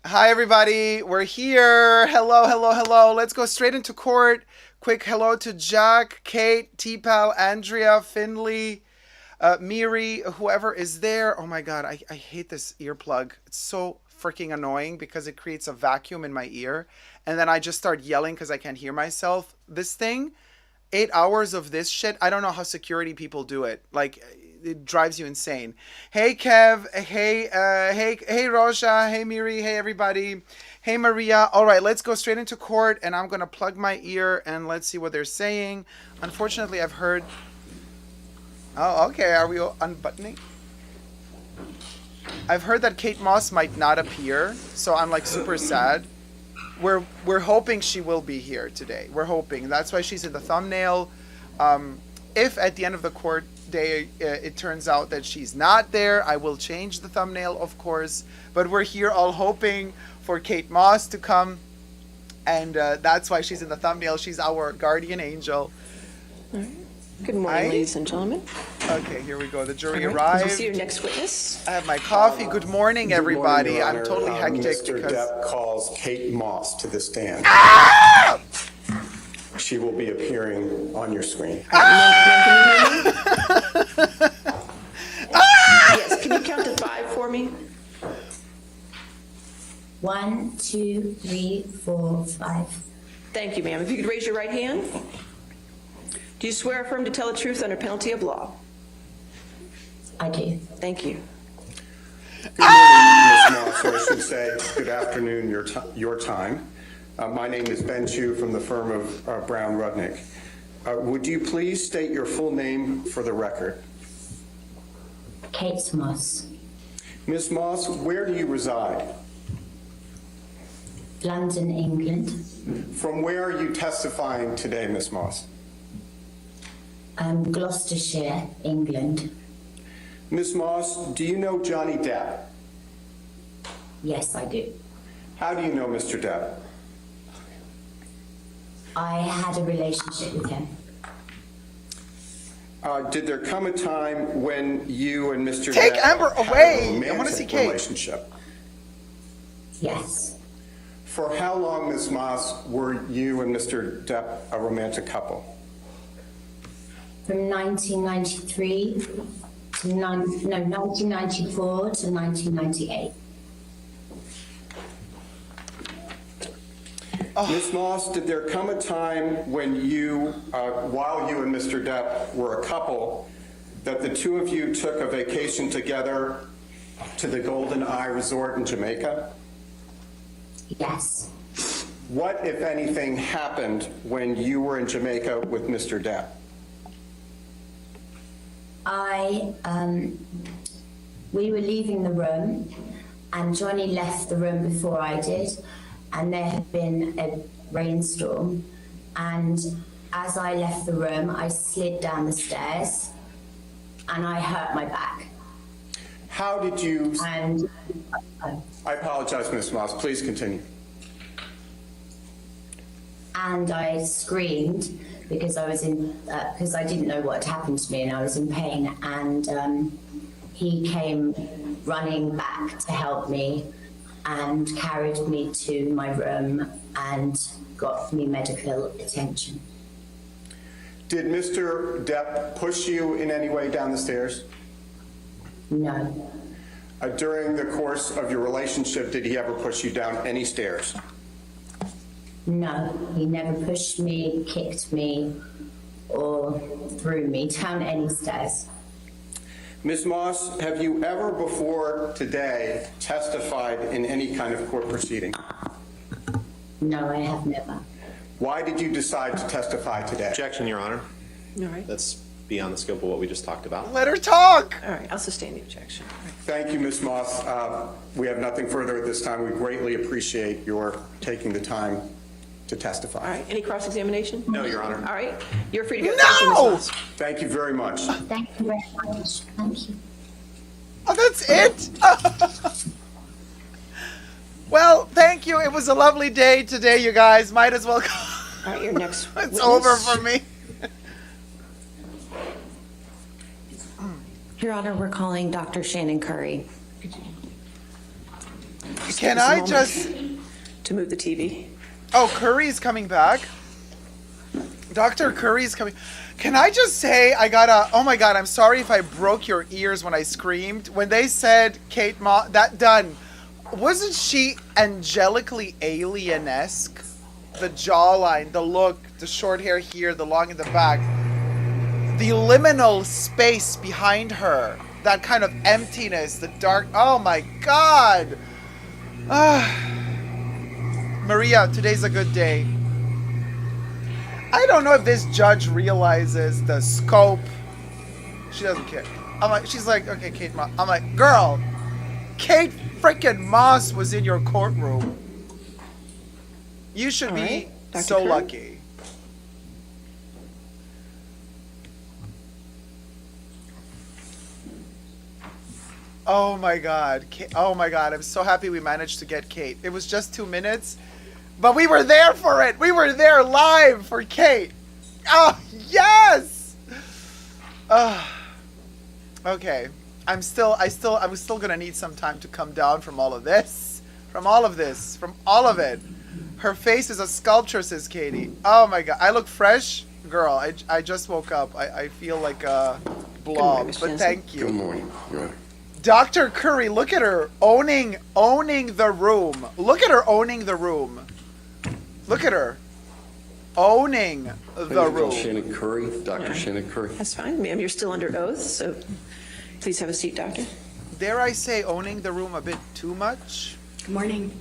Hi, everybody. We're here. Hello, hello, hello. Let's go straight into court. Quick hello to Jack, Kate, T-Pal, Andrea, Finley, Miri, whoever is there. Oh my God, I hate this earplug. It's so freaking annoying because it creates a vacuum in my ear. And then I just start yelling because I can't hear myself. This thing, 8 hours of this shit, I don't know how security people do it. Like, it drives you insane. Hey Kev, hey Roja, hey Miri, hey everybody, hey Maria. All right, let's go straight into court, and I'm gonna plug my ear and let's see what they're saying. Unfortunately, I've heard. Oh, okay. Are we unbuttoning? I've heard that Kate Moss might not appear, so I'm like super sad. We're hoping she will be here today. We're hoping. That's why she's in the thumbnail. If at the end of the court day it turns out that she's not there, I will change the thumbnail, of course. But we're here all hoping for Kate Moss to come, and that's why she's in the thumbnail. She's our guardian angel. All right. Good morning, ladies and gentlemen. Okay, here we go. The jury All right. arrived. Did you see your next witness? I have my coffee. Good morning, everybody. Good morning, I'm totally hectic Mr. because Depp calls Kate Moss to the stand. Ah! She will be appearing on your screen. Yes, can you count to 5 for me? 1, 2, 3, 4, 5. Thank you, ma'am. If you could raise your right hand. Do you swear or affirm to tell the truth under penalty of law? I do. Thank you. Good morning, Ms. Moss, or I should say good afternoon, your time. My name is Ben Chu from the firm of Brown Rudnick. Would you please state your full name for the record? Kate Moss. Ms. Moss, where do you reside? London, England. From where are you testifying today, Ms. Moss? Gloucestershire, England. Ms. Moss, do you know Johnny Depp? Yes, I do. How do you know Mr. Depp? I had a relationship with him. Did there come a time when you and Mr. Take Depp Amber had away. a I wanna see romantic Kate. relationship? Yes. For how long, Ms. Moss, were you and Mr. Depp a romantic couple? From 1993 to 1994 to 1998. Ms. Moss, did there come a time when you, while you and Mr. Depp were a couple, that the two of you took a vacation together to the Golden Eye Resort in Jamaica? Yes. What, if anything, happened when you were in Jamaica with Mr. Depp? We were leaving the room, and Johnny left the room before I did, and there had been a rainstorm, and as I left the room, I slid down the stairs, and I hurt my back. How did you... And I apologize, Ms. Moss. Please continue. and I screamed because I was in because I didn't know what had happened to me and I was in pain, and he came running back to help me and carried me to my room and got me medical attention. Did Mr. Depp push you in any way down the stairs? No. During the course of your relationship, did he ever push you down any stairs? No, he never pushed me, kicked me, or threw me down any stairs. Ms. Moss, have you ever before today testified in any kind of court proceeding? No, I have never. Why did you decide to testify today? Objection, Your Honor. All right. That's beyond the scope of what we just talked about. Let her talk. All right, I'll sustain the objection. All right. Thank you, Ms. Moss. We have nothing further at this time. We greatly appreciate your taking the time to testify. All right, any cross-examination? No, Your Honor. All right, you're free to go. No! Thank you, Ms. Moss. Thank you very much. Thank you very much. Thank you. Oh, that's it? Well, thank you. It was a lovely day today, you guys. Might as well go. All right, your next It's witness. over for me. Your Honor, we're calling Dr. Shannon Curry. Can give us a I moment just... to move the TV? Oh, Curry's coming back. Dr. Curry's coming. Can I just say, oh my God, I'm sorry if I broke your ears when I screamed. When they said Kate Moss, that done. Wasn't she angelically alien-esque? The jawline, the look, the short hair here, the long in the back. The liminal space behind her. That kind of emptiness, the dark, oh my God. Maria, today's a good day. I don't know if this judge realizes the scope. She doesn't care. She's like, okay, Kate Moss. I'm like, girl, Kate freaking Moss was in your courtroom. You should be right, Dr. so Curry? lucky. Oh my God. Oh my God. I'm so happy we managed to get Kate. It was just 2 minutes. But we were there for it. We were there live for Kate. Oh, yes. Okay. I was still going to need some time to come down from all of this. From all of it. Her face is a sculpture, says Katie. Oh my God. I look fresh. Girl, I just woke up. I feel like a blob. Mr. But Jensen. thank you. Good morning, Your Honor. Dr. Curry, look at her owning the room. Look at her owning the room. Look at her owning the room. Shannon Curry, Dr. Shannon Curry. That's fine, ma'am. You're still under oath, so please have a seat, doctor. Dare I say owning the room a bit too much? Good morning.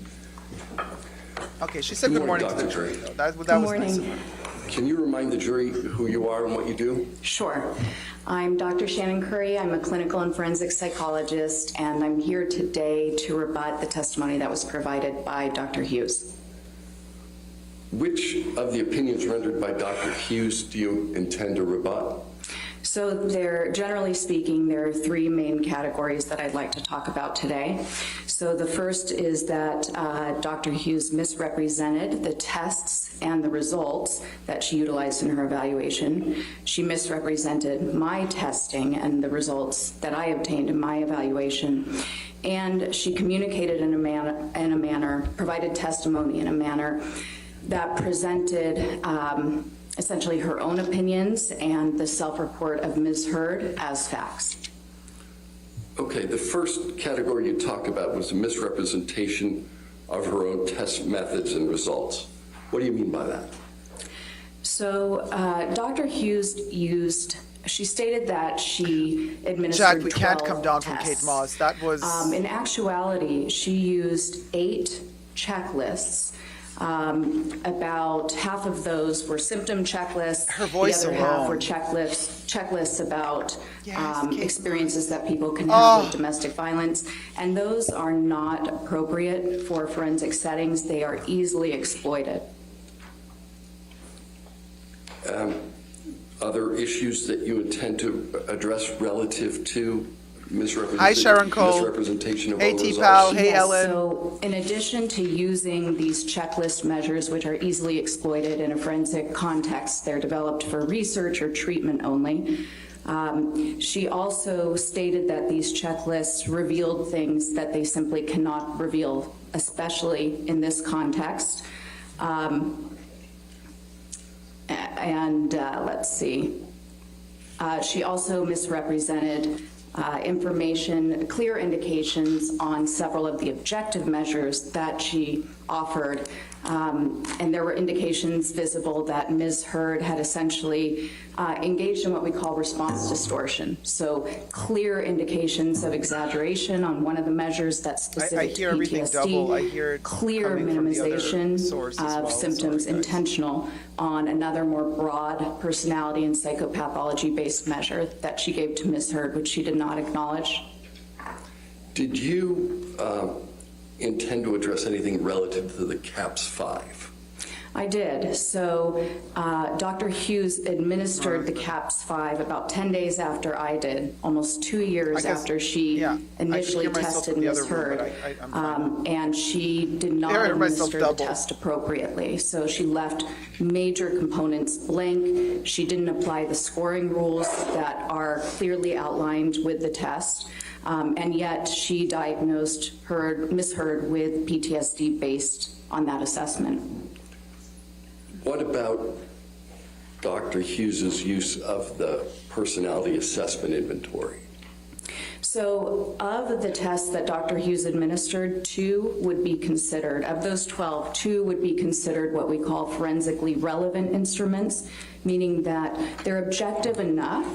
Okay, she said Good good morning, morning to the Dr. jury. Curry. Though. That Good was nice of morning. her. Can you remind the jury who you are and what you do? Sure. I'm Dr. Shannon Curry. I'm a clinical and forensic psychologist, and I'm here today to rebut the testimony that was provided by Dr. Hughes. Which of the opinions rendered by Dr. Hughes do you intend to rebut? So generally speaking, there are three main categories that I'd like to talk about today. So the first is that Dr. Hughes misrepresented the tests and the results that she utilized in her evaluation. She misrepresented my testing and the results that I obtained in my evaluation. And she communicated in a manner, provided testimony in a manner that presented essentially her own opinions and the self-report of Ms. Heard as facts. Okay, the first category you talked about was a misrepresentation of her own test methods and results. What do you mean by that? So Dr. Hughes she stated that she administered Jack, we can't 12 come down from tests. Kate Moss. That was... In actuality, she used 8 checklists. About half of those were symptom checklists. Her voice The other half alone. were checklists about Yes, Kate. experiences that people can have with domestic violence. And those are not appropriate for forensic settings. They are easily exploited. Other issues that you intend to address relative to Hi, Sharon Cole. misrepresentation of Hey, our T-Pal. results? Hey, Yes, Ellen. So in addition to using these checklist measures, which are easily exploited in a forensic context, they're developed for research or treatment only. She also stated that these checklists revealed things that they simply cannot reveal, especially in this context. Let's see. She also misrepresented information, clear indications on several of the objective measures that she offered. And there were indications visible that Ms. Heard had essentially engaged in what we call response distortion. So clear indications of exaggeration on one of the measures that's specific I to hear everything PTSD, double. I hear it clear coming from the other minimization source as of well. symptoms, Sorry, guys. intentional on another more broad personality and psychopathology-based measure that she gave to Ms. Heard, which she did not acknowledge. Did you intend to address anything relative to the CAPS-5? I did. So Dr. Hughes administered the CAPS-5 about 10 days after I did, almost 2 years I guess- after she yeah, I initially could hear myself tested in the Ms. other room, Heard. but I'm fine. And she did not I heard myself administer the double. test appropriately. So she left major components blank. She didn't apply the scoring rules that are clearly outlined with the test. and yet she diagnosed Ms. Heard with PTSD based on that assessment. What about Dr. Hughes's use of the personality assessment inventory? So of the tests that Dr. Hughes administered, 2 would be considered, of those 12, 2 would be considered what we call forensically relevant instruments, meaning that they're objective enough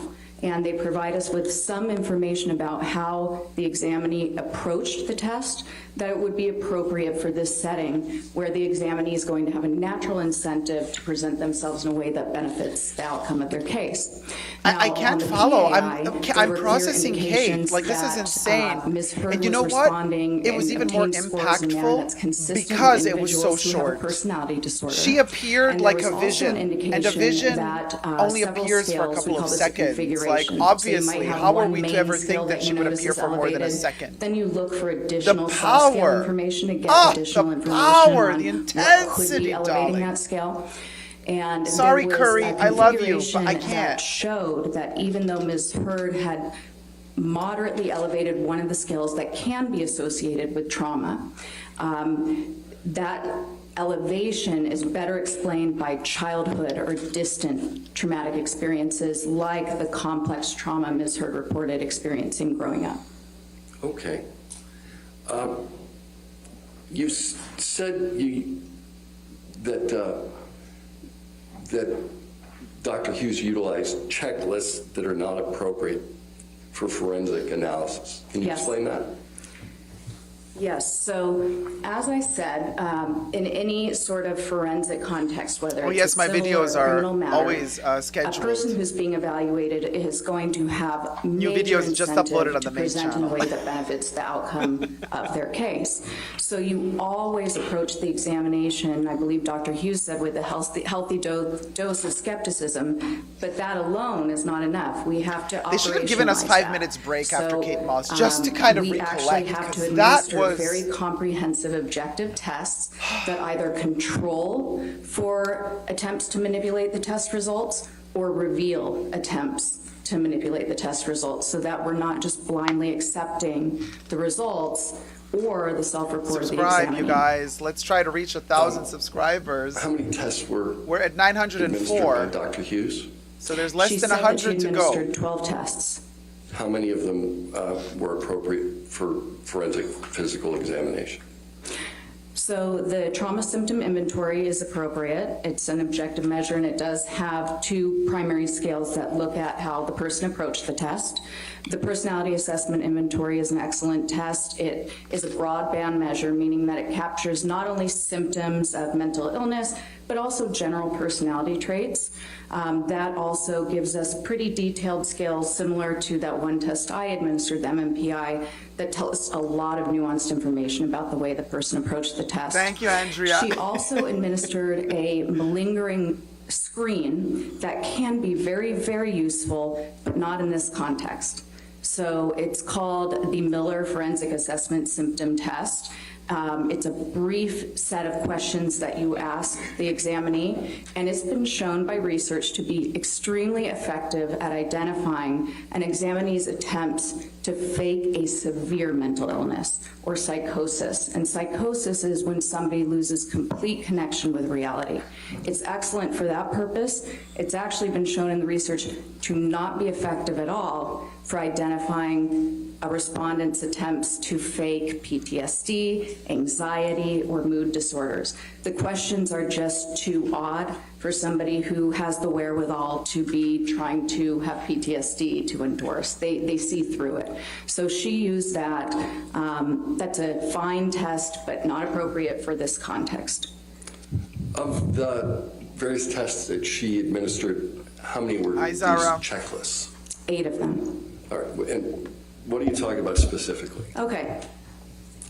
and they provide us with some information about how the examinee approached the test, that it would be appropriate for this setting where the examinee is going to have a natural incentive to present themselves in a way that benefits the outcome of their case. Now, I can't on the follow. PAI, I'm there were clear processing Kate. indications Like, this is that, insane. Ms. Heard And you was know what? responding It was and even more obtained scores in a manner that's impactful consistent because with it was so individuals who have a short. personality disorder. She appeared And there like was a also vision, an and a indication vision that, only several appears for a scales, couple we of call this seconds. Like, configuration. obviously, So you might have how are one we to main ever scale think that she you would notice appear is for more than a elevated. second? Then you look for additional power. subscale information to get additional the information power, on the what could intensity, be elevating darling. that scale. And Sorry, there was Curry, a I love you, but I configuration can't. that showed that even though Ms. Heard had moderately elevated one of the scales that can be associated with trauma, that elevation is better explained by childhood or distant traumatic experiences like the complex trauma Ms. Heard reported experiencing growing up. Okay. You said that Dr. Hughes utilized checklists that are not appropriate for forensic analysis. Can you Yes. explain that? Yes, so as I said, in any sort of forensic context, whether Oh, it's yes, a my civil videos or are criminal matter, always a scheduled. person who's being evaluated is going to have New major videos just incentive uploaded on to the main present in a channel. way that benefits the outcome of their case. So you always approach the examination, I believe Dr. Hughes said, with a healthy dose of skepticism, but that alone is not enough. We have to They should have given us operationalize 5 that. minutes break after So, Kate Moss, just to kind of we actually recollect, have to because that administer was very comprehensive objective tests that either control for attempts to manipulate the test results or reveal attempts to manipulate the test results, so that we're not just blindly accepting the results or the self-report of the subscribe, examinee. you guys. Let's try to reach 1,000 subscribers. How many tests were We're at administered by 904, Dr. Hughes? so there's less She than said that she 100 to go. administered 12 tests. How many of them were appropriate for forensic physical examination? So the trauma symptom inventory is appropriate. It's an objective measure, and it does have 2 primary scales that look at how the person approached the test. The personality assessment inventory is an excellent test. It is a broadband measure, meaning that it captures not only symptoms of mental illness, but also general personality traits. That also gives us pretty detailed scales similar to that one test I administered, the MMPI, that tell us a lot of nuanced information about the way the person approached the test. Thank you, Andrea. She also administered a malingering screen that can be very, very useful, but not in this context. So it's called the Miller Forensic Assessment Symptom Test. It's a brief set of questions that you ask the examinee, and it's been shown by research to be extremely effective at identifying an examinee's attempts to fake a severe mental illness or psychosis. And psychosis is when somebody loses complete connection with reality. It's excellent for that purpose. It's actually been shown in the research to not be effective at all for identifying a respondent's attempts to fake PTSD, anxiety, or mood disorders. The questions are just too odd for somebody who has the wherewithal to be trying to have PTSD to endorse. They see through it. So she used that. That's a fine test, but not appropriate for this context. Of the various tests that she administered, how many were Hi, these Zara. checklists? 8 of them. All right, and what are you talking about specifically? Okay.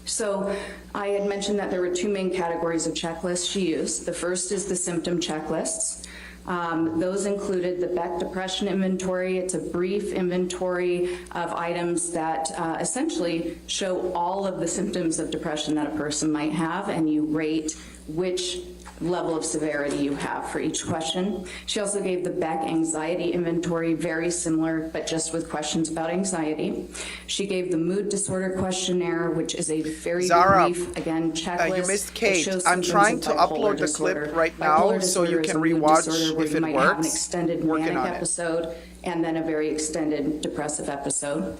So I had mentioned that there were 2 main categories of checklists she used. The first is the symptom checklists. Those included the Beck Depression Inventory. It's a brief inventory of items that essentially show all of the symptoms of depression that a person might have, and you rate which level of severity you have for each question. She also gave the Beck anxiety inventory, very similar, but just with questions about anxiety. She gave the mood disorder questionnaire, which is a very Zara, brief, again, checklist. you missed that Kate. shows I'm symptoms trying of to bipolar upload the disorder. clip right now Bipolar so you disorder can is a mood rewatch disorder where if you it might have an works. extended Working manic on it. episode and then a very extended depressive episode.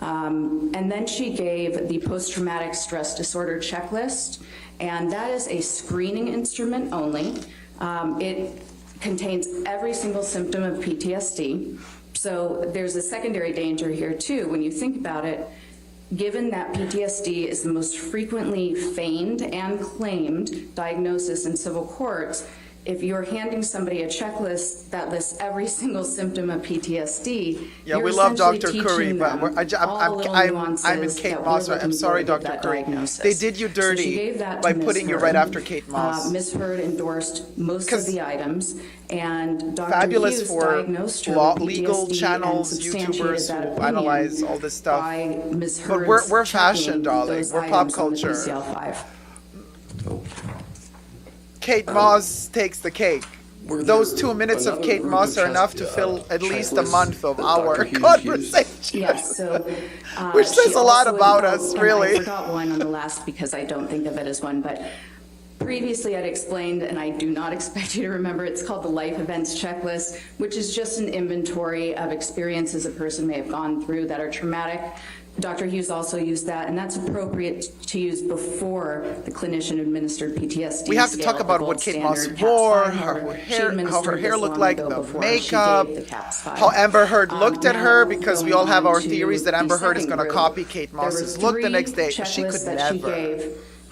And then she gave the post-traumatic stress disorder checklist, and that is a screening instrument only. It contains every single symptom of PTSD. So there's a secondary danger here too. When you think about it, given that PTSD is the most frequently feigned and claimed diagnosis in civil courts, if you're handing somebody a checklist that lists every single symptom of PTSD, Yeah, you're we love essentially Dr. Curry, teaching but them all little I'm in nuances Kate that we're Moss. I'm looking sorry, for with Dr. that Curry. diagnosis. They did you So dirty she gave that by to Ms. putting you Hurd. right after Kate Moss. Ms. Hurd endorsed most of 'Cause the items, and Dr. Fabulous Hughes for diagnosed her with legal PTSD channels, and substantiated YouTubers that who opinion analyze all this stuff. by Ms. But Hurd's we're checking fashion, darling. those We're pop items on the culture. PCL-5. Kate Moss takes the cake. Were Those there 2 minutes of another Kate group Moss are of enough to test- fill at least a checklists month of that our Dr. Hughes conversation. Yes, so. Which says she a lot also- about us, and really. I forgot one on the last because I don't think of it as one, but previously I'd explained, and I do not expect you to remember, it's called the Life Events Checklist, which is just an inventory of experiences a person may have gone through that are traumatic. Dr. Hughes also used that, and that's appropriate to use before the clinician-administered PTSD. We have to scale talk at the about gold what Kate Moss standard, wore, CAPS-5. how her However, she hair administered this looked long like, ago the before she makeup, gave the CAPS-5. how Amber Heard looked at her, Now, because we going all have on our to theories that the Amber Heard is second going to group, copy Kate there were Moss's look the next day. She checklists could that she never. gave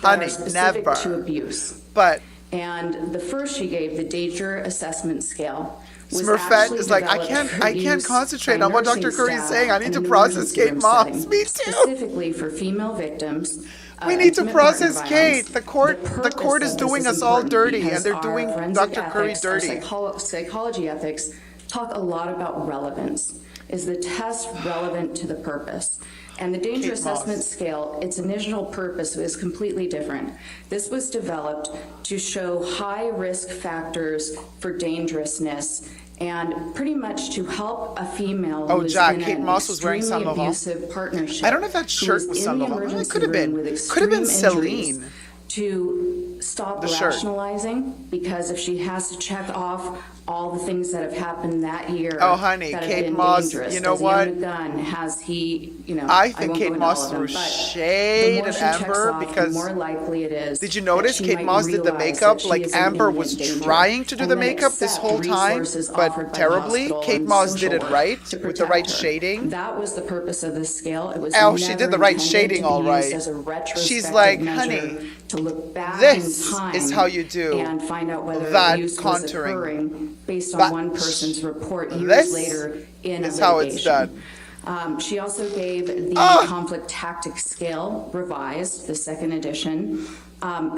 that Honey, are specific never. to abuse. But And the first she gave, the Danger Assessment Scale, was Smurfette actually is like, I developed for can't use concentrate by on what Dr. nursing Curry's staff saying. I need in to an process emergency Kate room Moss. setting, Me too. Specifically for female victims. We need to intimate process partner Kate. violence. The court purpose is of doing this us all important dirty, because and they're our doing forensic Dr. Curry ethics, our dirty. psychology ethics talk a lot about relevance. Is the test relevant to the purpose? And the Danger Kate Moss. Assessment Scale, its initial purpose is completely different. This was developed to show high risk factors for dangerousness and pretty much to help a female Oh, who is Jack, in Kate an Moss was wearing extremely Saint Laurent. abusive partnership. I don't know if that who shirt is was in Saint the Laurent. It emergency could have room been. with Could have been extreme injuries, Celine. to stop The shirt. rationalizing, because if she has to check off all the things that have happened that year. Oh, honey, that have Kate been Moss, dangerous. you know Does he own what? a gun? Has he, I think won't Kate go into Moss all of them, threw but shade the more at she checks Amber off, because- the more likely it is. Did you that notice she Kate might Moss did the realize makeup that she like is in Amber imminent was danger, trying to do and the then makeup this accept whole time, resources but offered by the terribly? hospital Kate and Moss social did it work right to with the protect right her. shading. That was the purpose of this scale. It was Oh, she did never the right intended shading to be all right. used as a retrospective She's like, measure honey, to look back this in time is how you do and find out whether that abuse was contouring. occurring based on But one person's report years this later in is a how it's litigation. done. She also gave the Ah! conflict tactics scale revised, the second edition.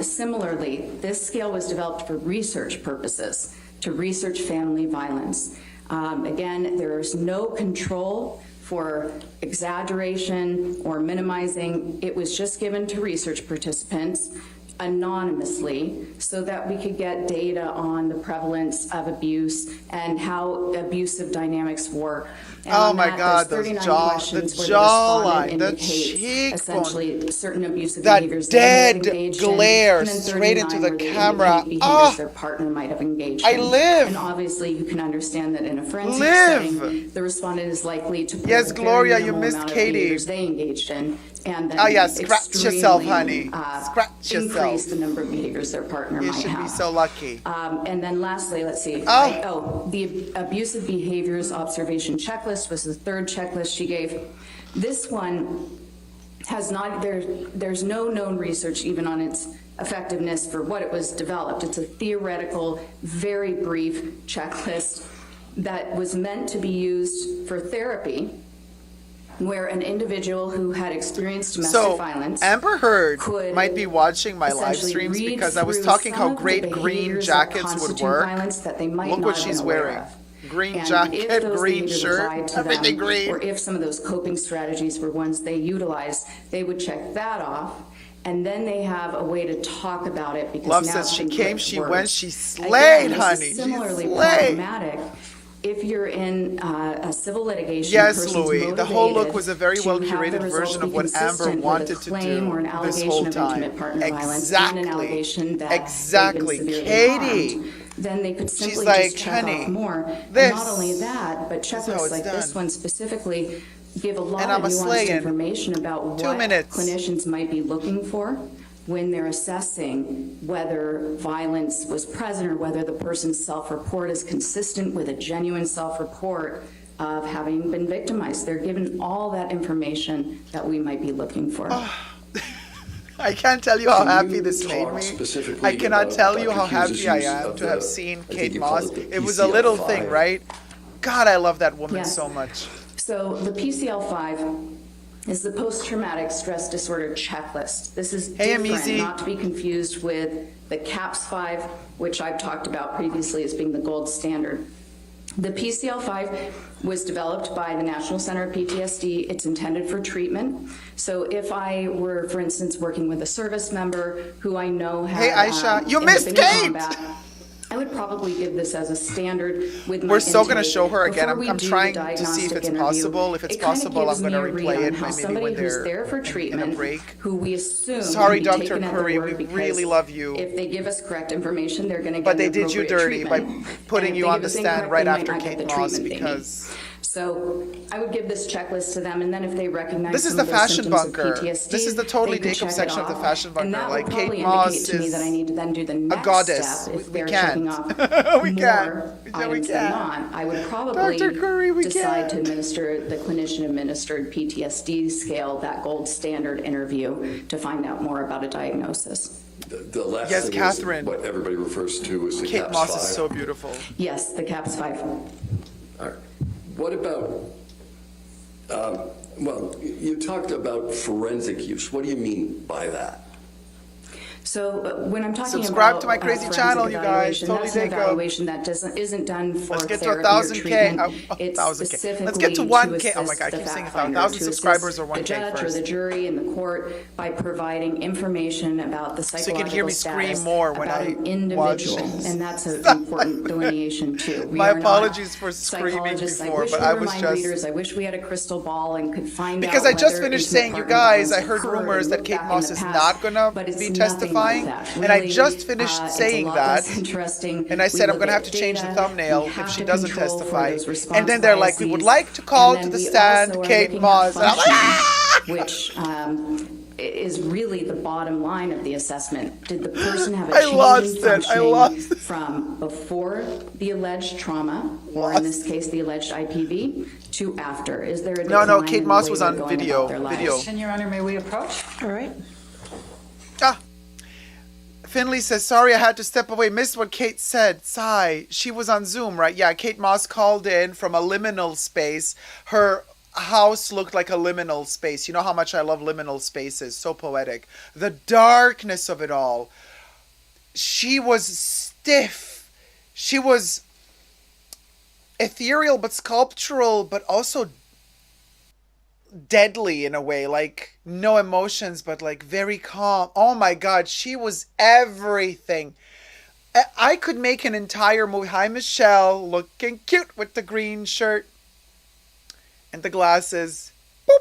Similarly, this scale was developed for research purposes, to research family violence. Again, there is no control for exaggeration or minimizing. It was just given to research participants anonymously so that we could get data on the prevalence of abuse and how abusive dynamics work. And Oh on my that, God, there's those 39 jaw- questions the where the jawline, respondent the indicates cheekbone, essentially certain abusive that behaviors they may have dead engaged in, glare and then straight into 39 the where they camera. indicate Ah! behaviors their partner might have engaged I in. live. And obviously, you can understand that in a forensic Live. setting, the respondent is likely to put Yes, a very Gloria, you minimal missed amount of Katie. behaviors they engaged in, and then Oh, yeah, scratch extremely, yourself, honey. Scratch yourself. increase the number of behaviors their partner You might should have. be so lucky. And then lastly, let's see. Oh. The abusive behaviors observation checklist was the third checklist she gave. This one has not, there's no known research even on its effectiveness for what it was developed. It's a theoretical, very brief checklist that was meant to be used for therapy, where an individual who had experienced domestic So, violence Amber Heard could might be watching my live essentially streams read because I was through talking some how of the great green behaviors that jackets would constitute work. violence that they might Look not what have she's been aware wearing. of. Green And jacket, if those green behaviors shirt, applied to everything them, green. or if some of those coping strategies were ones they utilized, they would check that off. and then they have a way to talk about it because Love now says it's she been came, put she words. went, she Again, slayed, this honey. is similarly She slayed. problematic if you're in a civil litigation. Yes, person's Louis. The whole look motivated was a very to well have the curated result version be of what Amber consistent with a wanted to claim do or an this allegation whole of time. intimate partner violence Exactly. and an allegation that Exactly. they've been severely Katie. harmed, then they could simply like, just check honey, off more. this And not only that, but is how checklists it's like this done. one specifically give a lot And of I'm a nuanced slayin'. information about 2 what minutes. clinicians might be looking for when they're assessing whether violence was present or whether the person's self-report is consistent with a genuine self-report of having been victimized. They're given all that information that we might be looking for. I can't tell you how Can happy you this made talk me. specifically I cannot about tell you Dr. how Hughes's happy I use am of to have the- seen I think Kate you call Moss. it the It was a little PCL5. thing, right? God, I love that woman Yes. so much. So the PCL5 is the post-traumatic stress disorder checklist. This is Hey, different, Amizi. not to be confused with the CAPS-5, which I've talked about previously as being the gold standard. The PCL5 was developed by the National Center of PTSD. It's intended for treatment. So if I were, for instance, working with a service member who I know had Hey, Aisha, you been missed in Kate! combat, I would probably give this as a standard with my We're still going to intake. show her again. Before we I'm do the trying to see if diagnostic it's interview, possible. If it's it kinda possible, gives I'm going me to a read replay on it how maybe somebody when who's they're there for in a treatment, break. who we assume Sorry, can be Dr. taken at Curry, their word we because really love you. If they give us correct information, they're going to get But they an did you appropriate dirty by treatment. putting And if you they on give the us stand incorrect, right they might after not get Kate the Moss treatment they need. because So I would give this checklist to them, and then if they recognize this is some the of their fashion symptoms of bunker. PTSD, This is the totally they could Dacob check it section of the off, fashion bunker. and that Like, would Kate probably Moss indicate to me is that I need to then do the a next goddess. step if We they're can't. checking off We more can't. Yeah, we items than can't. not. I would probably Dr. Curry, we decide to can't. administer the clinician-administered PTSD scale, that gold standard interview, to find out more about a diagnosis. The last Yes, thing Catherine. is what everybody refers to as the Kate CAPS-5. Moss is so beautiful. Yes, the CAPS-5. All right. What about, well, you talked about forensic use. What do you mean by that? So when I'm talking Subscribe about to my crazy forensic channel, you guys. evaluation, Totally that's an Dacob. evaluation that isn't done for Let's get to therapy or 1,000K. treatment. It's 1,000K. specifically Let's get to to 1K. Oh my assist God, I the keep saying fact finder, 1,000 to subscribers assist or 1K the judge or first. the jury in the court by providing information about the you psychological can hear me scream status more when about I an individual, watch this. and that's an important delineation too. We My are not apologies for screaming psychologists. before, I wish but we I were was mind just- readers. I wish we had a crystal ball and could find out Because I just whether finished intimate saying, you partner guys, I violence heard occurred rumors and that look Kate back in Moss the is past, not going to but it's be nothing like testifying. that. And I Really, just finished it's a saying lot that. less interesting. And I We said, I'm look going to have at to change the data. thumbnail We if have she to doesn't control for testify. those response And then they're like, we would biases. like to call And to then the we stand also are Kate looking at Moss. And I'm like, function, which is really the bottom line of the assessment. Did the person have a I change lost in it. I functioning lost it. from before the alleged trauma, or in this case, the alleged IPV, to after? Is there a decline No, Kate in the Moss way was they're on going video, about their lives? video. Your Honor, may we approach? All right. Ah. Finley says, sorry, I had to step away. Missed what Kate said. Sigh. She was on Zoom, right? Yeah, Kate Moss called in from a liminal space. Her house looked like a liminal space. You know how much I love liminal spaces. So poetic. The darkness of it all. She was stiff. She was ethereal but sculptural, but also deadly in a way, like no emotions, but like very calm. Oh my God, she was everything. I could make an entire movie. Hi, Michelle, looking cute with the green shirt and the glasses. Boop.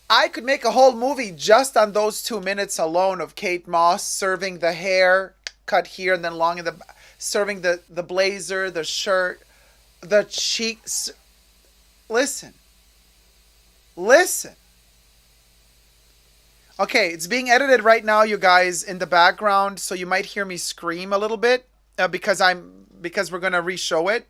I could make a whole movie just on those 2 minutes alone of Kate Moss serving the hair, cut here and then long in the, serving the blazer, the shirt, the cheeks. Listen. Okay, it's being edited right now, you guys, in the background, so you might hear me scream a little bit because we're gonna re-show it.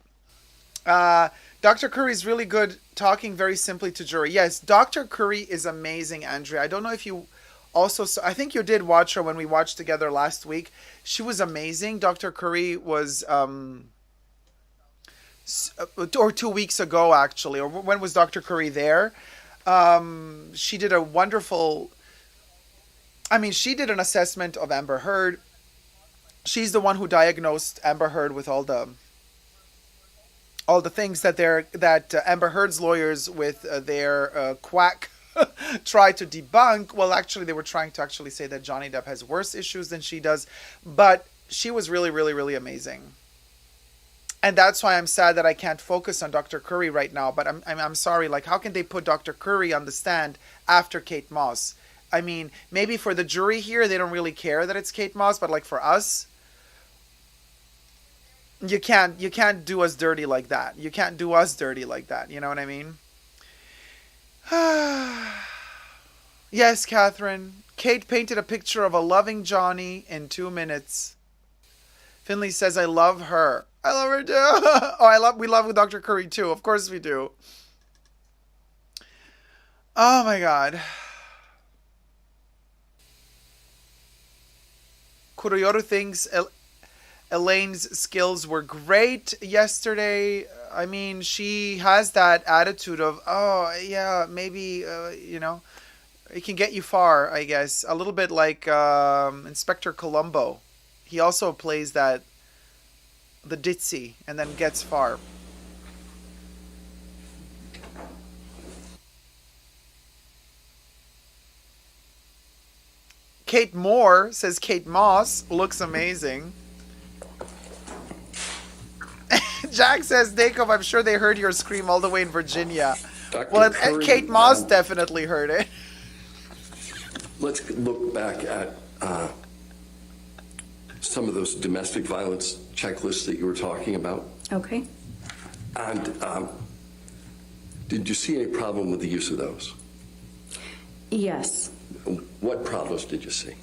Dr. Curry's really good talking very simply to jury. Yes, Dr. Curry is amazing, Andrea. I don't know if you also saw, I think you did watch her when we watched together last week. She was amazing. Dr. Curry was or 2 weeks ago, actually, or when was Dr. Curry there? She did a wonderful, she did an assessment of Amber Heard. She's the one who diagnosed Amber Heard with all the things that Amber Heard's lawyers with their quack try to debunk. Well, actually, they were trying to actually say that Johnny Depp has worse issues than she does. But she was really, really, really amazing. And that's why I'm sad that I can't focus on Dr. Curry right now. But I'm sorry. Like, how can they put Dr. Curry on the stand after Kate Moss? I mean, maybe for the jury here, they don't really care that it's Kate Moss. But like for us, you can't do us dirty like that. You can't do us dirty like that. You know what I mean? Yes, Catherine. Kate painted a picture of a loving Johnny in 2 minutes. Finley says, I love her. I love her too. Oh, we love Dr. Curry too. Of course we do. Oh my God. Kuroyoru thinks Elaine's skills were great yesterday. I mean, she has that attitude of, oh yeah, maybe, it can get you far, I guess. A little bit like Inspector Columbo. He also plays the ditzy and then gets far. Kate Moore says Kate Moss looks amazing. Jack says, Dacob, I'm sure they heard your scream all the way in Virginia. Well, and Kate Moss definitely heard it. Let's look back at some of those domestic violence checklists that you were talking about. Okay. And did you see any problem with the use of those? Yes. What problems did you see?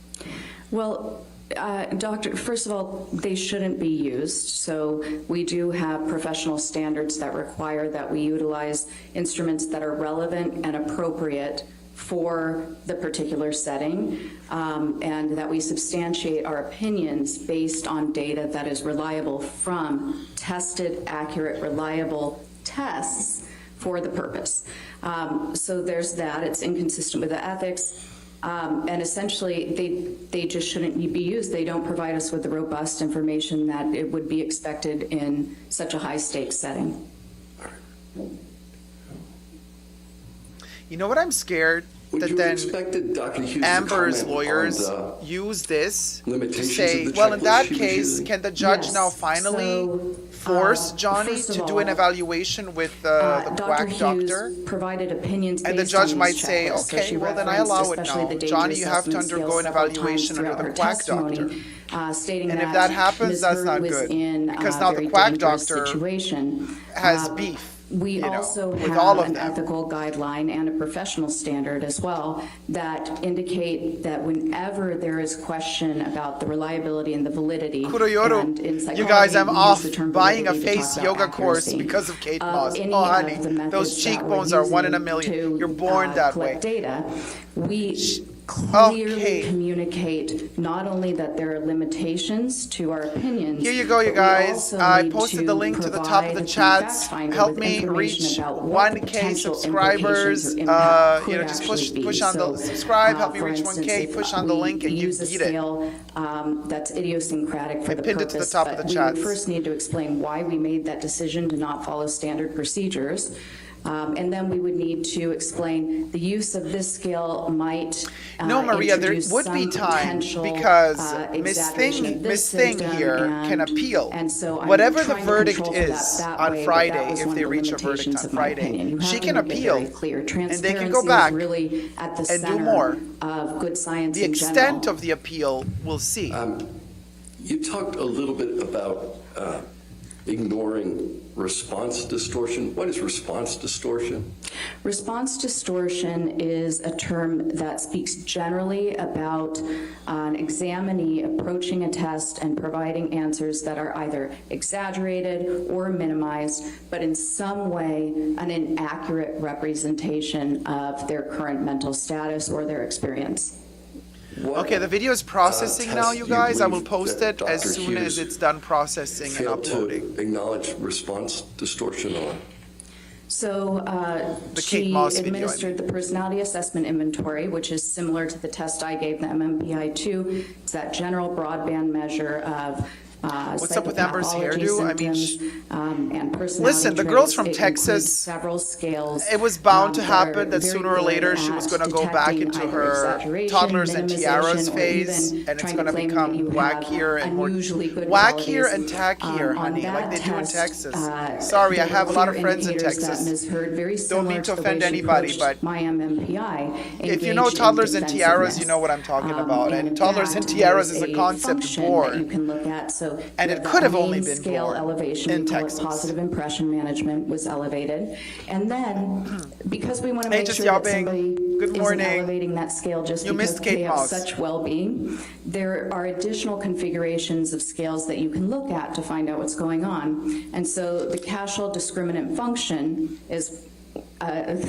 Well, Doctor, first of all, they shouldn't be used. So we do have professional standards that require that we utilize instruments that are relevant and appropriate for the particular setting, and that we substantiate our opinions based on data that is reliable from tested, accurate, reliable tests for the purpose. So there's that. It's inconsistent with the ethics. And essentially, they just shouldn't be used. They don't provide us with the robust information that it would be expected in such a high-stakes setting. You know what I'm scared? That then Amber's lawyers use this to say, well, in that case, can the judge now finally force Johnny to do an evaluation with the quack doctor? Provided opinions and the judge might say, okay, well, then I allow it now. Johnny, you have to undergo an evaluation under the quack doctor. And if that happens, that's not good. Because now the quack doctor has beef. We also have all of an them. ethical guideline and a professional standard as well that indicate that whenever there is question about the reliability and the validity, Kuroyoru, and in psychology, you guys, I'm we use off the term buying a validity to face talk about yoga course accuracy because of Kate of Moss. any Oh, of honey, the methods those that cheekbones we're are 1 in a using million. to, You're born that way. collect data. We clearly communicate not only that there are limitations to our opinions. Here you go, you but we guys. also I need posted the link to the top of the provide chats. fact finder Help with me information reach about what the 1K potential subscribers. implications or impact could Just actually push be. on the So, subscribe. Help me for reach instance, 1K. if Push on the we link and you use a get it. scale that's idiosyncratic for I the pinned purpose, it to the top of but the we chats. would first need to explain why we made that decision to not follow standard procedures. And then we would need to explain the use of this scale might No, Maria, there introduce would be some time potential, because Miss exaggeration of Thing this symptom, here can and- appeal. And so I'm Whatever the trying to verdict control for is that on way, but Friday, that was if one they of the reach a verdict limitations on of my Friday, opinion. You she have can to make it appeal, very clear. and they can Transparency go back is really at the and do center more. of good science The in extent general. of the appeal, we'll see. You talked a little bit about ignoring response distortion. What is response distortion? Response distortion is a term that speaks generally about an examinee approaching a test and providing answers that are either exaggerated or minimized, but in some way an inaccurate representation of their current mental status or their experience. Okay, the video is processing now, you guys. I will post it as Dr. soon as Hughes it's done processing and failed uploading. to acknowledge response distortion on? So The Kate she Moss video, I administered the personality assessment inventory, which is similar to the test I gave the MMPI-2. It's that general broadband measure of What's up with Amber's hairdo? I mean, and personality listen, the girls traits. from It Texas, includes several scales. it was bound to that happen are that very sooner or good later she was at going to go back detecting into either her exaggeration, toddlers and tiaras minimization, or phase, even and it's trying going to claim become that you have wackier and more unusually good wackier qualities. and tackier, On honey, that like they do in test, Texas. Sorry, I there have a were lot of clear friends in indicators that Texas. Ms. Heard, very Don't similar mean to the way offend she anybody, approached but my MMPI, if you know engaged in toddlers and tiaras, you know defensiveness. what I'm talking about. And in toddlers and fact, tiaras there's is a concept function that born. you can look at. So And you it have could that have only main been scale born elevation, in we call Texas. it positive impression management, was elevated. And then, because we want to Hey, make just sure that yapping. somebody Good isn't morning. elevating that scale just You because missed Kate they have Moss. such well-being, there are additional configurations of scales that you can look at to find out what's going on. And so the Cashel discriminant function is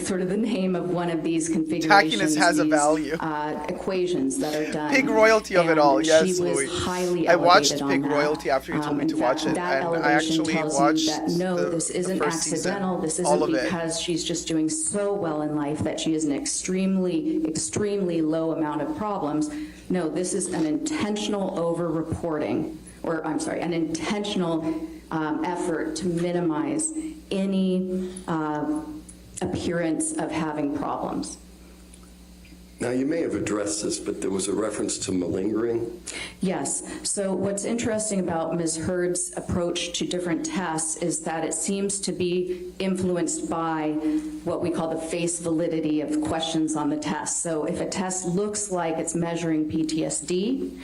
sort of the name of one of these configurations. Tackiness has a these, value. Equations that are done. Pig royalty of it And all, yes, she was Louis. highly I watched elevated on Pig that. Royalty after you told me In to fact, watch it, that and I elevation actually tells watched you that no, the this isn't first season, accidental. This all isn't of it. because she's just doing so well in life that she has an extremely low amount of problems. No, this is an intentional over-reporting, or I'm sorry, an intentional effort to minimize any appearance of having problems. Now, you may have addressed this, but there was a reference to malingering. Yes. So what's interesting about Ms. Heard's approach to different tests is that it seems to be influenced by what we call the face validity of questions on the test. So if a test looks like it's measuring PTSD,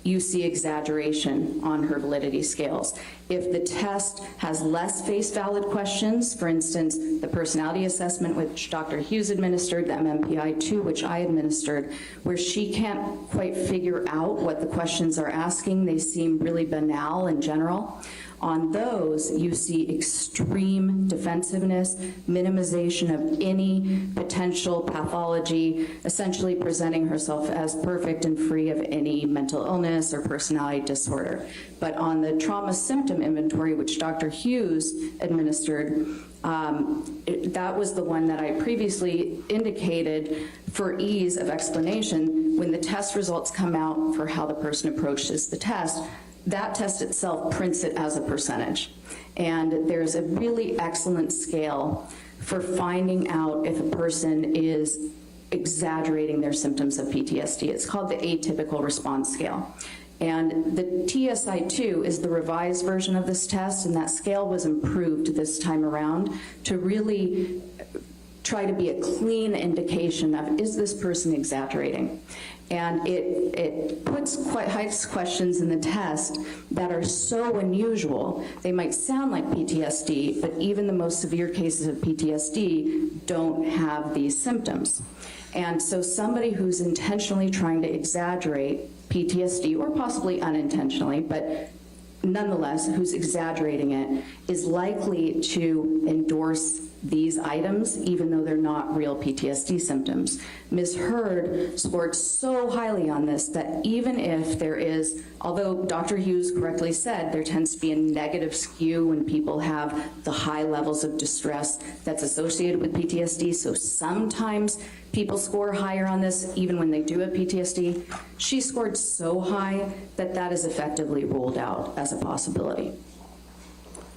you see exaggeration on her validity scales. If the test has less face valid questions, for instance, the personality assessment which Dr. Hughes administered, the MMPI-2 which I administered, where she can't quite figure out what the questions are asking, they seem really banal in general. On those, you see extreme defensiveness, minimization of any potential pathology, essentially presenting herself as perfect and free of any mental illness or personality disorder. But on the trauma symptom inventory, which Dr. Hughes administered, that was the one that I previously indicated for ease of explanation. When the test results come out for how the person approaches the test, that test itself prints it as a percentage. And there's a really excellent scale for finding out if a person is exaggerating their symptoms of PTSD. It's called the Atypical Response Scale. And the TSI-2 is the revised version of this test, and that scale was improved this time around to really try to be a clean indication of, is this person exaggerating? And it hides questions in the test that are so unusual. They might sound like PTSD, but even the most severe cases of PTSD don't have these symptoms. And so somebody who's intentionally trying to exaggerate PTSD, or possibly unintentionally, but nonetheless, who's exaggerating it, is likely to endorse these items, even though they're not real PTSD symptoms. Ms. Heard scored so highly on this that even if there is, although Dr. Hughes correctly said there tends to be a negative skew when people have the high levels of distress that's associated with PTSD, so sometimes people score higher on this even when they do have PTSD. She scored so high that that is effectively ruled out as a possibility.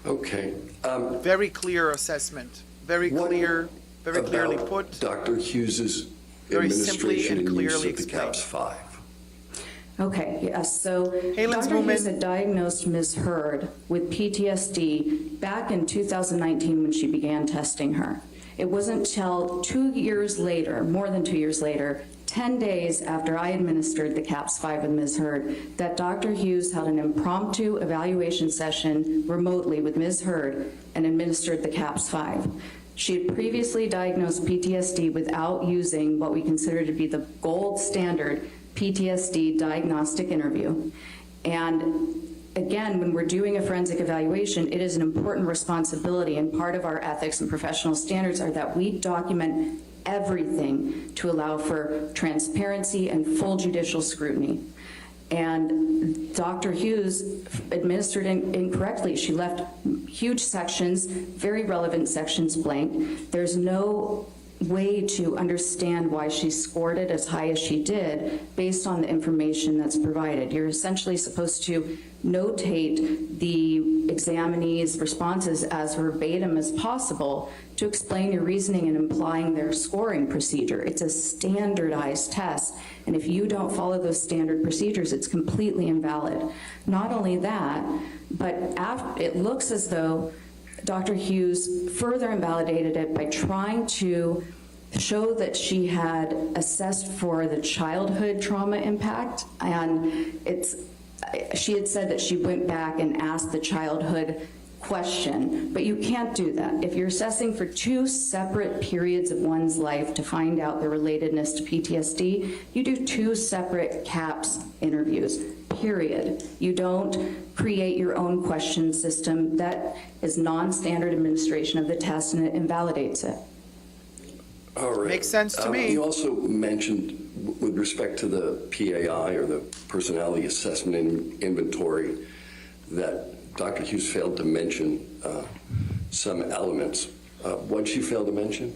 Okay. Very clear assessment. Very clear, very clearly put. Dr. Hughes's Very simply administration and and use clearly of the explained. CAPS-5. Okay, yes, so Halen's Dr. Hughes movement. had diagnosed Ms. Heard with PTSD back in 2019 when she began testing her. It wasn't until 2 years later, more than 2 years later, 10 days after I administered the CAPS-5 with Ms. Heard, that Dr. Hughes held an impromptu evaluation session remotely with Ms. Heard and administered the CAPS-5. She had previously diagnosed PTSD without using what we consider to be the gold standard PTSD diagnostic interview. And again, when we're doing a forensic evaluation, it is an important responsibility, and part of our ethics and professional standards are that we document everything to allow for transparency and full judicial scrutiny. And Dr. Hughes administered incorrectly. She left huge sections, very relevant sections blank. There's no way to understand why she scored it as high as she did based on the information that's provided. You're essentially supposed to notate the examinee's responses as verbatim as possible to explain your reasoning and implying their scoring procedure. It's a standardized test, and if you don't follow those standard procedures, it's completely invalid. Not only that, but it looks as though Dr. Hughes further invalidated it by trying to show that she had assessed for the childhood trauma impact, and she had said that she went back and asked the childhood question, but you can't do that. If you're assessing for two separate periods of one's life to find out the relatedness to PTSD, you do two separate CAPS interviews, period. You don't create your own question system. That is non-standard administration of the test, and it invalidates it. All right. Makes sense to me. You also mentioned, with respect to the PAI, or the Personality Assessment Inventory, that Dr. Hughes failed to mention some elements. What did she fail to mention?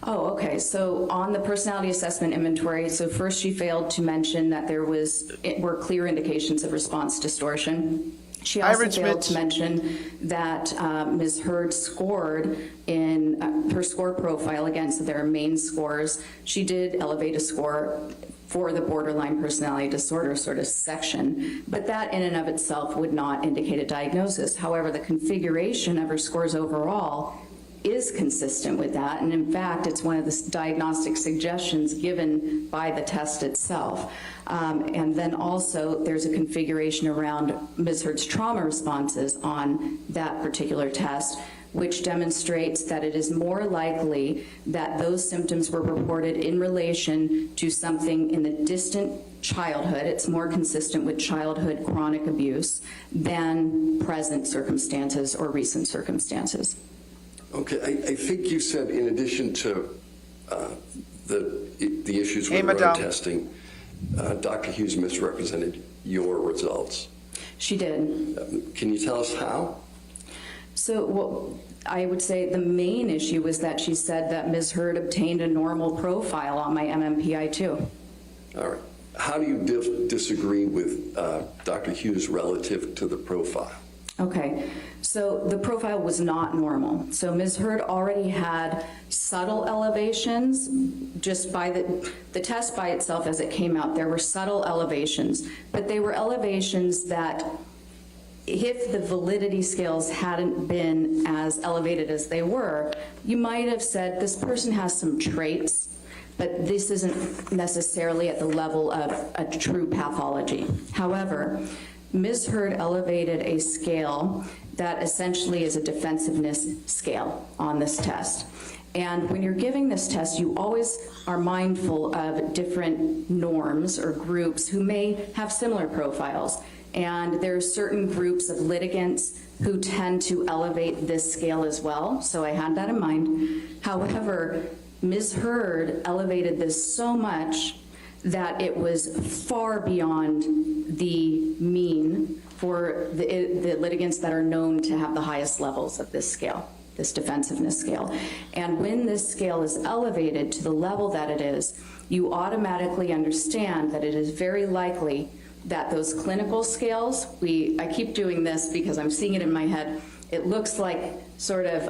Oh, okay. So on the personality assessment inventory, so first she failed to mention that there were clear indications of response distortion. She also failed to mention that Ms. Hurd scored in her score profile, again, so there are main scores. She did elevate a score for the borderline personality disorder sort of section, but that in and of itself would not indicate a diagnosis. However, the configuration of her scores overall is consistent with that, and in fact, it's one of the diagnostic suggestions given by the test itself. And then also, there's a configuration around Ms. Hurd's trauma responses on that particular test, which demonstrates that it is more likely that those symptoms were reported in relation to something in the distant childhood. It's more consistent with childhood chronic abuse than present circumstances or recent circumstances. Okay, I think you said, in addition to the issues with road testing, Dr. Hughes misrepresented your results. She did. Can you tell us how? So I would say the main issue was that she said that Ms. Hurd obtained a normal profile on my MMPI-2. All right. How do you disagree with Dr. Hughes relative to the profile? Okay, so the profile was not normal. So Ms. Hurd already had subtle elevations just by the test by itself as it came out. There were subtle elevations, but they were elevations that, if the validity scales hadn't been as elevated as they were, you might have said this person has some traits, but this isn't necessarily at the level of a true pathology. However, Ms. Hurd elevated a scale that essentially is a defensiveness scale on this test. And when you're giving this test, you always are mindful of different norms or groups who may have similar profiles. And there are certain groups of litigants who tend to elevate this scale as well. So I had that in mind. However, Ms. Hurd elevated this so much that it was far beyond the mean for the litigants that are known to have the highest levels of this scale, this defensiveness scale. And when this scale is elevated to the level that it is, you automatically understand that it is very likely that those clinical scales, I keep doing this because I'm seeing it in my head, it looks like sort of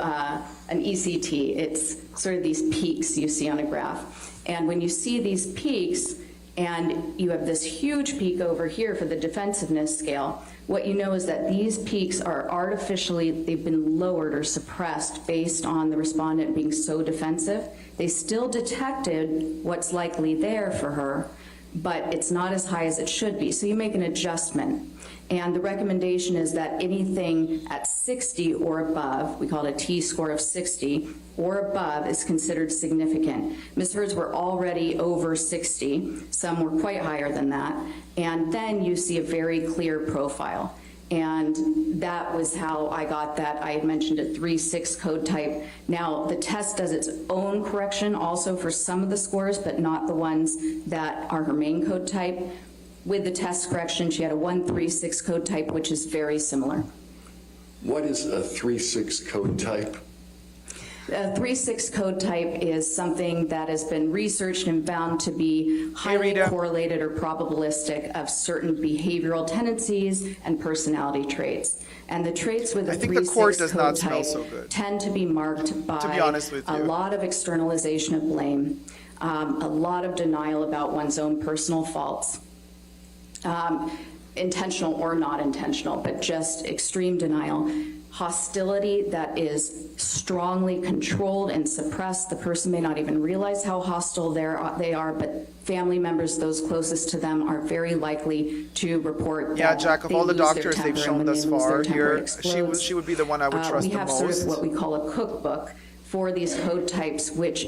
an ECT. It's sort of these peaks you see on a graph. And when you see these peaks, and you have this huge peak over here for the defensiveness scale, what you know is that these peaks are artificially, they've been lowered or suppressed based on the respondent being so defensive. They still detected what's likely there for her, but it's not as high as it should be. So you make an adjustment. And the recommendation is that anything at 60 or above, we call it a T-score of 60 or above, is considered significant. Ms. Hurd's were already over 60. Some were quite higher than that. And then you see a very clear profile. And that was how I got that. I had mentioned a 3-6 code type. Now, the test does its own correction also for some of the scores, but not the ones that are her main code type. With the test correction, she had a 1-3-6 code type, which is very similar. What is a 3-6 code type? A 3-6 code type is something that has been researched and found to be highly Rita. correlated or probabilistic of certain behavioral tendencies and personality traits. And the traits with a I think the 3-6 court does code not smell type so good, tend to be marked by to be honest with a you. lot of externalization of blame, a lot of denial about one's own personal faults. Intentional or not intentional, but just extreme denial. Hostility that is strongly controlled and suppressed. The person may not even realize how hostile they are, but family members, those closest to them, are very likely to report Yeah, that Jack, of they all the lose their doctors they've temper, and shown when thus they lose their far temper, here, it explodes. she would be the one I would trust we the have sort most. of what we call a cookbook for these code types, which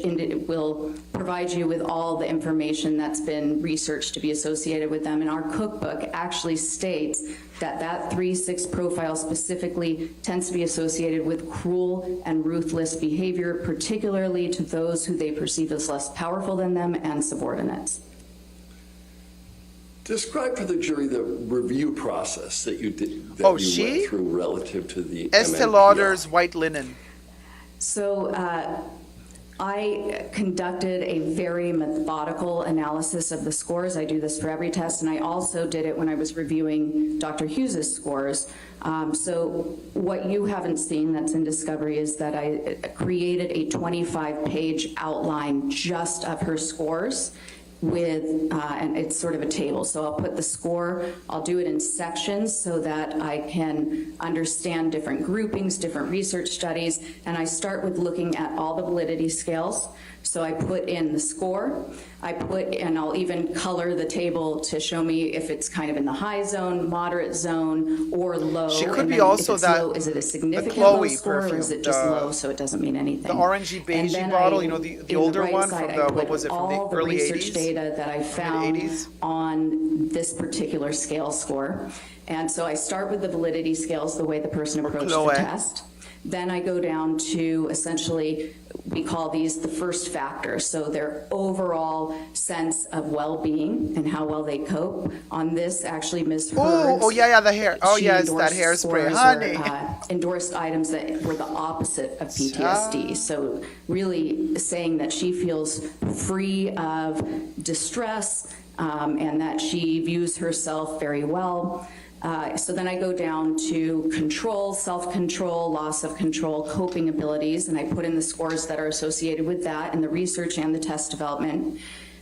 will provide you with all the information that's been researched to be associated with them. And our cookbook actually states that that 3-6 profile specifically tends to be associated with cruel and ruthless behavior, particularly to those who they perceive as less powerful than them and subordinates. Describe for the jury the review process that you did, Oh, went she? through relative to the Estee MMPI. Lauder's white linen. So I conducted a very methodical analysis of the scores. I do this for every test, and I also did it when I was reviewing Dr. Hughes's scores. So what you haven't seen that's in Discovery is that I created a 25-page outline just of her scores with, and it's sort of a table. So I'll put the score, I'll do it in sections so that I can understand different groupings, different research studies, and I start with looking at all the validity scales. So I put in the score, and I'll even color the table to show me if it's kind of in the high zone, moderate zone, or low. She could And be then also if it's that- low, is it a significant Chloe low score, or is perfume, it just the- low so it doesn't mean anything? The orangey And beigey then bottle, I- you know, the in older right one side, from the, I what put was it, from all the the early research 80s? data that I found 80s? on this particular scale score. And so I start with the validity scales, the way the person approached the Chloe. test. Then I go down to essentially, we call these the first factors. So their overall sense of well-being and how well they cope. On this, actually, Ms. Hurd. Oh, yeah, the hair. Oh, she yes, that endorsed hairspray, scores honey. or, endorsed items that were the opposite of PTSD. So really saying that she feels free of distress and that she views herself very well. So then I go down to control, self-control, loss of control, coping abilities, and I put in the scores that are associated with that in the research and the test development.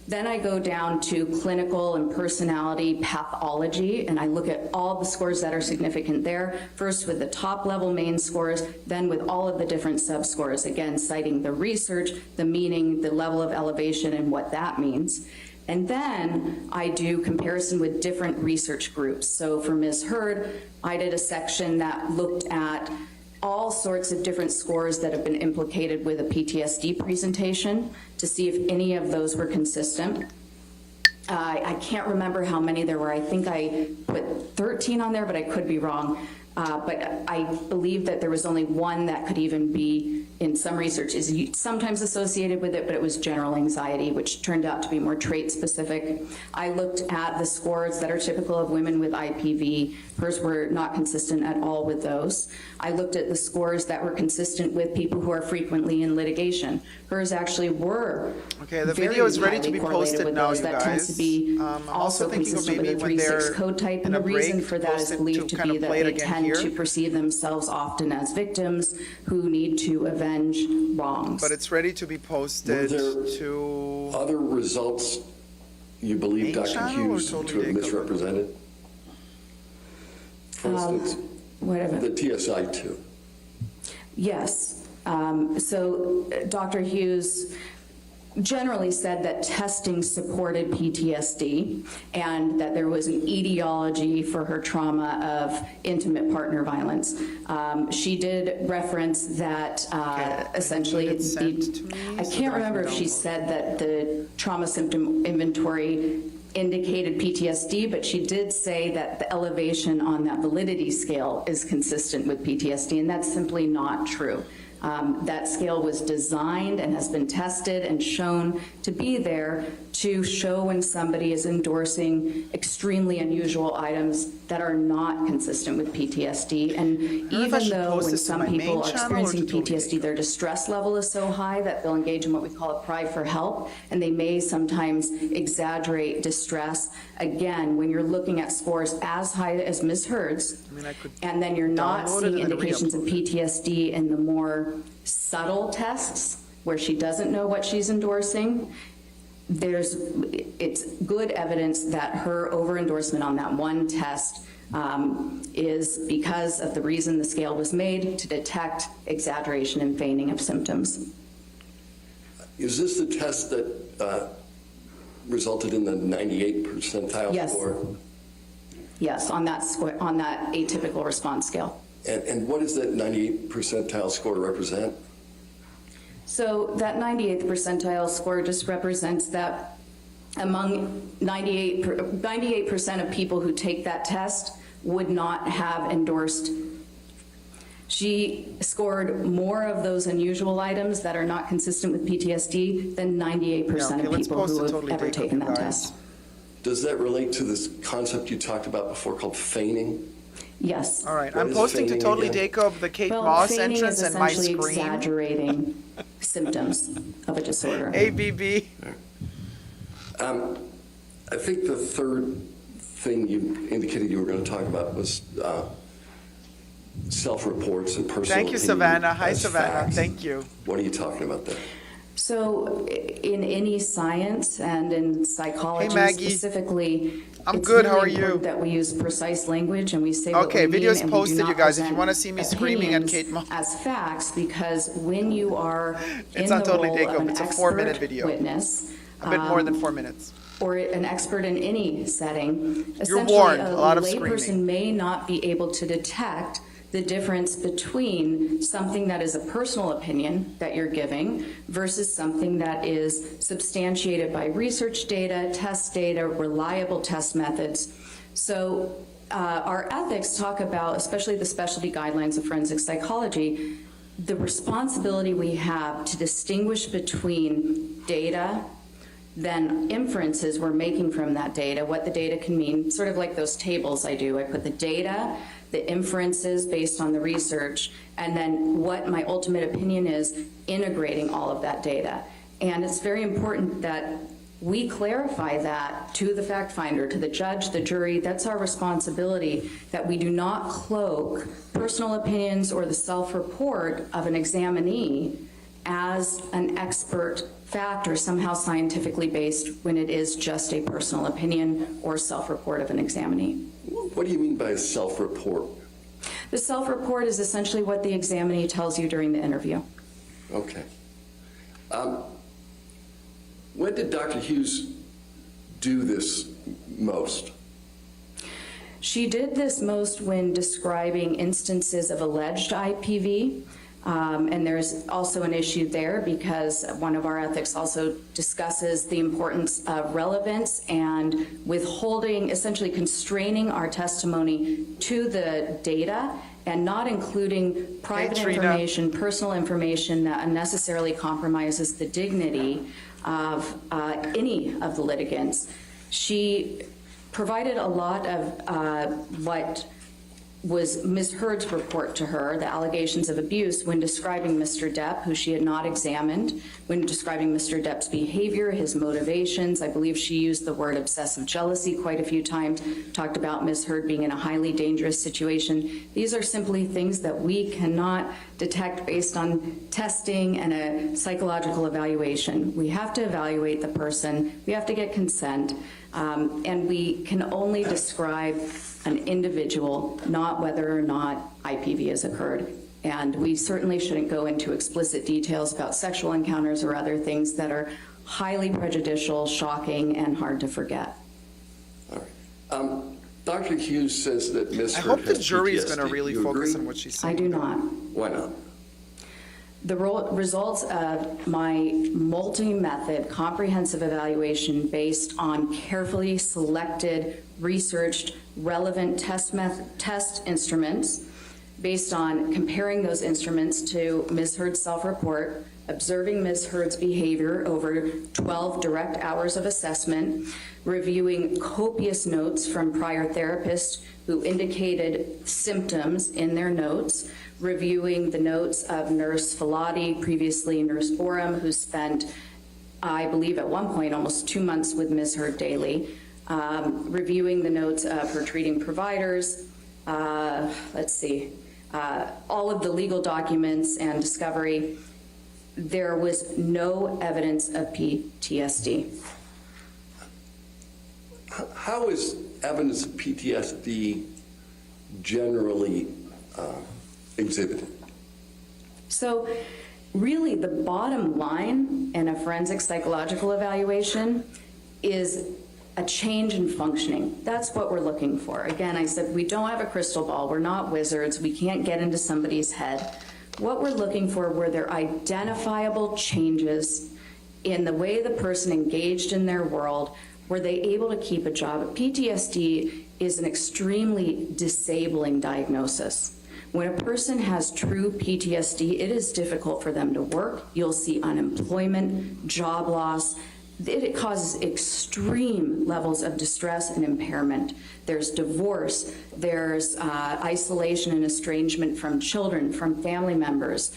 Then I go down to clinical and personality pathology, and I look at all the scores that are significant there, first with the top level main scores, then with all of the different sub-scores, again, citing the research, the meaning, the level of elevation, and what that means. And then I do comparison with different research groups. So for Ms. Hurd, I did a section that looked at all sorts of different scores that have been implicated with a PTSD presentation to see if any of those were consistent. I can't remember how many there were. I think I put 13 on there, but I could be wrong. But I believe that there was only one that could even be, in some research, is sometimes associated with it, but it was general anxiety, which turned out to be more trait specific. I looked at the scores that are typical of women with IPV. Hers were not consistent at all with those. I looked at the scores that were consistent with people who are frequently in litigation. Hers actually were. Okay, the very video is ready to highly be correlated posted with now, those. you That tends to guys. be I'm also also thinking of consistent maybe with a when 3-6 they're code type, in and a the reason break, for that post is it believed to to kind be of that play it they again tend here. to perceive themselves often as victims who need to avenge wrongs. But it's ready to be posted Were there to... Other results you believe Main Dr. channel or Hughes to totally have Dacob? misrepresented? For instance, Whatever. the TSI-2. Yes. So Dr. Hughes generally said that testing supported PTSD and that there was an etiology for her trauma of intimate partner violence. She did reference that essentially need it sent to me I so can't that I can remember if she download. said that the trauma symptom inventory indicated PTSD, but she did say that the elevation on that validity scale is consistent with PTSD, and that's simply not true. That scale was designed and has been tested and shown to be there to show when somebody is endorsing extremely unusual items that are not consistent with PTSD. And if I even should though post when this to some my main people are channel or experiencing to totally PTSD, their distress level is so high that they'll engage in what we call a cry for help, and they may sometimes exaggerate distress. Again, when you're looking at scores as high as Ms. Hurd's, and then you're not download it seeing and then indications of re-upload PTSD in the more subtle tests where she doesn't know what she's endorsing, it's good evidence that her over-endorsement on that one test is because of the reason the scale was made, to detect exaggeration and feigning of symptoms. Is this the test that resulted in the 98th percentile Yes. score? Yes, on that atypical response scale. And what does that 98th percentile score represent? So that 98th percentile score just represents that among 98% of people who take that test would not have endorsed. She scored more of those unusual items that are not consistent with PTSD than 98% of people who have ever taken that test. Does that relate to this concept you talked about before called feigning? Yes. All right, What I'm is posting to feigning Totally again? Dacob the Kate Well, Moss feigning entrance is and my essentially screen. exaggerating symptoms of a disorder. ABB. I think the third thing you indicated you were going to talk about was self-reports and personal Thank you, opinion Savannah. Hi, as Savannah. facts. Thank you. What are you talking about there? So in any science and in psychology Hey, Maggie. specifically, I'm it's good. How really are you? important that we use precise lange and we say what Okay, we mean, video's and we do posted, not you guys. If you present wanna see me screaming at opinions Kate Moss. as facts, because when you are It's in on the Totally role Dacob. of an It's a expert 4-minute video. witness, A bit more than 4 minutes. or an expert in any setting, You're essentially warned. A lot of layperson screaming. may not be able to detect the difference between something that is a personal opinion that you're giving versus something that is substantiated by research data, test data, reliable test methods. So our ethics talk about, especially the specialty guidelines of forensic psychology, the responsibility we have to distinguish between data, then inferences we're making from that data, what the data can mean, sort of like those tables I do. I put the data, the inferences based on the research, and then what my ultimate opinion is, integrating all of that data. And it's very important that we clarify that to the fact finder, to the judge, the jury. That's our responsibility, that we do not cloak personal opinions or the self-report of an examinee as an expert fact or somehow scientifically based when it is just a personal opinion or self-report of an examinee. What do you mean by self-report? The self-report is essentially what the examinee tells you during the interview. Okay. When did Dr. Hughes do this most? She did this most when describing instances of alleged IPV. And there's also an issue there because one of our ethics also discusses the importance of relevance and withholding, essentially constraining our testimony to the data and not including private information, personal information that unnecessarily compromises the dignity of any of the litigants. She provided a lot of what was Ms. Hurd's report to her, the allegations of abuse, when describing Mr. Depp, who she had not examined, when describing Mr. Depp's behavior, his motivations. I believe she used the word obsessive jealousy quite a few times, talked about Ms. Hurd being in a highly dangerous situation. These are simply things that we cannot detect based on testing and a psychological evaluation. We have to evaluate the person, we have to get consent, and we can only describe an individual, not whether or not IPV has occurred. And we certainly shouldn't go into explicit details about sexual encounters or other things that are highly prejudicial, shocking, and hard to forget. All right. Dr. Hughes says that Ms. I Hurd hope the has jury is PTSD. going to really You focus agree? on what she's I saying. do not. Why not? The results of my multi-method comprehensive evaluation based on carefully selected, researched, relevant test instruments based on comparing those instruments to Ms. Heard's self-report, observing Ms. Heard's behavior over 12 direct hours of assessment, reviewing copious notes from prior therapists who indicated symptoms in their notes, reviewing the notes of Nurse Filati, previously Nurse Borum, who spent, I believe at one point, almost 2 months with Ms. Heard daily, reviewing the notes of her treating providers, all of the legal documents and discovery. There was no evidence of PTSD. How is evidence of PTSD generally exhibited? So really the bottom line in a forensic psychological evaluation is a change in functioning. That's what we're looking for. Again, I said we don't have a crystal ball. We're not wizards. We can't get into somebody's head. What we're looking for were there identifiable changes in the way the person engaged in their world. Were they able to keep a job? PTSD is an extremely disabling diagnosis. When a person has true PTSD, it is difficult for them to work. You'll see unemployment, job loss. It causes extreme levels of distress and impairment. There's divorce, there's isolation and estrangement from children, from family members,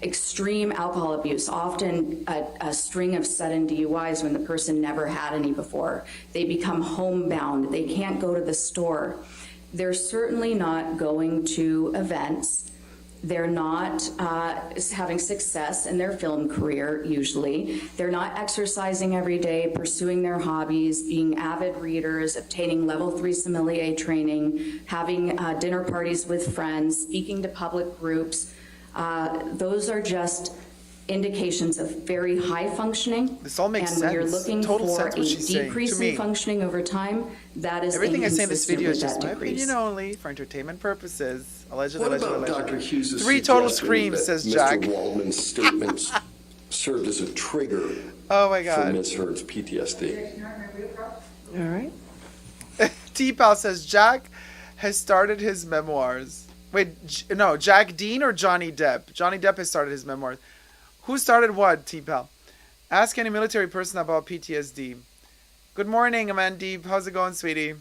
extreme alcohol abuse, often a string of sudden DUIs when the person never had any before. They become homebound, they can't go to the store. They're certainly not going to events. They're not having success in their film career, usually. They're not exercising every day, pursuing their hobbies, being avid readers, obtaining level 3 sommelier training, having dinner parties with friends, speaking to public groups. Those are just indications of very high functioning. This all makes and when you're sense. looking Total for sense a what she's saying, decrease to me. in functioning over time, that is Everything I say in this video is inconsistent with just that my decrease. opinion only, for entertainment purposes. Allegedly, What allegedly, about allegedly. Dr. Hughes' 3 total suggestion screams, that says Mr. Jack. Waldman's statements served as a trigger Oh my for God. Ms. Heard's PTSD? All right. T-Pal says Jack has started his memoirs. Wait, no, Jack Dean or Johnny Depp? Johnny Depp has started his memoirs. Who started what, T-Pal? Ask any military person about PTSD. Good morning, Amandeep. How's it going, sweetie?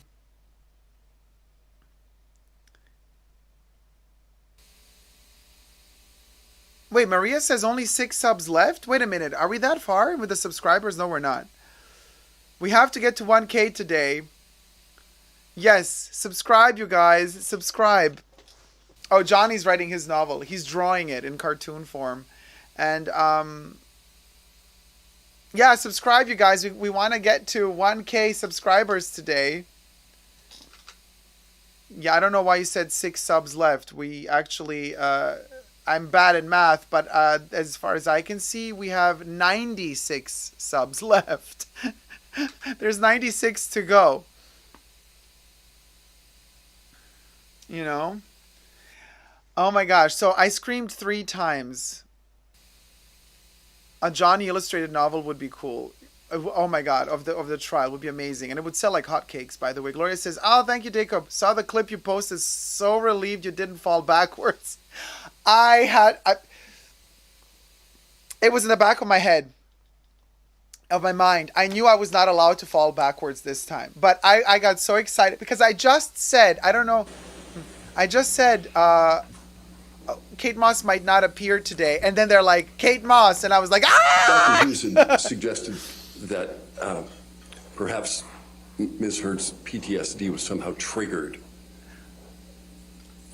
Wait, Maria says only 6 subs left? Wait a minute. Are we that far with the subscribers? No, we're not. We have to get to 1K today. Yes, subscribe, you guys. Subscribe. Oh, Johnny's writing his novel. He's drawing it in cartoon form. And, yeah, subscribe, you guys. We want to get to 1K subscribers today. Yeah, I don't know why you said 6 subs left. We actually, I'm bad at math, but as far as I can see, we have 96 subs left. There's 96 to go. You know? Oh my gosh. So I screamed 3 times. A Johnny illustrated novel would be cool. Oh my God, of the trial would be amazing. And it would sell like hotcakes, by the way. Gloria says, oh, thank you, Dacob. Saw the clip you posted. So relieved you didn't fall backwards. It was in the back of my head, of my mind. I knew I was not allowed to fall backwards this time. But I got so excited because I just said, Kate Moss might not appear today. And then they're like, Kate Moss. And I was like, ah! Dr. Hughes had suggested that perhaps Ms. Heard's PTSD was somehow triggered.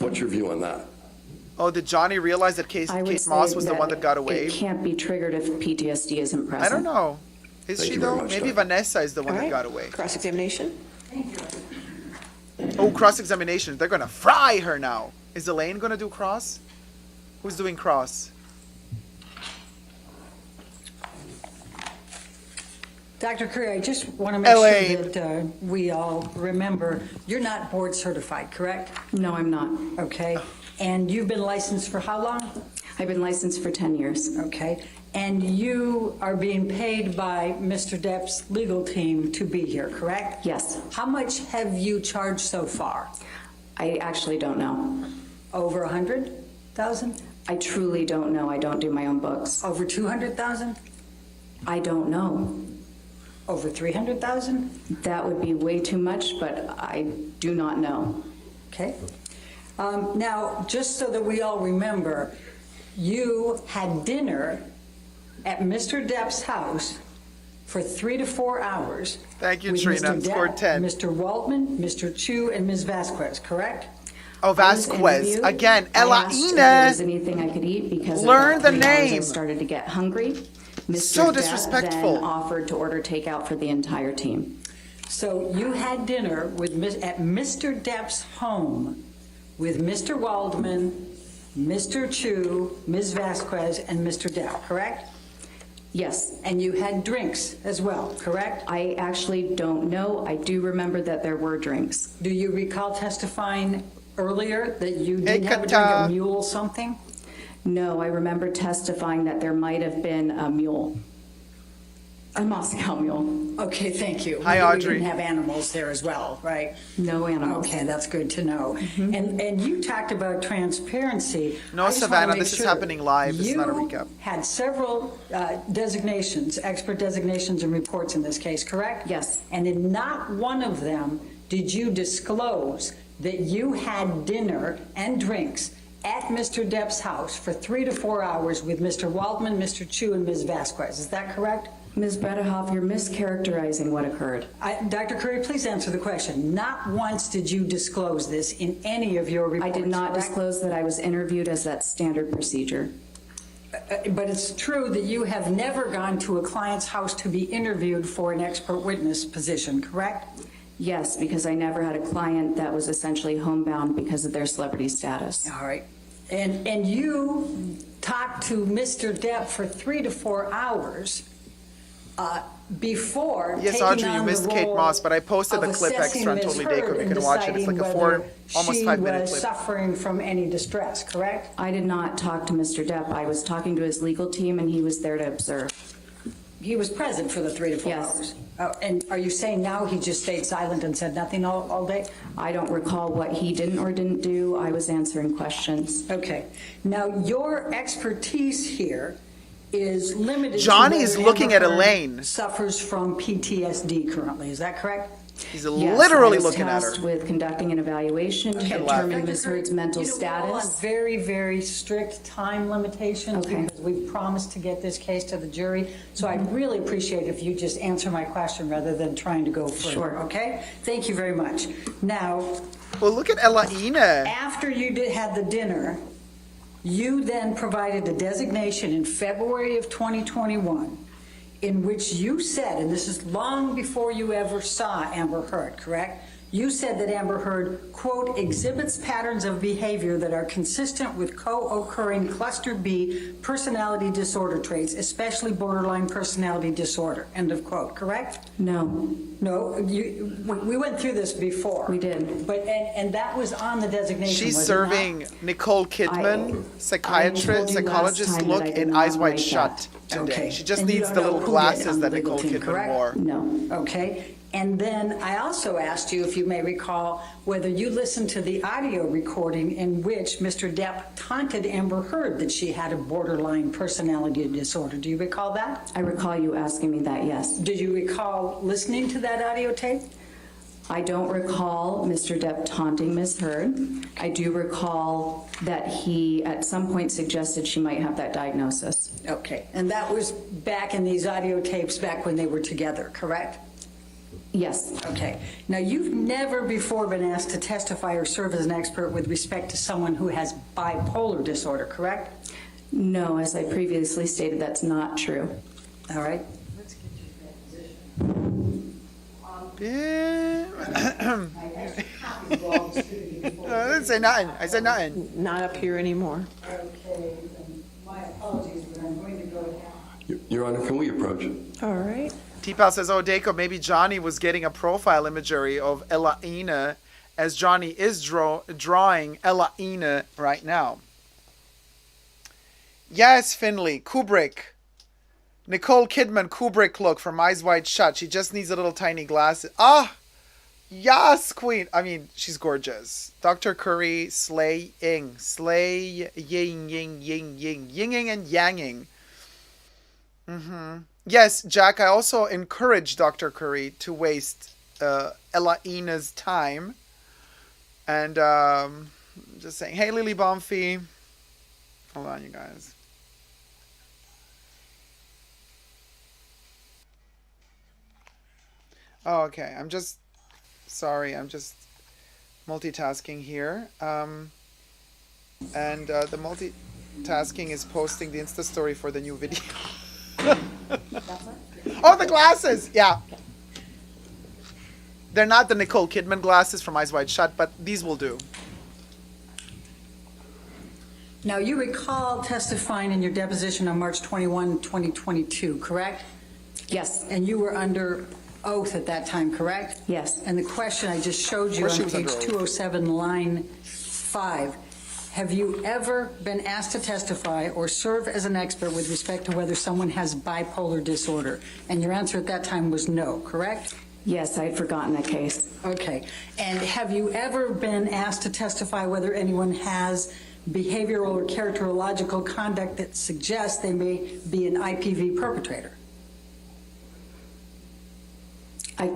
What's your view on that? Oh, did Johnny realize that Kate Moss was the one that got away? It can't be triggered if PTSD isn't present. I don't know. Is Thank she you very though? much, Maybe Doc. Vanessa is the one All that right. got away. Cross-examination. Oh, cross-examination. They're going to fry her now. Is Elaine going to do cross? Who's doing cross? Dr. Curry, I just want to make Elaine. sure that we all remember, you're not board certified, correct? No, I'm not. Okay. And you've been licensed for how long? I've been licensed for 10 years. Okay. And you are being paid by Mr. Depp's legal team to be here, correct? Yes. How much have you charged so far? I actually don't know. Over 100,000? I truly don't know. I don't do my own books. Over 200,000? I don't know. Over 300,000? That would be way too much, but I do not know. Okay. Now, just so that we all remember, you had dinner at Mr. Depp's house for 3 to 4 hours. Thank you, with Trina. Mr. Depp, Scored 10. Mr. Waldman, Mr. Chu, and Ms. Vasquez, correct? Oh, I was Vasquez. interviewed. Again, I asked if there was Elaina. anything I could eat because at Learn about the 3 hours I name. started to get hungry. Mr. So Depp disrespectful. then offered to order takeout for the entire team. So you had dinner at Mr. Depp's home with Mr. Waldman, Mr. Chu, Ms. Vasquez, and Mr. Depp, correct? Yes, And you had drinks as well, correct? I actually don't know. I do remember that there were drinks. Do you recall testifying earlier that you did have a drink, Ekata. a mule something? No, I remember testifying that there might have been a mule, a Moscow mule. Okay, thank you. Hi, We Audrey. didn't have animals there as well, right? No animals. Okay, that's good to know. And you talked about transparency. No, I just wanna Savannah, make this is sure. happening live. This is not a You recap. had several designations, expert designations and reports in this case, correct? Yes. And in not one of them did you disclose that you had dinner and drinks at Mr. Depp's house for 3 to 4 hours with Mr. Waldman, Mr. Chu, and Ms. Vasquez. Is that correct? Ms. Bredehoff, you're mischaracterizing what occurred. Dr. Curry, please answer the question. Not once did you disclose this in any of your I reports. did not correct? disclose that I was interviewed as that standard procedure. But it's true that you have never gone to a client's house to be interviewed for an expert witness position, correct? Yes, because I never had a client that was essentially homebound because of their celebrity status. All right. And you talked to Mr. Depp for 3 to 4 hours before Yes, taking Audrey, you on missed the Kate role Moss, but I posted the of clip assessing extra on Ms. Totally Heard Dacob. You and can watch it. It's like a deciding almost whether 5 minute she was clip. suffering from any distress, correct? I did not talk to Mr. Depp. I was talking to his legal team, and he was there to observe. He was present for the 3 to 4 Yes. hours. And are you saying now he just stayed silent and said nothing all day? I don't recall what he didn't or didn't do. I was answering questions. Okay. Now, your expertise here is limited Johnny to is whether looking at Amber Heard Elaine. suffers from PTSD currently. Is that correct? He's Yes, literally I was looking at her. tasked with conducting an evaluation to determine Ms. Heard's mental You know, we're all on status. very, very strict time limitations Okay. because we've promised to get this case to the jury. So I'd really appreciate if you just answer my question rather than trying to go further. Sure. Okay? Thank you very much. Now, Well, look at Elaina. after you had the dinner, you then provided a designation in February of 2021 in which you said, and this is long before you ever saw Amber Heard, correct? You said that Amber Heard, quote, exhibits patterns of behavior that are consistent with co-occurring cluster B personality disorder traits, especially borderline personality disorder, end of quote, correct? No, No, we went through this before. we did. But, and that was on the designation, She's was it not? serving Nicole Kidman, I told you last psychologist time look that I did in not Eyes Wide like Shut that. today. Okay. She just And you needs don't the know little who did glasses on that the legal Nicole team, Kidman correct? wore. No. Okay, and then I also asked you, if you may recall, whether you listened to the audio recording in which Mr. Depp taunted Amber Heard that she had a borderline personality disorder. Do you recall that? I recall you asking me that, yes. Do you recall listening to that audio tape? I don't recall Mr. Depp taunting Ms. Heard. I do recall that he at some point suggested she might have that diagnosis. Okay, and that was back in these audio tapes back when they were together, correct? Yes, Okay. Now, you've never before been asked to testify or serve as an expert with respect to someone who has bipolar disorder, correct? no, as I previously stated, that's not true. All right. Yeah. I didn't say nothing. I said nothing. Not up here anymore. Okay, my apologies, but I'm going to go now. Your Honor, can we approach? All right. T-Pal says, oh, Dacob, maybe Johnny was getting a profile imagery of Elaina as Johnny is drawing Elaina right now. Yes, Finley, Kubrick. Nicole Kidman, Kubrick look from Eyes Wide Shut. She just needs a little tiny glasses. Ah, Yes, queen. I mean, she's gorgeous. Dr. Curry slaying, yin, yinging and yanging. Yes, Jack, I also encourage Dr. Curry to waste Ella Ina's time. And just saying, hey, Lily Bonfy. Hold on, you guys. Oh, okay. I'm just multitasking here. And the multitasking is posting the Insta story for the new video. Oh, the glasses! Yeah. They're not the Nicole Kidman glasses from Eyes Wide Shut, but these will do. Now, you recall testifying in your deposition on March 21, 2022, correct? Yes. And you were under oath at that time, correct? Yes. And the question I just showed you Of course she on was page under oath. 207, line 5, have you ever been asked to testify or serve as an expert with respect to whether someone has bipolar disorder? And your answer at that time was no, correct? Yes, I had forgotten that case. Okay. And have you ever been asked to testify whether anyone has behavioral or characterological conduct that suggests they may be an IPV perpetrator? I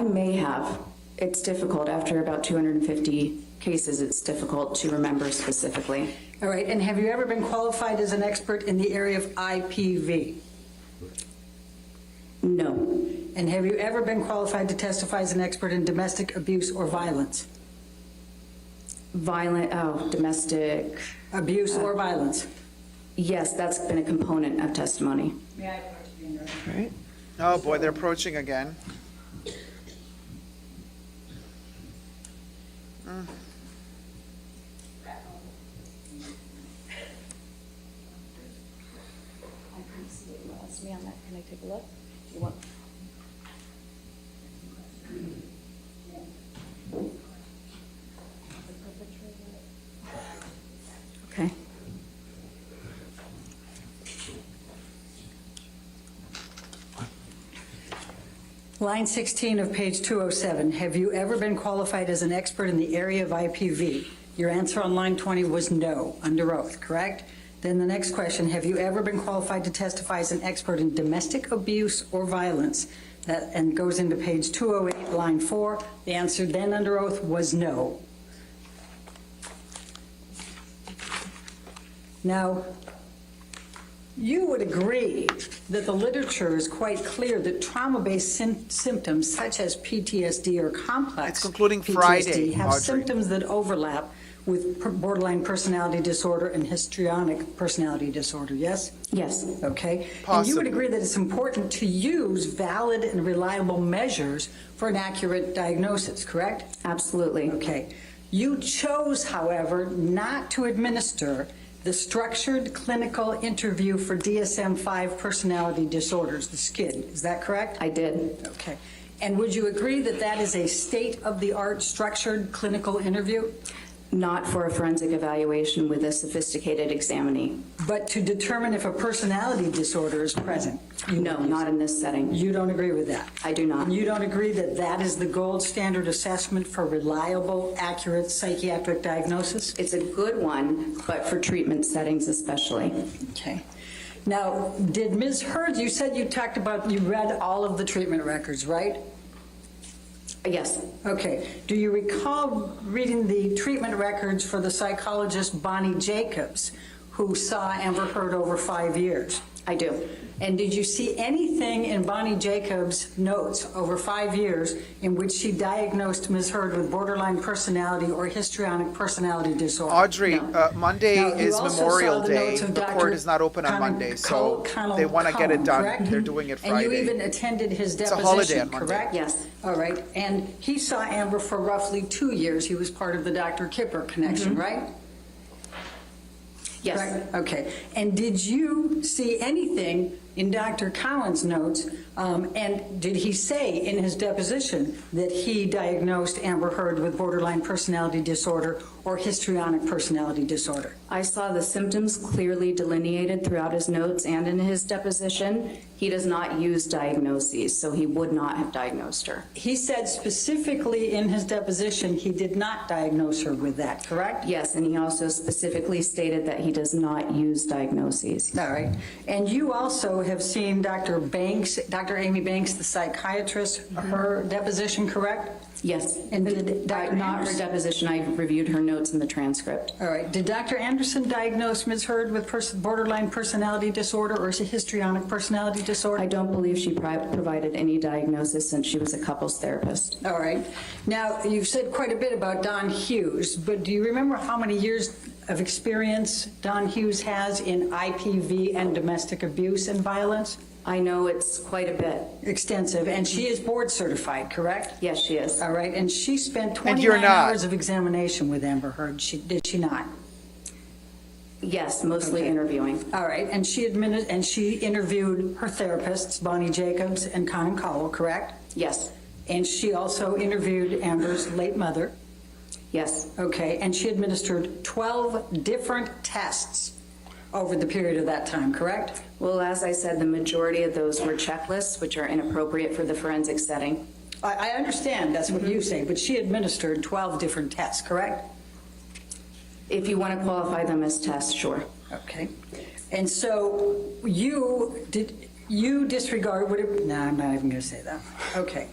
may have. It's difficult. After about 250 cases, it's difficult to remember specifically. All right. And have you ever been qualified as an expert in the area of IPV? No. And have you ever been qualified to testify as an expert in domestic abuse or violence? Domestic. Abuse or violence? Yes, that's been a component of testimony. Right. Oh boy, they're approaching again. Can I take a look? You want? Okay. Line 16 of page 207, have you ever been qualified as an expert in the area of IPV? Your answer on line 20 was no, under oath, correct? Then the next question, have you ever been qualified to testify as an expert in domestic abuse or violence? And goes into page 208, line 4. The answer then under oath was no. Now, you would agree that the literature is quite clear that trauma-based symptoms such as PTSD or complex It's concluding PTSD Friday, have Audrey. symptoms that overlap with borderline personality disorder and histrionic personality disorder, yes? Yes. Okay. And you Possibly. would agree that it's important to use valid and reliable measures for an accurate diagnosis, correct? Absolutely. Okay. You chose, however, not to administer the structured clinical interview for DSM-5 personality disorders, the SKID. Is that correct? I did. Okay. And would you agree that that is a state-of-the-art structured clinical interview? Not for a forensic evaluation with a sophisticated examinee. But to determine if a personality disorder is present? No, not in this setting. You don't agree with that? I do not. And you don't agree that that is the gold standard assessment for reliable, accurate psychiatric diagnosis? It's a good one, but for treatment settings especially. Okay. Now, did Ms. Hurd, you said you read all of the treatment records, right? Yes. Okay. Do you recall reading the treatment records for the psychologist Bonnie Jacobs, who saw Amber Heard over 5 years? I do. And did you see anything in Bonnie Jacobs' notes over 5 years in which she diagnosed Ms. Heard with borderline personality or histrionic personality disorder? Audrey, Monday Now, you is also saw Memorial the Day. notes of The Dr. court is not open on Monday, so they want to get it done. Correct? They're doing it And you Friday. even attended his It's a deposition, holiday on Monday. correct? Yes. All right. And he saw Amber for roughly 2 years. He was part of the Dr. Kipper connection, right? Yes. Correct? Okay. And did you see anything in Dr. Cowan's notes, and did he say in his deposition that he diagnosed Amber Heard with borderline personality disorder or histrionic personality disorder? I saw the symptoms clearly delineated throughout his notes and in his deposition. He does not use diagnoses, so he would not have diagnosed her. He said specifically in his deposition he did not diagnose her with that, correct? Yes, and he also specifically stated that he does not use diagnoses. All right. And you also have seen Dr. Banks, Dr. Amy Banks, the psychiatrist, her deposition, correct? Yes, And did Dr. not her Anderson- deposition. I reviewed her notes in the transcript. All right. Did Dr. Anderson diagnose Ms. Heard with borderline personality disorder or histrionic personality disorder? I don't believe she provided any diagnosis since she was a couples therapist. All right. Now, you've said quite a bit about Don Hughes, but do you remember how many years of experience Don Hughes has in IPV and domestic abuse and violence? I know it's quite a bit. Extensive. And she is board certified, correct? Yes, she is. All right. And she spent And you're 29 not. hours of examination with Amber Heard. Did she not? Yes, mostly Okay. interviewing. All right. And she interviewed her therapists, Bonnie Jacobs and Conan Cowell, correct? Yes, And she also interviewed Amber's late mother. yes. Okay. And she administered 12 different tests over the period of that time, correct? Well, as I said, the majority of those were checklists, which are inappropriate for the forensic setting. I understand that's what you say, but she administered 12 different tests, correct? If you want to qualify them as tests, sure. Okay. And so you disregard, no, I'm not even going to say that. Okay.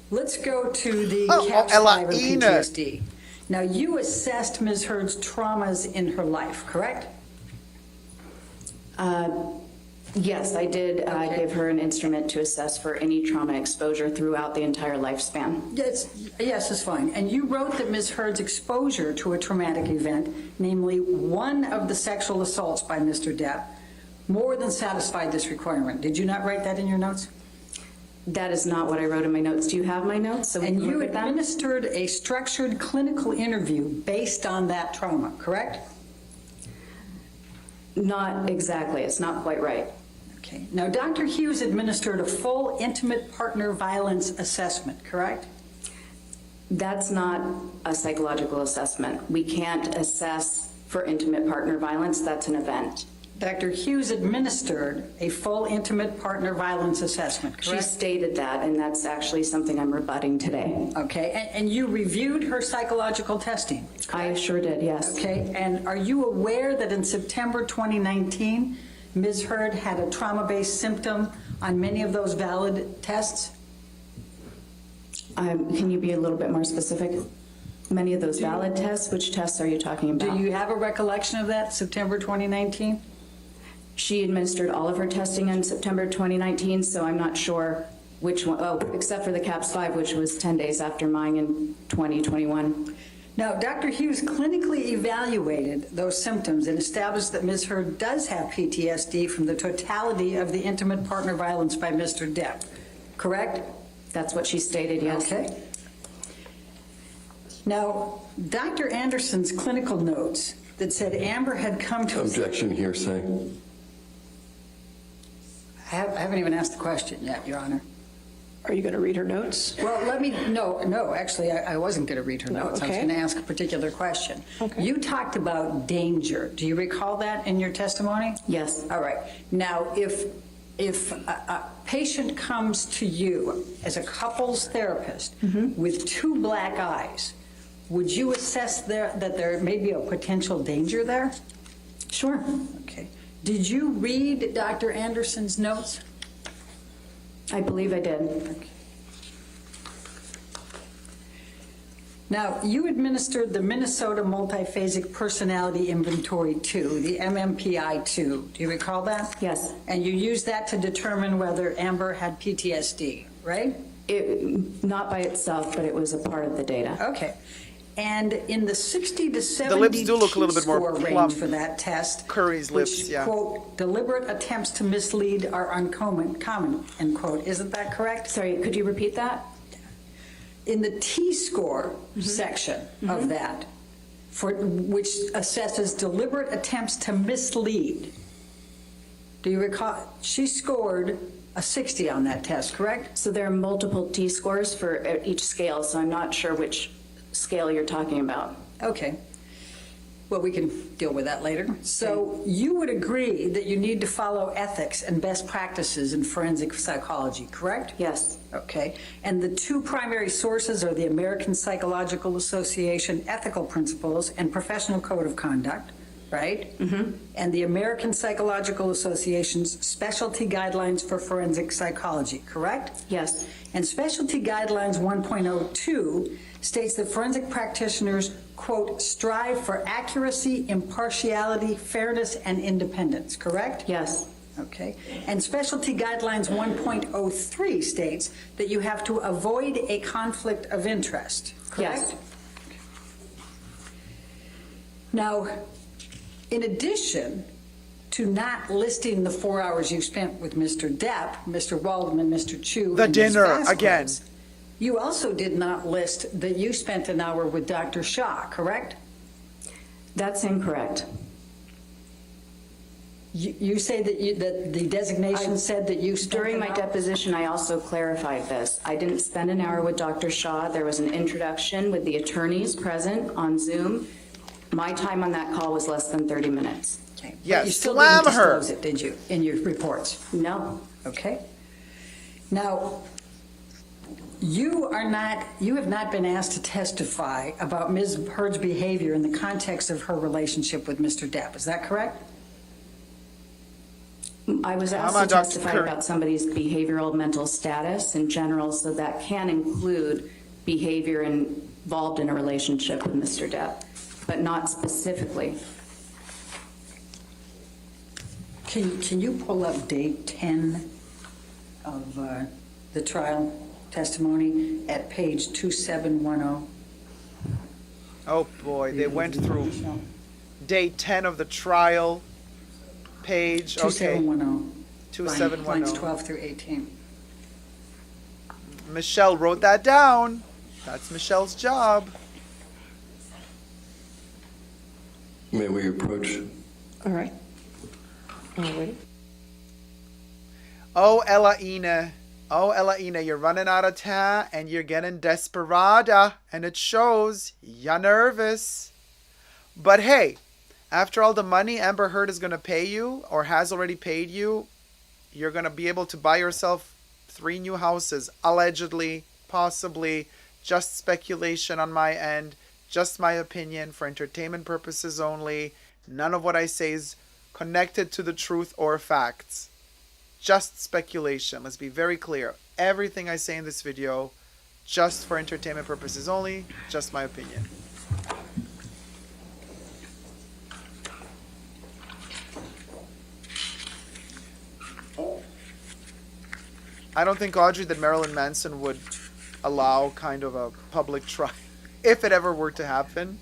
Let's go to the CAPS 5 and Elaine. PTSD. Now, you assessed Ms. Heard's traumas in her life, correct? Yes, I did Okay. give her an instrument to assess for any trauma exposure throughout the entire lifespan. Yes, it's fine. And you wrote that Ms. Heard's exposure to a traumatic event, namely one of the sexual assaults by Mr. Depp, more than satisfied this requirement. Did you not write that in your notes? That is not what I wrote in my notes. Do you have my notes? So we And can you look at them? administered a structured clinical interview based on that trauma, correct? Not exactly. It's not quite right. Okay. Now, Dr. Hughes administered a full intimate partner violence assessment, correct? That's not a psychological assessment. We can't assess for intimate partner violence. That's an event. Dr. Hughes administered a full intimate partner violence assessment, She correct? stated that, and that's actually something I'm rebutting today. Okay, and you reviewed her psychological testing? I sure did, yes. Okay, and are you aware that in September 2019, Ms. Heard had a trauma-based symptom on many of those valid tests? Can you be a little bit more specific? Many of those valid tests, which tests are you talking about? Do you have a recollection of that, September 2019? She administered all of her testing in September 2019, so I'm not sure which one, except for the CAPS 5, which was 10 days after mine in 2021. Now, Dr. Hughes clinically evaluated those symptoms and established that Ms. Heard does have PTSD from the totality of the intimate partner violence by Mr. Depp, correct? That's what she stated, yes. Okay. Now, Dr. Anderson's clinical notes that said Amber had come to... Objection, hearsay. I haven't even asked the question yet, Your Honor. Are you going to read her notes? Well, no, actually, I wasn't going to read her notes. I was okay. going to ask a particular question. Okay. You talked about danger. Do you recall that in your testimony? Yes. All right. Now, if a patient comes to you as a couples therapist with two black eyes, would you assess that there may be a potential danger there? Sure. Okay. Did you read Dr. Anderson's notes? I believe I did. Now, you administered the Minnesota Multiphasic Personality Inventory 2, the MMPI 2. Do you recall that? Yes. And you used that to determine whether Amber had PTSD, right? Not by itself, but it was a part of the data. Okay. And in the 60 to 70 The lips do look a little bit more T-score plump. range for that test, Curry's lips, which, yeah. quote, deliberate attempts to mislead are uncommon, end quote. Isn't that correct? Sorry, could you repeat that? In the T-score section of that, for which assesses deliberate attempts to mislead, Do you recall? She scored a 60 on that test, correct? So there are multiple T-scores for each scale, so I'm not sure which scale you're talking about. Okay. Well, we can deal with that later. So you would agree that you need to follow ethics and best practices in forensic psychology, correct? Yes. Okay. And the two primary sources are the American Psychological Association Ethical Principles and Professional Code of Conduct, right? Mm-hmm. And the American Psychological Association's Specialty Guidelines for Forensic Psychology, correct? Yes. And Specialty Guidelines 1.02 states that forensic practitioners, quote, strive for accuracy, impartiality, fairness, and independence, correct? Yes. Okay. And Specialty Guidelines 1.03 states that you have to avoid a conflict of interest, correct? Yes. Now, in addition to not listing the 4 hours you spent with Mr. Depp, Mr. Waldman, Mr. Chu, The and Ms. dinner, Vasquez, again. you also did not list that you spent an hour with Dr. Shah, correct? That's incorrect. You say that the designation said that you spent During an my hour- deposition, I also clarified this. I didn't spend an hour with Dr. Shah. There was an introduction with the attorneys present on Zoom. My time on that call was less than 30 minutes. Okay. But Yes, you still slam didn't her. disclose it, did you, in your reports? No. Okay. Now, you have not been asked to testify about Ms. Heard's behavior in the context of her relationship with Mr. Depp. Is that correct? I was Come asked on, to Dr. testify Curry. about somebody's behavioral mental status in general, so that can include behavior involved in a relationship with Mr. Depp, but not specifically. Can you pull up date 10 of the trial testimony at page 2710? Oh boy, they went through day 10 of the trial page. Okay, 2710. 2710. Lines 12 through 18. Michelle wrote that down. That's Michelle's job. May we approach? All right. All right. Oh, Elaina. Oh, Elaina, you're running out of time and you're getting desperada. And it shows you're nervous. But hey, after all the money Amber Heard is going to pay you or has already paid you, you're going to be able to buy yourself 3 new houses. Allegedly, possibly, just speculation on my end. Just my opinion for entertainment purposes only. None of what I say is connected to the truth or facts. Just speculation. Let's be very clear. Everything I say in this video, just for entertainment purposes only. Just my opinion. I don't think, Audrey, that Marilyn Manson would allow kind of a public trial if it ever were to happen.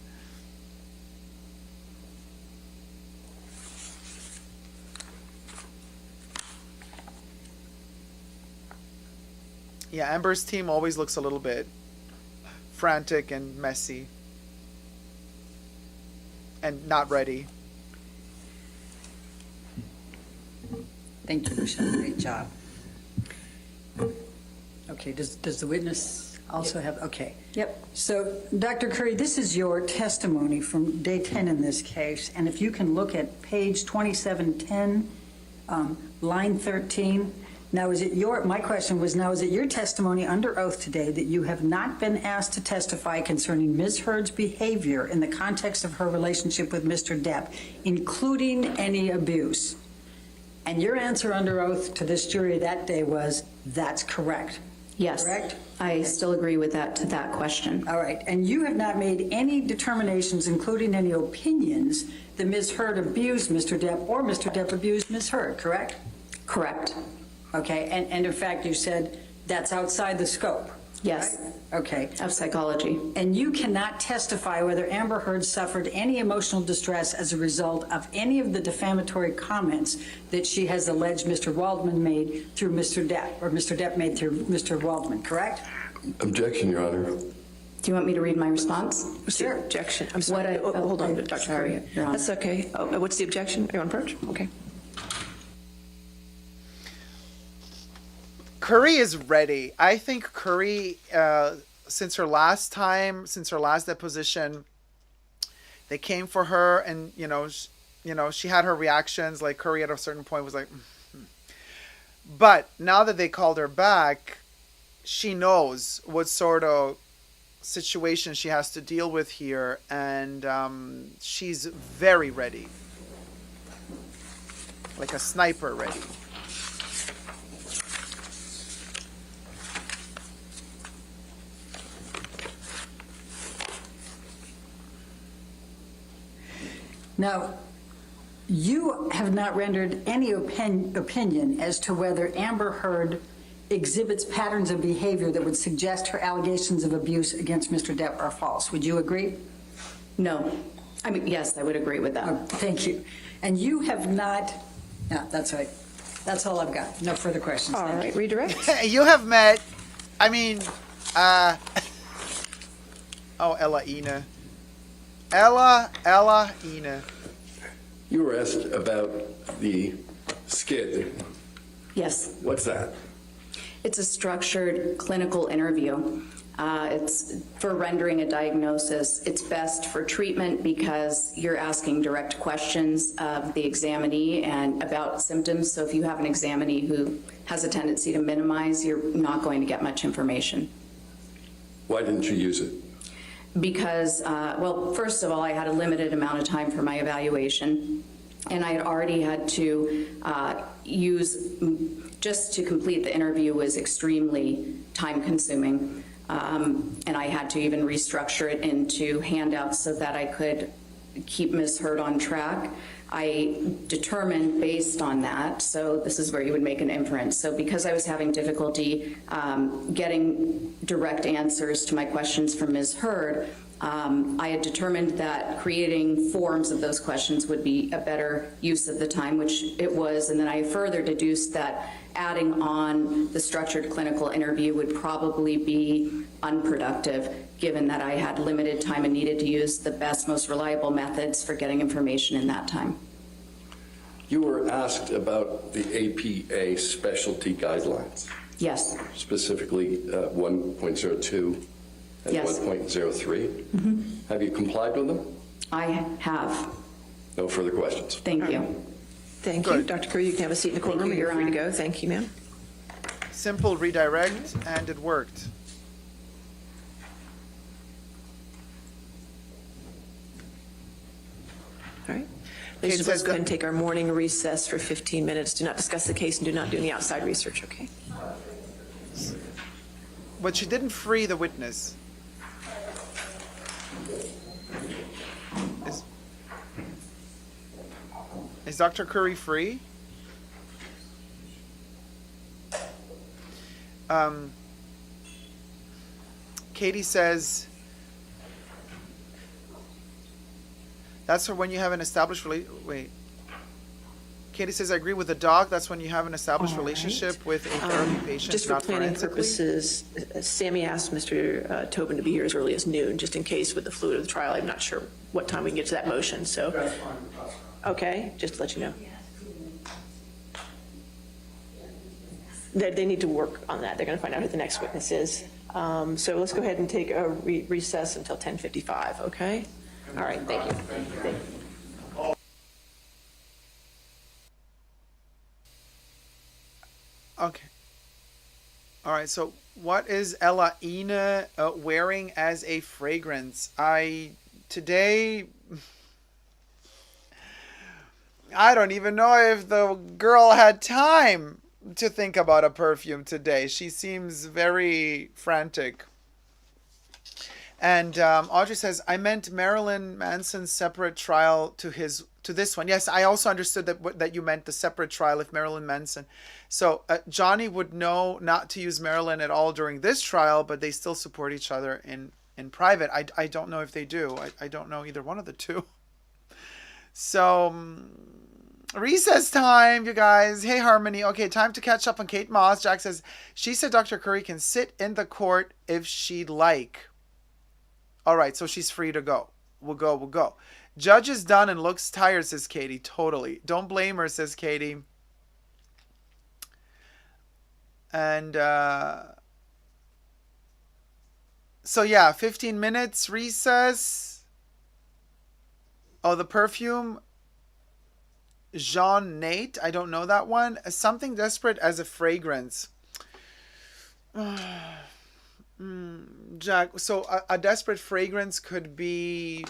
Yeah, Amber's team always looks a little bit frantic and messy. And not ready. Thank you, Michelle. Great job. Okay, does the witness also have, okay. Yep. So, Dr. Curry, this is your testimony from day 10 in this case, and if you can look at page 2710, line 13. Now, my question was, now, is it your testimony under oath today that you have not been asked to testify concerning Ms. Heard's behavior in the context of her relationship with Mr. Depp, including any abuse? And your answer under oath to this jury that day was, that's correct. Yes. Correct? I still agree with that to that question. All right, and you have not made any determinations, including any opinions, that Ms. Heard abused Mr. Depp or Mr. Depp abused Ms. Heard, correct? Correct. Okay, and in fact, you said that's outside the scope? Yes. Right? Okay. Of psychology. And you cannot testify whether Amber Heard suffered any emotional distress as a result of any of the defamatory comments that she has alleged Mr. Waldman made through Mr. Depp, or Mr. Depp made through Mr. Waldman, correct? Objection, Your Honor. Do you want me to read my response? What's the objection? I'm What sorry. I- Oh, hold on, oh, Dr. sorry, Curry. Your Honor. That's okay. Oh, what's the objection? Are you on approach? Okay. Curry is ready. I think Curry, since her last deposition, they came for her, and she had her reactions. Like Curry at a certain point was like, but now that they called her back, she knows what sort of situation she has to deal with here, and she's very ready, like a sniper ready. Now, you have not rendered any opinion as to whether Amber Heard exhibits patterns of behavior that would suggest her allegations of abuse against Mr. Depp are false. Would you agree? No. I mean, yes, I would agree with that. Oh, thank you. And you have not, no, that's right. That's all I've got. No further questions. All Thank right, you. redirect. You have met, Ella Ina. Ella Ina. You were asked about the skid. Yes. What's that? It's a structured clinical interview. It's for rendering a diagnosis. It's best for treatment because you're asking direct questions of the examinee and about symptoms. So if you have an examinee who has a tendency to minimize, you're not going to get much information. Why didn't you use it? Because, well, first of all, I had a limited amount of time for my evaluation, and I had already had to just to complete the interview was extremely time consuming. And I had to even restructure it into handouts so that I could keep Ms. Heard on track. I determined based on that, so this is where you would make an inference. So because I was having difficulty getting direct answers to my questions from Ms. Heard, I had determined that creating forms of those questions would be a better use of the time, which it was, and then I further deduced that adding on the structured clinical interview would probably be unproductive, given that I had limited time and needed to use the best, most reliable methods for getting information in that time. You were asked about the APA specialty guidelines, Yes. specifically 1.02 and Yes. 1.03. Have you complied with them? I have. No further questions. Thank you. Thank you. Dr. Curry, you can have a seat in the courtroom. you, You're Your free to Honor. go. Thank you, ma'am. Simple redirect, and it worked. All right. Ladies and says gentlemen, go ahead and take our morning recess for 15 minutes. Do not discuss the case and do not do any outside research, okay? But she didn't free the witness. Is Dr. Curry free? Katie says that's when you have an established wait. Katie says, I agree with the doc. That's when you have an established relationship with a therapy patient, Just for not planning forensically. purposes, Sammy asked Mr. Tobin to be here as early as noon, just in case with the fluid of the trial. I'm not sure what time we can get to that motion, so. That's fine. Okay, just to let you know. They need to work on that. They're going to find out who the next witness is. So let's go ahead and take a recess until 10:55, okay? All right, thank you. Thank you. Okay. All right. So, what is Ella Ina wearing as a fragrance? Today, I don't even know if the girl had time to think about a perfume today. She seems very frantic. And Audrey says, I meant Marilyn Manson's separate trial to this one. Yes, I also understood that you meant the separate trial if Marilyn Manson. So Johnny would know not to use Marilyn at all during this trial, but they still support each other in private. I don't know if they do. I don't know either one of the two. So recess time, you guys. Hey, Harmony. Okay, time to catch up on Kate Moss. Jack says, she said Dr. Curry can sit in the court if she'd like. All right, so she's free to go. We'll go. Judge is done and looks tired, says Katie. Totally. Don't blame her, says Katie. And so yeah, 15 minutes recess. Oh, the perfume. Jean Nate. I don't know that one. Something desperate as a fragrance. Jack, so a desperate fragrance could be...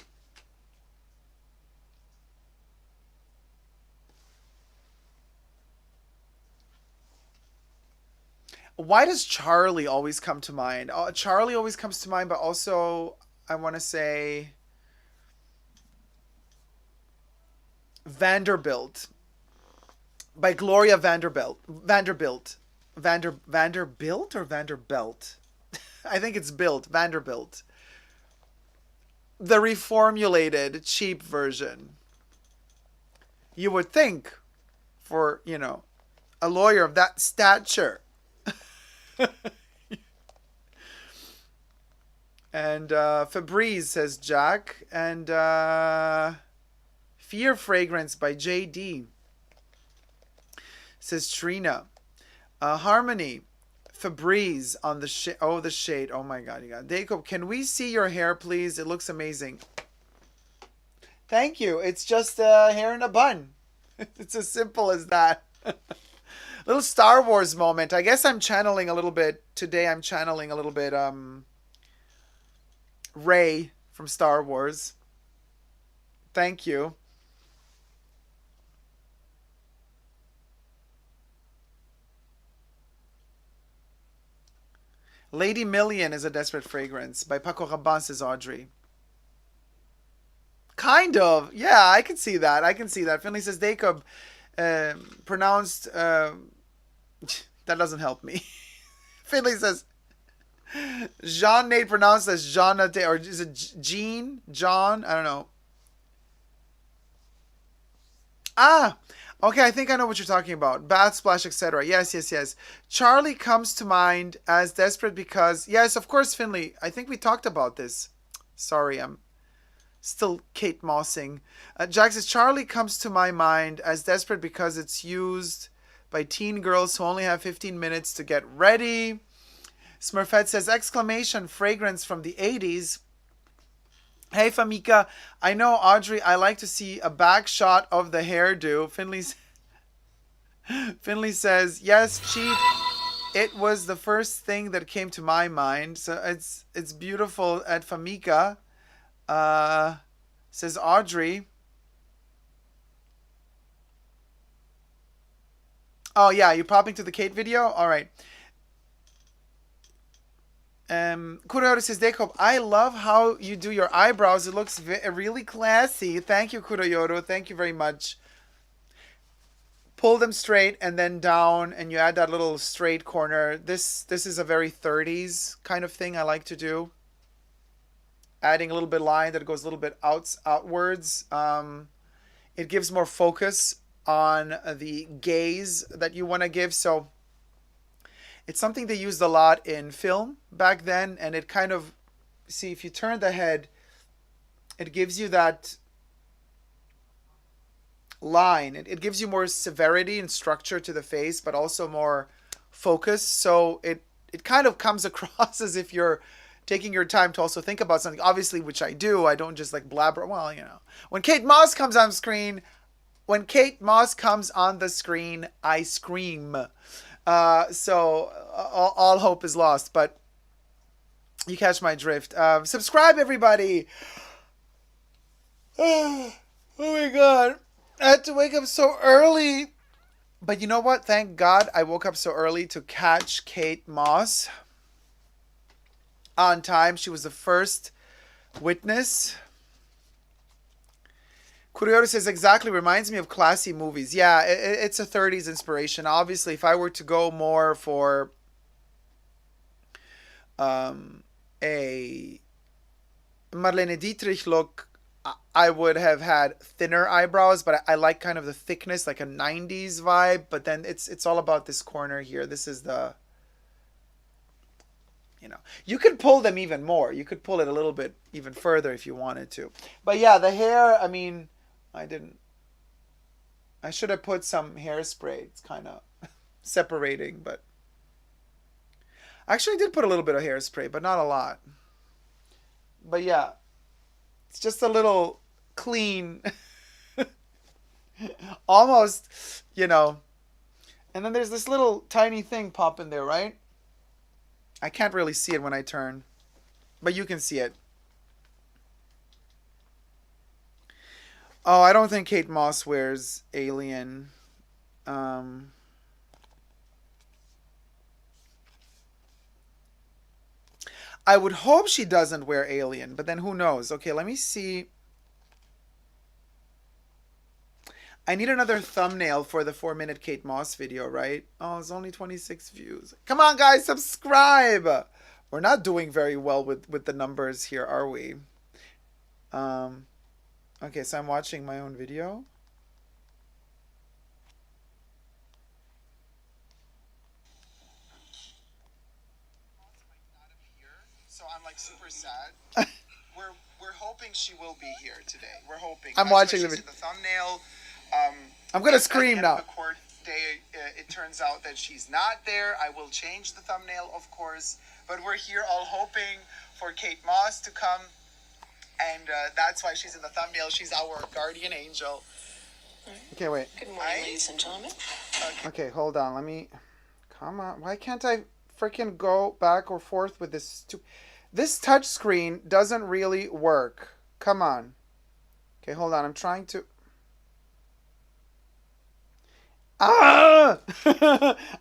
Why does Charlie always come to mind? Charlie always comes to mind, but also I want to say Vanderbilt by Gloria Vanderbilt. Vanderbilt or Vanderbilt? I think it's built. Vanderbilt. The reformulated, cheap version. You would think for, a lawyer of that stature. And Febreze, says Jack. And Fear Fragrance by JD, says Trina. Harmony, Febreze on the shade. Oh, the shade. Oh my God, you got Dacob. Can we see your hair, please? It looks amazing. Thank you. It's just hair in a bun. It's as simple as that. Little Star Wars moment. I guess I'm channeling a little bit today. I'm channeling a little bit Rey from Star Wars. Thank you. Lady Million is a desperate fragrance by Paco Rabanne, says Audrey. Kind of. Yeah, I can see that. Finley says Dacob, pronounced... that doesn't help me. Finley says Jean Nate pronounced as Jean Nate, or is it Jean? John? I don't know. Okay, I think I know what you're talking about. Bath splash, etc. Yes. Charlie comes to mind as desperate because... Yes, of course, Finley. I think we talked about this. Sorry, I'm still Kate Mossing. Jack says, Charlie comes to my mind as desperate because it's used by teen girls who only have 15 minutes to get ready. Smurfette says, exclamation, fragrance from the 80s. Hey, Famika, I know, Audrey, I like to see a back shot of the hairdo. Finley says, yes, cheap. It was the first thing that came to my mind. So it's beautiful at Famika. Says Audrey. Oh, yeah, you popping to the Kate video? All right. Kuroyoto says, Dacob, I love how you do your eyebrows. It looks really classy. Thank you, Kuroyoto. Thank you very much. Pull them straight and then down, and you add that little straight corner. This is a very 30s kind of thing I like to do. Adding a little bit of line that goes a little bit outwards. It gives more focus on the gaze that you want to give. So it's something they used a lot in film back then, and it kind of, see, if you turn the head, it gives you that line. It gives you more severity and structure to the face, but also more focus. So it kind of comes across as if you're taking your time to also think about something, obviously, which I do. I don't just like blabber. Well, when Kate Moss comes on screen, I scream. So all hope is lost, but you catch my drift. Subscribe, everybody. Oh my God. I had to wake up so early. But you know what? Thank God I woke up so early to catch Kate Moss on time. She was the first witness. Kuroyoto says, exactly, reminds me of classy movies. Yeah, it's a 30s inspiration. Obviously, if I were to go more for a Marlene Dietrich look, I would have had thinner eyebrows, but I like kind of the thickness, like a 90s vibe. But then it's all about this corner here. This is the, you could pull them even more. You could pull it a little bit even further if you wanted to. But yeah, the hair, I mean, I didn't. I should have put some hairspray. It's kind of separating, but Actually, I did put a little bit of hairspray, but not a lot. But yeah, it's just a little clean. Almost, you know. And then there's this little tiny thing popping there, right? I can't really see it when I turn, but you can see it. Oh, I don't think Kate Moss wears Alien. I would hope she doesn't wear Alien, but then who knows? Okay, let me see. I need another thumbnail for the 4-minute Kate Moss video, right? Oh, it's only 26 views. Come on, guys, subscribe. We're not doing very well with the numbers here, are we? Okay, so I'm watching my own video. So I'm like super sad. we're hoping she will be here today. We're hoping. I'm watching the video. The thumbnail. I'm gonna scream now. The court day, it turns out that she's not there. I will change the thumbnail, of course. But we're here all hoping for Kate Moss to come, and that's why she's in the thumbnail. She's our guardian angel. Okay, wait. Good morning, ladies and gentlemen. Okay, hold on. Let me. Come on. Why can't I freaking go back or forth with this? This touch screen doesn't really work. Come on. Okay, hold on. I'm trying to. Ah!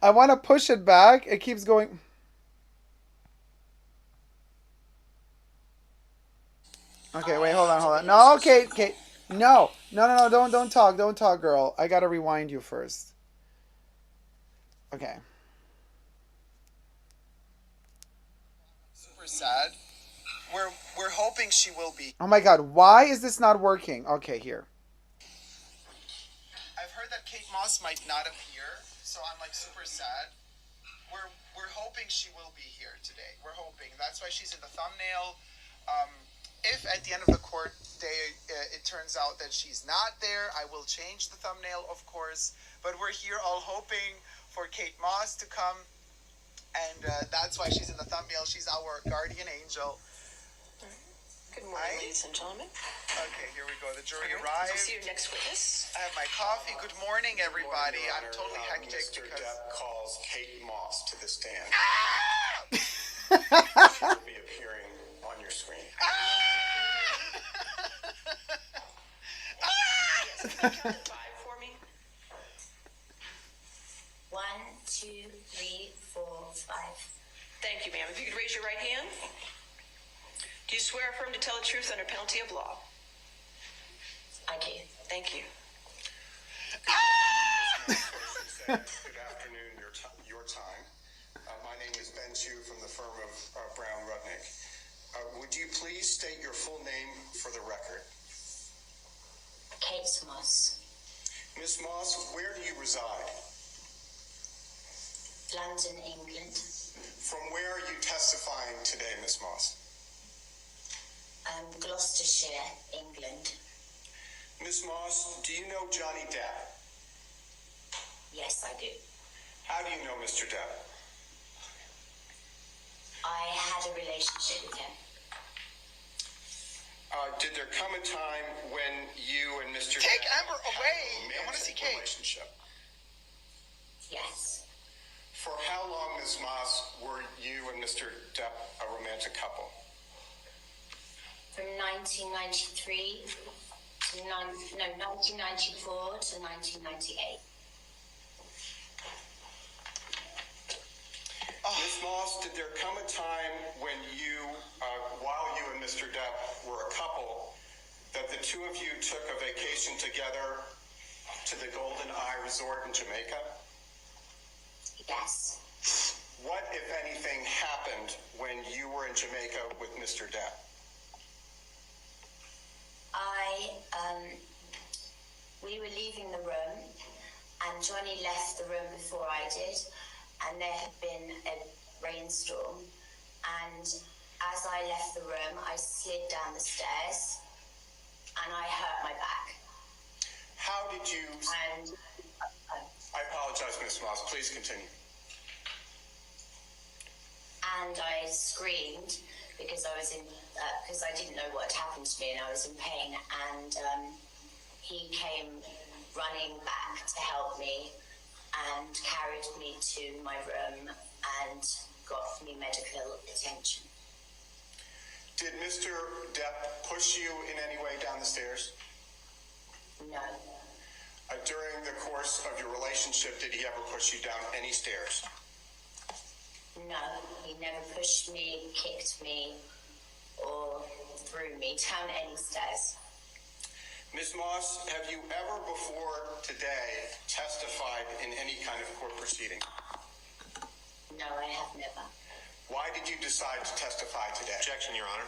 I want to push it back. It keeps going. Okay, wait, hold on. No, Kate. No, don't talk, girl. I gotta rewind you first. Okay. Super sad. We're hoping she will be. Oh my God, why is this not working? Okay, here. I've heard that Kate Moss might not appear, so I'm like super sad. We're hoping she will be here today. We're hoping. That's why she's in the thumbnail. If at the end of the court day it turns out that she's not there, I will change the thumbnail, of course. But we're here all hoping for Kate Moss to come, and that's why she's in the thumbnail. She's our guardian angel. Good morning, ladies and gentlemen. Okay, here we go. The jury arrived. We'll see your next witness. I have my coffee. Good morning, everybody. I'm totally hectic Mr. because Depp calls Kate Moss to the stand. Ah! She will be appearing on your screen. Yes, can you count to 5 for me? 1, 2, 3, 4, 5. Thank you, ma'am. If you could raise your right hand. Do you swear affirm to tell the truth under penalty of law? I do. Thank you. Ah! Good afternoon, your time. My name is Ben Chu from the firm of Brown Rudnick. Would you please state your full name for the record? Kate Moss. Ms. Moss, where do you reside? London, England. From where are you testifying today, Ms. Moss? Gloucestershire, England. Ms. Moss, do you know Johnny Depp? Yes, I do. How do you know Mr. Depp? I had a relationship with him. Did there come a time when you and Mr. Take Depp Amber had away. a I wanna see romantic Kate. relationship? Yes. For how long, Ms. Moss, were you and Mr. Depp a romantic couple? From 1993 to 1994 to 1998. Ms. Moss, did there come a time when you, while you and Mr. Depp were a couple, that the two of you took a vacation together to the Golden Eye Resort in Jamaica? Yes. What, if anything, happened when you were in Jamaica with Mr. Depp? We were leaving the room, and Johnny left the room before I did, and there had been a rainstorm, and as I left the room, I slid down the stairs, and I hurt my back. How did you... And I apologize, Ms. Moss. Please continue. and I screamed because I was in because I didn't know what had happened to me and I was in pain, and he came running back to help me and carried me to my room and got me medical attention. Did Mr. Depp push you in any way down the stairs? No, During the course of your relationship, did he ever push you down any stairs? no, he never pushed me, kicked me, or threw me down any stairs. Ms. Moss, have you ever before today testified in any kind of court proceeding? No, I have never. Why did you decide to testify today? Objection, Your Honor.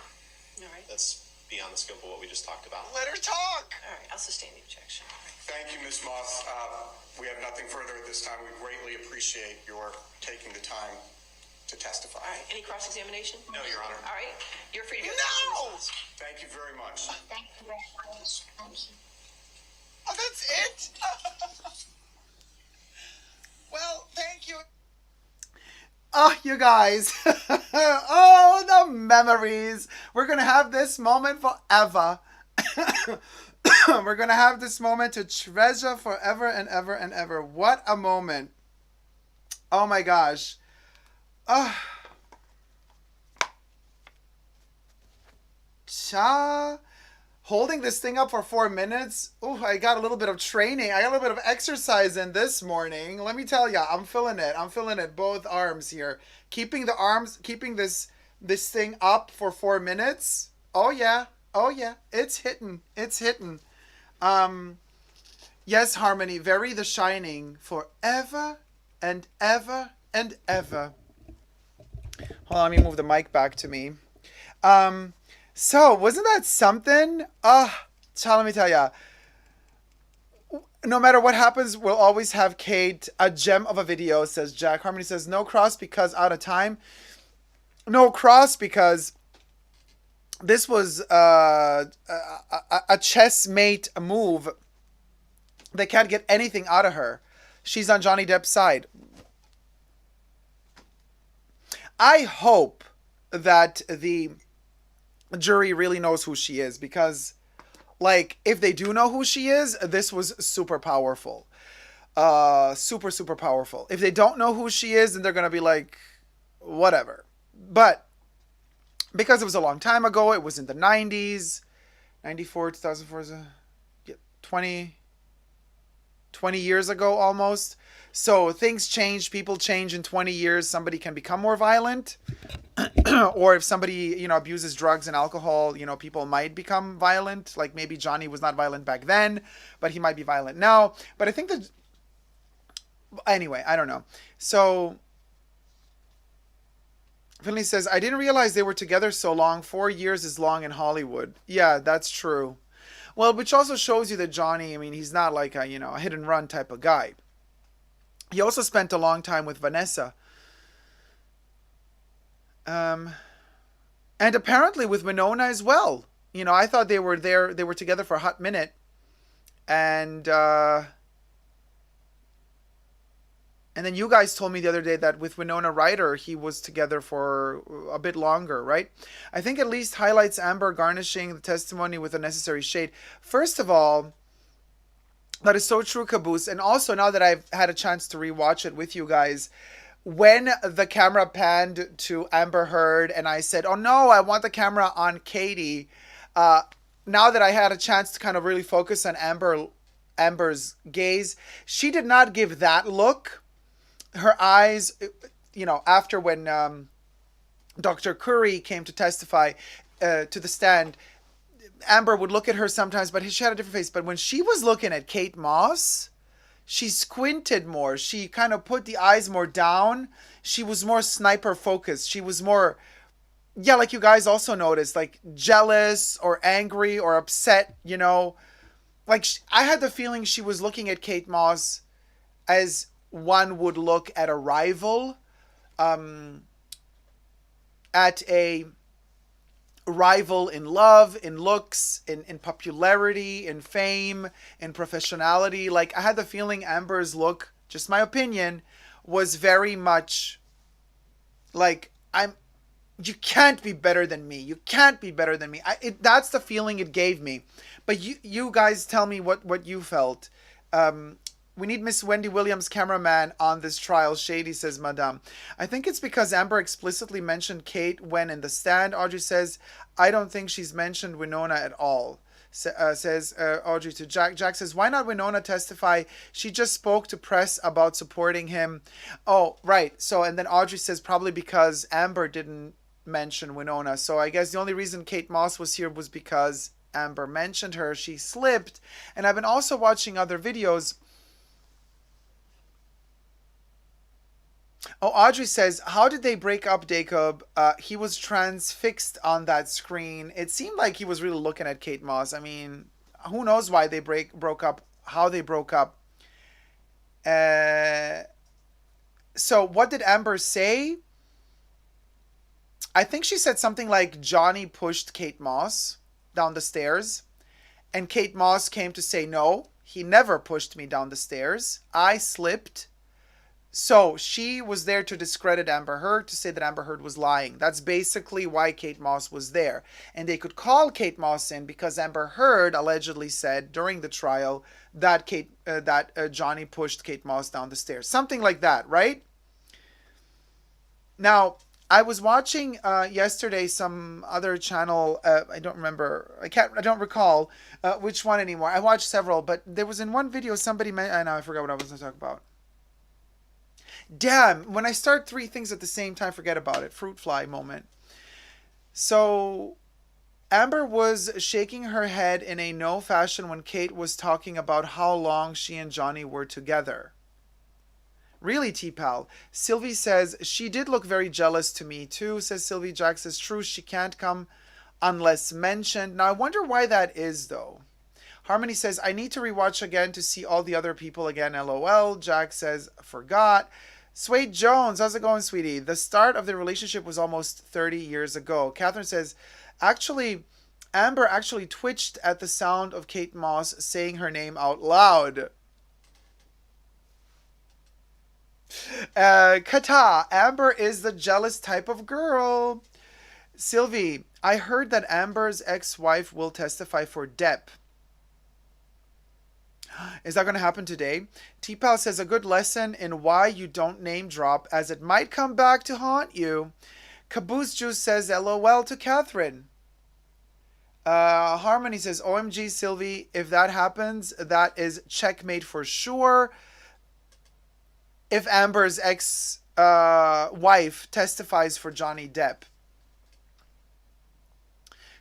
All right. That's beyond the scope of what we just talked about. Let her talk. All right, I'll sustain the objection. All right. Thank you, Ms. Moss. We have nothing further at this time. We greatly appreciate your taking the time to testify. All right, any cross-examination? No, Your Honor. All right, you're free to go. No! Thank you very much. Thank you very much. Thank you. Oh, that's it? Well, thank you. Oh, you guys. Oh, the memories. We're going to have this moment forever. We're going to have this moment to treasure forever and ever and ever. What a moment. Oh, my gosh. Holding this thing up for 4 minutes. Oh, I got a little bit of training. I got a little bit of exercise in this morning. Let me tell you, I'm feeling it. I'm feeling it. Both arms here. Keeping the arms, keeping this thing up for 4 minutes. Oh yeah. Oh yeah. It's hitting. It's hitting. Yes, Harmony. Very The Shining. Forever and ever and ever. Hold on, let me move the mic back to me. So, wasn't that something? So let me tell ya. No matter what happens, we'll always have Kate. A gem of a video, says Jack. Harmony says, no cross because out of time. No cross because this was a chessmate move. They can't get anything out of her. She's on Johnny Depp's side. I hope that the jury really knows who she is, because like if they do know who she is, this was super powerful. Super powerful. If they don't know who she is, then they're gonna be like whatever. But because it was a long time ago, it was in the 90s, 94, 2004, 20 years ago almost. So things change, people change in 20 years. Somebody can become more violent. Or if somebody, abuses drugs and alcohol, people might become violent. Like maybe Johnny was not violent back then, but he might be violent now. But I think that, anyway, I don't know. So Finley says, I didn't realize they were together so long. 4 years is long in Hollywood. Yeah, that's true. Well, which also shows you that Johnny, he's not like a hit and run type of guy. He also spent a long time with Vanessa. And apparently with Winona as well. I thought they were together for a hot minute. And then you guys told me the other day that with Winona Ryder, he was together for a bit longer, right? I think at least highlights Amber garnishing the testimony with a necessary shade. First of all, that is so true, Caboose. And also, now that I've had a chance to rewatch it with you guys, when the camera panned to Amber Heard and I said, oh no, I want the camera on Katie. Now that I had a chance to kind of really focus on Amber's gaze, she did not give that look. Her eyes, after when Dr. Curry came to testify to the stand, Amber would look at her sometimes, but she had a different face. But when she was looking at Kate Moss, she squinted more. She kind of put the eyes more down. She was more sniper focused. She was more, like you guys also noticed, like jealous or angry or upset, Like I had the feeling she was looking at Kate Moss as one would look at a rival, at a rival in love, in looks, in popularity, in fame, in professionality. Like I had the feeling Amber's look, just my opinion, was very much like you can't be better than me. You can't be better than me. That's the feeling it gave me. But you guys tell me what you felt. We need Miss Wendy Williams, cameraman, on this trial. Shady, says Madame. I think it's because Amber explicitly mentioned Kate when in the stand. Audrey says, I don't think she's mentioned Winona at all. Says Audrey to Jack. Jack says, why not Winona testify? She just spoke to press about supporting him. Oh, right. So, and then Audrey says probably because Amber didn't mention Winona. So I guess the only reason Kate Moss was here was because Amber mentioned her. She slipped. And I've been also watching other videos. Oh, Audrey says, how did they break up Dacob? He was transfixed on that screen. It seemed like he was really looking at Kate Moss. I mean, who knows why they broke up, how they broke up. So what did Amber say? I think she said something like Johnny pushed Kate Moss down the stairs. And Kate Moss came to say, no, he never pushed me down the stairs. I slipped. So she was there to discredit Amber Heard, to say that Amber Heard was lying. That's basically why Kate Moss was there. And they could call Kate Moss in because Amber Heard allegedly said during the trial that Johnny pushed Kate Moss down the stairs. Something like that, right? Now, I was watching yesterday some other channel. I don't remember. I don't recall which one anymore. I watched several, but there was in one video somebody. I know I forgot what I was going to talk about. Damn, when I start three things at the same time, forget about it. Fruit fly moment. So Amber was shaking her head in a no fashion when Kate was talking about how long she and Johnny were together. Really, T-Pal. Sylvie says, she did look very jealous to me too, says Sylvie. Jack says, true, she can't come unless mentioned. Now, I wonder why that is, though. Harmony says, I need to rewatch again to see all the other people again, LOL. Jack says, forgot. Suede Jones, how's it going, sweetie? The start of the relationship was almost 30 years ago. Catherine says, actually, Amber actually twitched at the sound of Kate Moss saying her name out loud. Kata, Amber is the jealous type of girl. Sylvie, I heard that Amber's ex-wife will testify for Depp. Is that going to happen today? T-Pal says, a good lesson in why you don't name drop, as it might come back to haunt you. Caboose Juice says, LOL to Catherine. Harmony says, OMG, Sylvie, if that happens, that is checkmate for sure. If Amber's ex-wife testifies for Johnny Depp.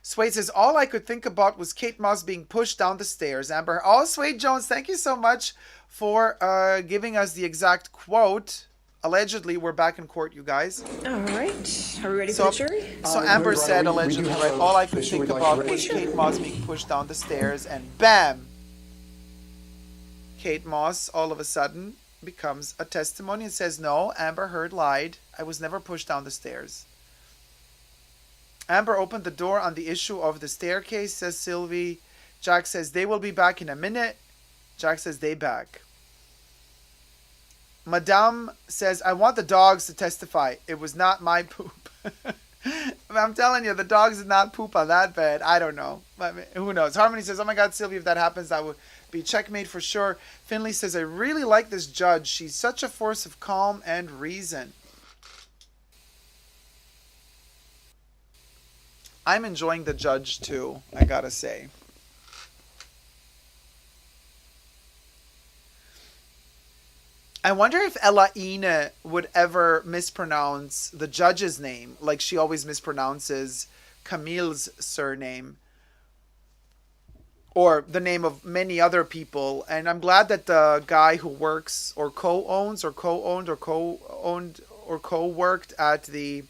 Swade says, all I could think about was Kate Moss being pushed down the stairs. Amber, oh, Swade Jones, thank you so much for giving us the exact quote. Allegedly, we're back in court, you guys. All right. Are we ready for the jury? So Amber said, allegedly, right, all I could think about was Kate Moss being pushed down the stairs, and bam! Kate Moss, all of a sudden, becomes a testimony and says, no, Amber Heard lied. I was never pushed down the stairs. Amber opened the door on the issue of the staircase, says Sylvie. Jack says, they will be back in a minute. Jack says, they back. Madame says, I want the dogs to testify. It was not my poop. I'm telling you, the dogs did not poop on that bed. I don't know. I mean, who knows? Harmony says, oh my God, Sylvie, if that happens, that would be checkmate for sure. Finley says, I really like this judge. She's such a force of calm and reason. I'm enjoying the judge too, I gotta say. I wonder if Elaine would ever mispronounce the judge's name, like she always mispronounces Camille's surname, or the name of many other people. And I'm glad that the guy who works or co-owns or co-owned or co-owned or co-worked at the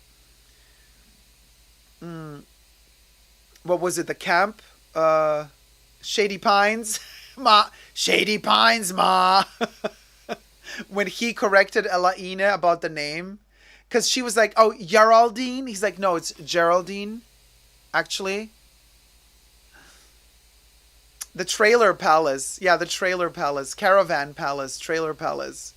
what was it, the camp? Shady Pines? Shady Pines, ma. When he corrected Elaine about the name. Because she was like, oh, Geraldine? He's like, no, it's Geraldine, actually. The Trailer Palace. Yeah, the Trailer Palace. Caravan Palace. Trailer Palace.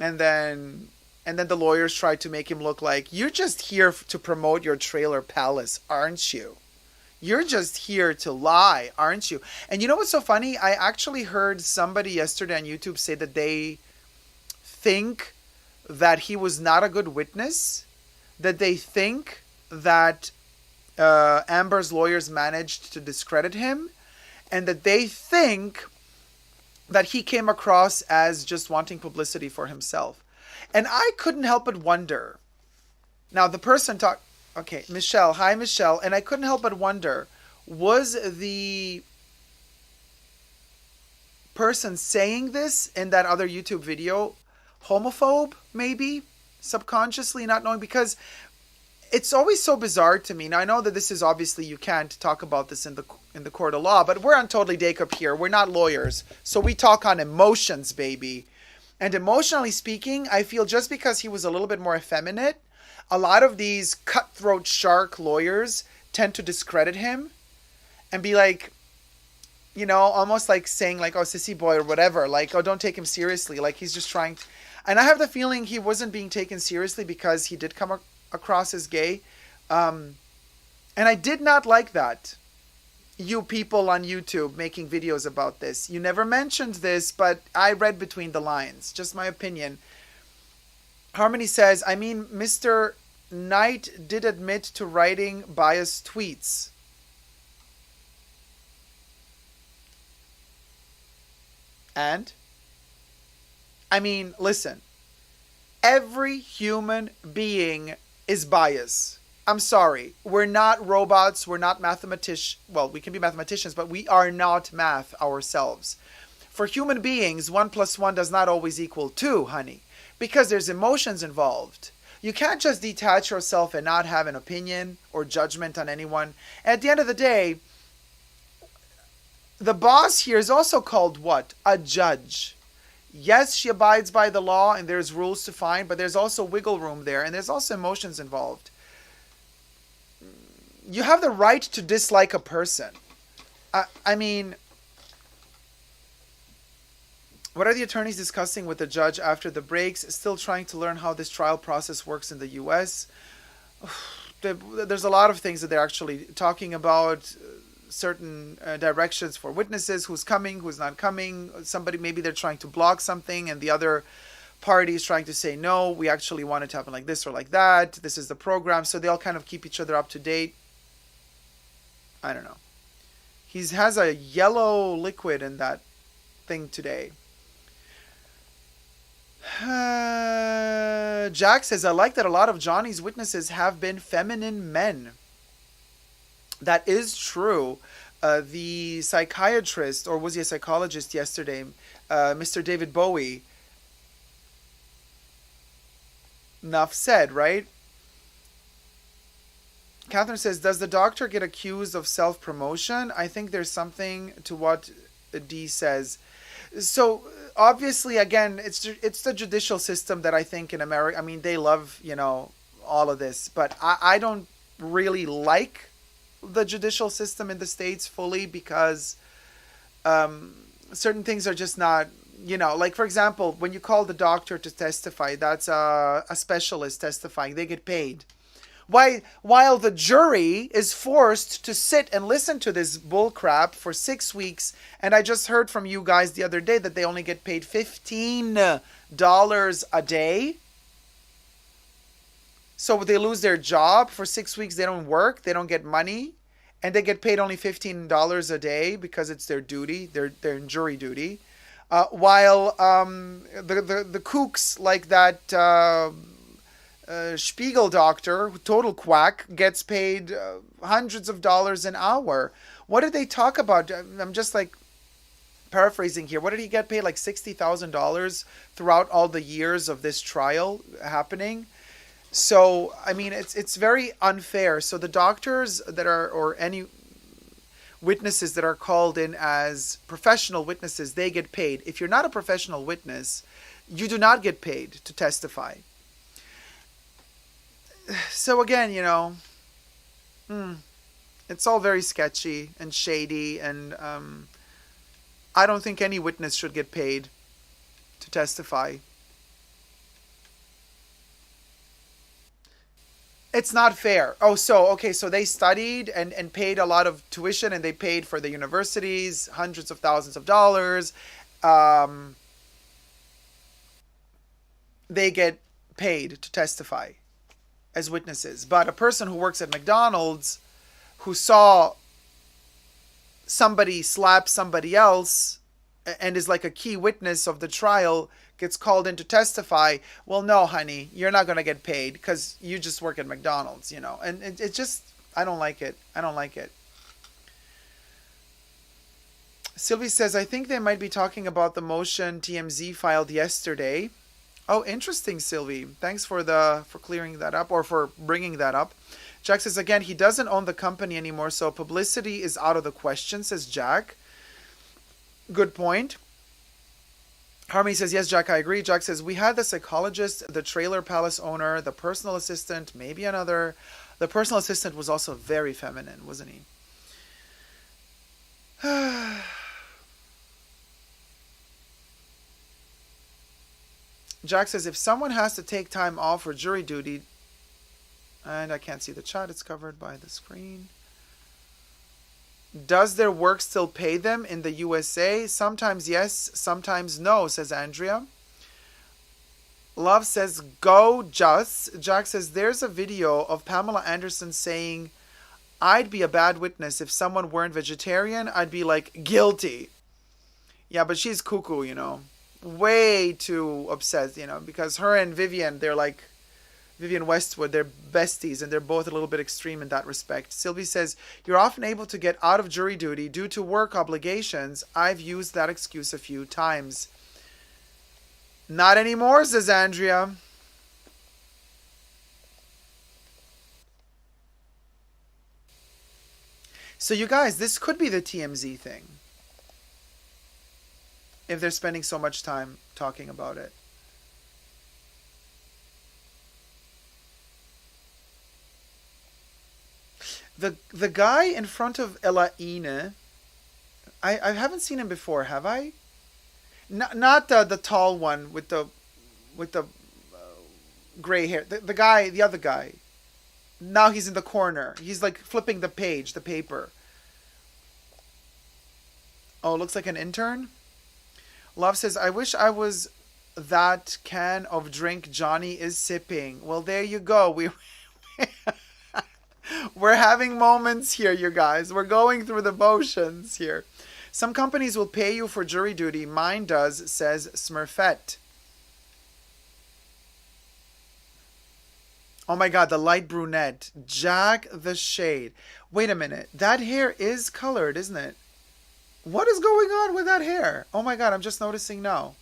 And then And then the lawyers tried to make him look like, you're just here to promote your trailer palace, aren't you? You're just here to lie, aren't you? And you know what's so funny? I actually heard somebody yesterday on YouTube say that they think that he was not a good witness, that they think that Amber's lawyers managed to discredit him, and that they think that he came across as just wanting publicity for himself. And I couldn't help but wonder. Now, the person talked... Okay, Michelle. Hi, Michelle. And I couldn't help but wonder, was the person saying this in that other YouTube video homophobe, maybe? Subconsciously, not knowing? Because it's always so bizarre to me. Now, I know that this is obviously, you can't talk about this in the court of law, but we're on Totally Dacob here. We're not lawyers. So we talk on emotions, baby. And emotionally speaking, I feel just because he was a little bit more effeminate, a lot of these cutthroat shark lawyers tend to discredit him and be like, you know, almost like saying like, oh, sissy boy or whatever, like, oh, don't take him seriously. Like he's just trying to... And I have the feeling he wasn't being taken seriously because he did come across as gay. And I did not like that. You people on YouTube making videos about this. You never mentioned this, but I read between the lines. Just my opinion. Harmony says, I mean, Mr. Knight did admit to writing biased tweets. And? I mean, listen. Every human being is biased. I'm sorry. We're not robots. We're not mathematicians. Well, we can be mathematicians, but we are not math ourselves. For human beings, 1 + 1 does not always equal 2, honey. Because there's emotions involved. You can't just detach yourself and not have an opinion or judgment on anyone. At the end of the day, the boss here is also called what? A judge. Yes, she abides by the law and there's rules to find, but there's also wiggle room there and there's also emotions involved. You have the right to dislike a person. I mean... What are the attorneys discussing with the judge after the breaks? Still trying to learn how this trial process works in the U.S. There's a lot of things that they're actually talking about. Certain directions for witnesses, who's coming, who's not coming. Somebody, maybe they're trying to block something and the other party is trying to say, no, we actually want it to happen like this or like that. This is the program. So they'll kind of keep each other up to date. I don't know. He has a yellow liquid in that thing today. Jack says, I like that a lot of Johnny's witnesses have been feminine men. That is true. The psychiatrist, or was he a psychologist yesterday, Mr. David Bowie, enough said, right? Catherine says, does the doctor get accused of self-promotion? I think there's something to what D says. So, obviously, again, it's the judicial system that I think in America, I mean, they love, you know, all of this. But I don't really like the judicial system in the States fully because certain things are just not, you know, like, for example, when you call the doctor to testify, that's a specialist testifying. They get paid. While the jury is forced to sit and listen to this bull crap for 6 weeks, and I just heard from you guys the other day that they only get paid $15 a day. So they lose their job for 6 weeks. They don't work. They don't get money, and they get paid only $15 a day because it's their duty. They're in jury duty. While the kooks like that. Spiegel doctor, total quack, gets paid hundreds of dollars an hour. What did they talk about? I'm just like paraphrasing here. What did he get paid? Like $60,000 throughout all the years of this trial happening. So, I mean, it's very unfair. So the doctors that are, or any witnesses that are called in as professional witnesses, they get paid. If you're not a professional witness, you do not get paid to testify. So again, you know, it's all very sketchy and shady, and I don't think any witness should get paid to testify. It's not fair. Oh, so, okay, so they studied and paid a lot of tuition, and they paid for the universities, hundreds of thousands of dollars. They get paid to testify as witnesses. But a person who works at McDonald's who saw somebody slap somebody else and is like a key witness of the trial gets called in to testify. Well, no, honey, you're not going to get paid because you just work at McDonald's, you know. And it just, I don't like it. I don't like it. Sylvie says, I think they might be talking about the motion TMZ filed yesterday. Oh, interesting, Sylvie. Thanks for clearing that up, or for bringing that up. Jack says, again, he doesn't own the company anymore, so publicity is out of the question, says Jack. Good point. Harmony says, yes, Jack, I agree. Jack says, we had the psychologist, the trailer palace owner, the personal assistant, maybe another. The personal assistant was also very feminine, wasn't he? Jack says, if someone has to take time off for jury duty, and I can't see the chat, it's covered by the screen. Does their work still pay them in the USA? Sometimes yes, sometimes no, says Andrea. Love says, go Just. Jack says, there's a video of Pamela Anderson saying, I'd be a bad witness if someone weren't vegetarian. I'd be like, guilty. Yeah, but she's cuckoo, you know. Way too obsessed, you know, because her and Vivian, they're like Vivian Westwood, they're besties, and they're both a little bit extreme in that respect. Sylvie says, you're often able to get out of jury duty due to work obligations. I've used that excuse a few times. Not anymore, says Andrea. So you guys, this could be the TMZ thing, if they're spending so much time talking about it. The guy in front of Elaine, I haven't seen him before, have I? Not the tall one with the gray hair. The guy, the other guy. Now he's in the corner. He's like flipping the page, the paper. Oh, looks like an intern. Love says, I wish I was that can of drink Johnny is sipping. Well, there you go. We're having moments here, you guys. We're going through the motions here. Some companies will pay you for jury duty. Mine does, says Smurfette. Oh my God, the light brunette. Jack the shade. Wait a minute. That hair is colored, isn't it? What is going on with that hair? Oh my God, I'm just noticing now.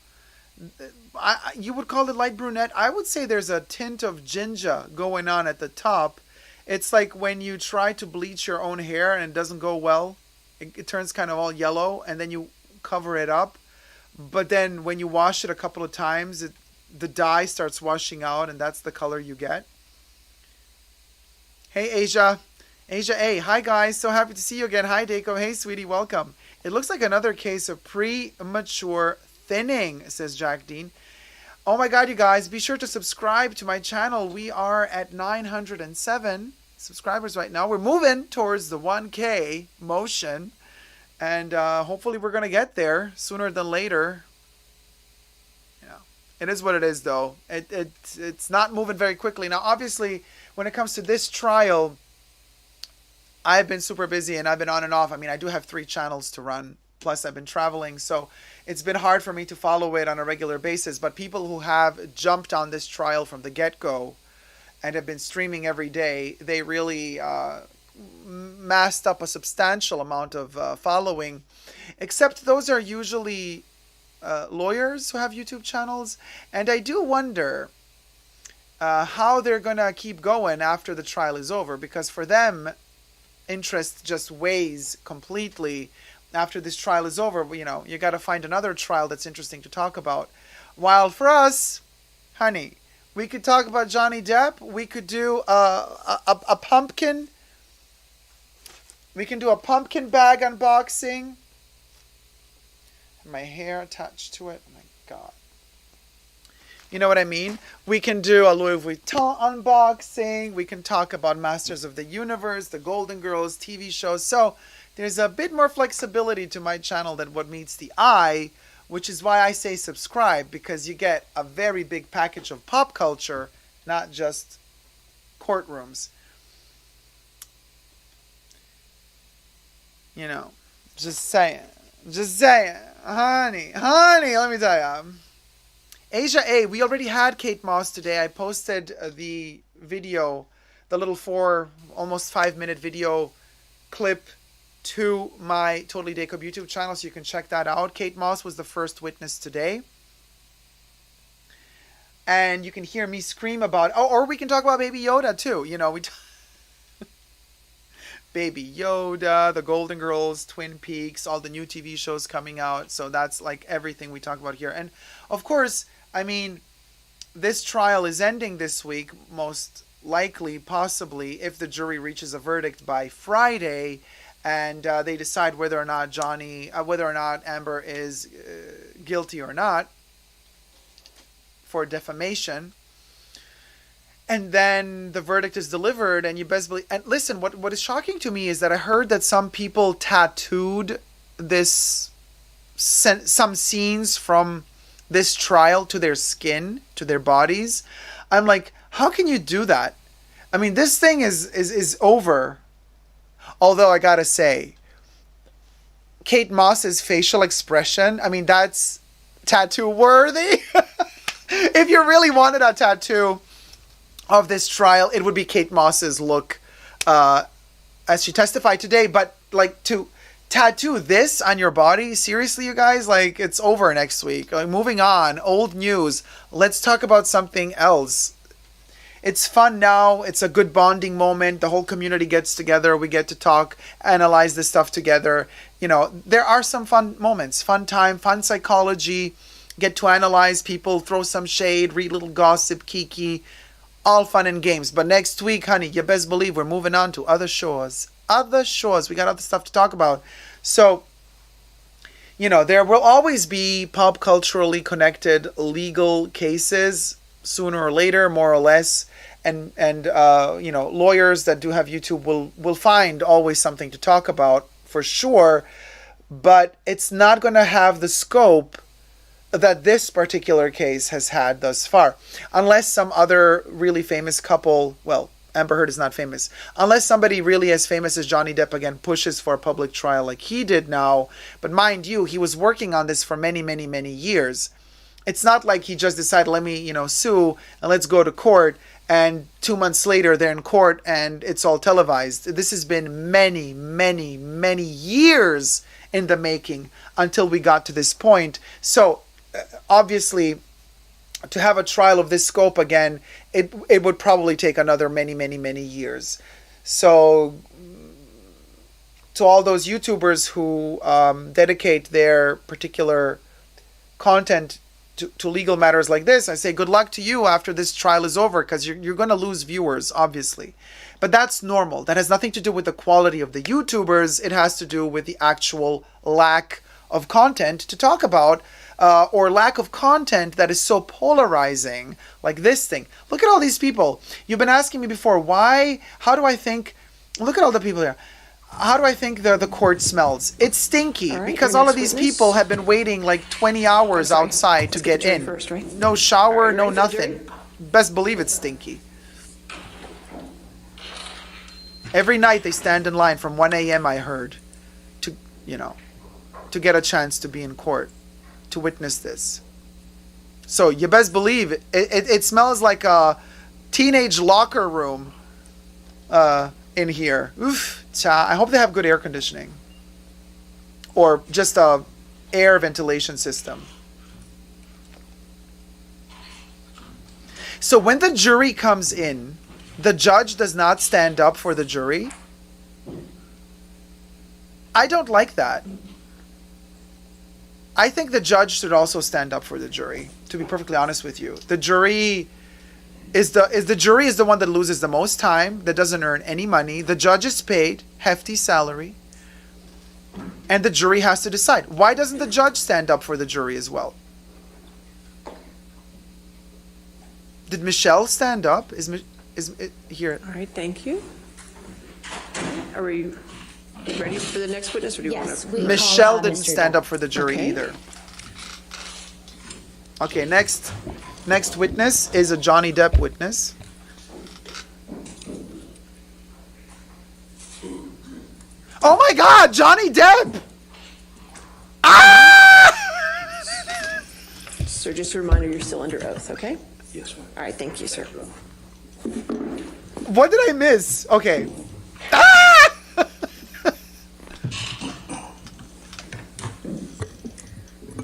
You would call it light brunette. I would say there's a tint of ginger going on at the top. It's like when you try to bleach your own hair and it doesn't go well. It turns kind of all yellow, and then you cover it up. But then when you wash it a couple of times, the dye starts washing out, and that's the color you get. Hey, Asia. Asia A. Hi, guys. So happy to see you again. Hi, Dacob. Hey, sweetie. Welcome. It looks like another case of premature thinning, says Jack Dean. Oh my God, you guys, be sure to subscribe to my channel. We are at 907 subscribers right now. We're moving towards the 1K motion, and hopefully we're going to get there sooner than later. Yeah, it is what it is, though. It's not moving very quickly. Now, obviously, when it comes to this trial, I've been super busy and I've been on and off. I mean, I do have 3 channels to run, plus I've been traveling, so it's been hard for me to follow it on a regular basis. But people who have jumped on this trial from the get-go and have been streaming every day, they really massed up a substantial amount of following, except those are usually lawyers who have YouTube channels. And I do wonder how they're going to keep going after the trial is over, because for them, interest just weighs completely. After this trial is over, you know, you got to find another trial that's interesting to talk about. While for us, honey, we could talk about Johnny Depp. We could do a pumpkin. We can do a pumpkin bag unboxing. My hair attached to it. Oh my God. You know what I mean? We can do a Louis Vuitton unboxing. We can talk about Masters of the Universe, the Golden Girls, TV shows. So there's a bit more flexibility to my channel than what meets the eye, which is why I say subscribe, because you get a very big package of pop culture, not just courtrooms. You know, just saying. Honey, let me tell you. Asia A, we already had Kate Moss today. I posted the video, the little almost 5-minute video clip to my Totally Dacob YouTube channel, so you can check that out. Kate Moss was the first witness today. And you can hear me scream about, or we can talk about Baby Yoda too. You know, Baby Yoda, the Golden Girls, Twin Peaks, all the new TV shows coming out. So that's like everything we talk about here. And of course, I mean, this trial is ending this week, most likely, possibly, if the jury reaches a verdict by Friday, and they decide whether or not Amber is guilty or not for defamation. And then the verdict is delivered, and you best believe. And listen, what is shocking to me is that I heard that some people tattooed some scenes from this trial to their skin, to their bodies. I'm like, how can you do that? I mean, this thing is over. Although I gotta say, Kate Moss's facial expression, I mean, that's tattoo worthy. If you really wanted a tattoo of this trial, it would be Kate Moss's look as she testified today. But like, to tattoo this on your body, seriously, you guys, like, it's over next week. Like, moving on, old news. Let's talk about something else. It's fun now. It's a good bonding moment. The whole community gets together. We get to talk, analyze this stuff together. You know, there are some fun moments, fun time, fun psychology. Get to analyze people, throw some shade, read little gossip, kiki. All fun and games. But next week, honey, you best believe we're moving on to other shores. We got other stuff to talk about. So, you know, there will always be pop culturally connected legal cases sooner or later, more or less. And you know, lawyers that do have YouTube will find always something to talk about for sure. But it's not going to have the scope that this particular case has had thus far. Unless some other really famous couple, well, Amber Heard is not famous. Unless somebody really as famous as Johnny Depp again pushes for a public trial like he did now. But mind you, he was working on this for many, many, many years. It's not like he just decided, let me, you know, sue and let's go to court. And 2 months later, they're in court and it's all televised. This has been many, many, many years in the making until we got to this point. So obviously, to have a trial of this scope again, it would probably take another many, many, many years. So to all those YouTubers who dedicate their particular content to legal matters like this, I say good luck to you after this trial is over, because you're going to lose viewers, obviously. But that's normal. That has nothing to do with the quality of the YouTubers. It has to do with the actual lack of content to talk about, or lack of content that is so polarizing, like this thing. Look at all these people. You've been asking me before, how do I think, look at all the people here. How do I think the court smells? It's stinky, because all of these people have been waiting like 20 hours outside to get in. First, right? No shower, no nothing. Best believe it's stinky. Every night they stand in line from 1 a.m. I heard, to get a chance to be in court, to witness this. So you best believe it smells like a teenage locker room in here. Oof. I hope they have good air conditioning, or just a air ventilation system. So when the jury comes in, the judge does not stand up for the jury. I don't like that. I think the judge should also stand up for the jury, to be perfectly honest with you. The jury is the one that loses the most time, that doesn't earn any money. The judge is paid hefty salary, and the jury has to decide. Why doesn't the judge stand up for the jury as well? Did Michelle stand up? Is it here? All right, thank you. Are we ready for the next witness, or do you want Yes, to? we Michelle called, didn't Mr. stand Depp. up for the jury Okay. either. Okay, next witness is a Johnny Depp witness. Oh my God, Johnny Depp! Ah! Sir, just a reminder, you're still under oath, okay? Yes, ma'am. All right, thank you, sir. What did I miss? Okay. Ah!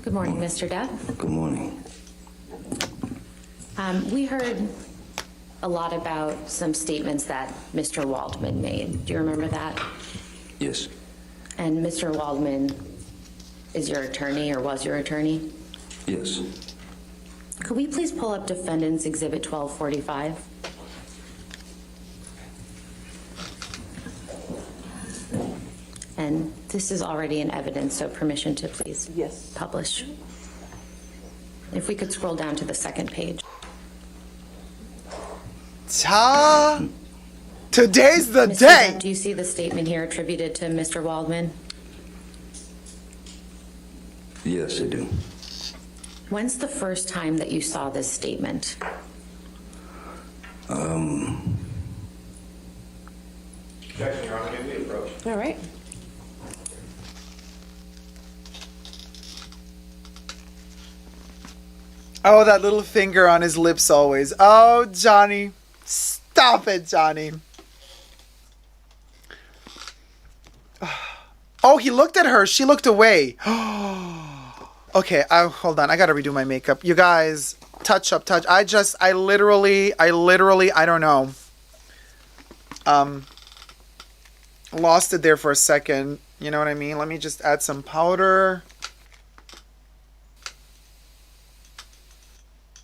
Good morning, Mr. Depp. Good morning. We heard a lot about some statements that Mr. Waldman made. Do you remember that? Yes. And Mr. Waldman is your attorney or was your attorney? Yes. Could we please pull up Defendant's Exhibit 1245? And this is already in evidence, so permission to please publish. If we could scroll down to the second page. Today's the Mr. day. Depp, do you see the statement here attributed to Mr. Waldman? Yes, I do. When's the first time that you saw this statement? All right. Oh, that little finger on his lips always. Oh, Johnny. Stop it, Johnny. Oh, he looked at her. She looked away. Okay, hold on. I gotta redo my makeup. You guys, touch up. I literally, I don't know. Lost it there for a second. You know what I mean? Let me just add some powder.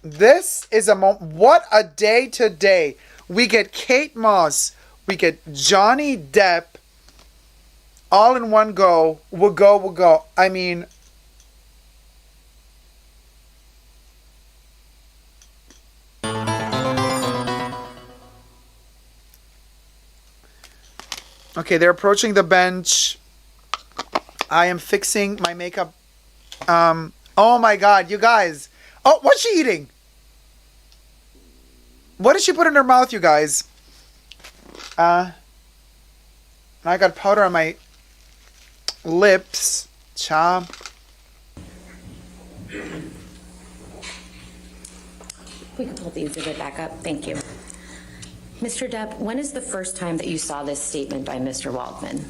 This is a what a day today. We get Kate Moss, we get Johnny Depp, all in one go. We'll go. I mean, okay, they're approaching the bench. I am fixing my makeup. Oh my God, you guys. Oh, what's she eating? What did she put in her mouth, you guys? I got powder on my lips. Cha. We can pull the exhibit back up. Thank you. Mr. Depp, when is the first time that you saw this statement by Mr. Waldman?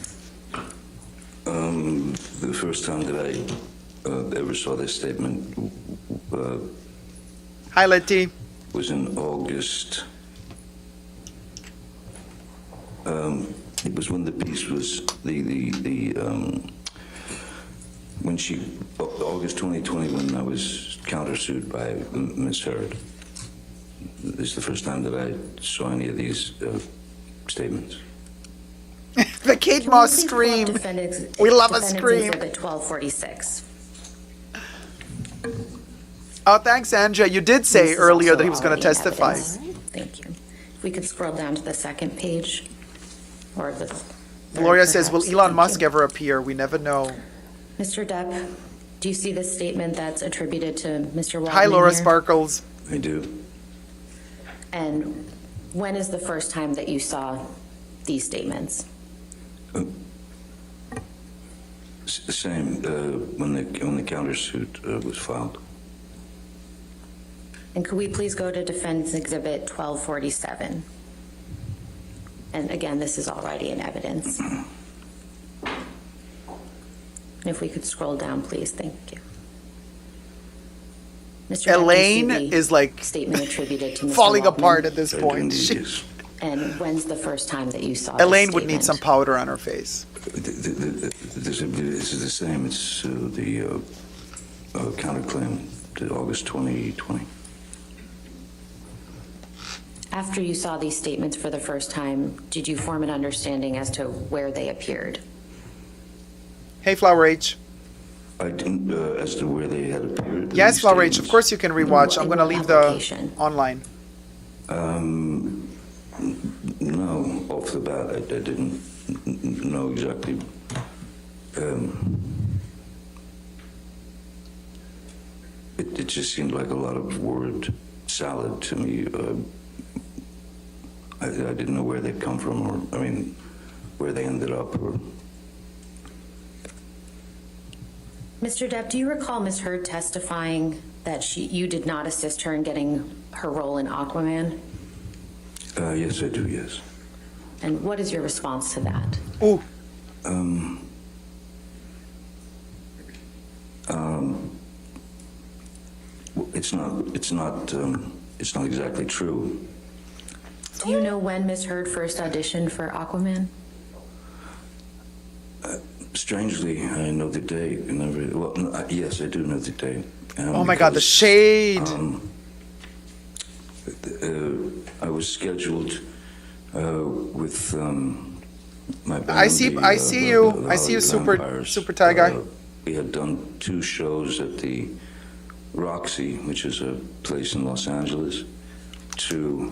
The first time that I ever saw this statement Hi, Letty. was in August. It was when the piece was when she August 2020 when I was countersued by Ms. Heard. This is the first time that I saw any of these statements. The Kate Moss scream. We love a scream. Exhibit 1246. Oh, thanks, Andrea. You did say This is earlier also that he was going to already testify. evidence. Thank you. If we could scroll down to the second page, or the third, Gloria says, will perhaps. Elon Thank Musk you. ever appear? We never know. Mr. Depp, do you see this statement that's attributed to Mr. Waldman Hi, Laura here? Sparkles. I do. And when is the first time that you saw these statements? Same when the countersuit was filed. And could we please go to Defense Exhibit 1247? And again, this is already in evidence. And if we could scroll down, please, thank you. Mr. Depp, Elaine you see the is like statement attributed to Mr. falling Waldman? apart at this I do point. indeed, She- yes. And when's the first time that you saw Elaine this would need some statement? powder on her face. This is the same. It's the counterclaim to August 2020. After you saw these statements for the first time, did you form an understanding as to where they appeared? Hey, Flower H. I didn't, as to where they had appeared. Yes, these Flower H. Of statements. course you can rewatch. I'm In going to what leave the application? online. No, off the bat, I didn't know exactly. It just seemed like a lot of word salad to me. I didn't know where they'd come from, or where they ended up. Or Mr. Depp, do you recall Ms. Heard testifying that you did not assist her in getting her role in Aquaman? Yes, I do. Yes. And what is your response to that? Ooh. It's not exactly true. Do you know when Ms. Heard first auditioned for Aquaman? Strangely, I know the date. Yes, I do know the date. Oh my God, the shade. I was scheduled with my band. I see you. I see you, super Thai guy. We had done 2 shows at the Roxy, which is a place in Los Angeles, to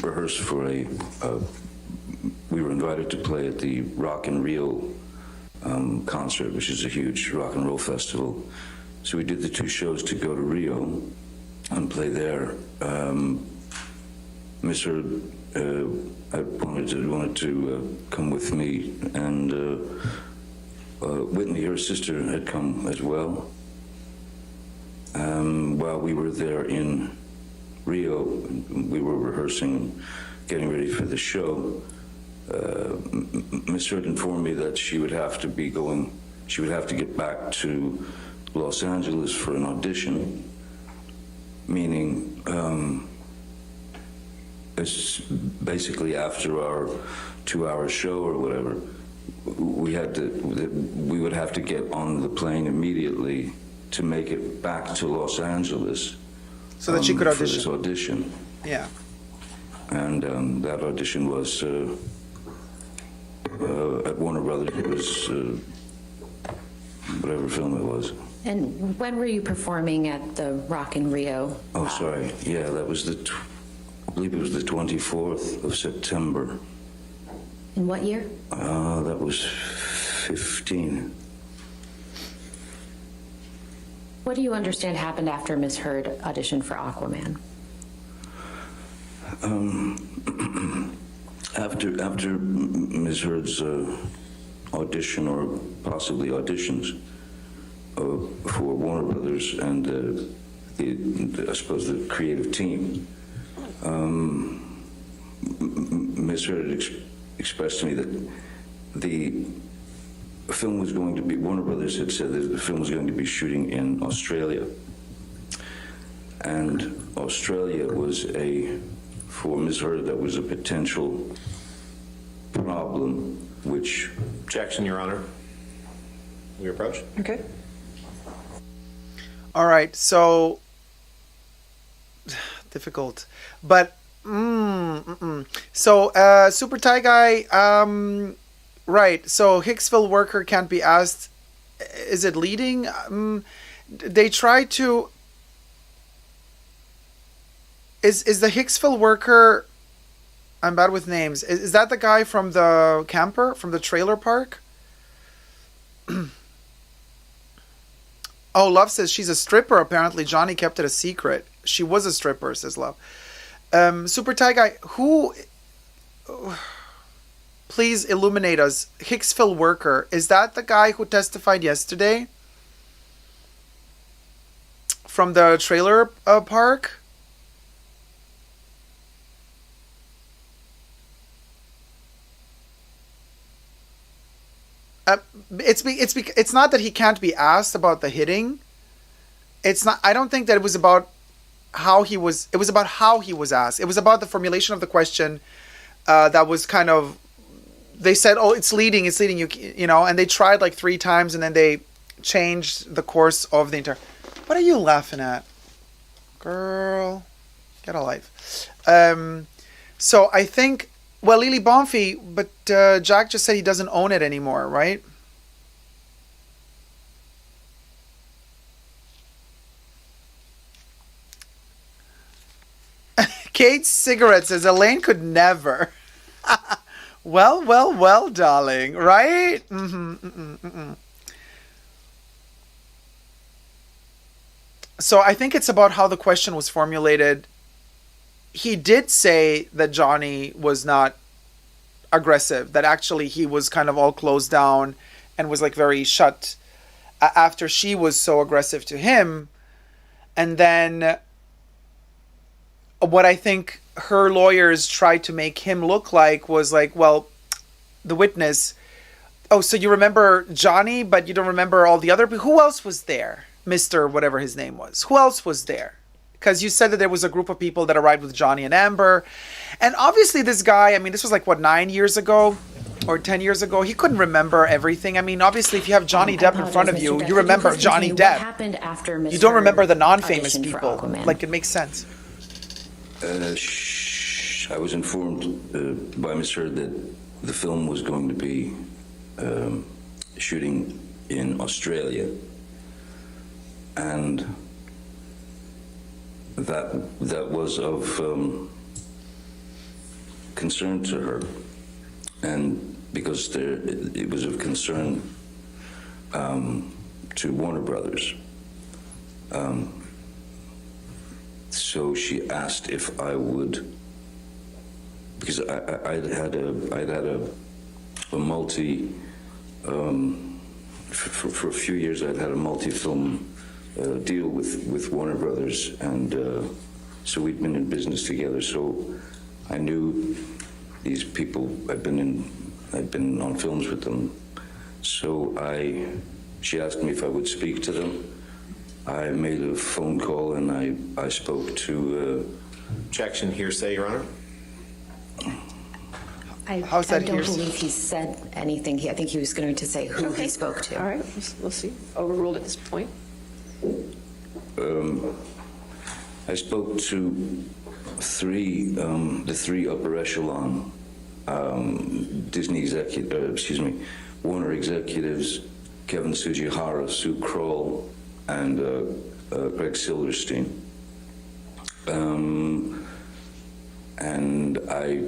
rehearse for we were invited to play at the Rock in Rio concert, which is a huge rock and roll festival. So we did the 2 shows to go to Rio and play there. Miss Heard wanted to come with me, and Whitney, her sister, had come as well. While we were there in Rio, we were rehearsing, getting ready for the show. Miss Heard informed me that she would have to get back to Los Angeles for an audition, meaning it's basically after our 2-hour show or whatever, we would have to get on the plane immediately to make it back to Los Angeles, So that she could for this audition. audition. Yeah. And that audition was at Warner Brothers. It was whatever film it was. And when were you performing at the Rock in Rio? Oh, sorry. Yeah, that was I believe it was the 24th of September. In what year? That was 15. What do you understand happened after Ms. Heard auditioned for Aquaman? After Ms. Heard's audition, or possibly auditions, for Warner Brothers and I suppose the creative team, Ms. Heard expressed to me that the film was going to be, Warner Brothers had said that the film was going to be shooting in Australia. And Australia was for Ms. Heard, that was a potential problem, which... Objection, Your Honor. We approach. Okay. All right, so difficult, but so super Thai guy, right? So Hicksville worker can't be asked. Is it leading? They try to. Is the Hicksville worker? I'm bad with names. Is that the guy from the camper, from the trailer park? Oh, Love says she's a stripper. Apparently, Johnny kept it a secret. She was a stripper, says Love. Super Thai guy, who... Please illuminate us. Hicksville worker. Is that the guy who testified yesterday? From the trailer park? It's not that he can't be asked about the hitting. It's not. I don't think that it was about how he was. It was about how he was asked. It was about the formulation of the question. That was kind of. They said, "Oh, it's leading. It's leading." You know, and they tried like 3 times, and then they changed the course of the entire. What are you laughing at, girl? Get a life. So I think. Well, Lily Bonfi, but Jack just said he doesn't own it anymore, right? Kate's cigarette says Elaine could never. Well, darling, right? So I think it's about how the question was formulated. He did say that Johnny was not aggressive, that actually he was kind of all closed down and was like very shut after she was so aggressive to him. And then what I think her lawyers tried to make him look like was like, well, the witness, oh, so you remember Johnny, but you don't remember all the other people? Who else was there? Mr. whatever his name was. Who else was there? Because you said that there was a group of people that arrived with Johnny and Amber. And obviously this guy, I mean, this was like, what, 9 years ago? Or 10 years ago? He couldn't remember everything. I mean, obviously, if you have Johnny Depp in front of you, you remember Johnny Depp. What happened after Mr. You don't remember the non-famous auditioned for people. Aquaman? Like, it makes sense. I was informed by Ms. Heard that the film was going to be shooting in Australia. And that was of concern to her. And because it was of concern to Warner Brothers. So she asked if I would, because I'd had a multi, for a few years I'd had a multi-film deal with Warner Brothers, and so we'd been in business together, so I knew these people. I'd been on films with them, so she asked me if I would speak to them. I made a phone call and I spoke to. Objection, hearsay, Your Honor. How's that I don't hearsay? believe he said anything. I think he was going to say who he spoke to. All right, we'll see. Overruled at this point. I spoke to the three upper echelon Disney Warner executives, Kevin Tsujihara, Sue Kroll, and Greg Silverstein. And I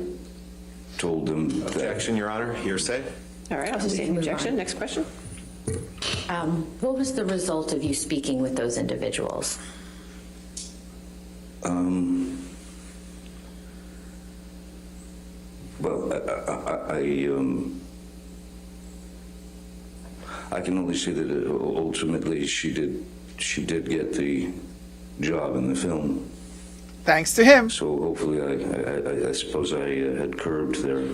told them that... Objection, Your Honor. Hearsay. All right, I'll sustain the objection. Next question. What was the result of you speaking with those individuals? Well, I can only say that ultimately she did get the job in the film. Thanks to him. So hopefully I suppose I had curbed their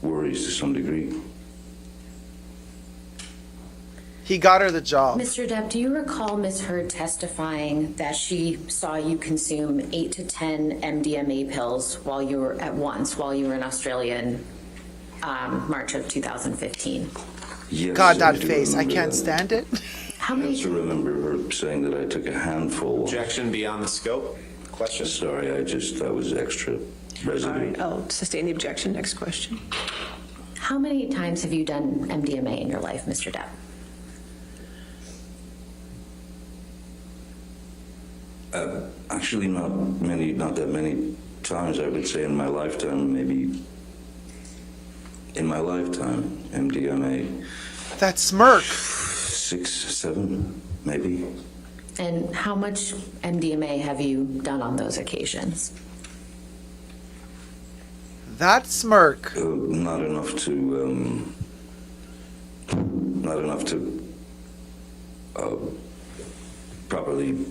worries to some degree. He got her the job. Mr. Depp, do you recall Ms. Heard testifying that she saw you consume 8 to 10 MDMA pills while you were in Australia in March of 2015? Yes, God, that I do face. I remember can't that. stand it. How I many? also remember her saying that I took a handful. Objection beyond the scope. Question. Sorry, I was extra All residue. right, I'll sustain the objection. Next question. How many times have you done MDMA in your life, Mr. Depp? Actually, not that many times. I would say in my lifetime, maybe in my lifetime, MDMA. That smirk. 6, 7, maybe. And how much MDMA have you done on those occasions? That smirk. Not enough to properly.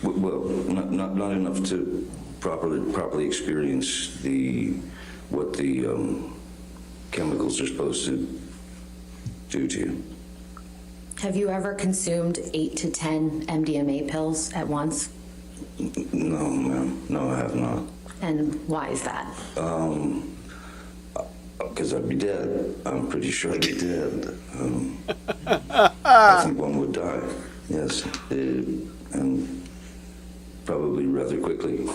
Well, not enough to properly experience what the chemicals are supposed to do to you. Have you ever consumed 8 to 10 MDMA pills at once? No, ma'am. No, I have not. And why is that? Because I'd be dead. I'm pretty sure I'd be dead. I think one would die. Yes, and probably rather quickly.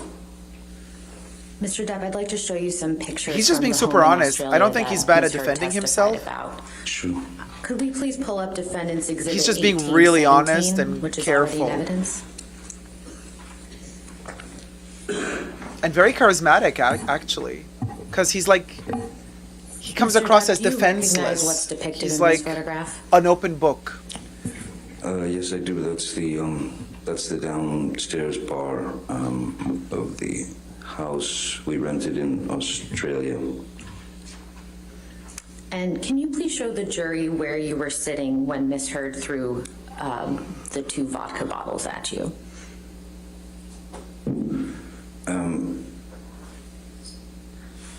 Mr. Depp, I'd like to show you some pictures. He's just from being the super home in honest. I Australia don't think that he's bad at Ms. Heard defending testified himself. about. Sure. Could we please pull up defendant's exhibit He's just being 1817, really honest and which is careful. already in evidence? And very charismatic, actually. Because he's like, he comes across as Do you recognize defenseless. what's depicted He's in like this photograph? an open book. Yes, I do. That's the downstairs bar of the house we rented in Australia. And can you please show the jury where you were sitting when Miss Heard threw the 2 vodka bottles at you?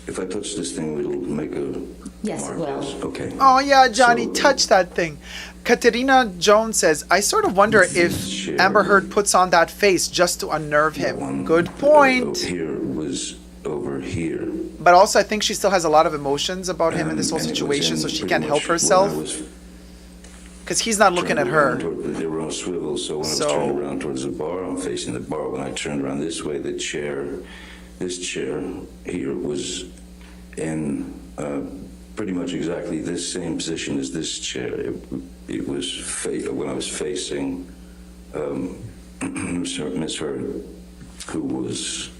If I touch this thing, it'll make a Yes, it mark, will. yes? Okay. Oh yeah, Johnny, So, touch that thing. Katerina Jones says, I sort of wonder if Sure. Amber Heard puts on that face just to unnerve that him. one, Good point. Here was over here. But also, I think she still has a lot of emotions about him in this whole And it was situation, in so she pretty can't help much when I herself. was Because he's not looking at turned her. around they were on swivel, so when I was So- turned around towards the bar, I'm facing the bar. When I turned around this way, this chair here was in pretty much exactly this same position as this chair. It was when I was facing Miss Heard, who was,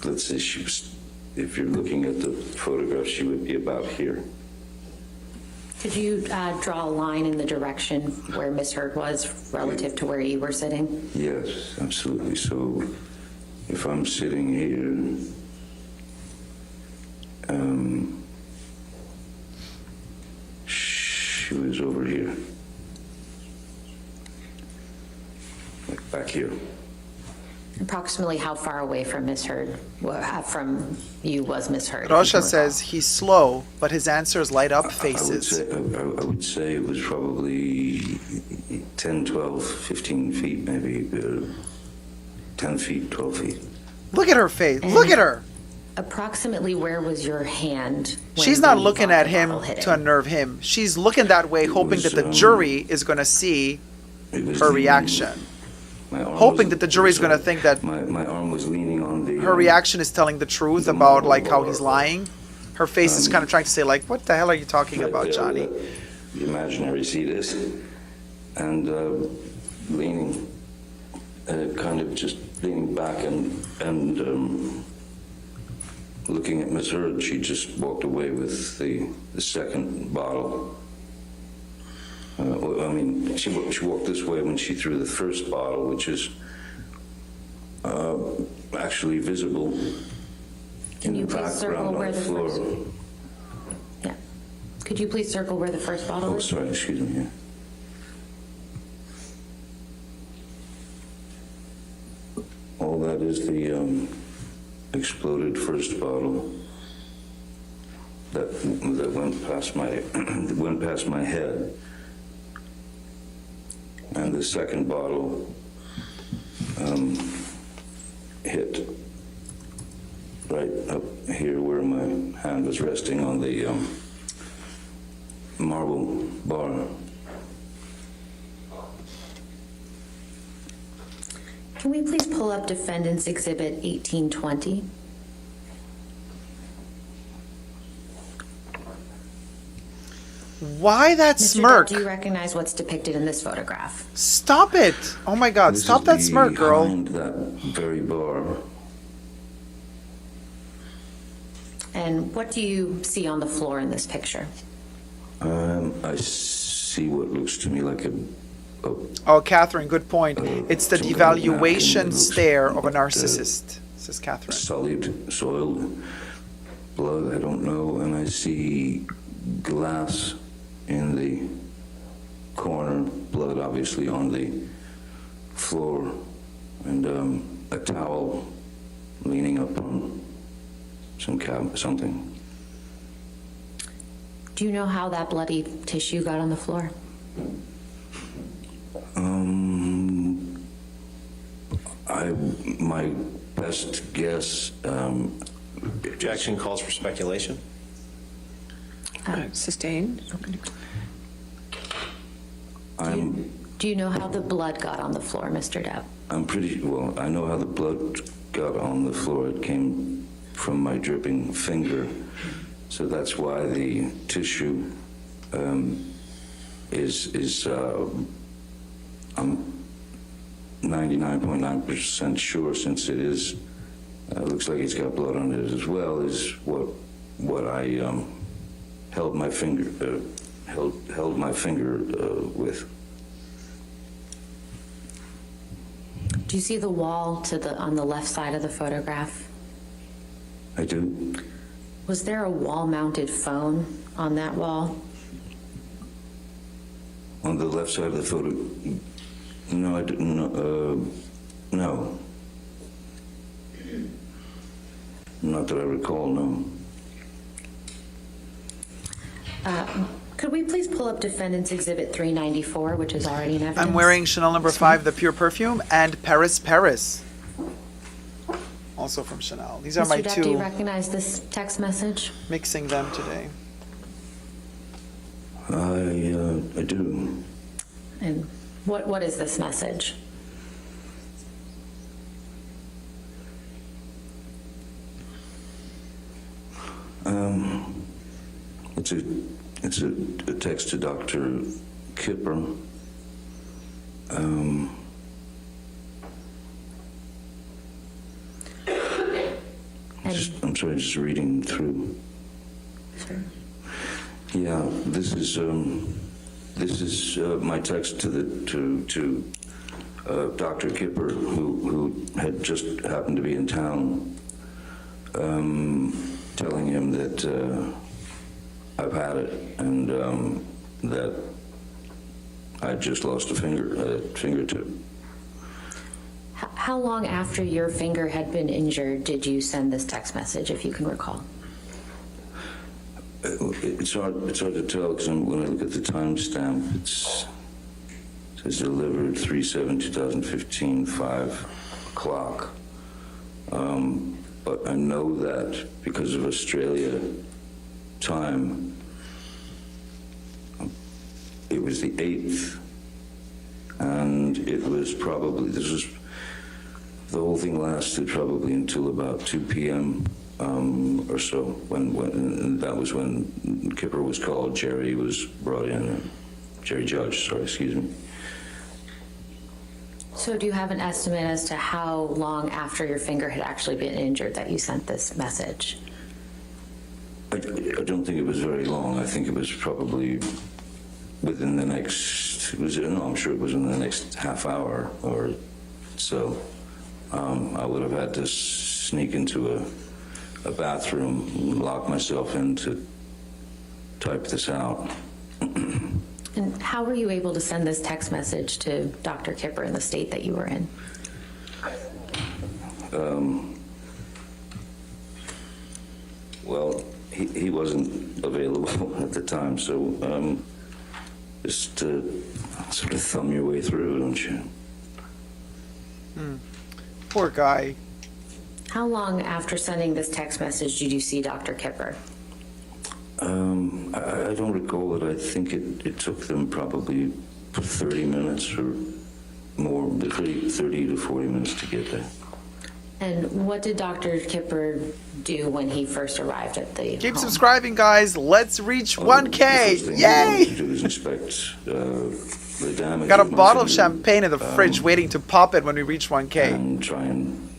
let's say she was, if you're looking at the photograph, she would be about here. Could you draw a line in the direction where Miss Heard was relative to where you were sitting? Yes, absolutely. So if I'm sitting here, she was over here, like back here. Approximately how far away from Miss Heard, from you was Miss Heard? if you Rosha can says he's slow, but his answers light up faces. I would say it was probably 10, 12, 15 feet, maybe 10 feet, 12 feet. Look at her face. Look at her. Approximately where was your hand? when She's not the looking at vodka him bottle hit to unnerve him. She's looking that way, hoping was, that the jury is going to see It was her leaning- reaction. my arm Hoping was- that the jury's going to think that my arm was leaning on the. her reaction is telling the truth about like how he's lying. Her face is kind of trying to say like, what the hell are you talking right about, there, Johnny? The imaginary seat is, and leaning, kind of just leaning back and looking at Miss Heard. She just walked away with the second bottle. I mean, she walked this way when she threw the first bottle, which is actually visible Can in you the please circle background on where the the floor. first? Yeah. Could you please circle where the first bottle Oh, is? sorry, excuse me. All that is the exploded first bottle that went past my head, and the second bottle hit right up here where my hand was resting on the marble bar. Can we please pull up Defendant's Exhibit 1820? Why that Mr. smirk? Depp, do you recognize what's depicted in this photograph? Stop it. Oh my God, This stop is that smirk, girl. behind that very bar. And what do you see on the floor in this picture? I see what looks to me like a Oh, Catherine, good point. It's the some kind of napkin devaluation that looks stare of a like, narcissist, says Catherine. sullied, soiled blood, I don't know, and I see glass in the corner, blood obviously on the floor, and a towel leaning up on something. Do you know how that bloody tissue got on the floor? My best guess, Objection calls for speculation. Sustained. Do you know how the blood got on the floor, Mr. Depp? I'm pretty, well, I know how the blood got on the floor. It came from my dripping finger. So that's why the tissue is 99.9% sure, since it is, looks like it's got blood on it as well, is what I held my finger with. Do you see the wall on the left side of the photograph? I do. Was there a wall-mounted phone on that wall? On the left side of the photo, no, I didn't. No, not that I recall. No. Could we please pull up Defendant's Exhibit 394, which is already in evidence? I'm wearing Chanel number 5, the pure perfume, and Paris, also from Chanel. These are Mr. my Depp, do you two, recognize this text message? mixing them today. I do. And what is this message? It's a text to Dr. Kipper. I'm sorry, just reading through. Sure. Yeah, this is my text to Dr. Kipper, who had just happened to be in town, telling him that I've had it, and that I just lost a fingertip. How long after your finger had been injured did you send this text message, if you can recall? It's hard to tell, because when I look at the timestamp, it says delivered 3/7/2015, 5 o'clock. But I know that because of Australia time, it was the 8th, and it was probably, the whole thing lasted probably until about 2 p.m. Or so, when that was when Kipper was called, Jerry was brought in, Jerry Judge, sorry, excuse me. So do you have an estimate as to how long after your finger had actually been injured that you sent this message? I don't think it was very long. I think it was probably within the next, I'm sure it was in the next half hour or so. I would have had to sneak into a bathroom, lock myself in to type this out. And how were you able to send this text message to Dr. Kipper in the state that you were in? Well, he wasn't available at the time, so just sort of thumb your way through, don't you? Poor guy. How long after sending this text message did you see Dr. Kipper? I don't recall it. I think it took them probably 30 minutes or more, 30 to 40 minutes to get there. And what did Dr. Kipper do when he first arrived at the Keep home? subscribing, guys. Let's reach The 1K. first thing Yay! to do is inspect the damage. Got a of my bottle of finger, champagne in the fridge waiting to pop it when we reach 1K. and try and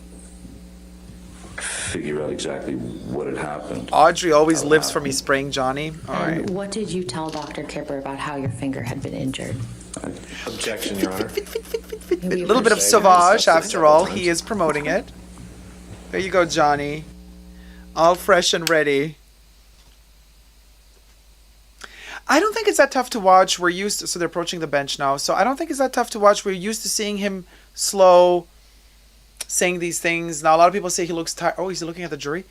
figure out exactly what had happened. Audrey always How it lives for me happened. spraying Johnny. All And right. what did you tell Dr. Kipper about how your finger had been injured? Objection, Your Honor. A little bit of sauvage, after all. He is promoting it. There you go, Johnny. All fresh and ready. I don't think it's that tough to watch. We're used to, so they're approaching the bench now. So I don't think it's that tough to watch. We're used to seeing him slow, saying these things. Now, a lot of people say he looks tired. Oh, he's looking at the jury.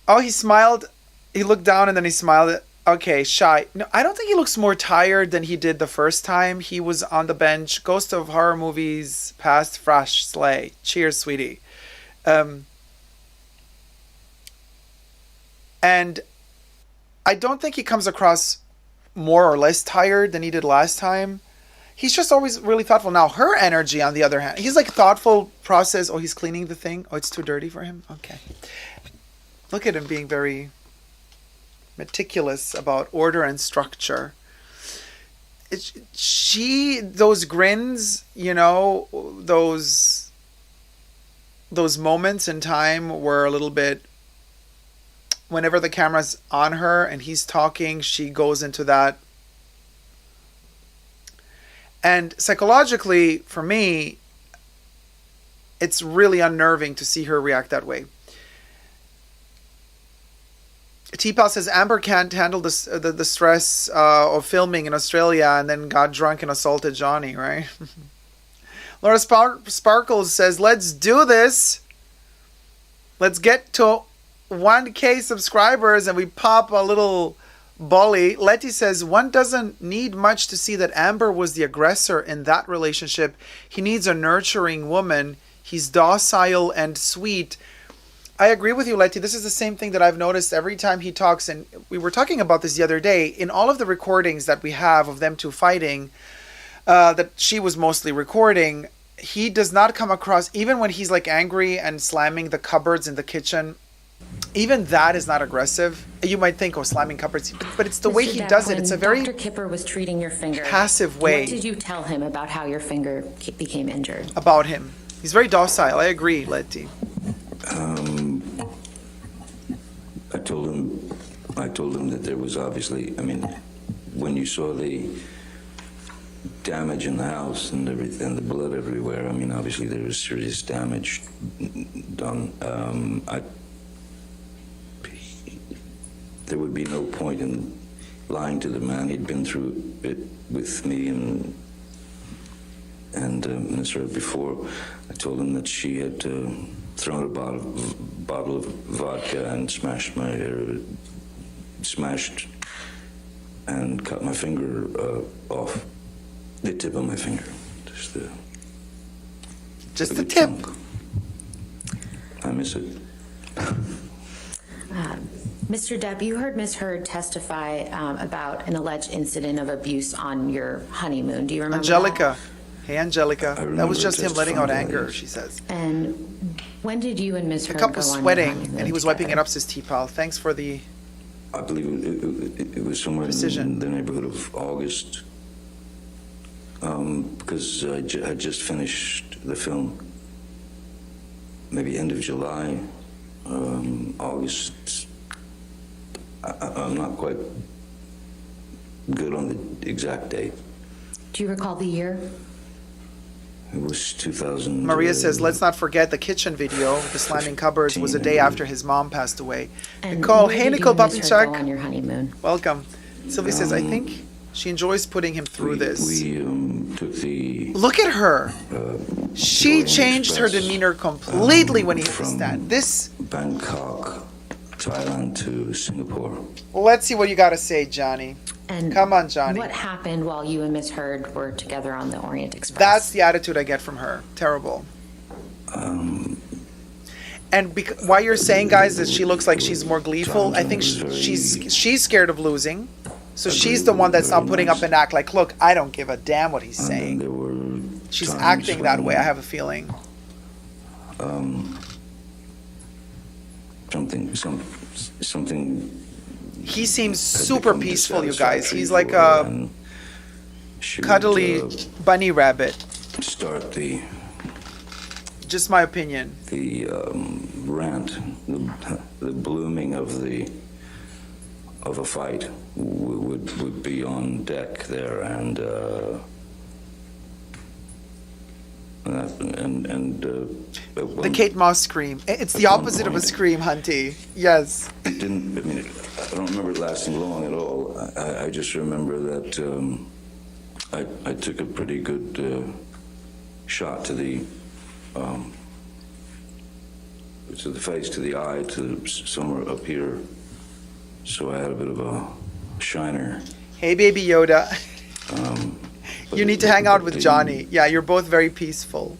Oh, he smiled. He looked down and then he smiled. Okay, shy. No, I don't think he looks more tired than he did the first time he was on the bench. Ghost of horror movies, past, fresh, slay. Cheers, sweetie. And I don't think he comes across more or less tired than he did last time. He's just always really thoughtful. Now, her energy, on the other hand, he's like thoughtful process. Oh, he's cleaning the thing. Oh, it's too dirty for him? Okay. Look at him being very meticulous about order and structure. those grins, you know, those moments in time were a little bit, whenever the camera's on her and he's talking, she goes into that. And psychologically, for me, it's really unnerving to see her react that way. T-Pal says Amber can't handle the stress of filming in Australia and then got drunk and assaulted Johnny, right? Laura Sparkles says, let's do this. Let's get to 1K subscribers and we pop a little Bolly. Letty says, one doesn't need much to see that Amber was the aggressor in that relationship. He needs a nurturing woman. He's docile and sweet. I agree with you, Letty. This is the same thing that I've noticed every time he talks. And we were talking about this the other day. In all of the recordings that we have of them two fighting, that she was mostly recording, he does not come across, even when he's like angry and slamming the cupboards in the kitchen, even that is not aggressive. You might think, oh, slamming cupboards, but it's the way he does it. It's a very Dr. Kipper was treating your finger. Passive way. What did you tell him about how your finger became injured? About him. He's very docile. I agree, Letty. I told him that there was obviously, I mean, when you saw the damage in the house and everything, the blood everywhere, I mean, obviously there was serious damage done. There would be no point in lying to the man. He'd been through it with me and Minister before. I told him that she had thrown a bottle of vodka and smashed and cut my finger off, the tip of my finger, just the tip. Chunk. I miss it. Mr. Depp, you heard Ms. Heard testify about an alleged incident of abuse on your honeymoon. Do you remember Angelica. that? Hey, Angelica. That was just him letting out anger, she says. And when did you and Ms. The Heard cup go was on your sweating, honeymoon and he was wiping it together? up, says T-Pal. Thanks for the I believe it was somewhere precision. in the neighborhood of August, because I had just finished the film. Maybe end of July, August. I'm not quite good on the exact date. Do you recall the year? It was 2000. Maria says, let's not forget the kitchen video, the slamming cupboards, was a day after his mom passed away. And Nicole, where hey, did you Nicole and Ms. Heard Papinchuk. go on your honeymoon? Welcome. Sylvie says, I think she enjoys putting him through this. We took the. Look at her. She Orient changed her Express, demeanor completely when he hit the from stand. This, Bangkok, Thailand to Singapore. let's see what you got to say, Johnny. And Come on, Johnny. What happened while you and Ms. Heard were together on the Orient Express? That's the attitude I get from her. Terrible. And why you're saying, guys, that she looks like she's more gleeful, I think she's scared of losing. So she's the one that's not putting up an act like, look, I don't give a damn what he's saying. There were She's times acting that when, way, I have a feeling. Something. He seems had super become peaceful, you guys. dissatisfactory He's like for her, a and she would, cuddly bunny rabbit. start the Just my opinion. rant, the blooming of a fight would be on deck there, and The Kate Moss scream. It's the opposite of a scream, Hunty. Yes. I don't remember it lasting long at all. I just remember that I took a pretty good shot to the face, to the eye, to somewhere up here. So I had a bit of a shiner. Hey, baby Yoda. You need to hang out with the- Johnny. Yeah, you're both very peaceful.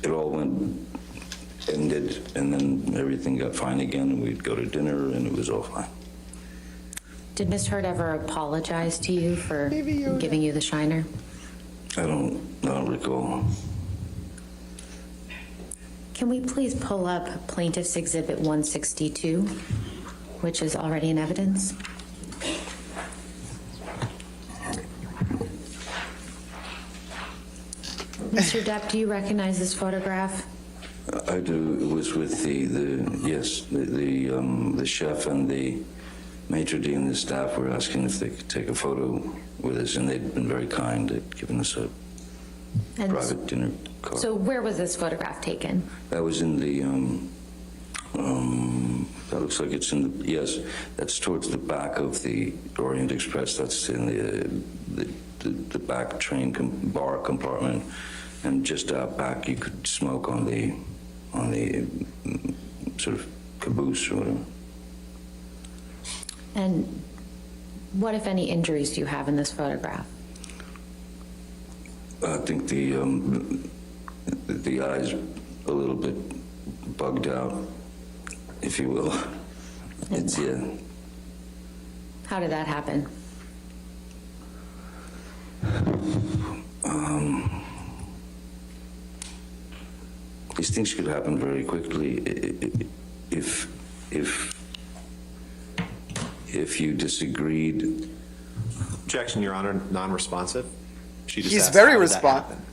It all ended, and then everything got fine again, and we'd go to dinner, and it was all fine. Did Ms. Heard ever apologize to you for Baby Yoda. giving you the shiner? I don't recall. Can we please pull up Plaintiff's Exhibit 162, which is already in evidence? Mr. Depp, do you recognize this photograph? I do. It was with the chef and the maitre d' and the staff were asking if they could take a photo with us, and they'd been very kind at giving us a And private dinner card. so where was this photograph taken? That was in the, that looks like it's in the, yes, that's towards the back of the Orient Express. That's in the back train bar compartment. And just out back, you could smoke on the sort of caboose or whatever. And what, if any, injuries do you have in this photograph? I think the eye's a little bit bugged out, if you will. It's, yeah. How did that happen? These things could happen very quickly if you disagreed. Objection, Your Honor, non-responsive. She just He's asked, very how did that responsive. happen?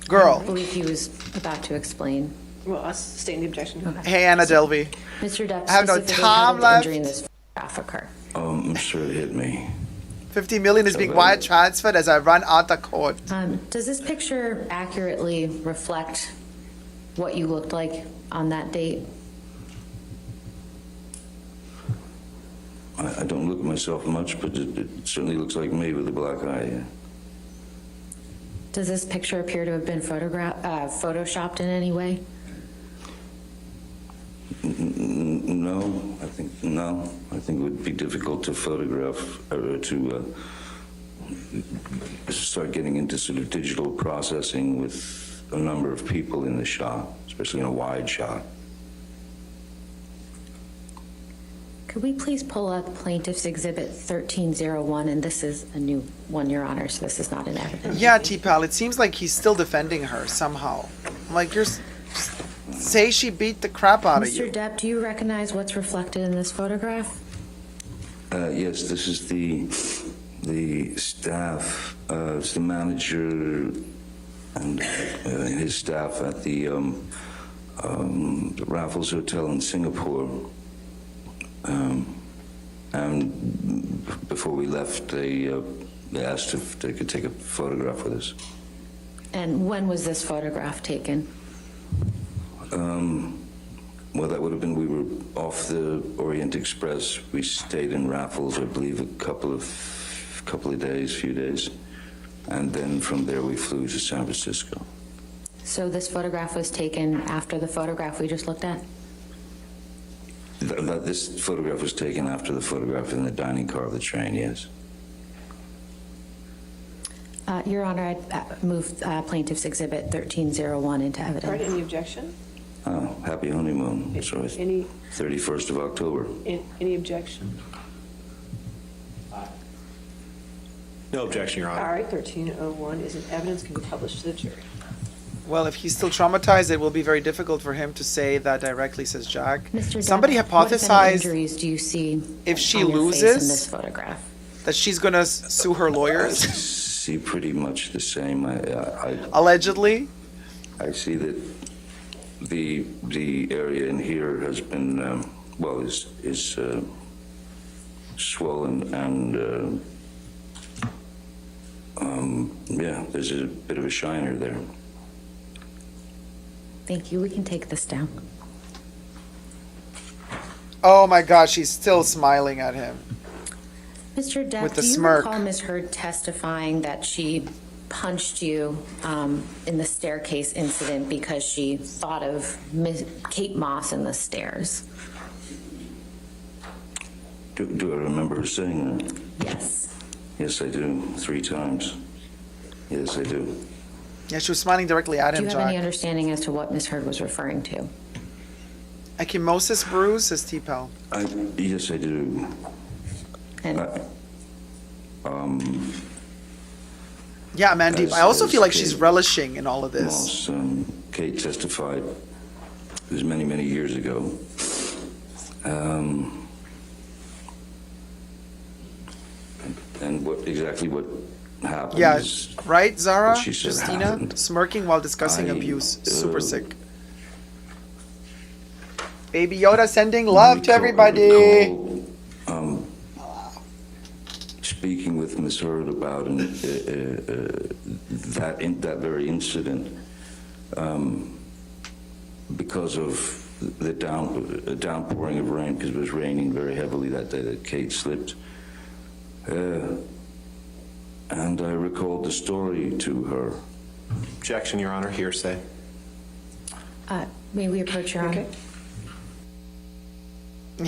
I Girl. believe he was about to explain. Well, I'll state the objection. Hey, Anna Delvey. Mr. Depp, I have no specifically, time how did the left. injury in this photograph occur? I'm sure it hit me. 50 million is being wire transferred as I run out the court. Does this picture accurately reflect what you looked like on that date? I don't look at myself much, but it certainly looks like me with a black eye. Yeah. Does this picture appear to have been photoshopped in any way? No, I think it would be difficult to photograph or to start getting into sort of digital processing with a number of people in the shot, especially in a wide shot. Could we please pull up Plaintiff's Exhibit 1301? And this is a new one, Your Honor, so this is not an evidence. Yeah, T-Pal, it seems like he's still defending her somehow. I'm like, say she beat the crap out of you. Mr. Depp, do you recognize what's reflected in this photograph? Yes, this is the staff. It's the manager and his staff at the Raffles Hotel in Singapore. And before we left, they asked if they could take a photograph with us. And when was this photograph taken? Well, that would have been, we were off the Orient Express. We stayed in Raffles, I believe, a couple of few days. And then from there we flew to San Francisco. So this photograph was taken after the photograph we just looked at? This photograph was taken after the photograph in the dining car of the train, yes. Your Honor, I'd move Plaintiff's Exhibit 1301 into evidence. All right, any objection? Oh, happy honeymoon. So Any 31st of October. any objection? No objection, Your Honor. All right, 1301 is an evidence can be published to the jury. Well, if he's still traumatized, it will be very difficult for him to say that directly, says Jack. Mr. Depp, Somebody what, if any, hypothesized injuries do you see if she on your face loses in this photograph? that she's going to sue her I lawyers, see pretty much the same. allegedly. I see that the area in here has been, is swollen and, yeah, there's a bit of a shiner there. Thank you. We can take this down. Oh my gosh, she's still smiling at him. Mr. Depp, With the do you smirk. recall Ms. Heard testifying that she punched you in the staircase incident because she thought of Kate Moss in the stairs? Do I remember her saying that? Yes. Yes, I do. 3 times. Yes, I do. Yeah, she was smiling directly at Do him, you have any Jack. understanding as to what Ms. Heard was referring to? Ecchymosis bruise, says T-Pal. Yes, I do. And Yeah, Mandeep. As- I also as feel like Kate she's relishing in all of this. Moss, Kate testified, it was many, many years ago. And exactly what happens. Yeah, right, Zara? What she said Justina? happened. Smirking while discussing I, abuse. Super sick. Baby Yoda sending love to everybody. Recall, speaking with Ms. Hurd about that very incident, because of the downpouring of rain, because it was raining very heavily that day that Kate slipped. And I recalled the story to her. Objection, Your Honor, hearsay. May we approach Your Honor?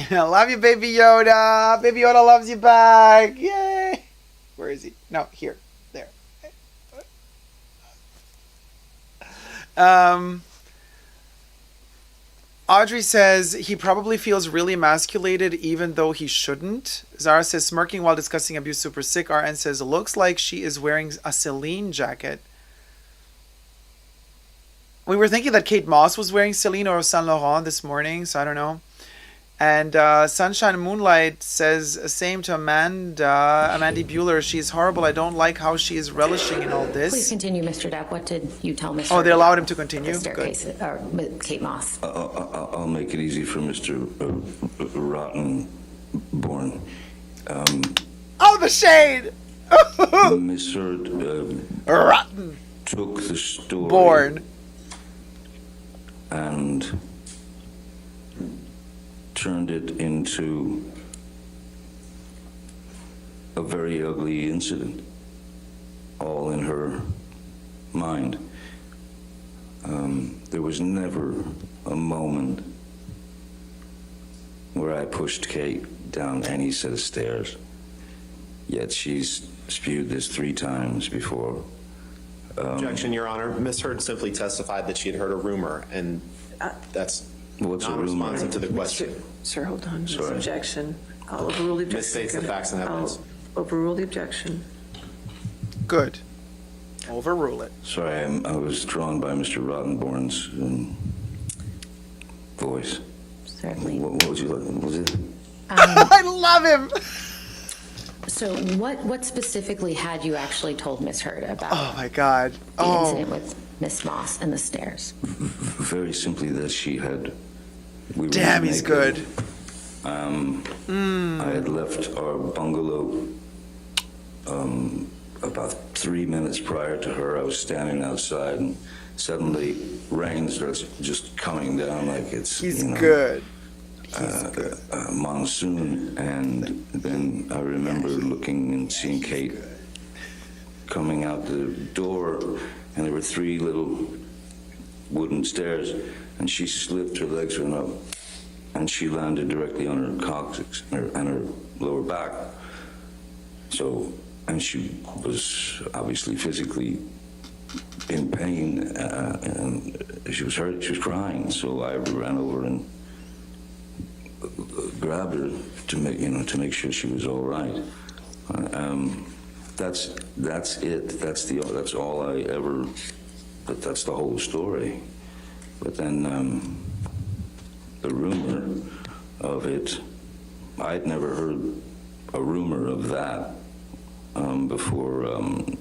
I love you, Baby Yoda. Baby Yoda loves you back. Yay. Where is he? No, here. There. Audrey says he probably feels really emasculated even though he shouldn't. Zara says smirking while discussing abuse, super sick. RN says looks like she is wearing a Celine jacket. We were thinking that Kate Moss was wearing Celine or Saint Laurent this morning, so I don't know. And Sunshine Moonlight says same to Mandy Bueller. She's horrible. I don't like how she is relishing in all this. Please continue, Mr. Depp. What did you tell Mr. Oh, they allowed him to continue? The staircase, or Kate Moss. I'll make it easy for Mr. Rottenborn. Oh, the shade! Miss Hurd Rotten. took the story Born. and turned it into a very ugly incident, all in her mind. There was never a moment where I pushed Kate down any set of stairs, yet she's spewed this 3 times before. Objection, Your Honor. Ms. Hurd simply testified that she had heard a rumor, and that's What's a rumor? non-responsive to the question. Sir, hold on. This Sorry. objection. I'll overrule the objection. Misstates the facts and evidence. I'll overrule the objection. Good. Overrule it. Sorry, I was drawn by Mr. Rottenborn's voice. Certainly. What would you like? What was it? I love him. So what specifically had you actually told Miss Hurd about Oh my God. the incident with Miss Moss and the stairs? Very simply that she had. We were Damn, he's naked. good. I had left our bungalow about 3 minutes prior to her. I was standing outside, and suddenly rain starts just coming down like it's He's good. monsoon. And then I remember looking and seeing Kate coming out the door, and there were 3 little wooden stairs, and she slipped, her legs went up, and she landed directly on her coccyx and her lower back. So, and she was obviously physically in pain, and she was hurt, she was crying. So I ran over and grabbed her to make sure she was all right. That's it. That's all I ever. That's the whole story. But then the rumor of it, I'd never heard a rumor of that before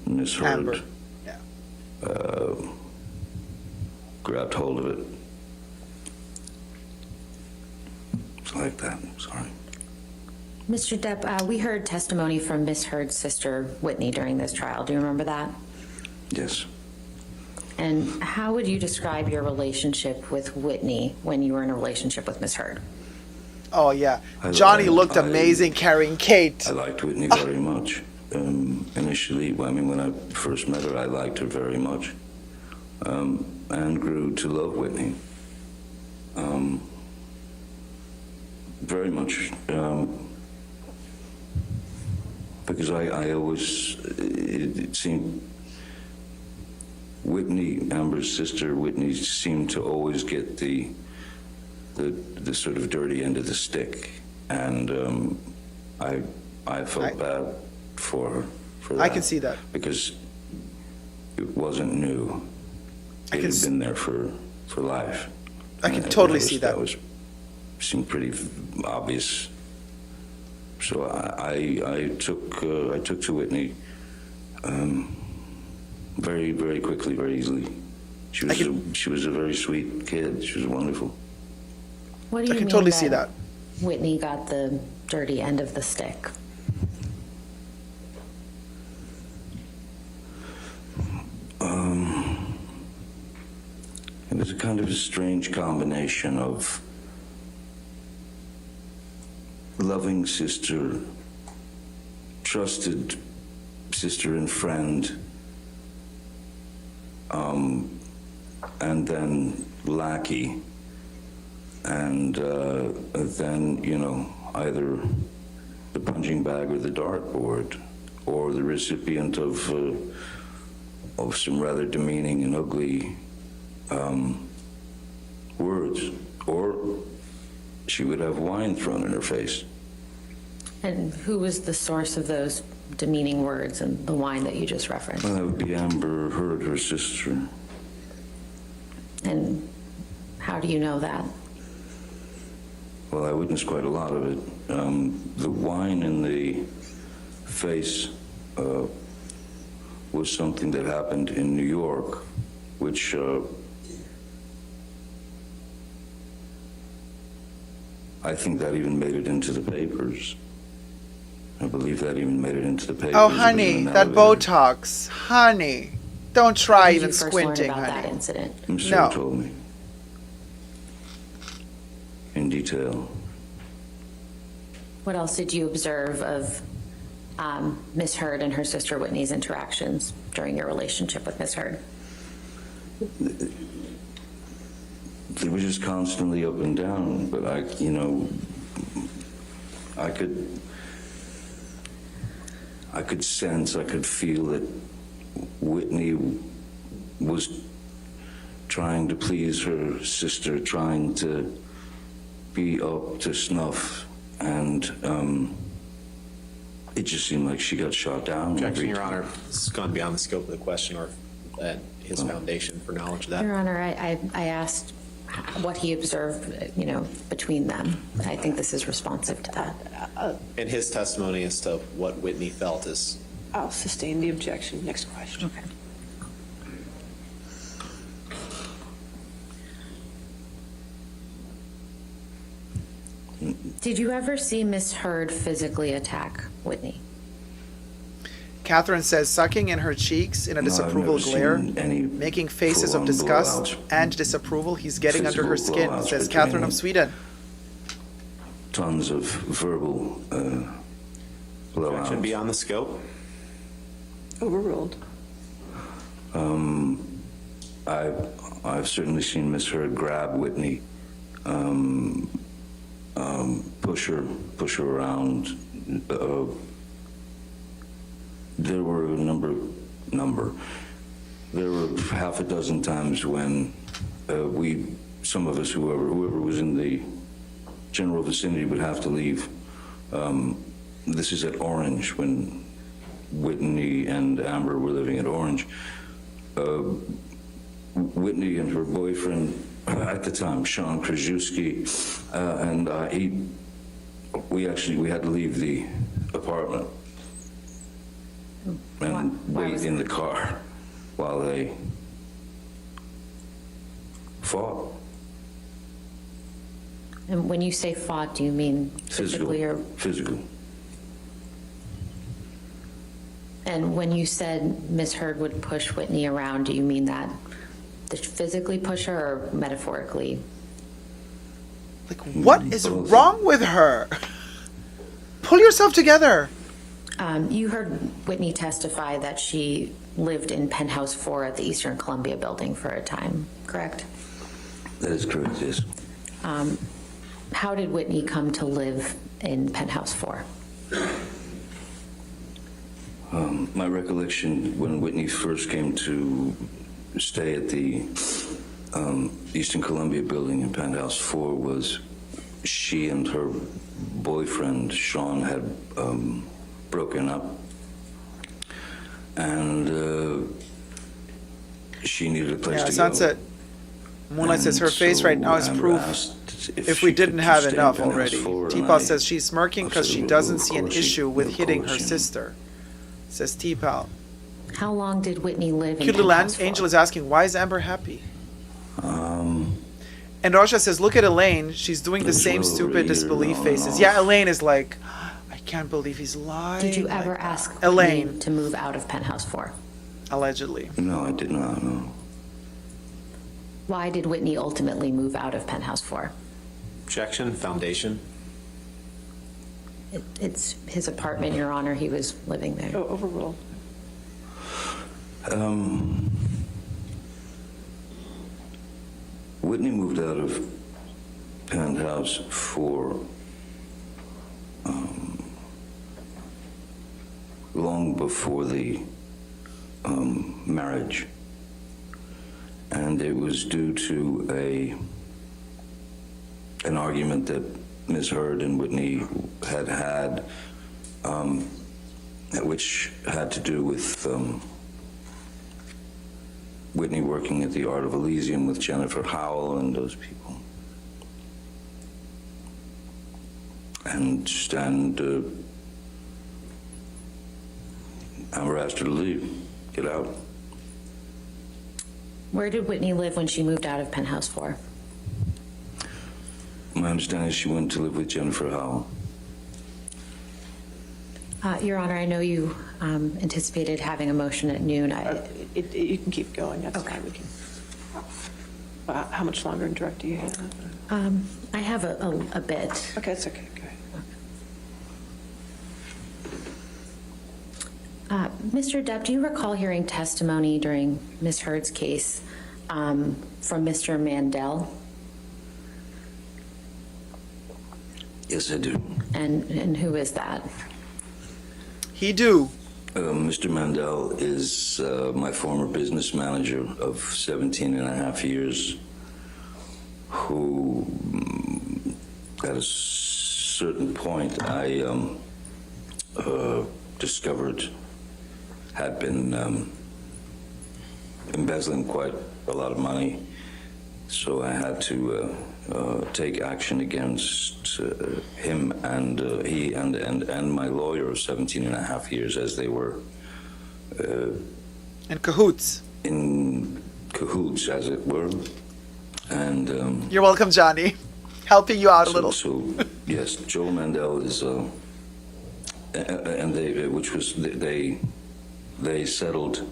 Miss Amber. Hurd Yeah. grabbed hold of it. It's like that. Sorry. Mr. Depp, we heard testimony from Miss Hurd's sister, Whitney, during this trial. Do you remember that? Yes. And how would you describe your relationship with Whitney when you were in a relationship with Miss Hurd? Oh yeah. Johnny looked amazing carrying Kate. I liked Whitney very much. Initially, when I first met her, I liked her very much, and grew to love Whitney. Very much, because I always, it seemed, Whitney, Amber's sister, Whitney seemed to always get the sort of dirty end of the stick, and I felt bad for her for that. I can see that. Because it wasn't new. It had been there for life. I can totally see that. That seemed pretty obvious. So I took to Whitney. very, very quickly, very easily. She was a very sweet kid. She was wonderful. What do you I can mean totally see that. Whitney got the dirty end of the stick? It was a kind of a strange combination of loving sister, trusted sister and friend, and then lackey, and then, you know, either the punching bag or the dartboard, or the recipient of some rather demeaning and ugly words, or she would have wine thrown in her face. And who was the source of those demeaning words and the wine that you just referenced? Well, that would be Amber Heard, her sister. And how do you know that? Well, I witnessed quite a lot of it. The wine in the face was something that happened in New York, which I think that even made it into the papers. I believe that even made it into the papers. Oh, honey, that Botox. Honey, don't try When did even you first squinting, learn about honey. that incident? Mr. No. told me in detail. What else did you observe of Miss Heard and her sister Whitney's interactions during your relationship with Miss Heard? They were just constantly up and down, but I could sense, I could feel that Whitney was trying to please her sister, trying to be up to snuff, and it just seemed like she got shot down. Objection, Your Honor. This has gone beyond the scope of the question or his foundation for knowledge of that. Your Honor, I asked what he observed, between them. I think this is responsive to that. And his testimony as to what Whitney felt is. I'll sustain the objection. Next question. Okay. Did you ever see Miss Heard physically attack Whitney? Catherine says, sucking in her cheeks in a No, I've disapproval never glare, seen any making faces of full-on disgust blowouts. and disapproval. He's getting under her Physical skin, blowouts says between Catherine of them. Sweden. Tons of verbal blowouts. Objection beyond the scope. Overruled. I've certainly seen Miss Heard grab Whitney, push her around. There were a number. There were half a dozen times when some of us, whoever was in the general vicinity, would have to leave. This is at Orange, when Whitney and Amber were living at Orange. Whitney and her boyfriend at the time, Sean Krajewski, and we had to leave the apartment and Why wait was in that? the car while they fought. And when you say fought, do you mean physically or? Physical. And when you said Miss Heard would push Whitney around, do you mean that to physically push her or metaphorically? Like, what is wrong with her? Pull yourself together. You heard Whitney testify that she lived in Penthouse 4 at the Eastern Columbia building for a time, correct? That is correct, yes. How did Whitney come to live in Penthouse 4? My recollection, when Whitney first came to stay at the Eastern Columbia building in Penthouse 4, was she and her boyfriend, Sean, had broken up. And she needed a place to go. Sunset. Moonlight says her face right now is proof if we didn't have enough already. T-Pal says she's smirking because she doesn't see an issue with hitting her sister. Says T-Pal. How long did Whitney live in Cute little Penthouse for? Angel is asking, why is Amber happy? Um, And Rasha says, look at Elaine. She's doing the It's same well over stupid a disbelief year, faces. no. Yeah, Elaine is like, I can't believe he's lying. Did you ever like that." ask Elaine, Whitney to move out of Penthouse 4? allegedly. no, I did not, no. Why did Whitney ultimately move out of Penthouse 4? Objection, foundation. It's his apartment, Your Honor. He was living there. Oh, overruled. Whitney moved out of Penthouse for long before the marriage, and it was due to an argument that Ms. Heard and Whitney had, which had to do with Whitney working at the Art of Elysium with Jennifer Howell and those people. And Amber asked her to leave, get out. Where did Whitney live when she moved out of Penthouse 4? My understanding is she went to live with Jennifer Howell. Your Honor, I know you anticipated having a motion at noon. You can keep going, that's Okay. fine, we can. How much longer in direct do you have? I have a bit. Okay, that's okay, go ahead. Mr. Depp, do you recall hearing testimony during Ms. Heard's case from Mr. Mandel? Yes, I do. And who is that? He do. Mr. Mandel is my former business manager of 17 and a half years, who at a certain point I discovered had been embezzling quite a lot of money. So I had to take action against him and he and my lawyer of 17 and a half years, as they were In cahoots. in cahoots, as it were. And You're welcome, Johnny. Helping you out a little. So yes, Joe Mandel is, and they settled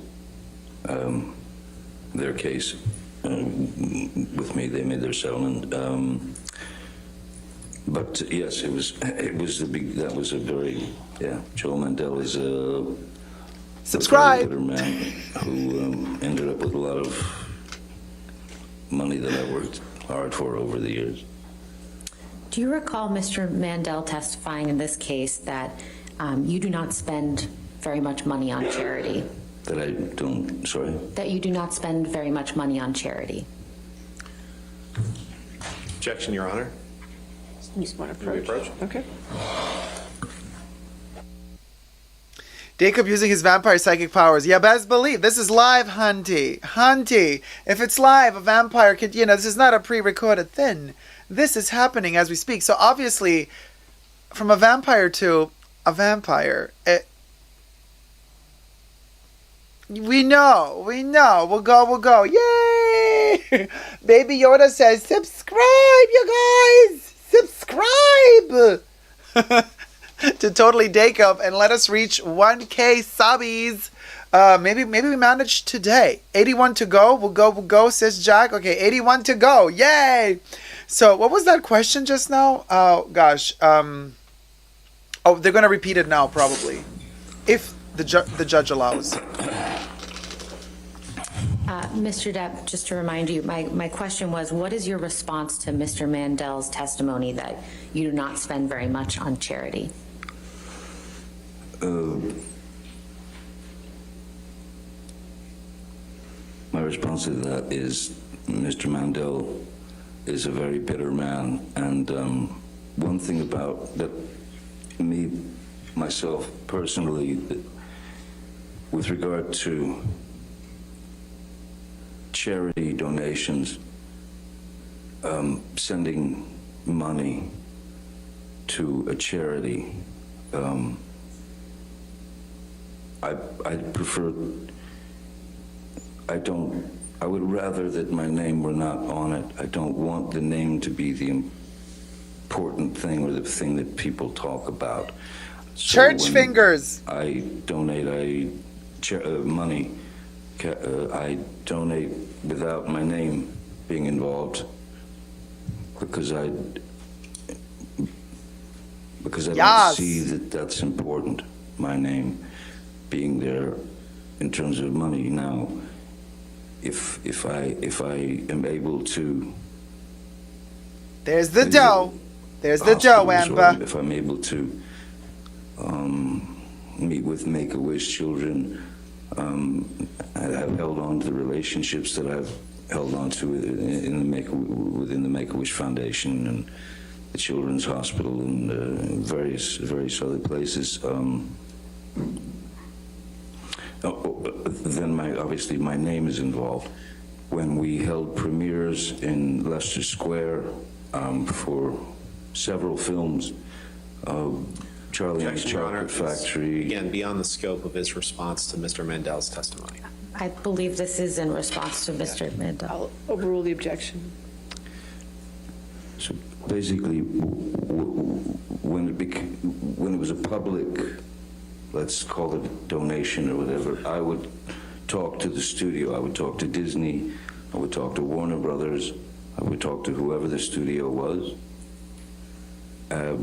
their case with me. They made their settlement. But yes, it was a big. That was a very Joe Mandel is a Subscribe. very bitter man who ended up with a lot of money that I worked hard for over the years. Do you recall Mr. Mandel testifying in this case that you do not spend very much money on charity? That I don't, sorry? That you do not spend very much money on charity? Objection, Your Honor. You just want to approach? Okay. Dacob using his vampire psychic powers. Yeah, best believe. This is live, Hunty. Hunty. If it's live, a vampire can, this is not a pre-recorded thing. This is happening as we speak. So obviously, from a vampire to a vampire, we know. We'll go. Yay! Baby Yoda says, subscribe, you guys! Subscribe! To Totally Dacob, and let us reach 1K subbies. Maybe we manage today. 81 to go. We'll go, sis Jack. Okay, 81 to go. Yay! So what was that question just now? Oh gosh. They're gonna repeat it now probably, if the judge allows. Mr. Depp, just to remind you, my question was, what is your response to Mr. Mandel's testimony that you do not spend very much on charity? My response to that is Mr. Mandel is a very bitter man, and one thing about that, myself personally, with regard to charity donations, sending money to a charity I prefer, I would rather that my name were not on it. I don't want the name to be the important thing or the thing that people talk about. So Church when fingers. I donate money. I donate without my name being involved because I don't see that that's important. My name being there in terms of money. Now, if I am able to. There's the dough. There's the dough, Amber. If I'm able to meet with Make-A-Wish children, I have held on to the relationships that I've held on to within the Make-A-Wish Foundation and the Children's Hospital and various other places. Then obviously my name is involved. When we held premieres in Leicester Square for several films, Charlie and the Chocolate Factory. Again, beyond the scope of his response to Mr. Mandel's testimony. I believe this is in response to Mr. Mandel. I'll overrule the objection. So basically, when it was a public, let's call it a donation or whatever, I would talk to the studio, I would talk to Disney, I would talk to Warner Brothers, I would talk to whoever the studio was,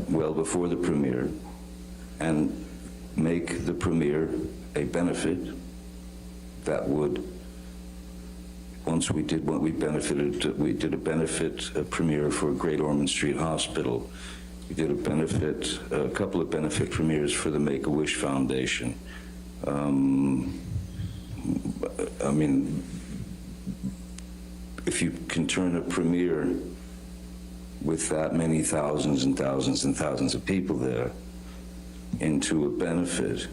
well before the premiere, and make the premiere a benefit that would, once we did what we benefited, we did a benefit premiere for Great Ormond Street Hospital. We did a couple of benefit premieres for the Make-A-Wish Foundation. I mean, if you can turn a premiere with that many thousands and thousands and thousands of people there into a benefit,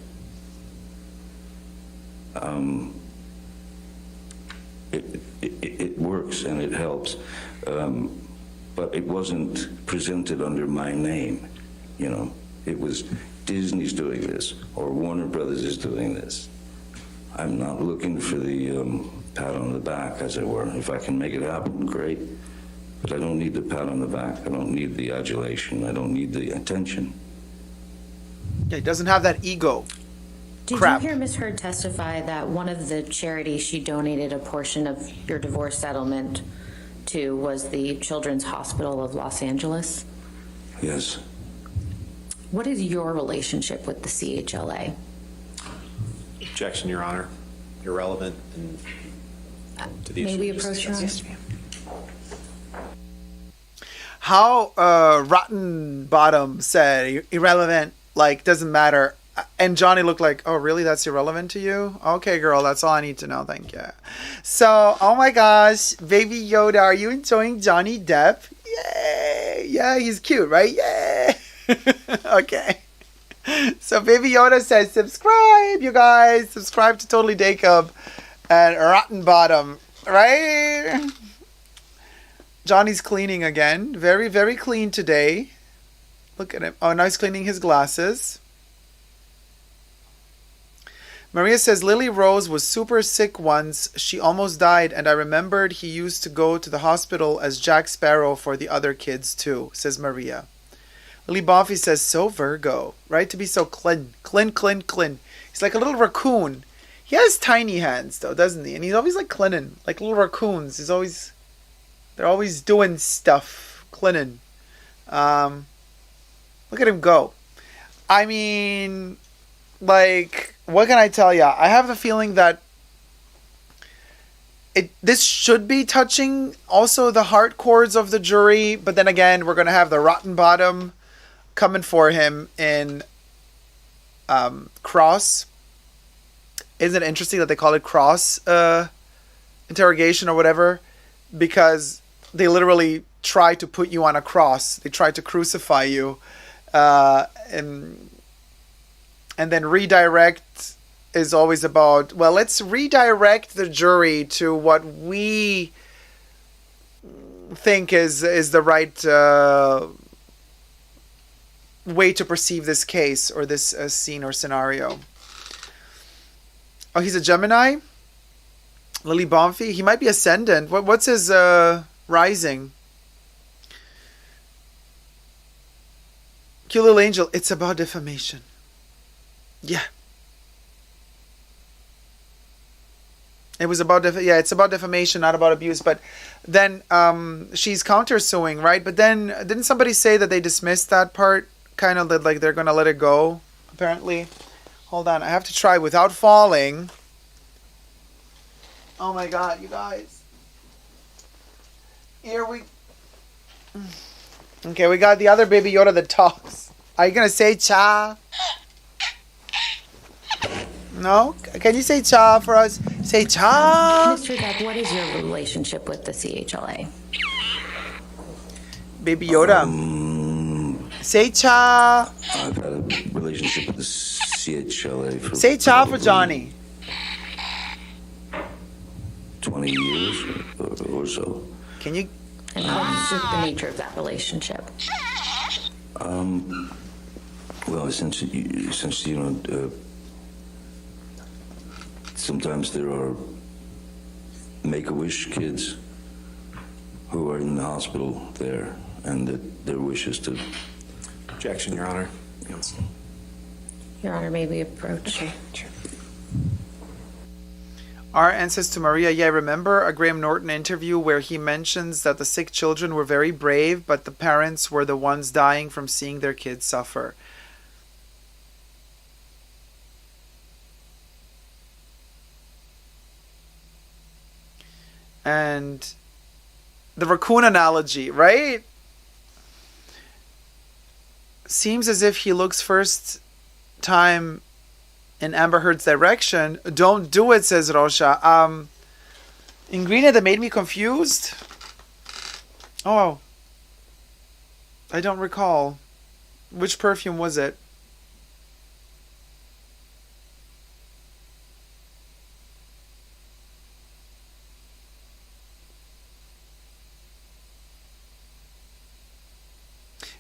it works and it helps, but it wasn't presented under my name, you know. It was Disney's doing this or Warner Brothers is doing this. I'm not looking for the pat on the back, as it were. If I can make it happen, great. But I don't need the pat on the back. I don't need the adulation. I don't need the attention. Yeah, he doesn't have that ego. Did Crap. you hear Ms. Heard testify that one of the charities she donated a portion of your divorce settlement to was the Children's Hospital of Los Angeles? Yes. What is your relationship with the CHLA? Objection, Your Honor. Irrelevant and to the issue. May we just approach Your Honor? discussed. How Rotten Bottom said, irrelevant, like, doesn't matter. And Johnny looked like, oh, really? That's irrelevant to you? Okay, girl, that's all I need to know. Thank you. So, oh my gosh, Baby Yoda, are you enjoying Johnny Depp? Yay! Yeah, he's cute, right? Yay! Okay. So, Baby Yoda says, subscribe, you guys. Subscribe to Totally Dacob and Rotten Bottom, right? Johnny's cleaning again. Very, very clean today. Look at him. Oh, now he's cleaning his glasses. Maria says, Lily Rose was super sick once. She almost died, and I remembered he used to go to the hospital as Jack Sparrow for the other kids, too, says Maria. Lily Boffy says, so Virgo, right? To be so clean. He's like a little raccoon. He has tiny hands, though, doesn't he? And he's always like cleaning, like little raccoons. They're always doing stuff, cleaning. Look at him go. I mean, like, what can I tell ya? I have the feeling that this should be touching also the heart chords of the jury, but then again, we're going to have the rotten bottom coming for him in cross. Isn't it interesting that they call it cross interrogation or whatever? Because they literally try to put you on a cross. They try to crucify you. And then redirect is always about, well, let's redirect the jury to what we think is the right way to perceive this case or this scene or scenario. Oh, he's a Gemini? Lily Bonfi? He might be ascendant. What's his rising? Cute little angel. It's about defamation. Yeah. It was about it's about defamation, not about abuse. But then she's countersuing, right? But then didn't somebody say that they dismissed that part? Kind of like they're gonna let it go. Apparently, hold on. I have to try without falling. Oh my God, you guys! Here we. Okay, we got the other Baby Yoda that talks. Are you gonna say cha? No? Can you say cha for us? Say cha! Mr. Depp, what is your relationship with the CHLA? Baby Yoda. Say cha! I've had a relationship with the CHLA for... Say cha for Johnny. 20 years or so. Can you... And what's the nature of that relationship? Well, essentially, sometimes there are Make-A-Wish kids who are in the hospital there, and that their wish is to... Objection, Your Honor. Your Honor, may we approach? Okay, sure. Our ancestor Maria, yeah, I remember a Graham Norton interview where he mentions that the sick children were very brave, but the parents were the ones dying from seeing their kids suffer. And the raccoon analogy, right? Seems as if he looks first time in Amber Heard's direction. Don't do it, says Rosha. Ingredient that made me confused? Oh. I don't recall. Which perfume was it?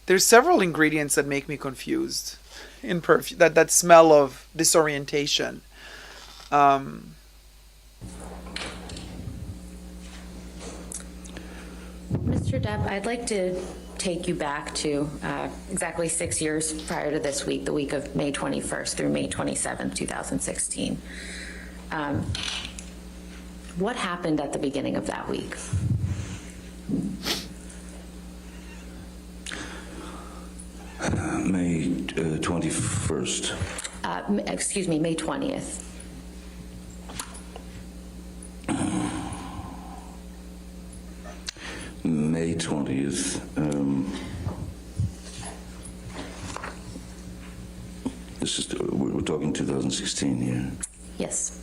There's several ingredients that make me confused in perfume. That smell of disorientation. Mr. Depp, I'd like to take you back to exactly 6 years prior to this week, the week of May 21st through May 27th, 2016. What happened at the beginning of that week? May 21st. Excuse me, May 20th. May 20th. We're talking 2016 here. Yes.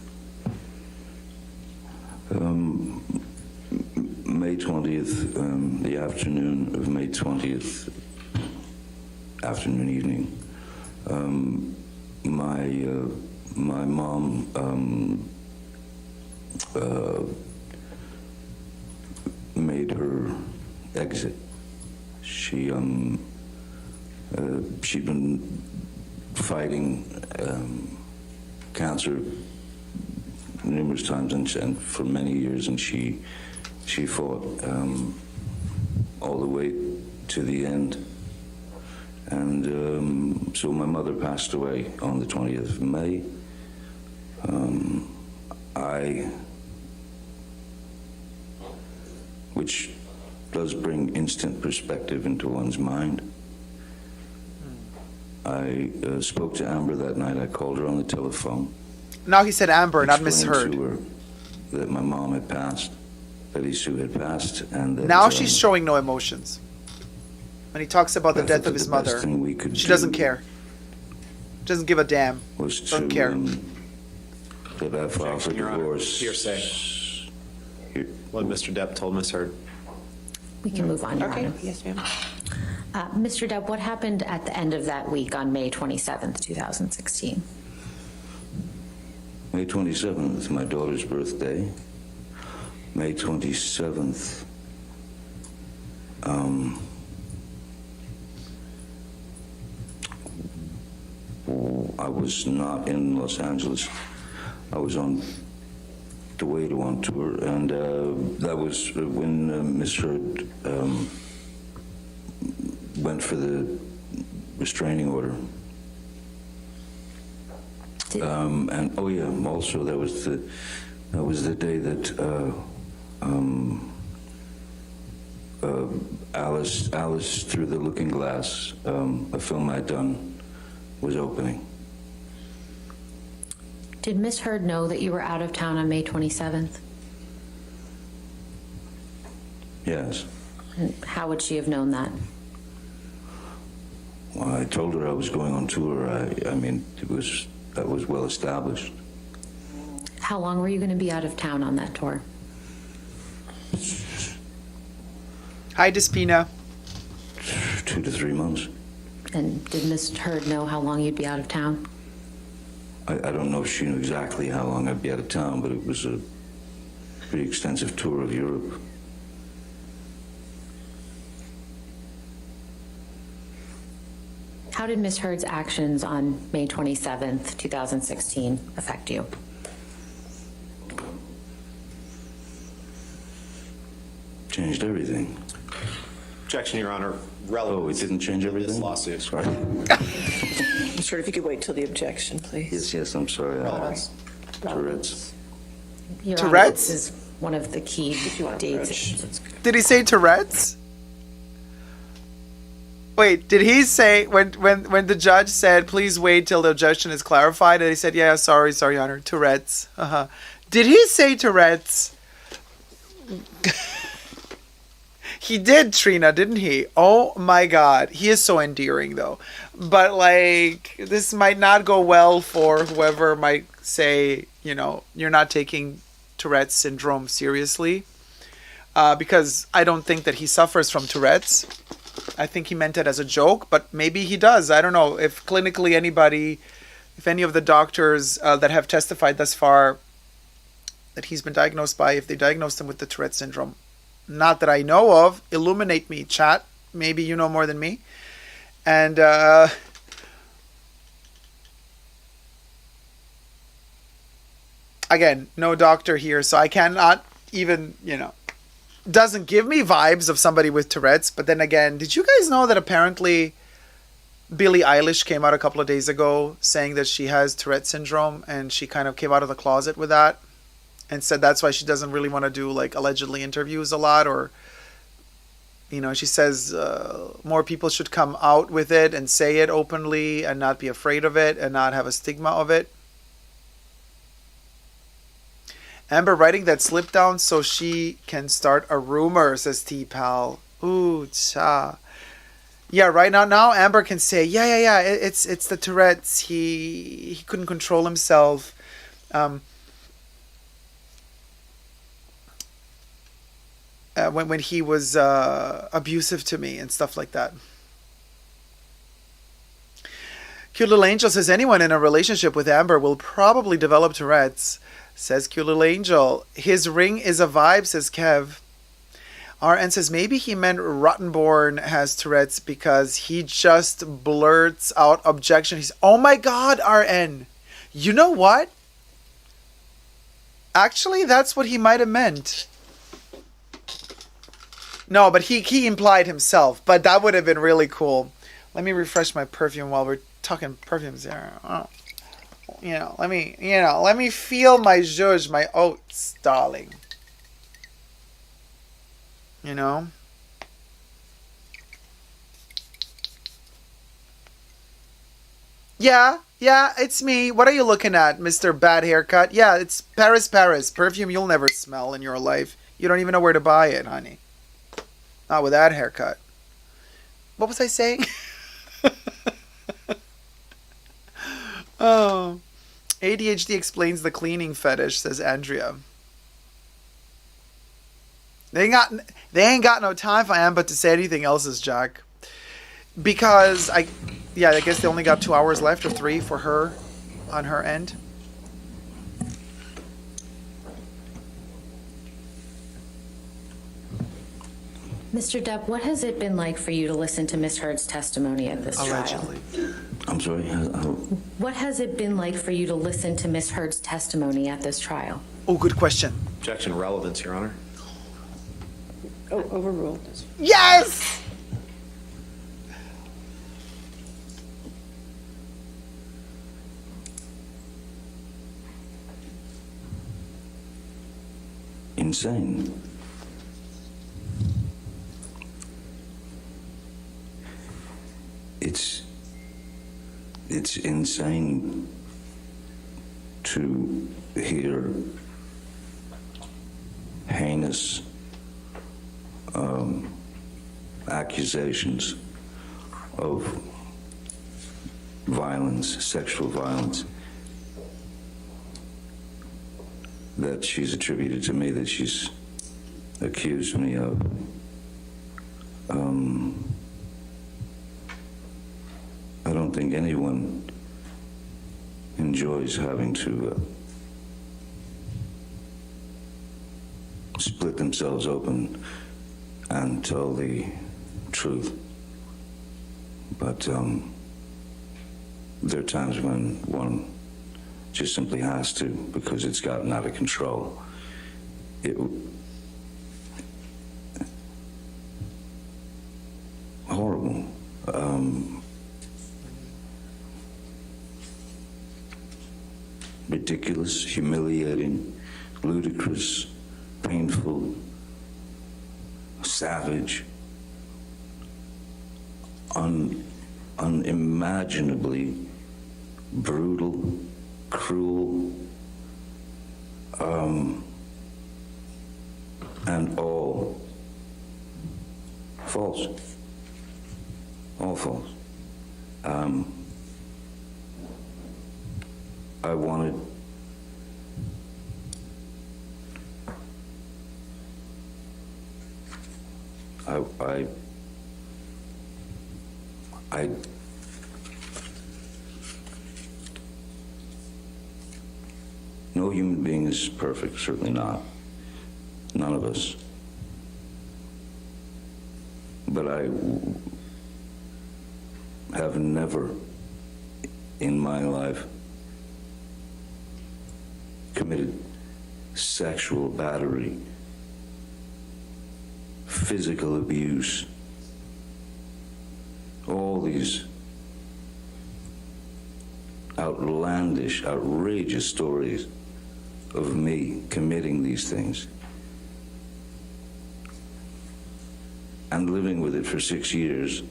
May 20th, the afternoon of May 20th, afternoon, evening, my mom made her exit. She'd been fighting cancer numerous times and for many years, and she fought all the way to the end. And so my mother passed away on the 20th of May. Which does bring instant perspective into one's mind. I spoke to Amber that night. I called her on the telephone. Now he said Amber, not Miss Heard. To her that my mom had passed, that Isu had passed, and that, now she's showing no emotions. When he talks about the death of his mother, she doesn't care. Doesn't give a damn. Doesn't care. That I filed for divorce. Hearsay. What Mr. Depp told Ms. Heard. We can move on, Your Okay, Honor. yes, ma'am. Mr. Depp, what happened at the end of that week on May 27th, 2016? May 27th, my daughter's birthday. May 27th, I was not in Los Angeles. I was on the way to on tour, and that was when Miss Heard went for the restraining order. And oh yeah, also that was the day that Alice Through the Looking Glass, a film I'd done, was opening. Did Miss Heard know that you were out of town on May 27th? Yes. And how would she have known that? Well, I told her I was going on tour. I mean, that was well established. How long were you going to be out of town on that tour? Hi, Despina. 2 to 3 months. And did Miss Heard know how long you'd be out of town? I don't know if she knew exactly how long I'd be out of town, but it was a pretty extensive tour of Europe. How did Miss Heard's actions on May 27th, 2016 affect you? Changed everything. Objection, Your Honor. Oh, it didn't change everything? This lawsuit. Sorry. Sir, if you could wait till the objection, please. Yes, I'm sorry. Relevance. Tourette's. Your Honor, Tourette's? this is one of the key dates. Did he say Tourette's? Wait, did he say when the judge said, "Please wait till the objection is clarified"? And he said, "Yeah, sorry, Your Honor, Tourette's." Did he say Tourette's? He did, Trina, didn't he? Oh my God, he is so endearing, though. But like, this might not go well for whoever might say, you know, you're not taking Tourette's syndrome seriously, because I don't think that he suffers from Tourette's. I think he meant it as a joke, but maybe he does. I don't know if clinically if any of the doctors that have testified thus far that he's been diagnosed by, if they diagnosed him with the Tourette syndrome. Not that I know of. Illuminate me, chat. Maybe you know more than me. And again, no doctor here, so I cannot even, doesn't give me vibes of somebody with Tourette's. But then again, did you guys know that apparently Billie Eilish came out a couple of days ago saying that she has Tourette syndrome, and she kind of came out of the closet with that and said that's why she doesn't really want to do like allegedly interviews a lot, or she says more people should come out with it and say it openly and not be afraid of it and not have a stigma of it. Amber writing that slip down so she can start a rumor, says T-Pal. Ooh, cha. Yeah, right now Amber can say, yeah, it's the Tourette's. He couldn't control himself. When he was abusive to me and stuff like that. Cute Little Angel says anyone in a relationship with Amber will probably develop Tourette's. Says Cute Little Angel. His ring is a vibe, says Kev. RN says maybe he meant Rottenborn has Tourette's because he just blurts out objection. He's, oh my God, RN. You know what? Actually, that's what he might have meant. No, but he implied himself. But that would have been really cool. Let me refresh my perfume while we're talking perfumes here. Oh. Let me feel my zhuzh, my oats, darling. Yeah, it's me. What are you looking at, Mr. Bad Haircut? Yeah, it's Paris. Perfume you'll never smell in your life. You don't even know where to buy it, honey. Not with that haircut. What was I saying? Oh. ADHD explains the cleaning fetish, says Andrea. They ain't got no time for Amber to say anything else, says Jack. Because I guess they only got 2 hours left or 3 for her on her end. Mr. Depp, what has it been like for you to listen to Miss Heard's testimony at this trial? Allegedly. I'm sorry? What has it been like for you to listen to Ms. Heard's testimony at this trial? Oh, good question. Objection, relevance, Your Honor. Oh, overruled. Yes! Insane. It's insane to hear heinous accusations of violence, sexual violence, that she's attributed to me, that she's accused me of. I don't think anyone enjoys having to split themselves open and tell the truth. But there are times when one just simply has to, because it's gotten out of control. Horrible. Ridiculous, humiliating, ludicrous, painful, savage, unimaginably brutal, cruel, and all false. All false. I wanted no human being is perfect, certainly not. None of us. But I have never in my life committed sexual battery, physical abuse, all these outlandish, outrageous stories of me committing these things and living with it for 6 years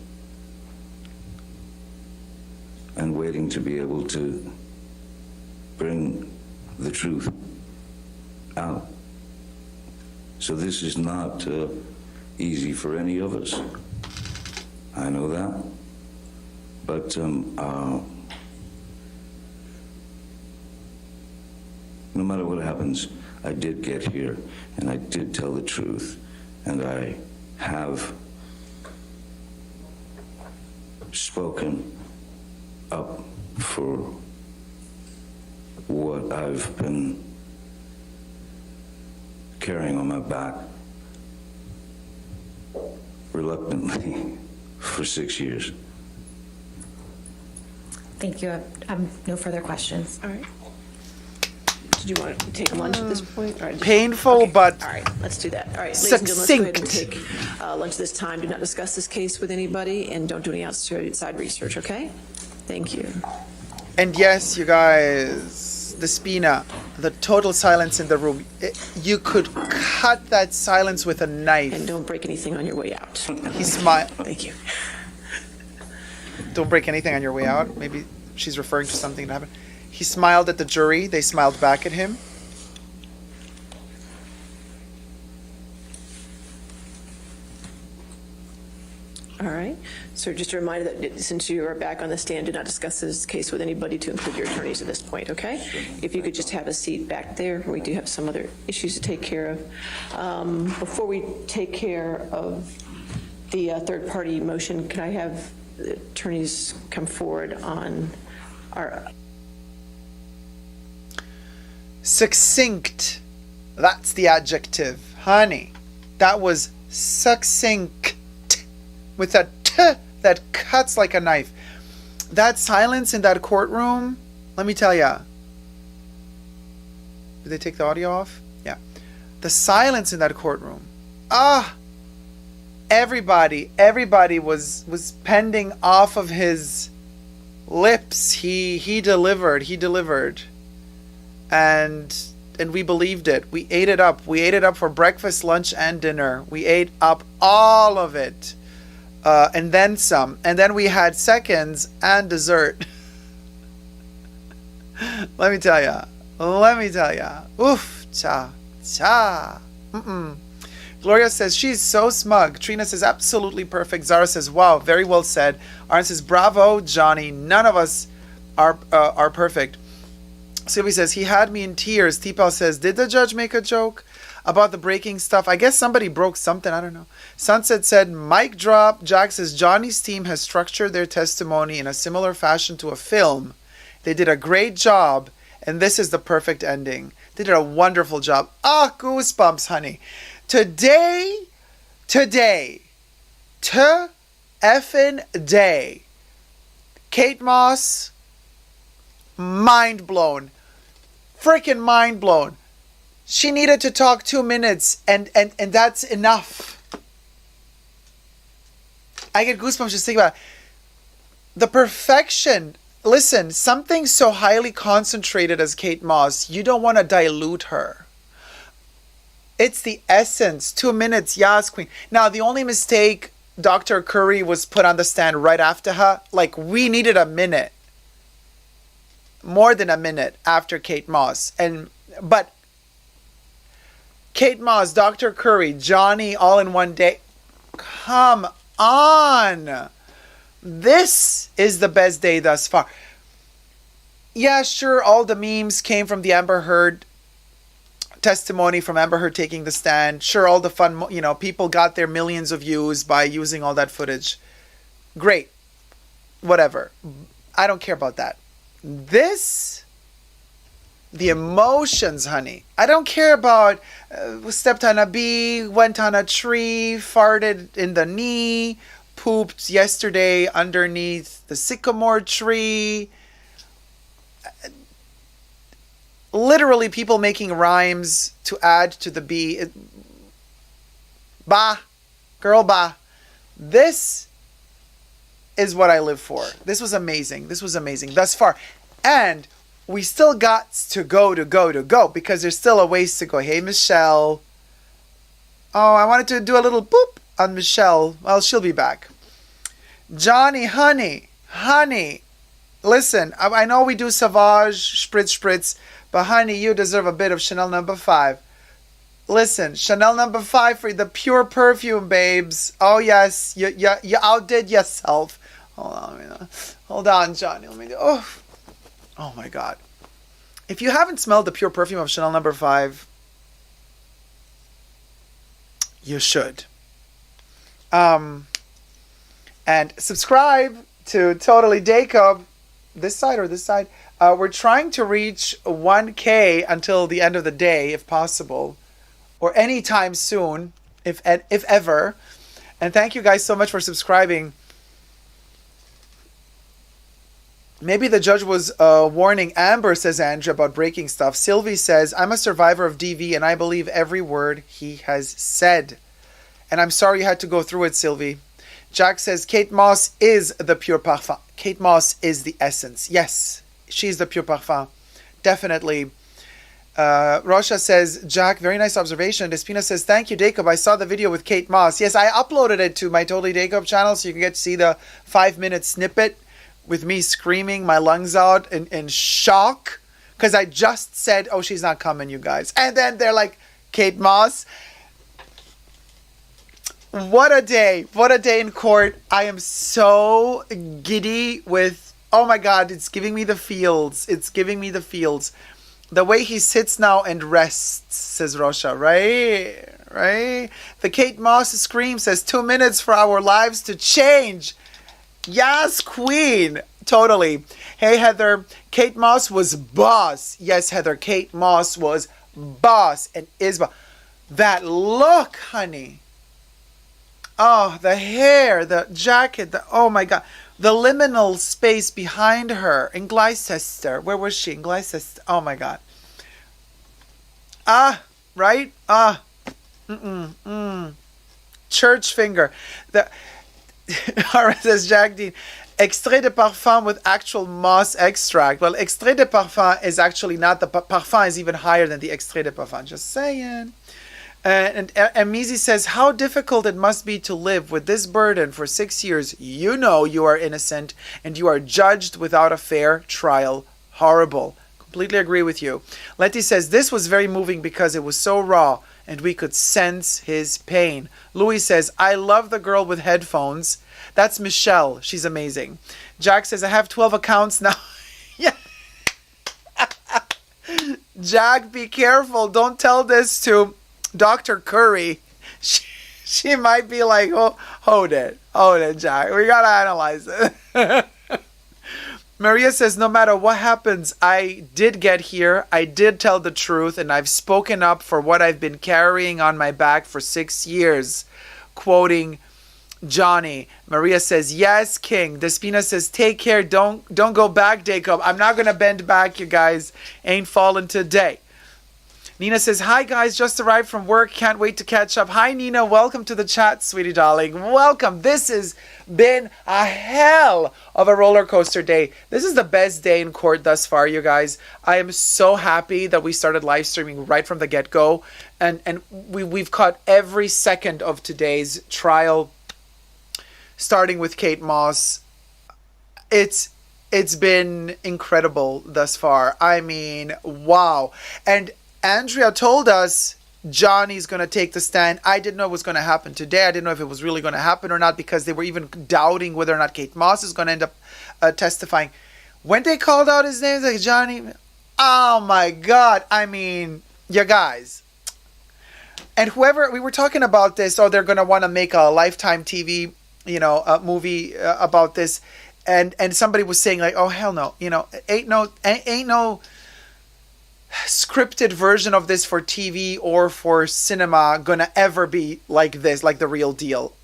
and waiting to be able to bring the truth out. So this is not easy for any of us. I know that. But no matter what happens, I did get here, and I did tell the truth, and I have spoken up for what I've been carrying on my back reluctantly for 6 years. Thank you. I have no further questions. All right. Did you want to take lunch at this point? All right, Painful, but all right, let's do that. All right, ladies and gentlemen, let's go ahead and succinct. take lunch this time. Do not discuss this case with anybody, and don't do any outside research, okay? Thank you. And yes, you guys, the spina, the total silence in the room. You could cut that silence with a knife. And don't break anything on your way out. He smiled. Thank you. Don't break anything on your way out. Maybe she's referring to something that happened. He smiled at the jury. They smiled back at him. All right. So just a reminder that since you are back on the stand, do not discuss this case with anybody, to include your attorneys at this point, okay? If you could just have a seat back there. We do have some other issues to take care of. Before we take care of the third-party motion, could I have the attorneys come forward on our... Succinct. That's the adjective. Honey, that was succinct. With a t that cuts like a knife. that silence in that courtroom, let me tell ya. Did they take the audio off? Yeah. The silence in that courtroom. Everybody was pending off of his lips. He delivered. And we believed it. We ate it up. We ate it up for breakfast, lunch, and dinner. We ate up all of it. And then some. And then we had seconds and dessert. Let me tell ya. Oof, cha. Gloria says, she's so smug. Trina says, absolutely perfect. Zara says, wow, very well said. Arn says, bravo, Johnny. None of us are perfect. Sylvie says, he had me in tears. T-Pal says, did the judge make a joke about the breaking stuff? I guess somebody broke something. I don't know. Sunset said, mic drop. Jack says, Johnny's team has structured their testimony in a similar fashion to a film. They did a great job, and this is the perfect ending. They did a wonderful job. Goosebumps, honey. Today, effing day. Kate Moss, mind blown. Freaking mind blown. She needed to talk 2 minutes, and that's enough. I get goosebumps just thinking about it. The perfection. Listen, something so highly concentrated as Kate Moss, you don't want to dilute her. It's the essence. 2 minutes, yes, queen. Now, the only mistake, Dr. Curry was put on the stand right after her. Like, we needed a minute. More than a minute after Kate Moss. But Kate Moss, Dr. Curry, Johnny, all in one day. Come on. This is the best day thus far. Yeah, sure, all the memes came from the Amber Heard testimony, from Amber Heard taking the stand. Sure, all the fun, people got their millions of views by using all that footage. Great. Whatever. I don't care about that. This, the emotions, honey. I don't care about stepped on a bee, went on a tree, farted in the knee, pooped yesterday underneath the sycamore tree. Literally people making rhymes to add to the bee. Bah. Girl, bah. This is what I live for. This was amazing. Thus far. And we still got to go because there's still a ways to go. Hey, Michelle. Oh, I wanted to do a little boop on Michelle. Well, she'll be back. Johnny, honey. Listen, I know we do Sauvage, Spritz, but honey, you deserve a bit of Chanel No. 5. Listen, Chanel No. 5 for the pure perfume, babes. Oh, yes, you outdid yourself. Hold on, Johnny. Let me do. Oh my God. If you haven't smelled the pure perfume of Chanel No. 5, you should. And subscribe to Totally Dacob. This side or this side. We're trying to reach 1K until the end of the day, if possible, or anytime soon, if ever. And thank you guys so much for subscribing. Maybe the judge was warning Amber, says Andrea, about breaking stuff. Sylvie says, I'm a survivor of DV and I believe every word he has said. And I'm sorry you had to go through it, Sylvie. Jack says, Kate Moss is the pure parfum. Kate Moss is the essence. Yes, she's the pure parfum. Definitely. Rosha says, Jack, very nice observation. Despina says, thank you, Dacob. I saw the video with Kate Moss. Yes, I uploaded it to my Totally Dacob channel so you can get to see the 5-minute snippet with me screaming my lungs out in shock. Because I just said, oh, she's not coming, you guys. And then they're like, Kate Moss. What a day. What a day in court. I am so giddy with, oh my God, it's giving me the feels. The way he sits now and rests, says Rosha, right? The Kate Moss scream says 2 minutes for our lives to change. Yes, queen. Totally. Hey, Heather. Kate Moss was boss. Yes, Heather. Kate Moss was boss and is boss. That look, honey. Oh, the hair, the jacket, oh my God. The liminal space behind her in Gloucester. Where was she? In Gloucester. Oh my God. Right? Church finger. The says Jack Dean. Extrait de parfum with actual moss extract. Well, extrait de parfum is actually not, the parfum is even higher than the extrait de parfum. Just saying. And Mizi says, how difficult it must be to live with this burden for 6 years. You know you are innocent and you are judged without a fair trial. Horrible. Completely agree with you. Letty says, this was very moving because it was so raw and we could sense his pain. Louis says, I love the girl with headphones. That's Michelle. She's amazing. Jack says, I have 12 accounts now. Yeah. Jack, be careful. Don't tell this to Dr. Curry. She might be like, oh, hold it, Jack. We got to analyze it. Maria says, no matter what happens, I did get here. I did tell the truth, and I've spoken up for what I've been carrying on my back for 6 years. Quoting Johnny. Maria says, yes, King. Despina says, take care. Don't go back, Dacob. I'm not going to bend back, you guys. Ain't falling today. Nina says, hi, guys. Just arrived from work. Can't wait to catch up. Hi, Nina. Welcome to the chat, sweetie darling. Welcome. This has been a hell of a roller coaster day. This is the best day in court thus far, you guys. I am so happy that we started live streaming right from the get-go. And we've caught every second of today's trial, starting with Kate Moss. It's been incredible thus far. I mean, wow. And Andrea told us Johnny's going to take the stand. I didn't know it was going to happen today. I didn't know if it was really going to happen or not, because they were even doubting whether or not Kate Moss is going to end up testifying. When they called out his name, like, Johnny, oh my God. I mean, you guys. And whoever, we were talking about this, they're going to want to make a Lifetime TV, a movie about this. And somebody was saying like, oh, hell no. Ain't no scripted version of this for TV or for cinema gonna ever be like this, like the real deal.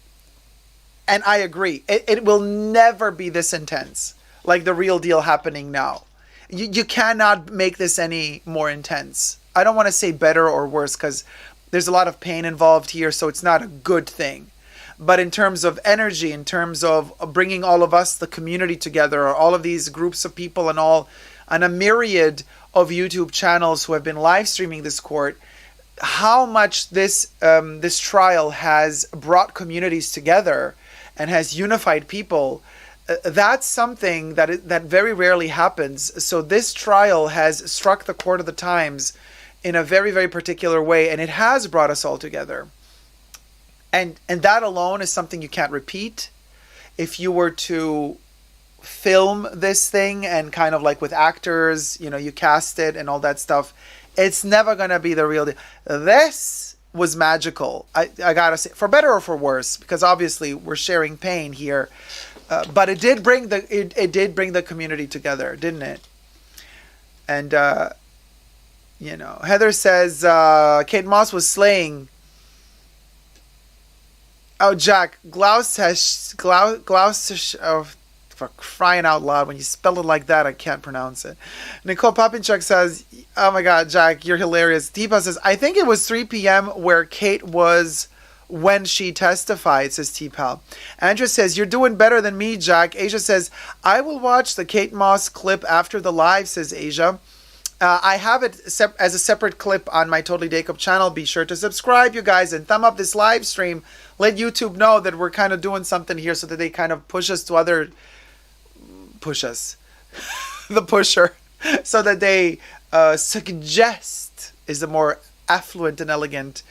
And I agree. It will never be this intense, like the real deal happening now. You cannot make this any more intense. I don't want to say better or worse, because there's a lot of pain involved here, so it's not a good thing. But in terms of energy, in terms of bringing all of us, the community together, or all of these groups of people and a myriad of YouTube channels who have been live streaming this court, how much this trial has brought communities together and has unified people, that's something that very rarely happens. So this trial has struck the chord of the times in a very, very particular way, and it has brought us all together. And that alone is something you can't repeat. If you were to film this thing and kind of like with actors, you cast it and all that stuff, it's never going to be the real deal. This was magical. I gotta say, for better or for worse, because obviously we're sharing pain here, but it did bring the community together, didn't it? And Heather says Kate Moss was slaying. Oh, Jack, Gloucester, oh, for crying out loud, when you spell it like that, I can't pronounce it. Nicole Popinchuk says, oh my God, Jack, you're hilarious. Deepa says, I think it was 3 p.m. where Kate was when she testified, says T-Pal. Andrea says, you're doing better than me, Jack. Asia says, I will watch the Kate Moss clip after the live, says Asia. I have it as a separate clip on my Totally Dacob channel. Be sure to subscribe, you guys, and thumb up this live stream. Let YouTube know that we're kind of doing something here, so that they kind of push us, the pusher, so that they suggest, is the more affluent and elegant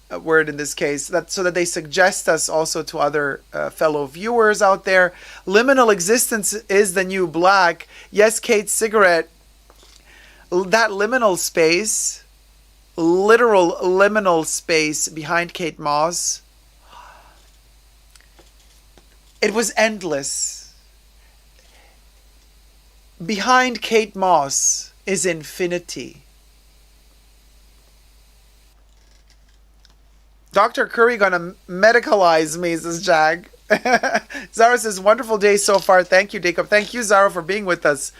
word in this case, so that they suggest us also to other fellow viewers out there. Liminal existence is the new black. Yes, Kate Cigarette. That liminal space, literal liminal space behind Kate Moss, it was endless. Behind Kate Moss is infinity. Dr. Curry gonna medicalize me, says Jack. Zara says, wonderful day so far. Thank you, Dacob. Thank you, Zara, for being with us.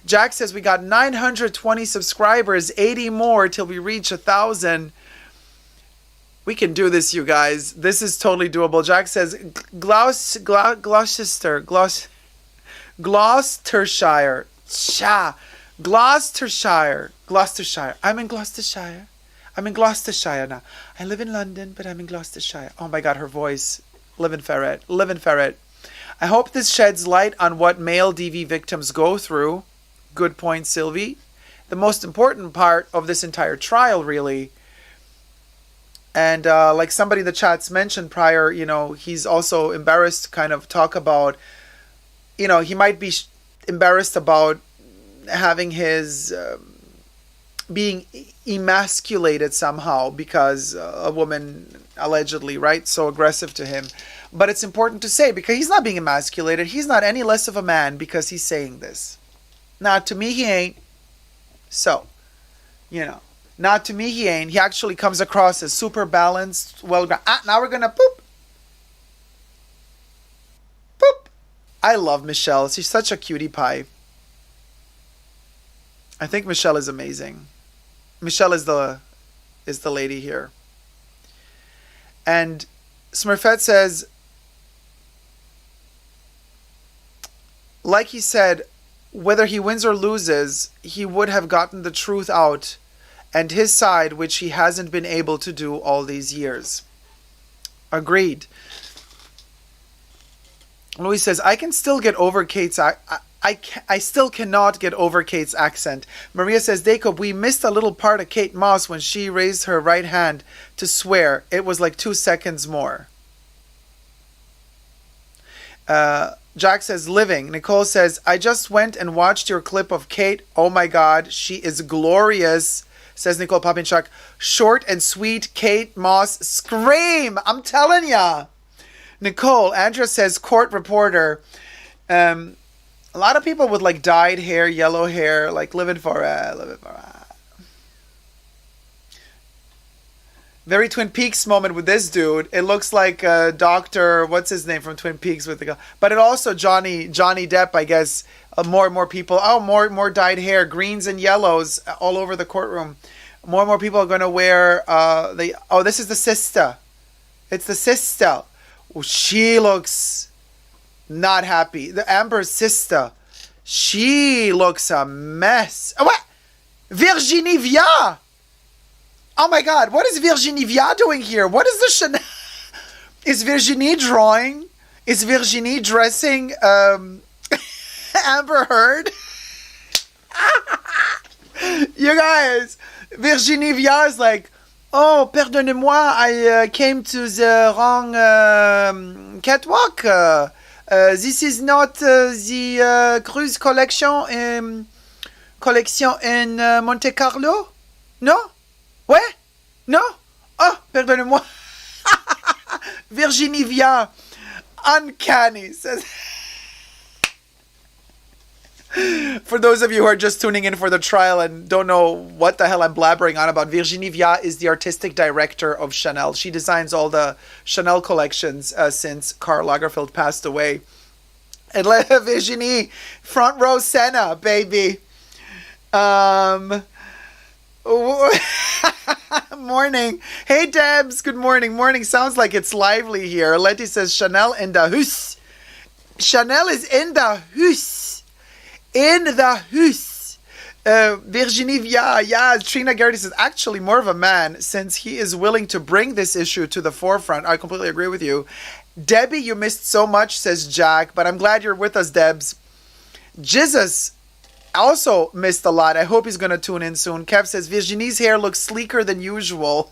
Jack says, we got 920 subscribers, 80 more till we reach 1,000. We can do this, you guys. This is totally doable. Jack says, Gloucestershire. Gloucestershire. I'm in Gloucestershire. I'm in Gloucestershire now. I live in London, but I'm in Gloucestershire. Oh my God, her voice. Live and ferret. Live and ferret. I hope this sheds light on what male DV victims go through. Good point, Sylvie. The most important part of this entire trial, really. And like somebody in the chats mentioned prior, he's also embarrassed to kind of talk about, he might be embarrassed about having his being emasculated somehow because a woman allegedly, right, so aggressive to him. But it's important to say, because he's not being emasculated. He's not any less of a man because he's saying this. Now, to me, he ain't. So, not to me, he ain't. He actually comes across as super balanced, now we're going to poop. Poop. I love Michelle. She's such a cutie pie. I think Michelle is amazing. Michelle is the lady here. And Smurfette says, like he said, whether he wins or loses, he would have gotten the truth out and his side, which he hasn't been able to do all these years. Agreed. Louis says, I can still get over Kate's... I still cannot get over Kate's accent. Maria says, Dacob, we missed a little part of Kate Moss when she raised her right hand to swear. It was like 2 seconds more. Jack says, living. Nicole says, I just went and watched your clip of Kate. Oh my God, she is glorious, says Nicole Papinchuk. Short and sweet Kate Moss. Scream! I'm telling ya. Nicole, Andrea says, court reporter. A lot of people with like dyed hair, yellow hair, like living for it. Very Twin Peaks moment with this dude. It looks like Dr. What's his name from Twin Peaks with the, but it also Johnny Depp, I guess. More and more people. Oh, more dyed hair, greens and yellows all over the courtroom. More and more people are going to wear this is the sister. It's the sister. Oh, she looks not happy. The Amber's sister. She looks a mess. Oh, what? Virginie Viard. Oh my God, what is Virginie Viard doing here? What is the Chanel? Is Virginie drawing? Is Virginie dressing Amber Heard? You guys, Virginie Viard is like, oh, pardonnez-moi, I came to the wrong catwalk. This is not the cruise collection in Monte Carlo? No? Ouais? No? Oh, pardonnez-moi. Virginie Viard. Uncanny, says. For those of you who are just tuning in for the trial and don't know what the hell I'm blabbering on about, Virginie Viard is the artistic director of Chanel. She designs all the Chanel collections since Karl Lagerfeld passed away. And Virginie, front row Senna, baby. Morning. Hey, Debs. Good morning. Morning. Sounds like it's lively here. Letty says, Chanel in the house. Chanel is in the house. In the house. Virginie Viard. Yeah, Trina Garrity says, actually more of a man since he is willing to bring this issue to the forefront. I completely agree with you. Debbie, you missed so much, says Jack, but I'm glad you're with us, Debs. Jesus also missed a lot. I hope he's going to tune in soon. Kev says, Virginie's hair looks sleeker than usual.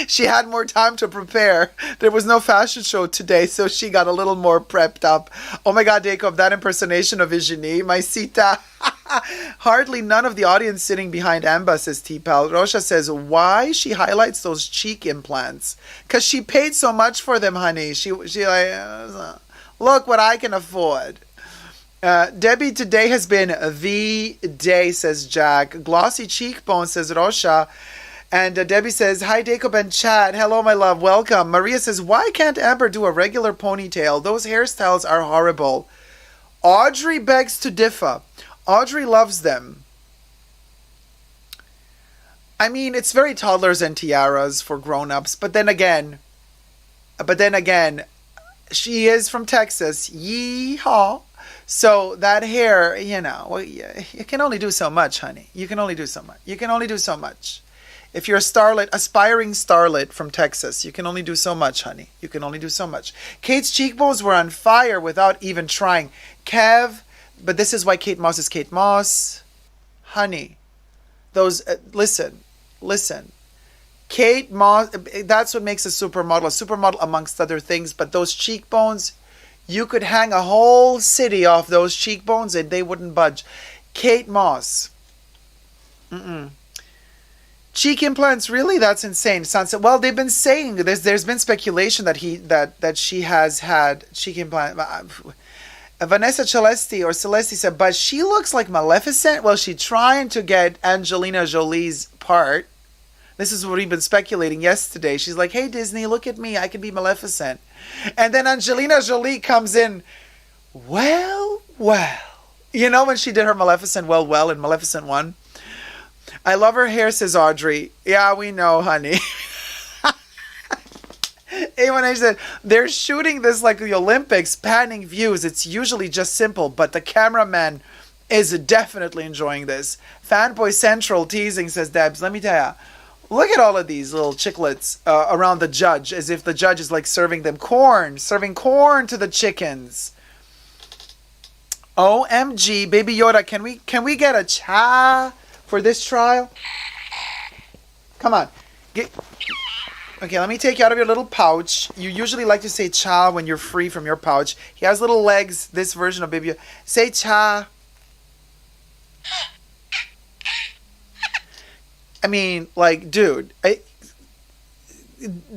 She had more time to prepare. There was no fashion show today, so she got a little more prepped up. Oh my God, Dacob, that impersonation of Virginie, my Sita. Hardly none of the audience sitting behind Amba, says T-Pal. Rosha says, why she highlights those cheek implants? Because she paid so much for them, honey. She like, look what I can afford. Debbie, today has been the day, says Jack. Glossy cheekbone, says Rosha. And Debbie says, hi, Dacob and chat. Hello, my love. Welcome. Maria says, why can't Amber do a regular ponytail? Those hairstyles are horrible. Audrey begs to differ. Audrey loves them. I mean, it's very toddlers and tiaras for grown-ups. But then again, she is from Texas. Yeehaw. So that hair, you know, well, you can only do so much, honey. You can only do so much. You can only do so much. If you're a starlet, aspiring starlet from Texas, you can only do so much, honey. You can only do so much. Kate's cheekbones were on fire without even trying. Kev, but this is why Kate Moss is Kate Moss. Honey, those, listen. Kate Moss, that's what makes a supermodel amongst other things, but those cheekbones, you could hang a whole city off those cheekbones and they wouldn't budge. Kate Moss. Cheek implants, really? That's insane. Sunset. Well, they've been saying there's been speculation that she has had cheek implant. Vanessa Celeste said, but she looks like Maleficent. Well, she's trying to get Angelina Jolie's part. This is what we've been speculating yesterday. She's like, hey, Disney, look at me. I can be Maleficent. And then Angelina Jolie comes in, well. You know when she did her Maleficent well in Maleficent 1? I love her hair, says Audrey. Yeah, we know, honey. A1H said, they're shooting this like the Olympics, panning views. It's usually just simple, but the cameraman is definitely enjoying this. Fanboy Central teasing, says Debs. Let me tell you, look at all of these little chiclets around the judge, as if the judge is like serving corn to the chickens. OMG, Baby Yoda, can we get a cha for this trial? Come on. Okay, let me take you out of your little pouch. You usually like to say cha when you're free from your pouch. He has little legs, this version of Baby Yoda. Say cha. I mean, like, dude,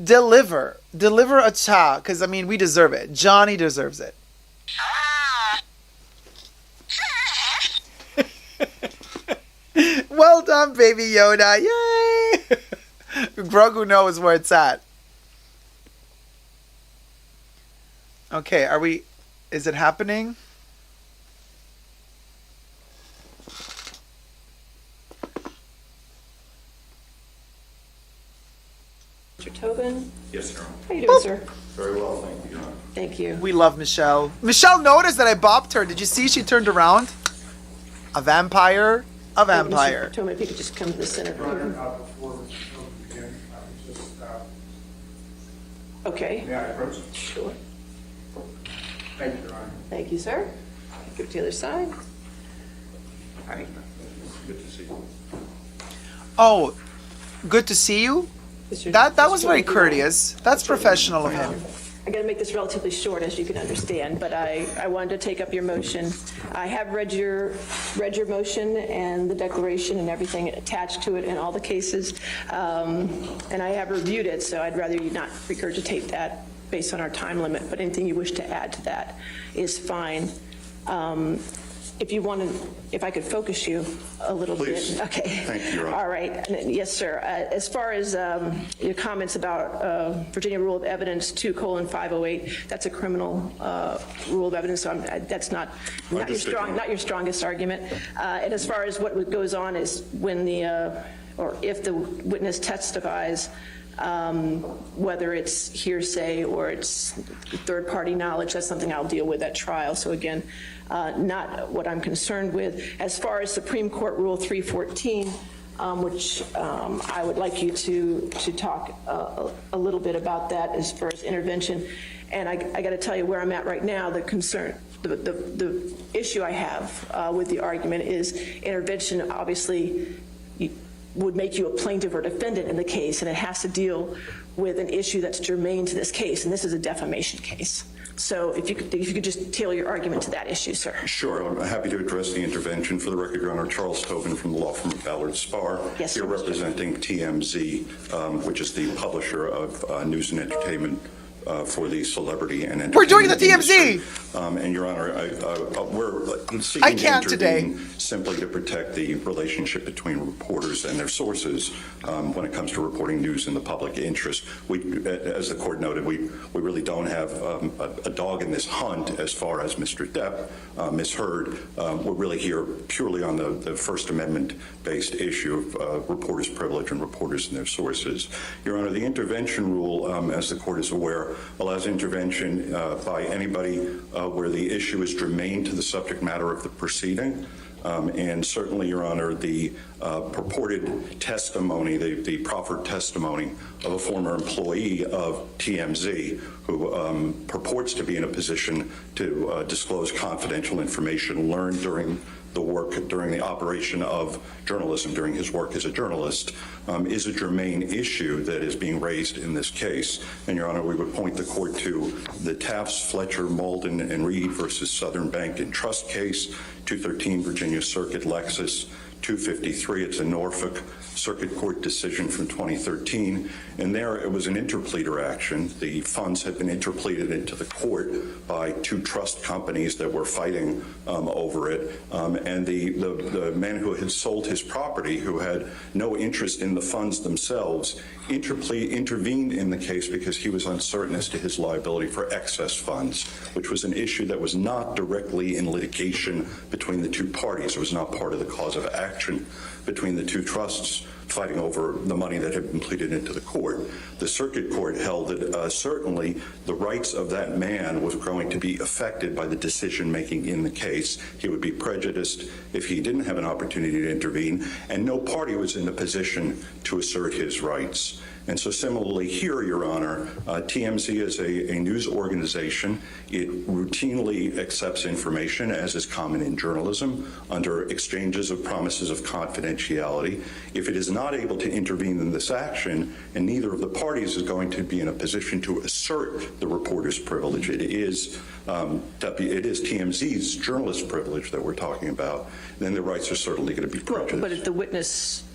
deliver a cha, because, I mean, we deserve it. Johnny deserves it. Well done, Baby Yoda. Yay! Grogu knows where it's at. Okay, is it happening? Mr. Tobin? Yes, Your Honor. How you doing, sir? Very well, thank you, Your Honor. Thank you. We love Michelle. Michelle noticed that I bopped her. Did you see she turned around? A vampire. Mr. Tobin, if you could just come to the center. Before we begin, I would just, Okay. may I approach? Sure. Thank you, Your Honor. Thank you, sir. Give it to the other side. All right. Good to see you. Oh, good to see you. That was very Mr. courteous. That's professional of him. I got to make this relatively short, as you can understand, but I wanted to take up your motion. I have read your motion and the declaration and everything attached to it in all the cases, and I have reviewed it, so I'd rather you not regurgitate that based on our time limit, but anything you wish to add to that is fine. If I could focus you a little Please. bit. Okay. Thank you, Your Honor. All right. Yes, sir. As far as your comments about Virginia Rule of Evidence 2:508, that's a criminal rule of evidence, so that's not your strongest argument. And as far as what goes on is when or if the witness testifies, whether it's hearsay or it's third-party knowledge, that's something I'll deal with at trial. So again, not what I'm concerned with. As far as Supreme Court Rule 314, which I would like you to talk a little bit about that as far as intervention. And I got to tell you where I'm at right now. The concern, the issue I have with the argument is intervention obviously would make you a plaintiff or defendant in the case, and it has to deal with an issue that's germane to this case, and this is a defamation case. So if you could just tailor your argument to that issue, sir. Sure, I'm happy to address the intervention. For the record, Your Honor, Charles Tobin from the law firm of Ballard Spahr. Yes, here sir. representing TMZ, which is the publisher of news and entertainment for the celebrity and We're doing the entertainment TMZ. industry. And Your Honor, we're seeking I can't to intervene today. simply to protect the relationship between reporters and their sources when it comes to reporting news in the public interest. We, as the court noted, we really don't have a dog in this hunt as far as Mr. Depp, Ms. Heard. We're really here purely on the First Amendment-based issue of reporters' privilege and reporters and their sources. Your Honor, the intervention rule, as the court is aware, allows intervention by anybody where the issue is germane to the subject matter of the proceeding. And certainly, Your Honor, the purported testimony, the proffered testimony of a former employee of TMZ who purports to be in a position to disclose confidential information learned during the work, during the operation of journalism, during his work as a journalist, is a germane issue that is being raised in this case. And, Your Honor, we would point the court to the Taft's, Fletcher, Malden, and Reed versus Southern Bank and Trust case, 213 Virginia Circuit, Lexus, 253. It's a Norfolk Circuit Court decision from 2013. And there it was an interpleader action. The funds had been interpleaded into the court by two trust companies that were fighting over it. And the man who had sold his property, who had no interest in the funds themselves, intervened in the case because he was uncertain as to his liability for excess funds, which was an issue that was not directly in litigation between the two parties. It was not part of the cause of action between the two trusts fighting over the money that had been pleaded into the court. The circuit court held that certainly the rights of that man was going to be affected by the decision making in the case. He would be prejudiced if he didn't have an opportunity to intervene, and no party was in a position to assert his rights. And so similarly here, Your Honor, TMZ is a news organization. It routinely accepts information, as is common in journalism, under exchanges of promises of confidentiality. If it is not able to intervene in this action, and neither of the parties is going to be in a position to assert the reporter's privilege, it is TMZ's journalist privilege that we're talking about, then the rights are certainly going to be prejudiced. But if the witness,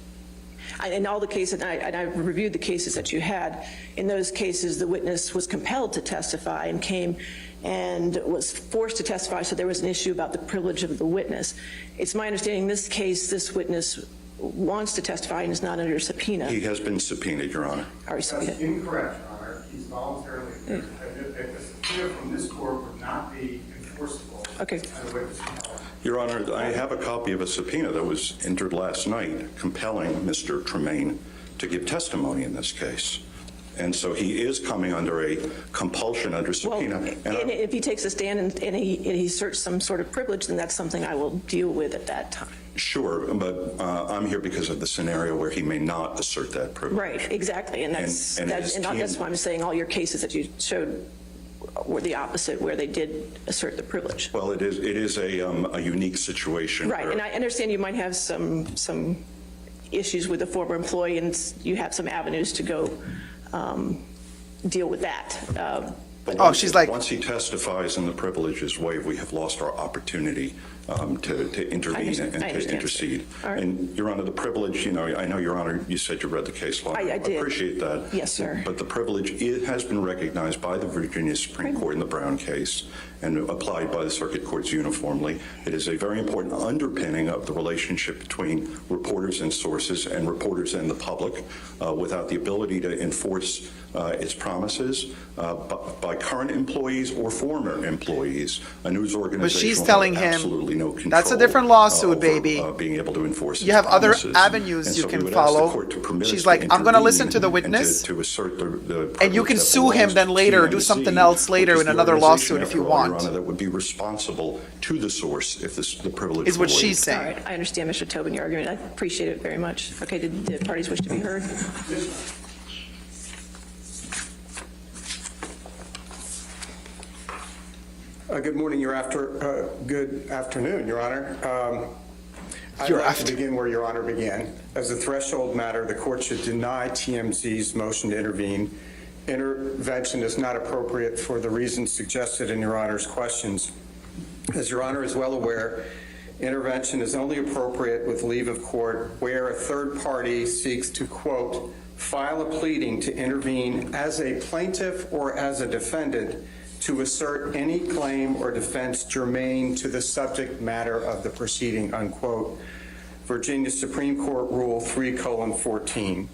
in all the cases, and I reviewed the cases that you had, in those cases the witness was compelled to testify and came and was forced to testify, so there was an issue about the privilege of the witness. It's my understanding in this case this witness wants to testify and is not under subpoena. He has been subpoenaed, Your Honor. That's incorrect, Your Honor. He's voluntarily a subpoena from this court would not be enforceable. Okay. Your Honor, I have a copy of a subpoena that was entered last night compelling Mr. Tremaine to give testimony in this case. And so he is coming under a compulsion under subpoena. Well, and if he takes a stand and he asserts some sort of privilege, then that's something I will deal with at that time. Sure, but I'm here because of the scenario where he may not assert that privilege. Right, exactly. And that's why I'm saying all your cases that you showed were the opposite, where they did assert the privilege. Well, it is a unique situation. Right, and I understand you might have some issues with the former employee, and you have some avenues to go deal with that. She's like, once he testifies and the privilege is waived, we have lost our opportunity to intervene and to intercede. Right. And Your Honor, the privilege, I know, Your Honor, you said you read the case law. I did. Appreciate that. Yes, sir. But the privilege, it has been recognized by the Virginia Supreme Court in the Brown case and applied by the circuit courts uniformly. It is a very important underpinning of the relationship between reporters and sources and reporters and the public. Without the ability to enforce its promises by current employees or former employees, a news organization but she's telling him absolutely no control. That's a different lawsuit, baby. Being able to enforce. You have other promises. avenues you so can we would ask the follow. court to permit She's us like, to I'm going to listen intervene to the and witness, to assert the and you can privilege that sue him belongs then to later, do TMZ, something else later which is in the another organization, lawsuit if you after all, Your want. Honor, that would be responsible to the source if the privilege Is were what she's waived. saying. All right, I understand, Mr. Tobin, your argument. I appreciate it very much. Okay, did the parties wish to be heard? Good morning, good afternoon, Your Honor. I'd like to begin where Your Honor began. As a threshold matter, the court should deny TMZ's motion to intervene. Intervention is not appropriate for the reasons suggested in Your Honor's questions. As Your Honor is well aware, Intervention is only appropriate with leave of court where a third party seeks to, quote, file a pleading to intervene as a plaintiff or as a defendant to assert any claim or defense germane to the subject matter of the proceeding, unquote. Virginia Supreme Court Rule 3:14.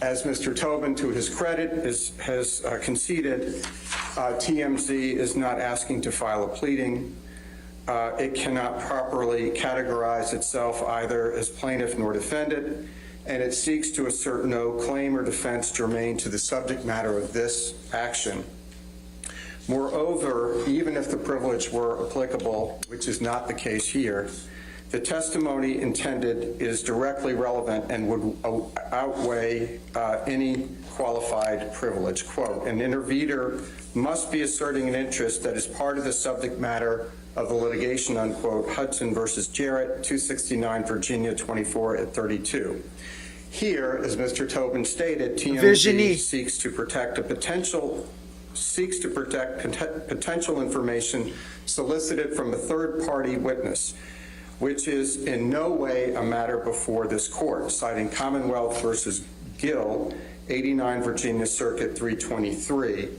As Mr. Tobin, to his credit, has conceded, TMZ is not asking to file a pleading. It cannot properly categorize itself either as plaintiff nor defendant, and it seeks to assert no claim or defense germane to the subject matter of this action. Moreover, even if the privilege were applicable, which is not the case here, the testimony intended is directly relevant and would outweigh any qualified privilege. Quote, an intervener must be asserting an interest that is part of the subject matter of the litigation, unquote, Hudson versus Jarrett, 269 Virginia 24/32. Here, as Mr. Tobin stated, TMZ seeks to protect potential information solicited from a third-party witness, which is in no way a matter before this court, citing Commonwealth versus Gill, 89 Virginia Circuit 323.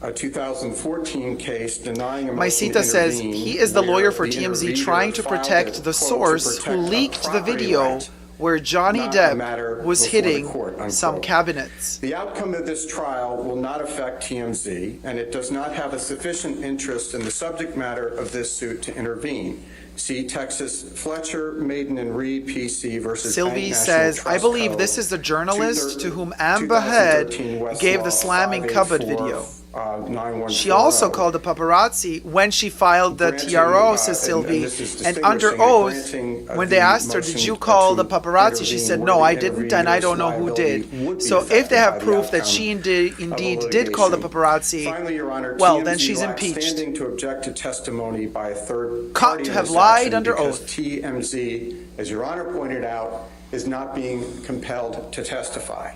A 2014 case denying a motion to Maisita says intervene he is the where lawyer for the TMZ intervener trying to filed protect a, the quote, source to who protect a leaked the property video right, where Johnny not a Depp matter was before the hitting court, unquote. some cabinets. The outcome of this trial will not affect TMZ, and it does not have a sufficient interest in the subject matter of this suit to intervene. See Texas Fletcher, Maiden and Reed, PC versus Sylvie Bank says, National I Trust believe Co. this is the journalist to whom Amber 2013 Heard Westlaw gave the slamming cupboard video. 584, She also called the paparazzi when she filed the TRO, says Sylvie. And under oath, when they asked her, did you call the paparazzi? She said, no, I didn't, and I don't know who did. So if they have proof that she indeed did call the paparazzi, Finally, Your Honor, well, TMZ then she's lacks impeached. standing to object to testimony by a third Caught party to in have this lied action under because oath. TMZ, as Your Honor pointed out, is not being compelled to testify.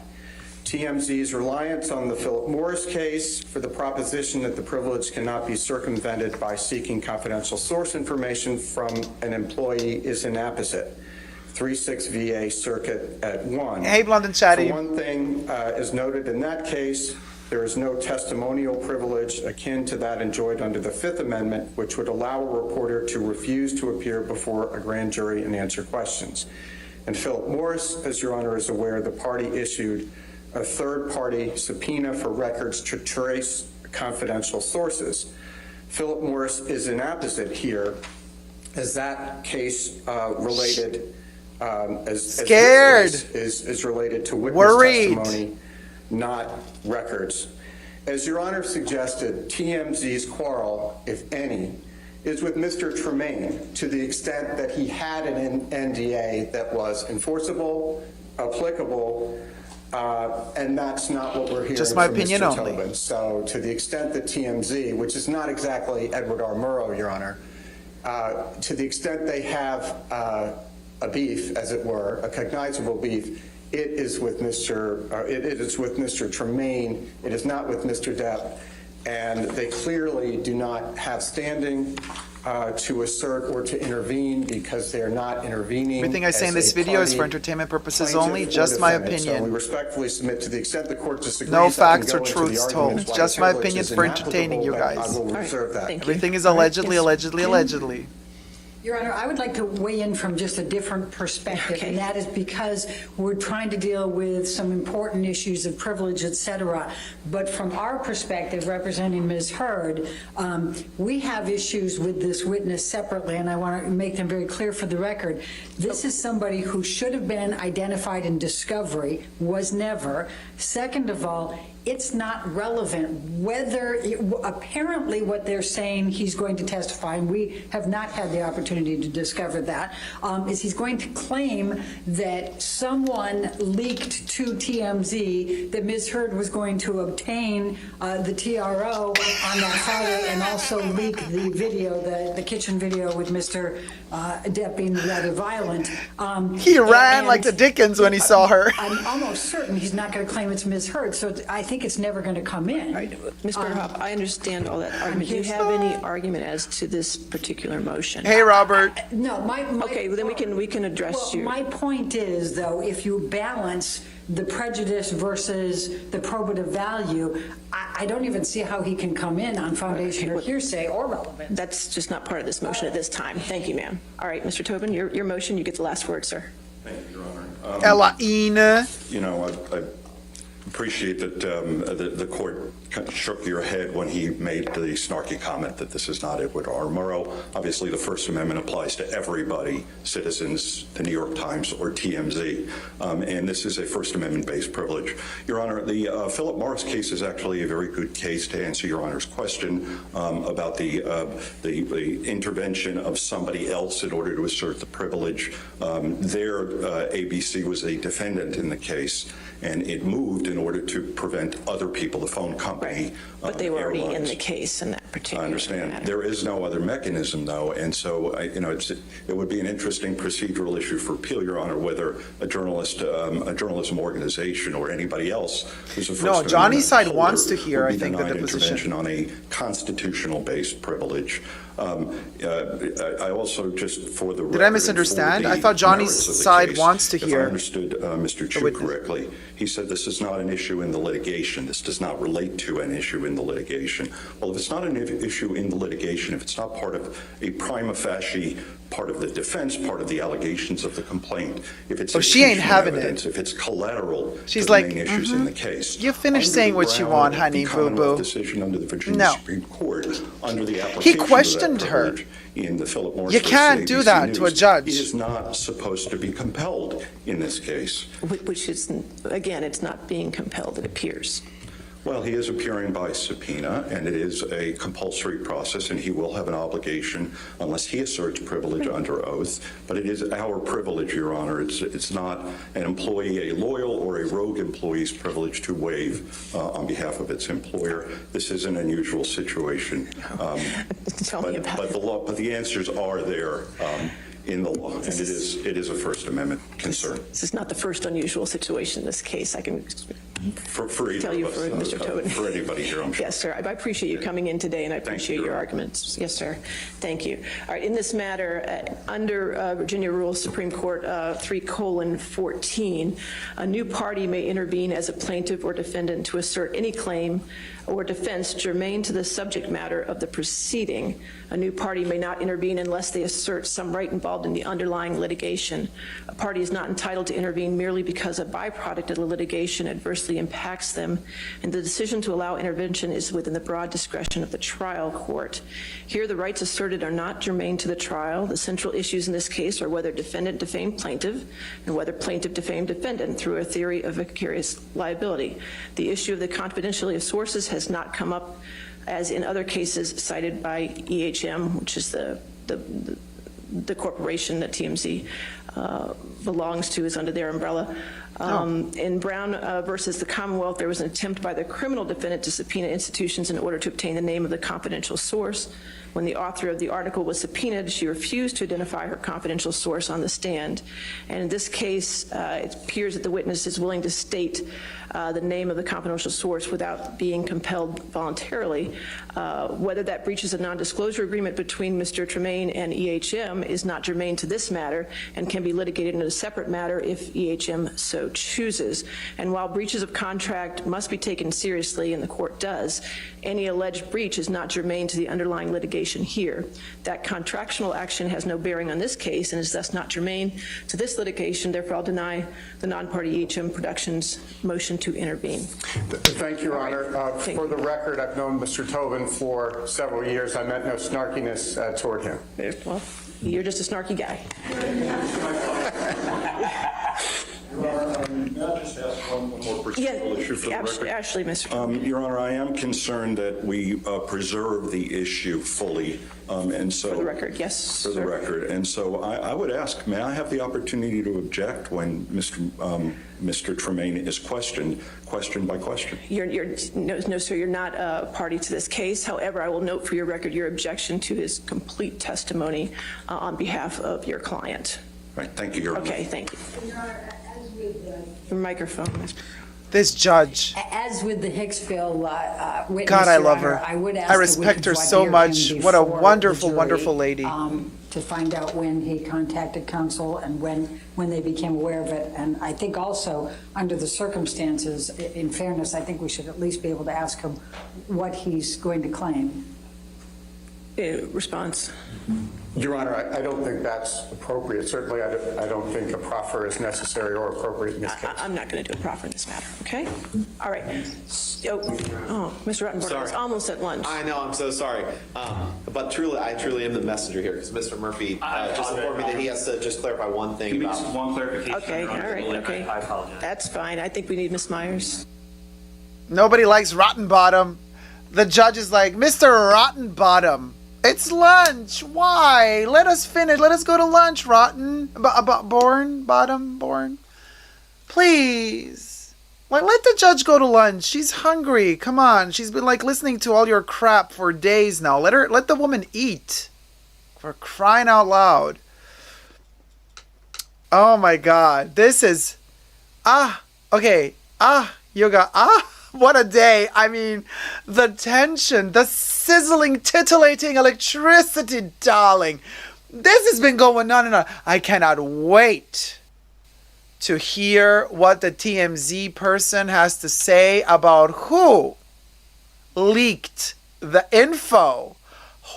TMZ's reliance on the Philip Morris case for the proposition that the privilege cannot be circumvented by seeking confidential source information from an employee is inapposite. 36 VA Circuit at 1. Hey, Blonde and Chatty. For one thing, as noted in that case, there is no testimonial privilege akin to that enjoyed under the Fifth Amendment, which would allow a reporter to refuse to appear before a grand jury and answer questions. And Philip Morris, as Your Honor is aware, the party issued a third-party subpoena for records to trace confidential sources. Philip Morris is inapposite here, as that case related, Scared. is related to witness Worried. testimony, not records. As Your Honor suggested, TMZ's quarrel, if any, is with Mr. Tremaine to the extent that he had an NDA that was enforceable, applicable, and that's not what we're hearing Just my from opinion Mr. only. Tobin. So to the extent that TMZ, which is not exactly Edward R. Murrow, Your Honor, to the extent they have a beef, as it were, a cognizable beef, it is with Mr. Tremaine. It is not with Mr. Depp, and they clearly do not have standing to assert or to intervene because they are not intervening. Everything I say in this video is for entertainment purposes only, just my opinion. So we respectfully submit to the extent the court disagrees. No I can facts go or into the truths told. arguments why Just the my privilege opinions is for entertaining you inapplicable, guys. but I will reserve that. Thank you. Everything is All right, allegedly, yes. allegedly, allegedly. Your Honor, I would like to weigh in from just a different perspective, Okay. and that is because we're trying to deal with some important issues of privilege, et cetera. But from our perspective, representing Ms. Heard, we have issues with this witness separately, and I want to make them very clear for the record. This is somebody who should have been identified in discovery, was never. Second of all, it's not relevant whether, apparently what they're saying he's going to testify, and we have not had the opportunity to discover that, is he's going to claim that someone leaked to TMZ that Ms. Heard was going to obtain the TRO on that Friday and also leak the video, the kitchen video with Mr. Depp being rather violent. He ran like the Dickens when he saw her. I'm almost certain he's not going to claim it's Ms. Heard, so I think think it's never going to come in. Ms. Berghoff, I understand all that argument. Do you have any argument as to this particular motion? Hey, Robert. No, my Okay, well, then we can address well, you. my point is, though, if you balance the prejudice versus the probative value, I don't even see how he can come in on foundation or hearsay or relevance. That's just not part of this motion at this time. Thank you, ma'am. All right, Mr. Tobin, your motion, you get the last word, sir. Thank you, Your Honor. Elaine. You know, I appreciate that the court kind of shook your head when he made the snarky comment that this is not Edward R. Murrow. Obviously, the First Amendment applies to everybody, citizens, the New York Times, or TMZ, and this is a First Amendment-based privilege. Your Honor, the Philip Morris case is actually a very good case to answer Your Honor's question about the intervention of somebody else in order to assert the privilege. There, ABC was a defendant in the case, and it moved in order to prevent other people, the phone company. Right. But they were already in the case in that particular I understand. matter. There is no other mechanism, though, and so you know, it would be an interesting procedural issue for appeal, Your Honor, whether a journalism organization or anybody else who's a First Amendment Johnny's side holder wants to hear, would be I think, that denied the position intervention on a constitutional-based privilege. I also, just for the record, Did I misunderstand? for I the thought Johnny's merits of the side case, wants to if hear I understood Mr. Chu correctly, he said this is not an issue in the litigation. This does not relate to an issue in the litigation. Well, if it's not an issue in the litigation, if it's not part of a prima facie part of the defense, part of the allegations of the complaint, if it's she ain't having evidence, if it's collateral She's to like, the main issues in the case. You finish Under saying the what you Brown want, v. honey, Commonwealth boo-boo. decision under the Virginia No. Supreme Court, under the application of questioned that her. privilege in the Philip Morris You versus can't do ABC that to a News, judge. He is not supposed to be compelled in this case. Which is, again, it's not being compelled, it appears. Well, he is appearing by subpoena, and it is a compulsory process, and he will have an obligation unless he asserts privilege under oath. But it is our privilege, Your Honor. It's not an employee, a loyal or a rogue employee's privilege to waive on behalf of its employer. This is an unusual situation. Tell me about it. But the answers are there in the law, and it is a First Amendment concern. This is not the first unusual situation in this case. I can For either tell you of for us, Mr. Tobin. for anybody here, I'm sure. Yes, sir. I appreciate you coming in today, and I appreciate your arguments. Yes, sir. Thank you. All right. In this matter, under Virginia Rules Supreme Court 3:14, a new party may intervene as a plaintiff or defendant to assert any claim or defense germane to the subject matter of the proceeding. A new party may not intervene unless they assert some right involved in the underlying litigation. A party is not entitled to intervene merely because a byproduct of the litigation adversely impacts them, and the decision to allow intervention is within the broad discretion of the trial court. Here, the rights asserted are not germane to the trial. The central issues in this case are whether defendant defamed plaintiff and whether plaintiff defamed defendant through a theory of vicarious liability. The issue of the confidentiality of sources has not come up as in other cases cited by EHM, which is the corporation that TMZ belongs to, is under their umbrella. In Brown versus the Commonwealth, there was an attempt by the criminal defendant to subpoena institutions in order to obtain the name of the confidential source. When the author of the article was subpoenaed, she refused to identify her confidential source on the stand. And in this case, it appears that the witness is willing to state the name of the confidential source without being compelled voluntarily. Whether that breaches a non-disclosure agreement between Mr. Tremaine and EHM is not germane to this matter and can be litigated in a separate matter if EHM so chooses. And while breaches of contract must be taken seriously, and the court does, any alleged breach is not germane to the underlying litigation here. That contractual action has no bearing on this case and is thus not germane to this litigation. Therefore, I'll deny the non-party EHM Productions motion to intervene. Thank you, Your Honor. For the record, I've known Mr. Tobin for several years. I meant no snarkiness toward him. Well, you're just a snarky guy. Your Honor, may I just ask one more procedural issue for the record? Ashley, Mr. Your Honor, I am concerned that we preserve the issue fully, and so... For the record, yes, For the record. And so I would ask, may I have the opportunity to object when Mr. Tremaine is questioned by question? No, sir, you're not a party to this case. However, I will note for your record your objection to his complete testimony on behalf of your client. Right, thank you, Your Honor. Okay, thank you. Your microphone. This judge. As with the Hicksville witness, God, I Your love Honor, her. I would ask I that we respect her could so voir dire much. him What a before wonderful, the jury, wonderful lady. To find out when he contacted counsel and when they became aware of it. And I think also, under the circumstances, in fairness, I think we should at least be able to ask him what he's going to claim. Response. Your Honor, I don't think that's appropriate. Certainly, I don't think a proffer is necessary or appropriate in this case. I'm not going to do a proffer in this matter, okay? All right. Oh, Mr. Ruttenberg is almost at lunch. I know, I'm so sorry. But truly, I truly am the messenger here, because Mr. Murphy just informed me that he has to just clarify one thing about... One clarification. Okay, all right, okay. I apologize. That's fine. I think we need Ms. Myers. Nobody likes Rottenbottom. The judge is like, Mr. Rottenbottom, it's lunch. Why? Let us finish. Let us go to lunch, Born. Please. Like, let the judge go to lunch. She's hungry. Come on. She's been like listening to all your crap for days now. Let the woman eat. For crying out loud. Oh my God. This is, okay. Yoga. What a day. I mean, the tension, the sizzling, titillating electricity, darling. This has been going on and on. I cannot wait to hear what the TMZ person has to say about who leaked the info,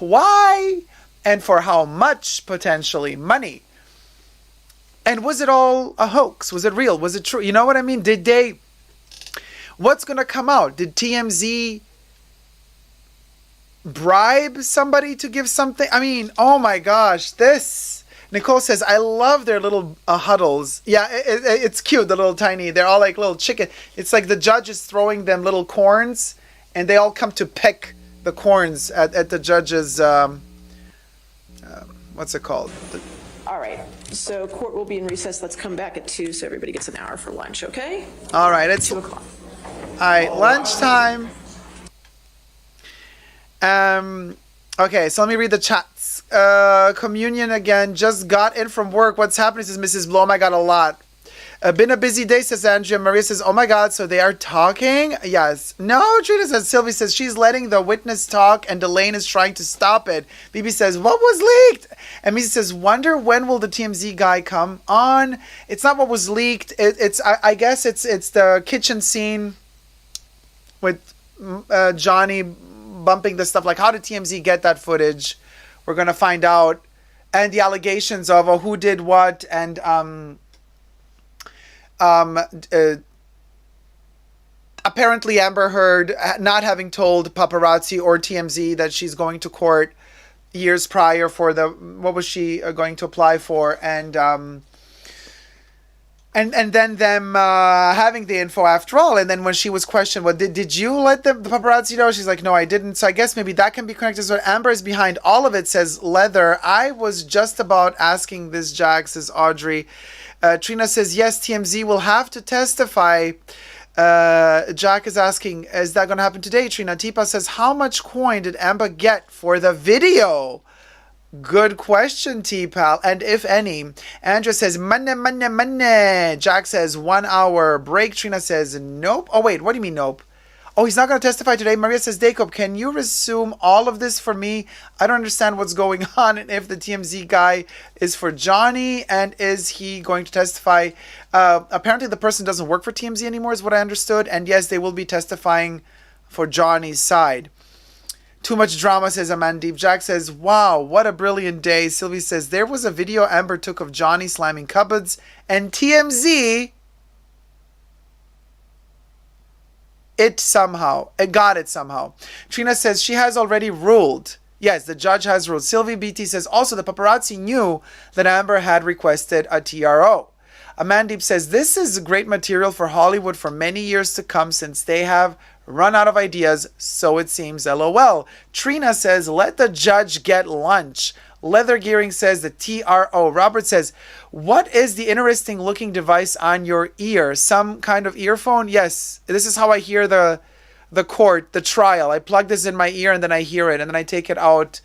why, and for how much potentially money. And was it all a hoax? Was it real? Was it true? You know what I mean? What's going to come out? Did TMZ bribe somebody to give something? I mean, oh my gosh, this. Nicole says, I love their little huddles. Yeah, it's cute, the little tiny, they're all like little chicken. It's like the judge is throwing them little corns, and they all come to peck the corns at the judge's, what's it called? All right. So court will be in recess. Let's come back at 2 so everybody gets an hour for lunch, okay? All right, it's 2 o'clock. All right, lunchtime. Okay, so let me read the chats. Communion again. Just got in from work. What's happening, says Mrs. Blow. Oh my God, a lot. Been a busy day, says Andrea. Maria says, oh my God, so they are talking? Yes. No, Trina says, Sylvie says, she's letting the witness talk and Delane is trying to stop it. Bibi says, what was leaked? And Missy says, wonder when will the TMZ guy come on? It's not what was leaked. I guess it's the kitchen scene with Johnny bumping the stuff. Like, how did TMZ get that footage? We're going to find out. And the allegations of who did what and apparently Amber Heard not having told paparazzi or TMZ that she's going to court years prior for what was she going to apply for, and then them having the info after all. And then when she was questioned, well, did you let the paparazzi know? She's like, no, I didn't. So I guess maybe that can be connected. So Amber is behind all of it, says Leather. I was just about asking this, Jack, says Audrey. Trina says, yes, TMZ will have to testify. Jack is asking, is that going to happen today, Trina? Tipa says, how much coin did Amber get for the video? Good question, T-Pal. And if any. Andrea says, money. Jack says, 1 hour break. Trina says, nope. Oh, wait, what do you mean, nope? Oh, he's not going to testify today. Maria says, Dacob, can you resume all of this for me? I don't understand what's going on, and if the TMZ guy is for Johnny, and is he going to testify? Apparently the person doesn't work for TMZ anymore, is what I understood. And yes, they will be testifying for Johnny's side. Too much drama, says Amandeep. Jack says, wow, what a brilliant day. Sylvie says, there was a video Amber took of Johnny slamming cupboards, and TMZ... it got it somehow. Trina says she has already ruled. Yes, the judge has ruled. Sylvie BT says also the paparazzi knew that Amber had requested a TRO. Amandeep says this is great material for Hollywood for many years to come since they have run out of ideas, so it seems, LOL. Trina says let the judge get lunch. Leather Gearing says the TRO. Robert says, what is the interesting looking device on your ear? Some kind of earphone? Yes. This is how I hear the court, the trial. I plug this in my ear and then I hear it and then I take it out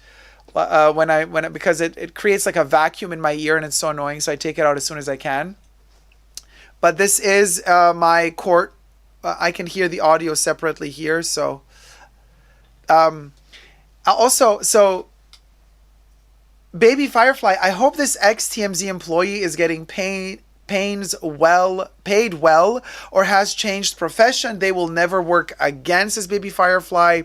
because it creates like a vacuum in my ear and it's so annoying. So I take it out as soon as I can. But this is my court I can hear the audio separately here. So also, so Baby Firefly, I hope this ex-TMZ employee is getting paid well, or has changed profession. They will never work again, says Baby Firefly.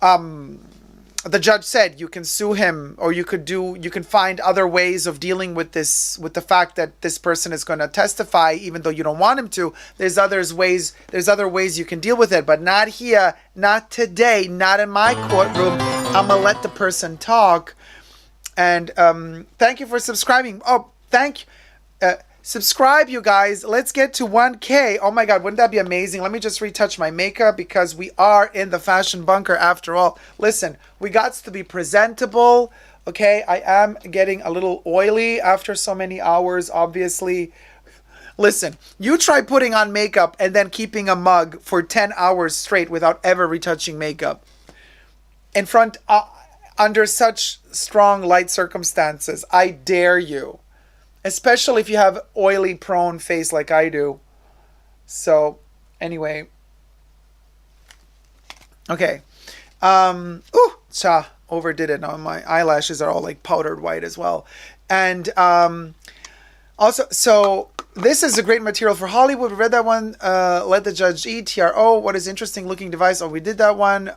The judge said you can sue him, or you can find other ways of dealing with this, with the fact that this person is going to testify even though you don't want him to. There's other ways you can deal with it, but not here, not today, not in my courtroom. I'm gonna let the person talk. And thank you for subscribing. Oh, thank you. Subscribe, you guys. Let's get to 1K. Oh my God, wouldn't that be amazing? Let me just retouch my makeup because we are in the fashion bunker after all. Listen, we got to be presentable. Okay, I am getting a little oily after so many hours, obviously. Listen, you try putting on makeup and then keeping a mug for 10 hours straight without ever retouching makeup. In front, under such strong light circumstances. I dare you. Especially if you have oily prone face like I do. So, anyway. Okay. Overdid it. Now my eyelashes are all like powdered white as well. And also, so this is a great material for Hollywood. We read that one. Let the Judge Eat. TRO. What is interesting looking device? Oh, we did that one.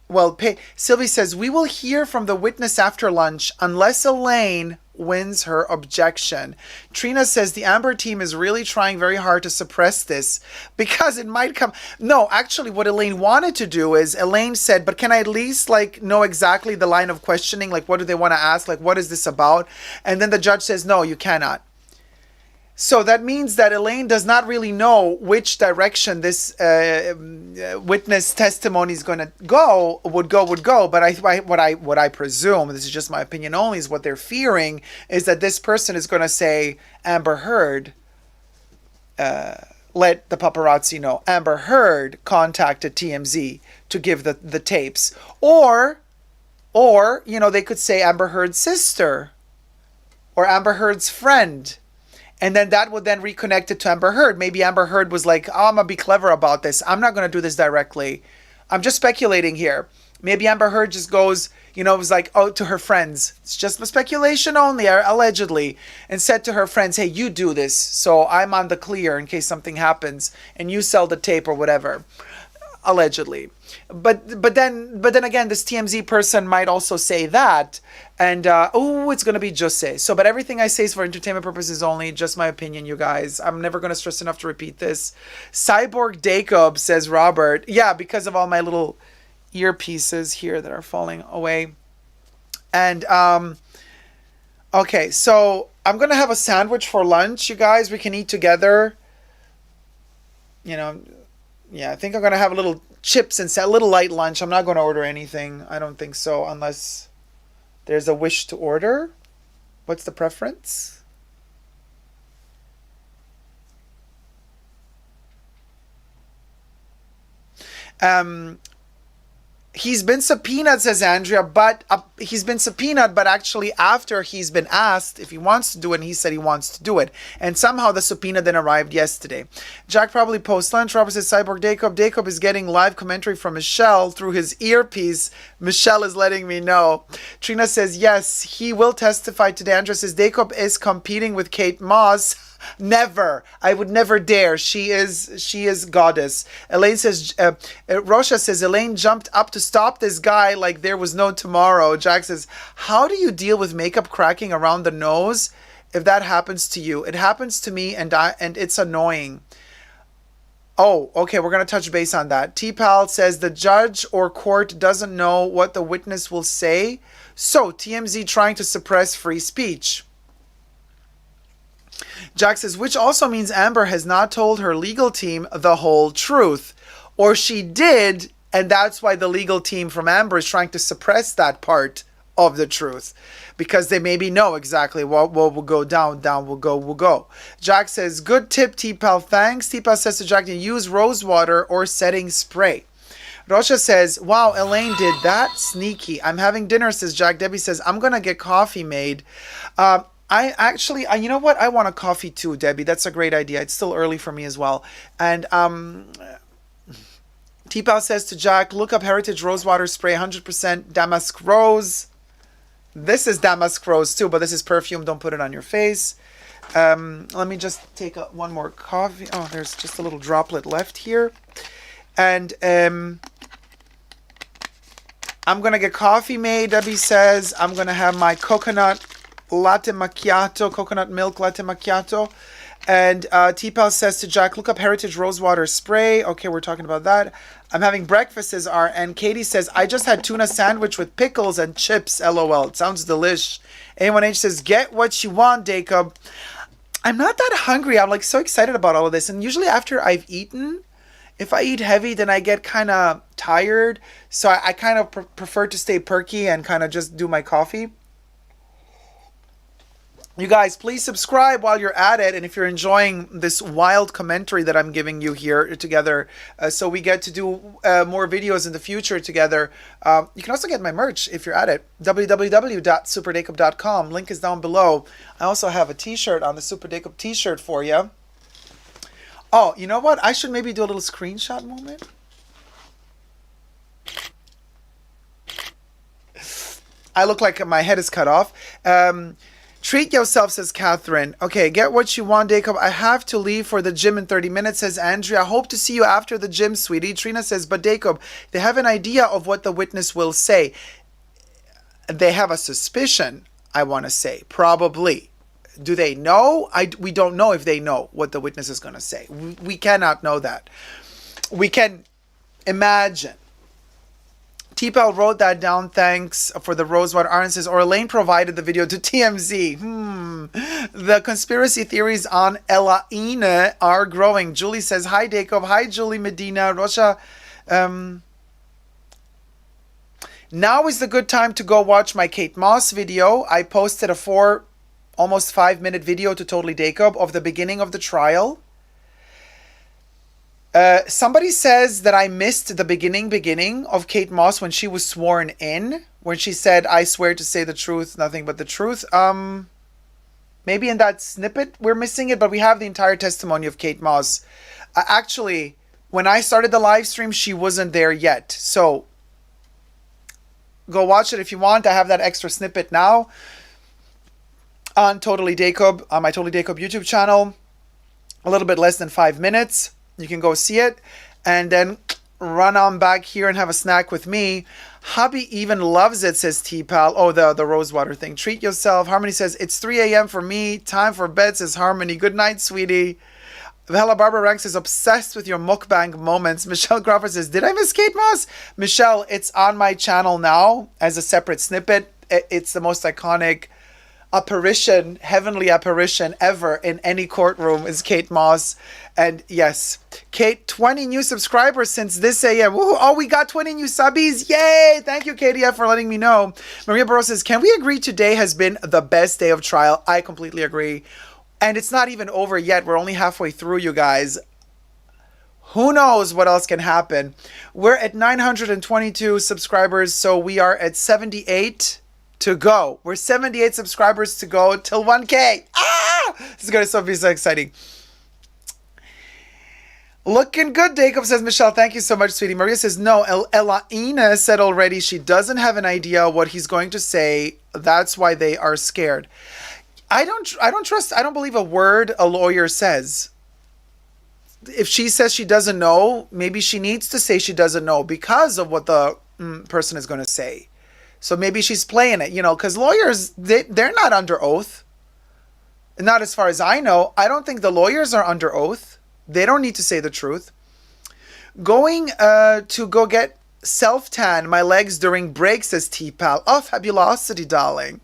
Well, Sylvie says, we will hear from the witness after lunch unless Elaine wins her objection. Trina says the Amber team is really trying very hard to suppress this because it might come. No, actually what Elaine wanted to do is Elaine said, but can I at least like know exactly the line of questioning? Like, what do they want to ask? Like, what is this about? And then the judge says, no, you cannot. So that means that Elaine does not really know which direction this witness testimony is going to would go. But what I presume, this is just my opinion only, is what they're fearing is that this person is going to say, Amber Heard, let the paparazzi know. Amber Heard contacted TMZ to give the tapes. Or, they could say Amber Heard's sister or Amber Heard's friend. And then that would then reconnect it to Amber Heard. Maybe Amber Heard was like, I'm going to be clever about this. I'm not going to do this directly. I'm just speculating here. Maybe Amber Heard just goes, was like, to her friends. It's just a speculation only, allegedly. And said to her friends, hey, you do this. So I'm on the clear in case something happens. And you sell the tape or whatever. Allegedly. But then again, this TMZ person might also say that. And, it's going to be Jose. So, but everything I say is for entertainment purposes only. Just my opinion, you guys. I'm never going to stress enough to repeat this. Cyborg Dacob, says Robert. Yeah, because of all my little earpieces here that are falling away. And, okay, so I'm going to have a sandwich for lunch, you guys. We can eat together. Yeah, I think I'm going to have a little chips and a little light lunch. I'm not going to order anything. I don't think so, unless there's a wish to order. What's the preference? He's been subpoenaed, says Andrea, but he's been subpoenaed, but actually after he's been asked if he wants to do it, and he said he wants to do it. And somehow the subpoena then arrived yesterday. Jack probably post-lunch. Robert says, Cyborg Dacob. Dacob is getting live commentary from Michelle through his earpiece. Michelle is letting me know. Trina says, yes, he will testify today. Andrea says, Dacob is competing with Kate Moss. Never. I would never dare. She is goddess. Elaine says, Rosha says, Elaine jumped up to stop this guy like there was no tomorrow. Jack says, how do you deal with makeup cracking around the nose if that happens to you? It happens to me and it's annoying. Oh, okay, we're going to touch base on that. T-Pal says the judge or court doesn't know what the witness will say. So TMZ trying to suppress free speech. Jack says, which also means Amber has not told her legal team the whole truth. Or she did, and that's why the legal team from Amber is trying to suppress that part of the truth. Because they maybe know exactly what will go down will go. Jack says, good tip, T-Pal, thanks. T-Pal says to Jack to use rose water or setting spray. Rosha says, wow, Elaine did that? Sneaky. I'm having dinner, says Jack. Debbie says, I'm going to get coffee made. I actually, you know what? I want a coffee too, Debbie. That's a great idea. It's still early for me as well. And T-Pal says to Jack, look up Heritage Rosewater Spray, 100% Damask Rose. This is Damask Rose too, but this is perfume. Don't put it on your face. Let me just take one more coffee. Oh, there's just a little droplet left here. And I'm going to get coffee made, Debbie says. I'm going to have my coconut latte macchiato, coconut milk latte macchiato. And T-Pal says to Jack, look up Heritage Rosewater Spray. Okay, we're talking about that. I'm having breakfast, says R. And Katie says, I just had tuna sandwich with pickles and chips, LOL. It sounds delish. A1H says, get what you want, Dacob. I'm not that hungry. I'm like so excited about all of this. And usually after I've eaten, if I eat heavy, then I get kind of tired. So I kind of prefer to stay perky and kind of just do my coffee. You guys, please subscribe while you're at it. And if you're enjoying this wild commentary that I'm giving you here together, so we get to do more videos in the future together. You can also get my merch if you're at it. www.superdacob.com. Link is down below. I also have a t-shirt on the Super Dacob t-shirt for you. Oh, you know what? I should maybe do a little screenshot moment. I look like my head is cut off. Treat yourself, says Catherine. Okay, get what you want, Dacob. I have to leave for the gym in 30 minutes, says Andrea. Hope to see you after the gym, sweetie. Trina says, but Dacob, they have an idea of what the witness will say. They have a suspicion, I want to say. Probably. Do they know? We don't know if they know what the witness is going to say. We cannot know that. We can imagine. T-Pal wrote that down. Thanks for the Rosewater. Aaron says, or Elaine provided the video to TMZ. The conspiracy theories on Elaine are growing. Julie says, hi, Dacob. Hi, Julie Medina. Rosha. Now is the good time to go watch my Kate Moss video. I posted a almost 5-minute video to Totally Dacob of the beginning of the trial. Somebody says that I missed the beginning of Kate Moss when she was sworn in, when she said, I swear to say the truth, nothing but the truth. Maybe in that snippet we're missing it, but we have the entire testimony of Kate Moss. Actually, when I started the live stream, she wasn't there yet. So go watch it if you want. I have that extra snippet now on Totally Dacob, on my Totally Dacob YouTube channel. A little bit less than 5 minutes. You can go see it and then run on back here and have a snack with me. Hubby even loves it, says T-Pal. Oh, the Rosewater thing. Treat yourself. Harmony says, it's 3 a.m. for me. Time for bed, says Harmony. Good night, sweetie. Hella Barbara Ranks is obsessed with your mukbang moments. Michelle Crawford says, did I miss Kate Moss? Michelle, it's on my channel now as a separate snippet. It's the most iconic apparition, heavenly apparition ever in any courtroom is Kate Moss. And yes, Kate, 20 new subscribers since this AM. Woo, oh, we got 20 new subbies. Yay! Thank you, KDF, for letting me know. Maria Barros says, can we agree today has been the best day of trial? I completely agree. And it's not even over yet. We're only halfway through, you guys. Who knows what else can happen? We're at 922 subscribers, so we are at 78 to go. We're 78 subscribers to go till 1K. This is going to be so exciting. Looking good, Dacob, says Michelle. Thank you so much, sweetie. Maria says, no, Elaina said already she doesn't have an idea what he's going to say. That's why they are scared. I don't believe a word a lawyer says. If she says she doesn't know, maybe she needs to say she doesn't know because of what the person is going to say. So maybe she's playing it, because lawyers, they're not under oath. Not as far as I know. I don't think the lawyers are under oath. They don't need to say the truth. Going to go get self-tan my legs during break, says T-Pal. Oh, fabulosity, darling.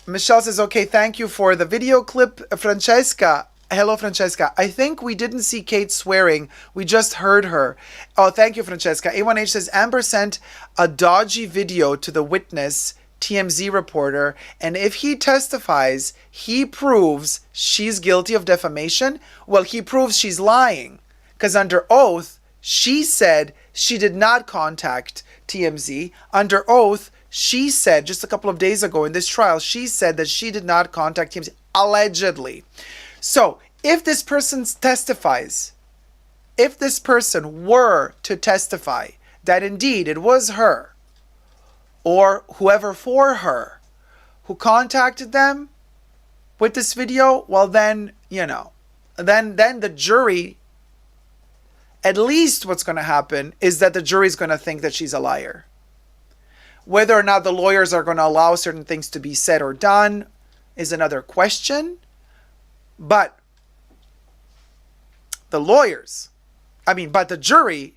Michelle says, okay, thank you for the video clip. Francesca. Hello, Francesca. I think we didn't see Kate swearing. We just heard her. Oh, thank you, Francesca. A1H says, Amber sent a dodgy video to the witness, TMZ reporter, and if he testifies, he proves she's guilty of defamation. Well, he proves she's lying. Because under oath, she said she did not contact TMZ. Under oath, she said just a couple of days ago in this trial, she said that she did not contact TMZ, allegedly. So if this person testifies, if this person were to testify that indeed it was her or whoever for her who contacted them with this video, well then, then the jury, at least what's going to happen is that the jury's going to think that she's a liar. Whether or not the lawyers are going to allow certain things to be said or done is another question. But the jury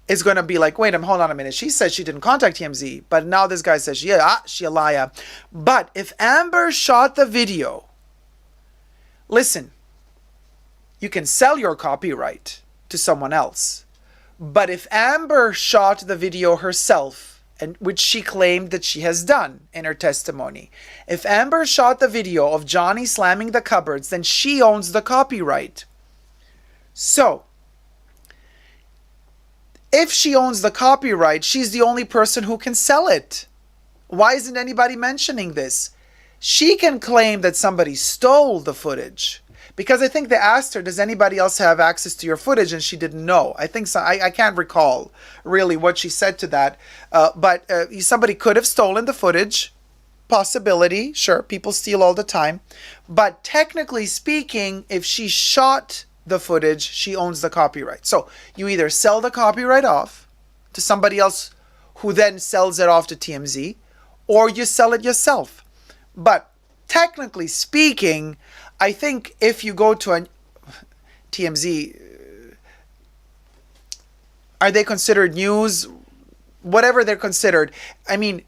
is going to be like, wait, hold on a minute. She said she didn't contact TMZ, but now this guy says, yeah, she a liar. But if Amber shot the video, listen, you can sell your copyright to someone else. But if Amber shot the video herself, and which she claimed that she has done in her testimony, if Amber shot the video of Johnny slamming the cupboards, then she owns the copyright. So, if she owns the copyright, she's the only person who can sell it. Why isn't anybody mentioning this? She can claim that somebody stole the footage. Because I think they asked her, does anybody else have access to your footage? And she didn't know. I think so. I can't recall really what she said to that. But somebody could have stolen the footage. Possibility. Sure, people steal all the time. But technically speaking, if she shot the footage, she owns the copyright. So you either sell the copyright off to somebody else who then sells it off to TMZ, or you sell it yourself. But technically speaking, I think if you go to a TMZ, are they considered news? Whatever they're considered. I mean,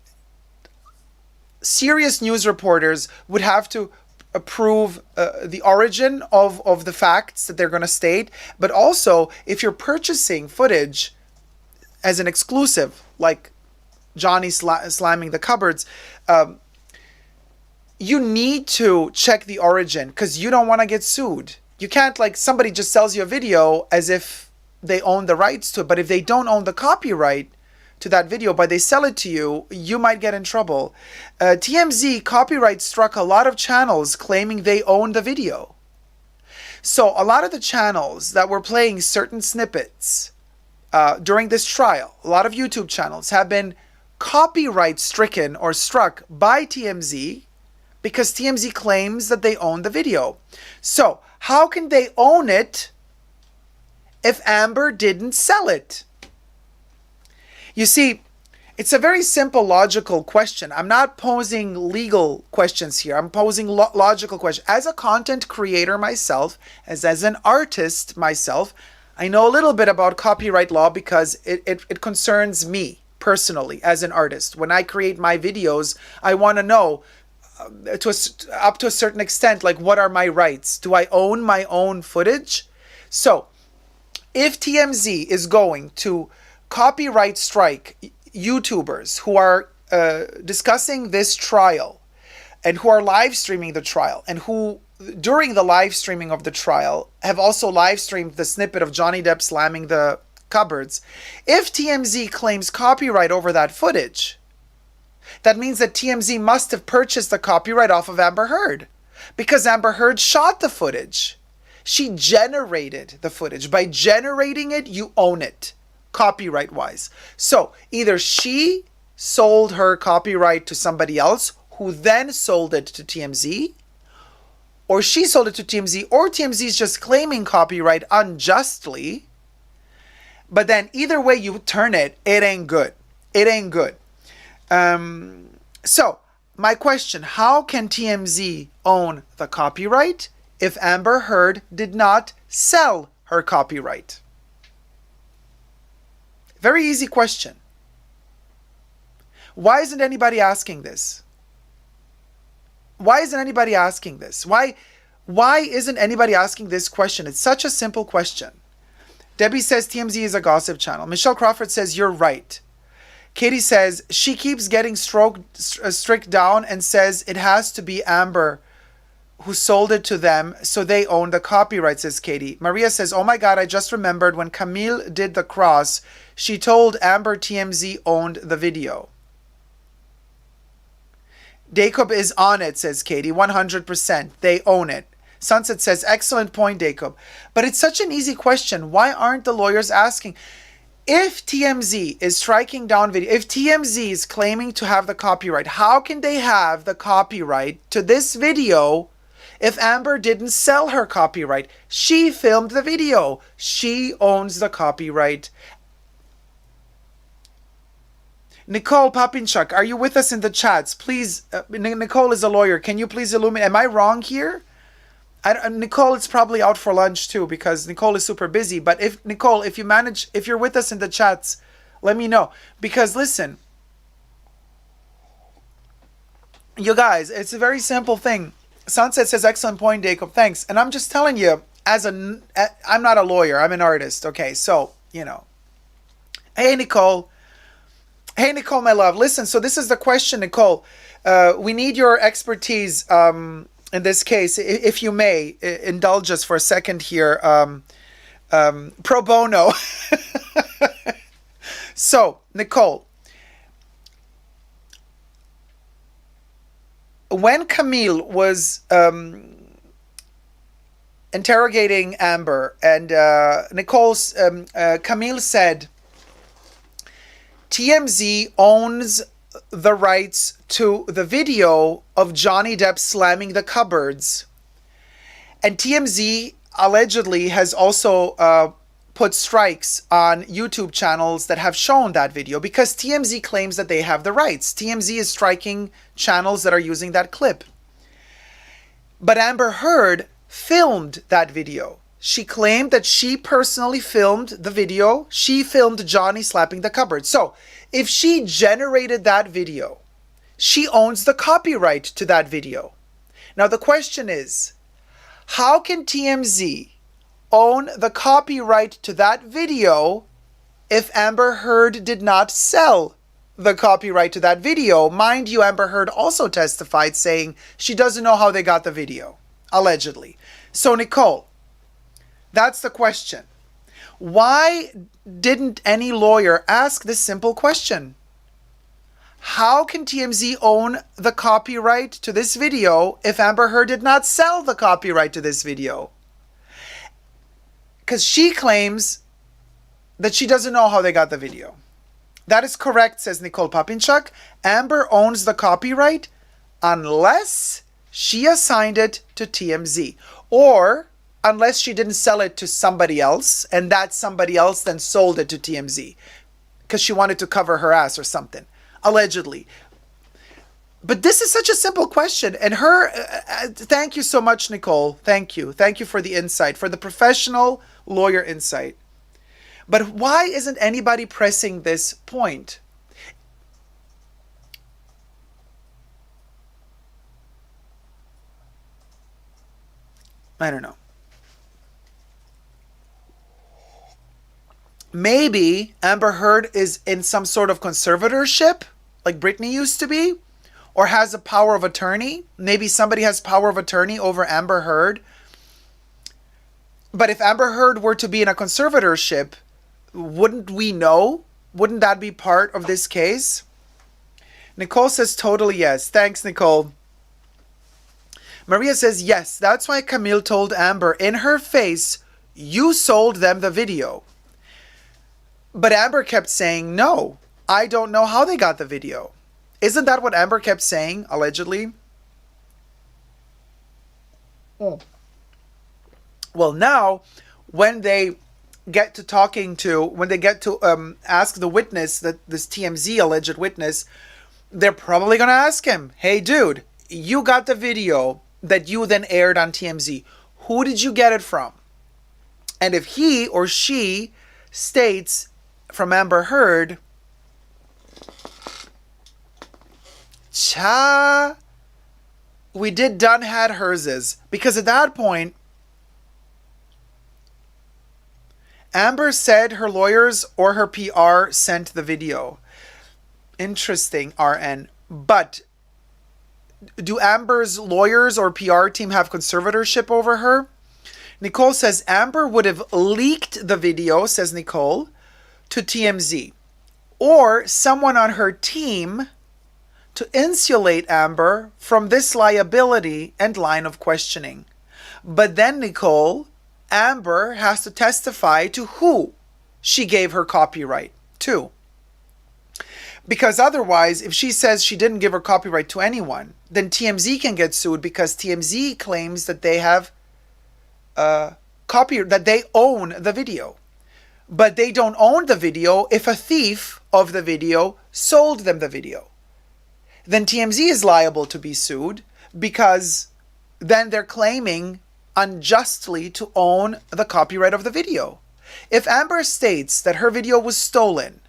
serious news reporters would have to approve the origin of the facts that they're going to state. But also, if you're purchasing footage as an exclusive, like Johnny slamming the cupboards, you need to check the origin because you don't want to get sued. You can't, like, somebody just sells you a video as if they own the rights to it. But if they don't own the copyright to that video, but they sell it to you, you might get in trouble. TMZ copyright struck a lot of channels claiming they own the video. So a lot of the channels that were playing certain snippets during this trial, a lot of YouTube channels have been copyright stricken or struck by TMZ because TMZ claims that they own the video. So how can they own it if Amber didn't sell it? You see, it's a very simple logical question. I'm not posing legal questions here. I'm posing logical questions. As a content creator myself, as an artist myself, I know a little bit about copyright law because it concerns me personally as an artist. When I create my videos, I want to know up to a certain extent, like, what are my rights? Do I own my own footage? So if TMZ is going to copyright strike YouTubers who are discussing this trial and who are live streaming the trial and who during the live streaming of the trial have also live streamed the snippet of Johnny Depp slamming the cupboards, if TMZ claims copyright over that footage, that means that TMZ must have purchased the copyright off of Amber Heard because Amber Heard shot the footage. She generated the footage. By generating it, you own it, copyright-wise. So either she sold her copyright to somebody else who then sold it to TMZ, or she sold it to TMZ, or TMZ is just claiming copyright unjustly. But then either way you turn it, it ain't good. It ain't good. So my question, how can TMZ own the copyright if Amber Heard did not sell her copyright? Very easy question. Why isn't anybody asking this? Why isn't anybody asking this? Why isn't anybody asking this question? It's such a simple question. Debbie says TMZ is a gossip channel. Michelle Crawford says you're right. Katie says she keeps getting strict down and says it has to be Amber who sold it to them, so they own the copyright, says Katie. Maria says, oh my God, I just remembered when Camille did the cross, she told Amber TMZ owned the video. Dacob is on it, says Katie, 100%. They own it. Sunset says, excellent point, Dacob. But it's such an easy question. Why aren't the lawyers asking? If TMZ is striking down video, if TMZ is claiming to have the copyright, how can they have the copyright to this video if Amber didn't sell her copyright? She filmed the video. She owns the copyright. Nicole Papinchuk, are you with us in the chats? Please, Nicole is a lawyer. Can you please illuminate? Am I wrong here? Nicole is probably out for lunch too because Nicole is super busy. But if Nicole, if you're with us in the chats, let me know. Because listen, you guys, it's a very simple thing. Sunset says, excellent point, Dacob. Thanks. And I'm just telling you, I'm not a lawyer. I'm an artist. Okay, so, Hey, Nicole. Hey, Nicole, my love. Listen, so this is the question, Nicole. We need your expertise in this case. If you may, indulge us for a second here. Pro bono. So, Nicole, when Camille was interrogating Amber, and Camille said, TMZ owns the rights to the video of Johnny Depp slamming the cupboards. And TMZ allegedly has also put strikes on YouTube channels that have shown that video because TMZ claims that they have the rights. TMZ is striking channels that are using that clip. But Amber Heard filmed that video. She claimed that she personally filmed the video. She filmed Johnny slapping the cupboard. So, if she generated that video, she owns the copyright to that video. Now, the question is, how can TMZ own the copyright to that video if Amber Heard did not sell the copyright to that video? Mind you, Amber Heard also testified saying she doesn't know how they got the video, allegedly. So, Nicole, that's the question. Why didn't any lawyer ask this simple question? How can TMZ own the copyright to this video if Amber Heard did not sell the copyright to this video? Because she claims that she doesn't know how they got the video. That is correct, says Nicole Papinchuk. Amber owns the copyright unless she assigned it to TMZ. Or unless she didn't sell it to somebody else, and that somebody else then sold it to TMZ because she wanted to cover her ass or something, allegedly. But this is such a simple question. And thank you so much, Nicole. Thank you. Thank you for the insight, for the professional lawyer insight. But why isn't anybody pressing this point? I don't know. Maybe Amber Heard is in some sort of conservatorship, like Britney used to be, or has a power of attorney. Maybe somebody has power of attorney over Amber Heard. But if Amber Heard were to be in a conservatorship, wouldn't we know? Wouldn't that be part of this case? Nicole says totally yes. Thanks, Nicole. Maria says yes. That's why Camille told Amber in her face, you sold them the video. But Amber kept saying, no, I don't know how they got the video. Isn't that what Amber kept saying, allegedly? Well, now, when they get to ask the witness, this TMZ alleged witness, they're probably going to ask him, hey, dude, you got the video that you then aired on TMZ. Who did you get it from? And if he or she states from Amber Heard, we did done had herses. Because at that point, Amber said her lawyers or her PR sent the video. Interesting, RN. But do Amber's lawyers or PR team have conservatorship over her? Nicole says Amber would have leaked the video, says Nicole, to TMZ. Or someone on her team to insulate Amber from this liability and line of questioning. But then, Nicole, Amber has to testify to who she gave her copyright to. Because otherwise, if she says she didn't give her copyright to anyone, then TMZ can get sued because TMZ claims that they have that they own the video. But they don't own the video if a thief of the video sold them the video. Then TMZ is liable to be sued because then they're claiming unjustly to own the copyright of the video. If Amber states that her video was stolen,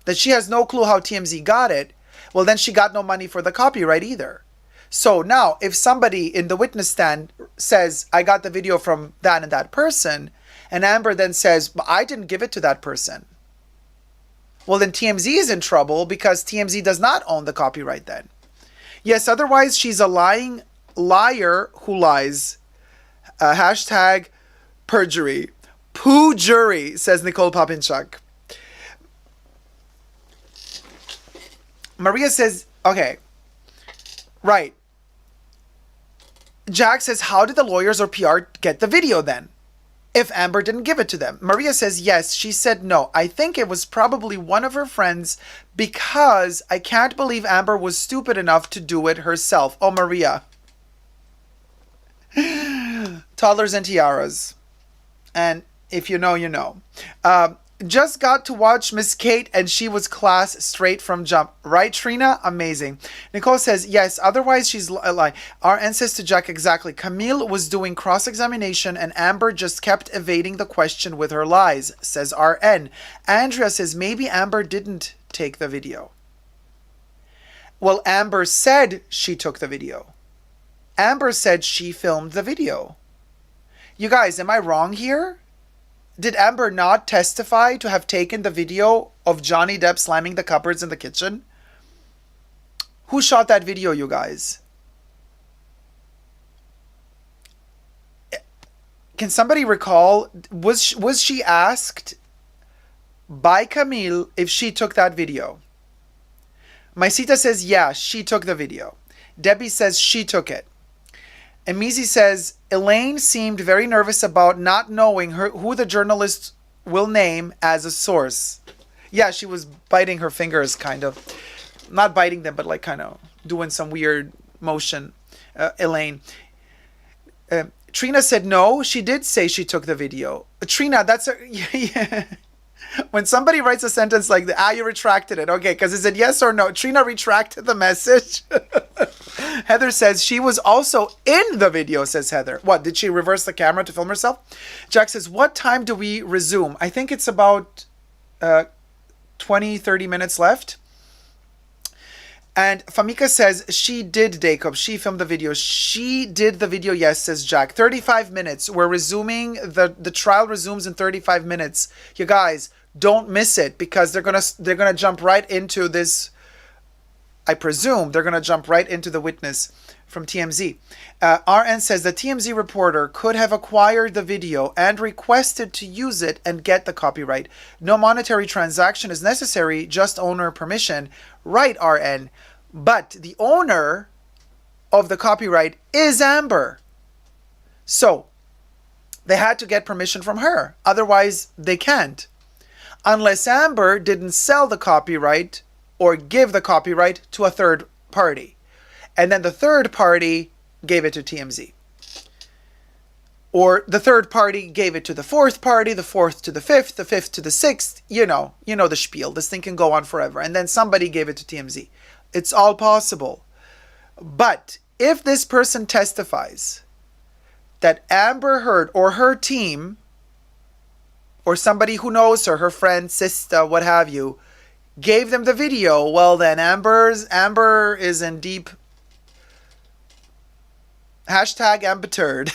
that she has no clue how TMZ got it, well, then she got no money for the copyright either. So now, if somebody in the witness stand says, I got the video from that and that person, and Amber then says, but I didn't give it to that person, well, then TMZ is in trouble because TMZ does not own the copyright then. Yes, otherwise she's a lying liar who lies. Hashtag perjury. Poo-jury, says Nicole Papinchuk. Maria says, okay, right. Jack says, how did the lawyers or PR get the video then? If Amber didn't give it to them. Maria says, yes. She said no. I think it was probably one of her friends because I can't believe Amber was stupid enough to do it herself. Oh, Maria. Toddlers and tiaras. And if you know, you know. Just got to watch Miss Kate and she was class straight from jump. Right, Trina? Amazing. Nicole says, yes, otherwise she's lying. RN says to Jack, exactly. Camille was doing cross-examination and Amber just kept evading the question with her lies, says RN. Andrea says, maybe Amber didn't take the video. Well, Amber said she took the video. Amber said she filmed the video. You guys, am I wrong here? Did Amber not testify to have taken the video of Johnny Depp slamming the cupboards in the kitchen? Who shot that video, you guys? Can somebody recall, was she asked by Camille if she took that video? Maisita says, yeah, she took the video. Debbie says she took it. And Mizi says, Elaine seemed very nervous about not knowing who the journalist will name as a source. Yeah, she was biting her fingers, kind of. Not biting them, but like kind of doing some weird motion, Elaine. Trina said no, she did say she took the video. Trina, that's a... Yeah. When somebody writes a sentence like that, you retracted it. Okay, because is it yes or no? Trina retracted the message. Heather says she was also in the video, says Heather. What, did she reverse the camera to film herself? Jack says, what time do we resume? I think it's about 20, 30 minutes left. And Famika says she did, Dacob. She filmed the video. She did the video, yes, says Jack. 35 minutes. We're resuming. The trial resumes in 35 minutes. You guys, don't miss it because they're gonna jump right into this. I presume they're gonna jump right into the witness from TMZ. RN says the TMZ reporter could have acquired the video and requested to use it and get the copyright. No monetary transaction is necessary, just owner permission. Right, RN. But the owner of the copyright is Amber. So they had to get permission from her. Otherwise, they can't. Unless Amber didn't sell the copyright or give the copyright to a third party. And then the third party gave it to TMZ. Or the third party gave it to the fourth party, the fourth to the fifth to the sixth. You know the spiel. This thing can go on forever. And then somebody gave it to TMZ. It's all possible. But if this person testifies that Amber Heard or her team or somebody who knows her friend, sister, what have you, gave them the video, well then Amber is in deep hashtag #amberturd.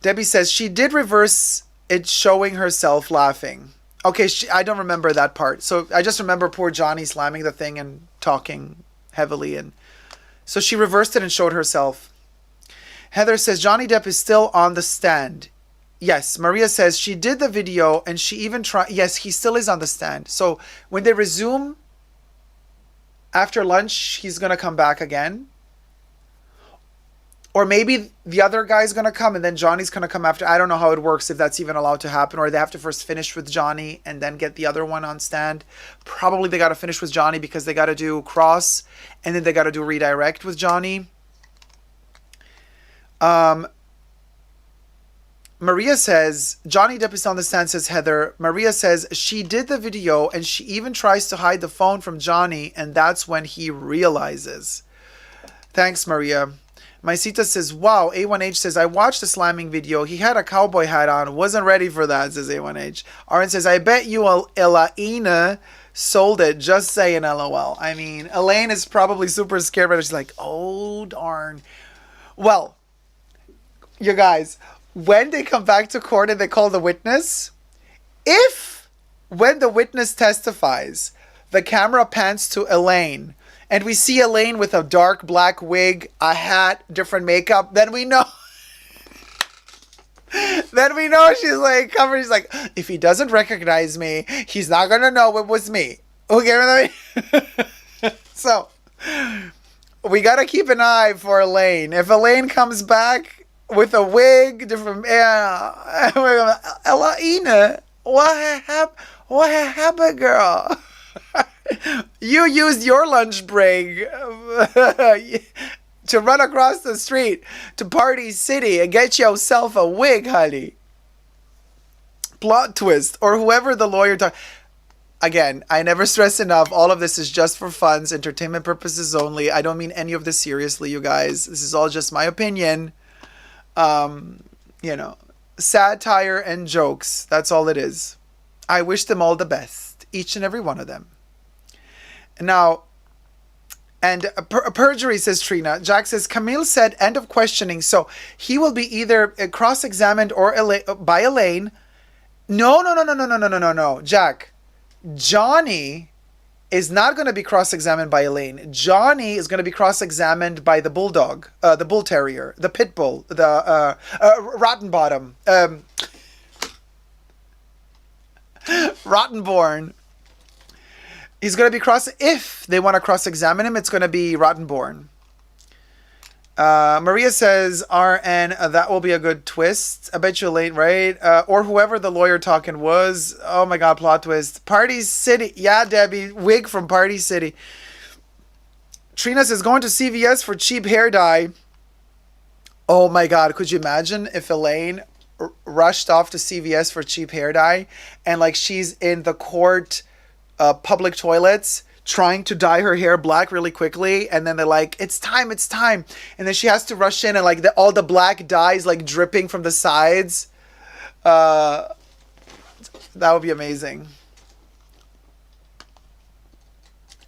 Debbie says she did reverse it showing herself laughing. Okay, I don't remember that part. So I just remember poor Johnny slamming the thing and talking heavily. And so she reversed it and showed herself. Heather says Johnny Depp is still on the stand. Yes, Maria says she did the video and she even tried. Yes, he still is on the stand. So when they resume After lunch, he's going to come back again. Or maybe the other guy's going to come and then Johnny's going to come after. I don't know how it works, if that's even allowed to happen. Or they have to first finish with Johnny and then get the other one on stand. Probably they got to finish with Johnny because they got to do cross. And then they got to do redirect with Johnny. Maria says, Johnny Depp is on the stand, says Heather. Maria says, she did the video and she even tries to hide the phone from Johnny. And that's when he realizes. Thanks, Maria. Maisita says, wow. A1H says, I watched the slamming video. He had a cowboy hat on. Wasn't ready for that, says A1H. Aaron says, I bet you Elaina sold it. Just saying, LOL. I mean, Elaine is probably super scared, but she's like, oh, darn. Well, you guys, when they come back to court and they call the witness, if when the witness testifies, the camera pans to Elaine, and we see Elaine with a dark black wig, a hat, different makeup, then we know. Then we know she's like covered. She's like, if he doesn't recognize me, he's not gonna know it was me. Okay, so we gotta keep an eye for Elaine. If Elaine comes back with a wig, different, Elaina, what happened, girl? You used your lunch break to run across the street to Party City and get yourself a wig, honey. Plot twist. Or whoever the lawyer Again, I never stress enough, all of this is just for funds, entertainment purposes only. I don't mean any of this seriously, you guys. This is all just my opinion. Satire and jokes. That's all it is. I wish them all the best. Each and every one of them. Now, and perjury, says Trina. Jack says, Camille said, end of questioning. So he will be either cross-examined or by Elaine. No, Jack. Johnny is not going to be cross-examined by Elaine. Johnny is going to be cross-examined by the bulldog, the bull terrier, the pit bull, the Rottenbottom, Rottenborn. He's going to be if they want to cross-examine him, it's going to be Rottenborn. Maria says, RN, that will be a good twist. I bet you Elaine, right? Or whoever the lawyer talking was. Oh my God, plot twist. Party City. Yeah, Debbie, wig from Party City. Trina says, going to CVS for cheap hair dye. Oh my God, could you imagine if Elaine rushed off to CVS for cheap hair dye and like she's in the court public toilets trying to dye her hair black really quickly, and then they're like, it's time, and then she has to rush in and like all the black dye is like dripping from the sides. That would be amazing.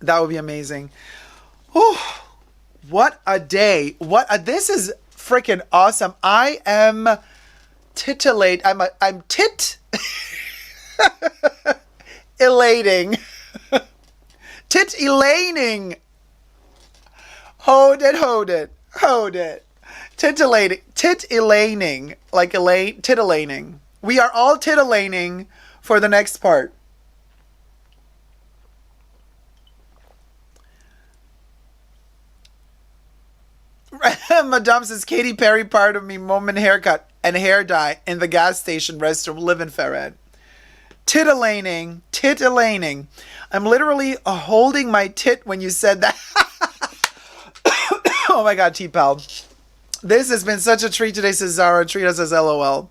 That would be amazing. Oh, what a day. This is freaking awesome. I am titillate. I'm elating. Tit-elating. Hold it. Titillating. Tit-elating. Like Elaine, titillating. We are all titillating for the next part. Madame says, Katy Perry part of me, moment haircut and hair dye in the gas station restroom, live in Ferret. Titillating. I'm literally holding my tit when you said that. Oh my God, T-Pal. This has been such a treat today, says Zara. Treat us as LOL.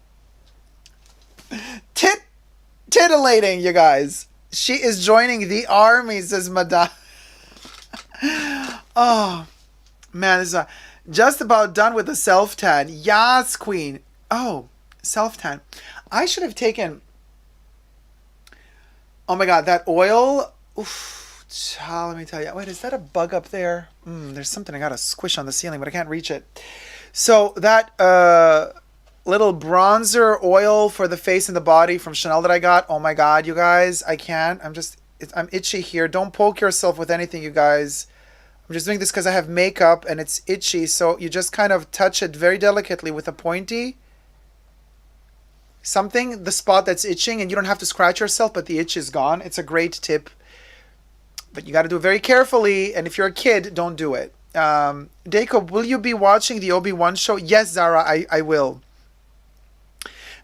Titillating, you guys. She is joining the army, says Madame. Oh, man, this is just about done with the self-tan. Yas, queen. Oh, self-tan. I should have taken... Oh my God, that oil. Oof, child, let me tell you. Wait, is that a bug up there? There's something I got to squish on the ceiling, but I can't reach it. So that little bronzer oil for the face and the body from Chanel that I got. Oh my God, you guys, I can't. I'm itchy here. Don't poke yourself with anything, you guys. I'm just doing this because I have makeup and it's itchy. So you just kind of touch it very delicately with a pointy. The spot that's itching, and you don't have to scratch yourself, but the itch is gone. It's a great tip. But you got to do it very carefully. And if you're a kid, don't do it. Dacob, will you be watching the Obi-Wan show? Yes, Zara, I will.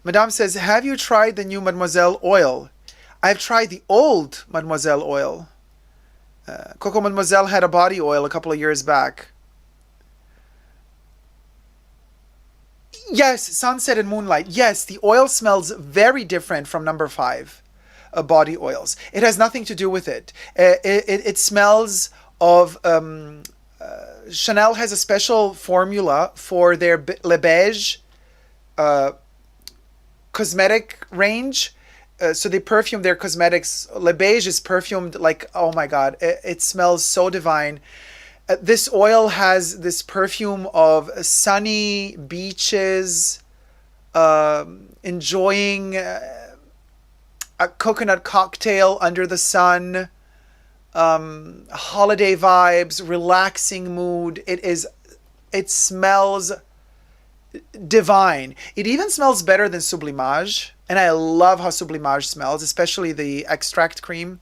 Madame says, have you tried the new Mademoiselle oil? I've tried the old Mademoiselle oil. Coco Mademoiselle had a body oil a couple of years back. Yes, Sunset and Moonlight. Yes, the oil smells very different from number 5 body oils. It has nothing to do with it. It smells of... Chanel has a special formula for their Le Beige cosmetic range. So they perfume their cosmetics. Le Beige is perfumed like, oh my God, it smells so divine. This oil has this perfume of sunny beaches, enjoying a coconut cocktail under the sun, holiday vibes, relaxing mood. It smells divine. It even smells better than Sublimage. And I love how Sublimage smells, especially the extract cream.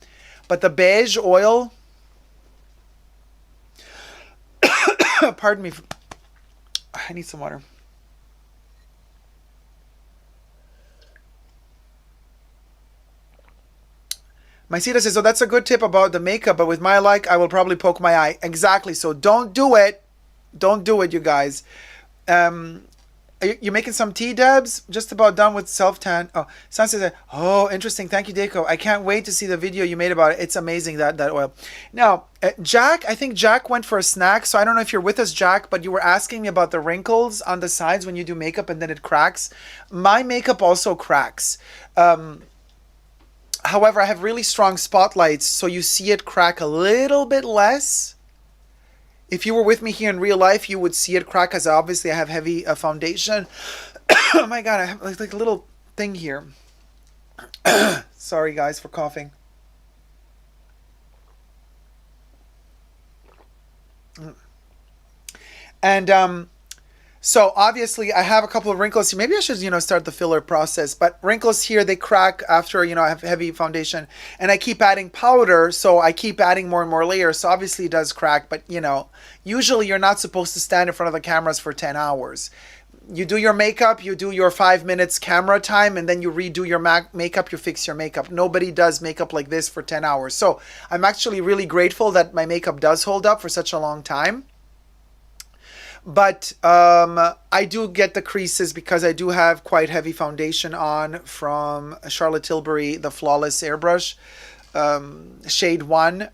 But the beige oil, pardon me, I need some water. Maisita says, so that's a good tip about the makeup, but with my I will probably poke my eye. Exactly, so don't do it. Don't do it, you guys. You're making some tea, Debs? Just about done with self-tan. Oh, Sansa says, oh, interesting. Thank you, Daco. I can't wait to see the video you made about it. It's amazing, that oil. Now, Jack, I think Jack went for a snack, so I don't know if you're with us, Jack, but you were asking me about the wrinkles on the sides when you do makeup and then it cracks. My makeup also cracks. However, I have really strong spotlights, so you see it crack a little bit less. If you were with me here in real life, you would see it crack, because obviously I have heavy foundation. Oh my God, I have like a little thing here. Sorry guys for coughing. And so obviously I have a couple of wrinkles here. Maybe I should, start the filler process. But wrinkles here, they crack after, I have heavy foundation. And I keep adding powder, so I keep adding more and more layers. So obviously it does crack. But, usually you're not supposed to stand in front of the cameras for 10 hours. You do your makeup, you do your 5 minutes camera time, and then you redo your makeup, you fix your makeup. Nobody does makeup like this for 10 hours. So I'm actually really grateful that my makeup does hold up for such a long time. But I do get the creases because I do have quite heavy foundation on from Charlotte Tilbury, the Flawless Airbrush, shade 1.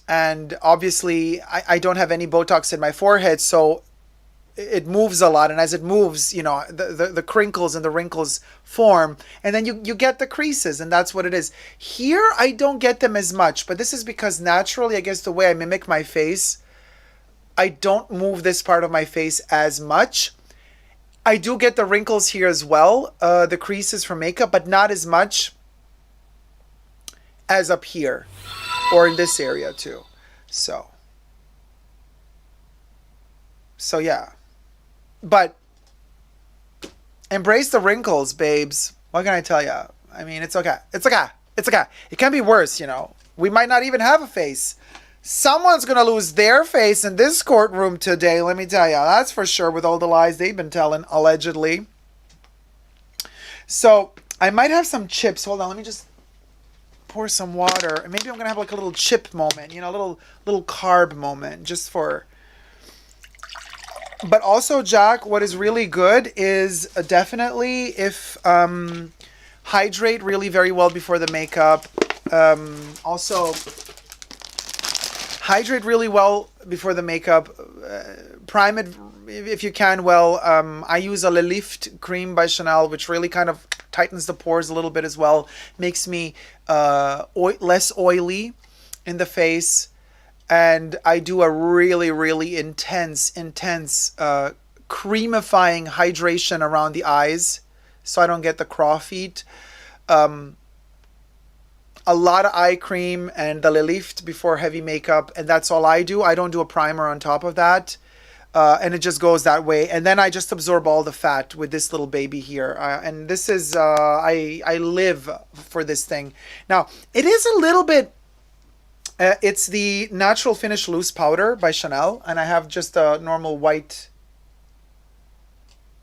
And obviously, I don't have any Botox in my forehead, so it moves a lot. And as it moves, the crinkles and the wrinkles form. And then you get the creases, and that's what it is. Here, I don't get them as much. But this is because naturally, I guess the way I mimic my face, I don't move this part of my face as much. I do get the wrinkles here as well, the creases from makeup, but not as much as up here or in this area too. So yeah. But embrace the wrinkles, babes. What can I tell you? I mean, it's okay. It's okay. It's okay. It can be worse, We might not even have a face. Someone's going to lose their face in this courtroom today, let me tell you. That's for sure, with all the lies they've been telling, allegedly. So, I might have some chips. Hold on, let me just pour some water. Maybe I'm going to have like a little chip moment, a little carb moment, just for... But also, Jack, what is really good is definitely if hydrate really very well before the makeup. Also... Hydrate really well before the makeup. Prime it if you can well. I use a Le Lift cream by Chanel, which really kind of tightens the pores a little bit as well. Makes me less oily in the face. And I do a really, really intense creamifying hydration around the eyes, so I don't get the craw feet. A lot of eye cream and the Le Lift before heavy makeup, and that's all I do. I don't do a primer on top of that, and it just goes that way. And then I just absorb all the fat with this little baby here. And this is, I live for this thing. Now, it is a little bit It's the Natural Finish Loose Powder by Chanel, and I have just a normal white,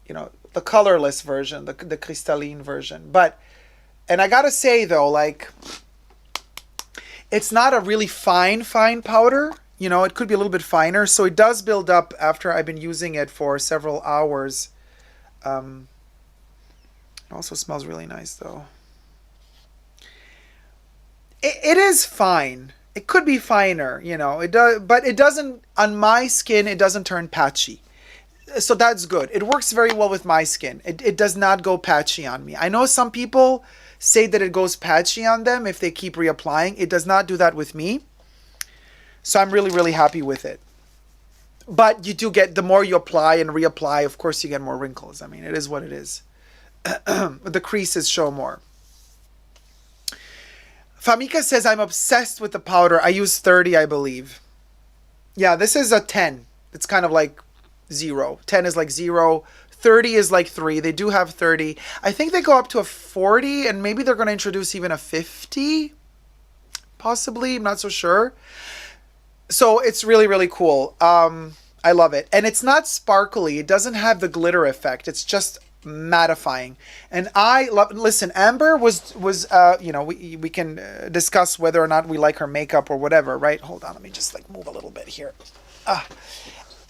the colorless version, the crystalline version. And I gotta say though, like, it's not a really fine powder. It could be a little bit finer, so it does build up after I've been using it for several hours. It also smells really nice though. It is fine. It could be finer, it does, but it doesn't, on my skin, it doesn't turn patchy. So that's good. It works very well with my skin. It does not go patchy on me. I know some people say that it goes patchy on them if they keep reapplying. It does not do that with me. So I'm really, really happy with it. But you do get, the more you apply and reapply, of course you get more wrinkles. I mean, it is what it is. The creases show more. Famika says, I'm obsessed with the powder. I use 30, I believe. Yeah, this is a 10. It's kind of like 0. 10 is like 0. 30 is like 3. They do have 30. I think they go up to a 40, and maybe they're going to introduce even a 50. Possibly. I'm not so sure. So it's really, really cool. I love it. And it's not sparkly. It doesn't have the glitter effect. It's just mattifying. And I love, listen, Amber was we can discuss whether or not we like her makeup or whatever, right? Hold on, let me just like move a little bit here.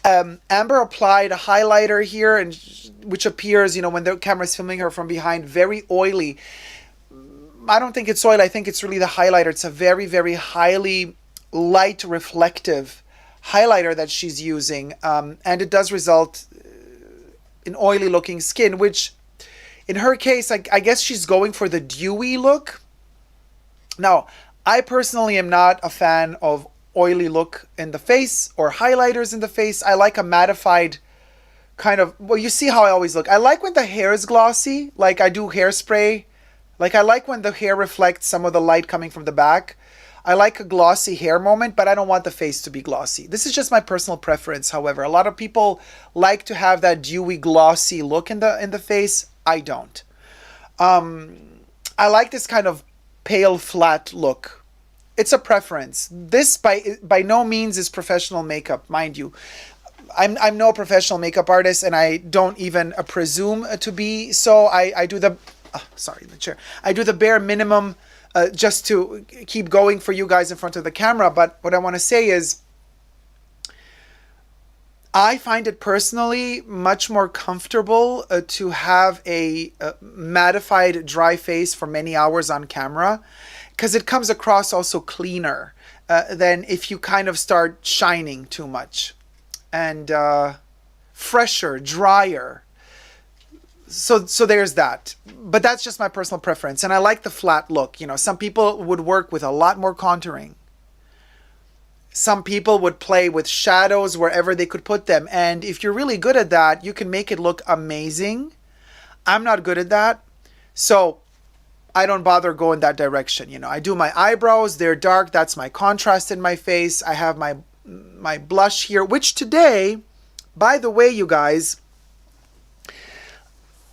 Amber applied a highlighter here, and which appears, when the camera's filming her from behind, very oily. I don't think it's oil. I think it's really the highlighter. It's a very, very highly light reflective highlighter that she's using, and it does result in oily looking skin, which in her case, I guess she's going for the dewy look. Now, I personally am not a fan of oily look in the face or highlighters in the face. I like a mattified kind of, well, you see how I always look. I like when the hair is glossy, like I do hairspray. Like I like when the hair reflects some of the light coming from the back. I like a glossy hair moment, but I don't want the face to be glossy. This is just my personal preference, however. A lot of people like to have that dewy, glossy look in the face. I don't. I like this kind of pale, flat look. It's a preference. This by no means is professional makeup, mind you. I'm no professional makeup artist, and I don't even presume to be so. I do the I do the bare minimum just to keep going for you guys in front of the camera. But what I want to say is, I find it personally much more comfortable to have a mattified dry face for many hours on camera, because it comes across also cleaner than if you kind of start shining too much, and fresher, drier. So there's that. But that's just my personal preference. And I like the flat look. Some people would work with a lot more contouring. Some people would play with shadows wherever they could put them. And if you're really good at that, you can make it look amazing. I'm not good at that. So I don't bother going that direction. I do my eyebrows. They're dark. That's my contrast in my face. I have my blush here, which today, by the way, you guys,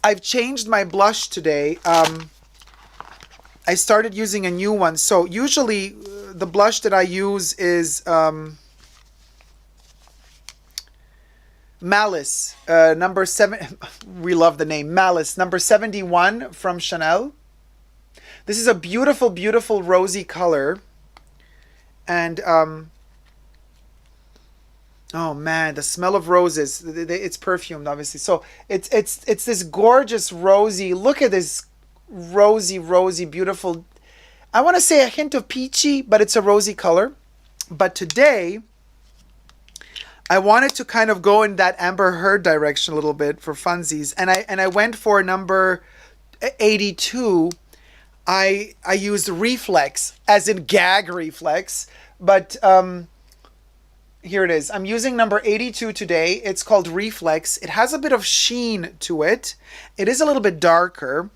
I've changed my blush today. I started using a new one. So usually the blush that I use is Malice, number 7. We love the name Malice, number 71 from Chanel. This is a beautiful, beautiful rosy color. And oh man, the smell of roses. It's perfumed, obviously. So it's this gorgeous rosy. Look at this rosy, beautiful. I want to say a hint of peachy, but it's a rosy color. But today, I wanted to kind of go in that Amber Heard direction a little bit for funsies, and I went for number 82. I used Reflex, as in gag reflex, but here it is. I'm using number 82 today. It's called Reflex. It has a bit of sheen to it. It is a little bit darker.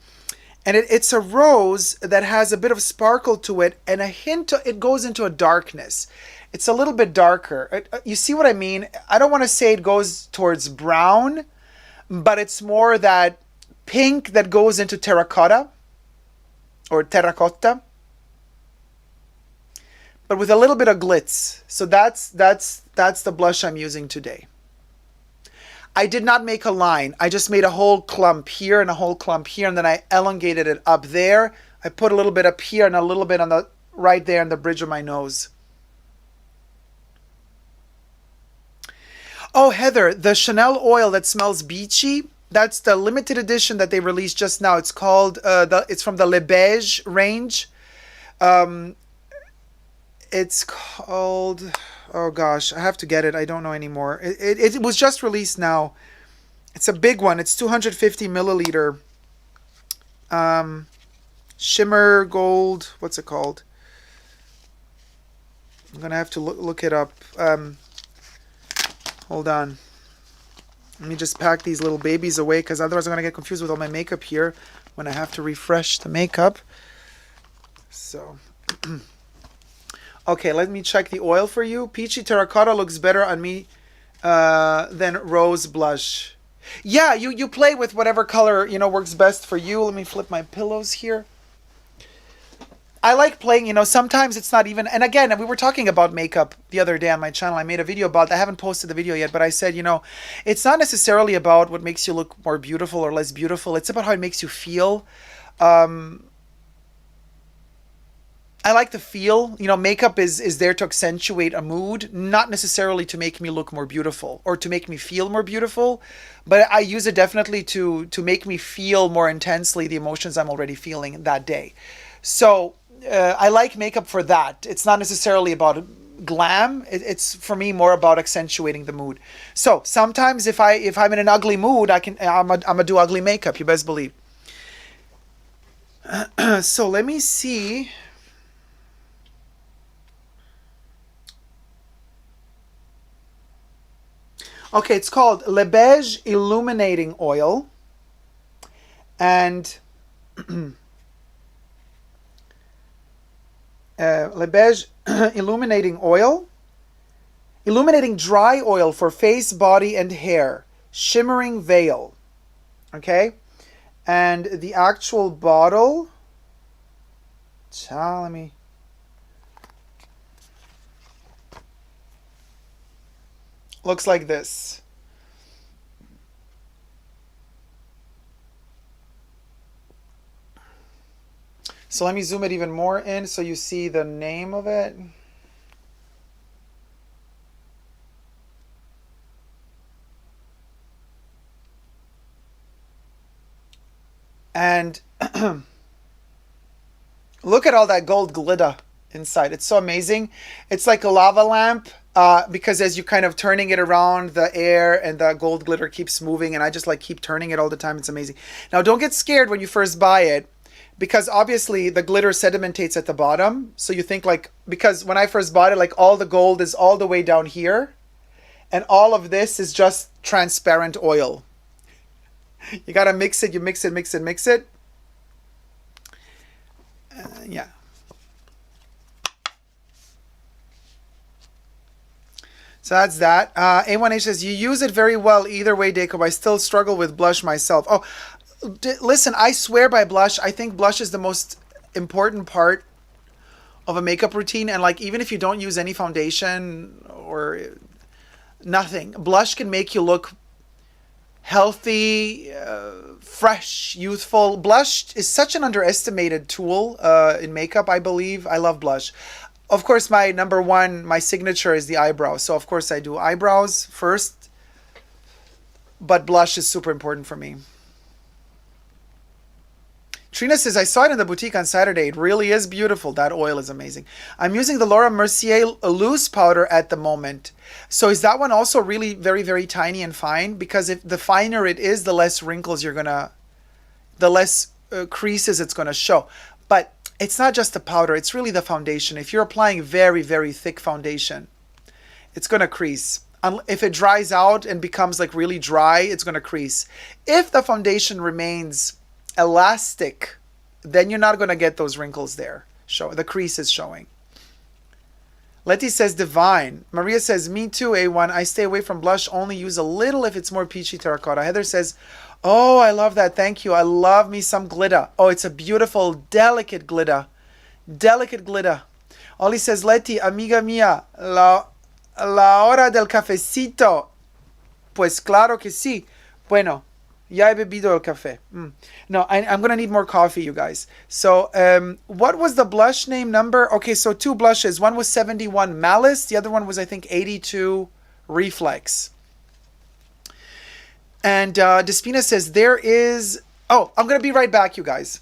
And it's a rose that has a bit of sparkle to it, and a hint, it goes into a darkness. It's a little bit darker. You see what I mean? I don't want to say it goes towards brown, but it's more that pink that goes into terracotta or terracotta. but with a little bit of glitz. So that's the blush I'm using today. I did not make a line. I just made a whole clump here and a whole clump here, and then I elongated it up there. I put a little bit up here and a little bit on the right there in the bridge of my nose. Oh, Heather, the Chanel oil that smells beachy, that's the limited edition that they released just now. It's called, it's from the Le Beige range. It's called, oh gosh, I have to get it. I don't know anymore. It was just released now. It's a big one. It's 250 milliliter. Shimmer gold. What's it called? I'm going to have to look it up. Hold on. Let me just pack these little babies away, because otherwise I'm going to get confused with all my makeup here when I have to refresh the makeup. So, okay, let me check the oil for you. Peachy Terracotta looks better on me than Rose Blush. Yeah, you play with whatever color, works best for you. Let me flip my pillows here. I like playing, sometimes it's not even, and again, we were talking about makeup the other day on my channel. I made a video about, I haven't posted the video yet, but I said, it's not necessarily about what makes you look more beautiful or less beautiful. It's about how it makes you feel. I like the feel, makeup is there to accentuate a mood, not necessarily to make me look more beautiful or to make me feel more beautiful, but I use it definitely to make me feel more intensely the emotions I'm already feeling that day. So, I like makeup for that. It's not necessarily about glam. It's for me more about accentuating the mood. So sometimes if I'm in an ugly mood, I'm gonna do ugly makeup. You best believe. So let me see. Okay, it's called Le Beige Illuminating Oil, and Le Beige Illuminating Oil. Illuminating dry oil for face, body, and hair. Shimmering veil. Okay? And the actual bottle... let me... looks like this. So let me zoom it even more in so you see the name of it. And look at all that gold glitter inside. It's so amazing. It's like a lava lamp because as you kind of turning it around, the air and the gold glitter keeps moving, and I just like keep turning it all the time. It's amazing. Now don't get scared when you first buy it, because obviously the glitter sedimentates at the bottom. So you think like, because when I first bought it, like all the gold is all the way down here, and all of this is just transparent oil. You gotta mix it, you mix it, mix it, mix it. Yeah. So that's that. A1H says, you use it very well either way, Dacob. I still struggle with blush myself. Oh, listen, I swear by blush. I think blush is the most important part of a makeup routine. And like, even if you don't use any foundation or nothing, blush can make you look healthy, fresh, youthful. Blush is such an underestimated tool in makeup, I believe. I love blush. Of course, my number one, my signature is the eyebrows. So of course I do eyebrows first, but blush is super important for me. Trina says, I saw it in the boutique on Saturday. It really is beautiful. That oil is amazing. I'm using the Laura Mercier loose powder at the moment. So is that one also really very, very tiny and fine? Because if the finer it is, the less wrinkles the less creases it's going to show. But it's not just the powder. It's really the foundation. If you're applying very, very thick foundation, it's going to crease. If it dries out and becomes like really dry, it's going to crease. If the foundation remains elastic, then you're not going to get those wrinkles there. The crease is showing. Letty says divine. Maria says, me too, A1. I stay away from blush, only use a little if it's more peachy terracotta. Heather says, oh, I love that. Thank you. I love me some glitter. Oh, it's a beautiful, delicate glitter. Delicate glitter. Oli says, Leti, amiga mía, la hora del cafecito. Pues claro que sí. Bueno, ya he bebido el café. No, I'm going to need more coffee, you guys. So, what was the blush name number? Okay, so 2 blushes. One was 71 Malice. The other one was, I think, 82 Reflex. And Despina says, there is... Oh, I'm going to be right back, you guys.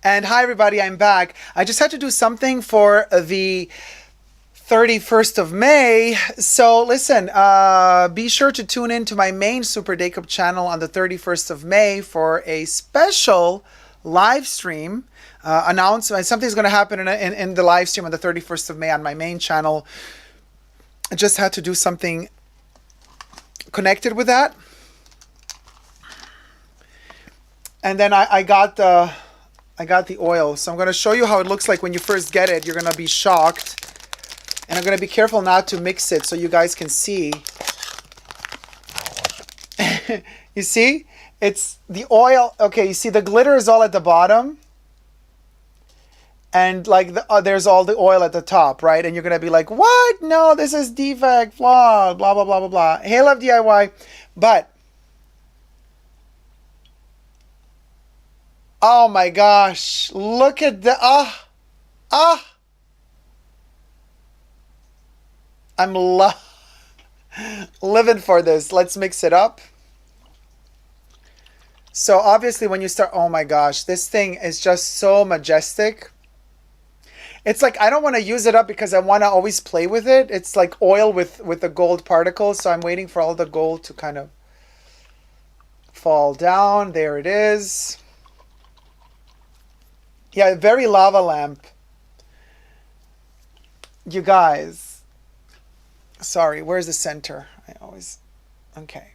And hi, everybody, I'm back. I just had to do something for the 31st of May. So listen, be sure to tune in to my main Super Dacob channel on the 31st of May for a special live stream announcement. Something's going to happen in the live stream on the 31st of May on my main channel. I just had to do something connected with that. And then I got the oil. So I'm going to show you how it looks like when you first get it. You're going to be shocked. And I'm going to be careful not to mix it so you guys can see. You see? It's the oil. Okay, you see the glitter is all at the bottom. And like there's all the oil at the top, right? And you're going to be like, what? No, this is defect, blah, blah, blah, blah, blah, blah. Hey, love DIY. But oh my gosh, look at the, I'm living for this. Let's mix it up. So obviously when you start, oh my gosh, this thing is just so majestic. It's like, I don't want to use it up because I want to always play with it. It's like oil with the gold particles. So I'm waiting for all the gold to kind of fall down. There it is. Yeah, very lava lamp. You guys. Sorry, where's the center? Okay.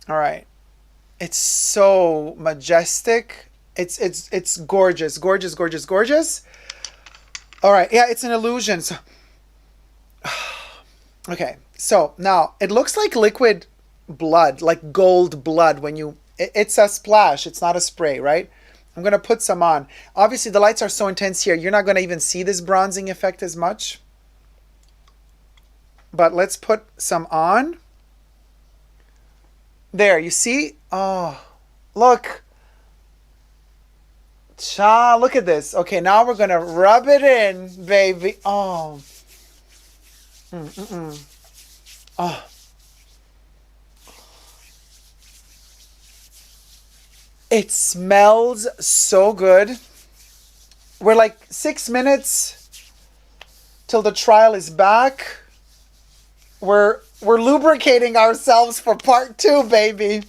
All right. It's so majestic. It's gorgeous, gorgeous, gorgeous, gorgeous. All right. Yeah, it's an illusion. So, okay. So now it looks like liquid blood, like gold blood when you, it's a splash. It's not a spray, right? I'm going to put some on. Obviously, the lights are so intense here. You're not going to even see this bronzing effect as much. But let's put some on. There, you see? Oh, look. Cha, look at this. Okay, now we're going to rub it in, baby. Oh. Oh. It smells so good. We're like 6 minutes till the trial is back. We're lubricating ourselves for part 2, baby.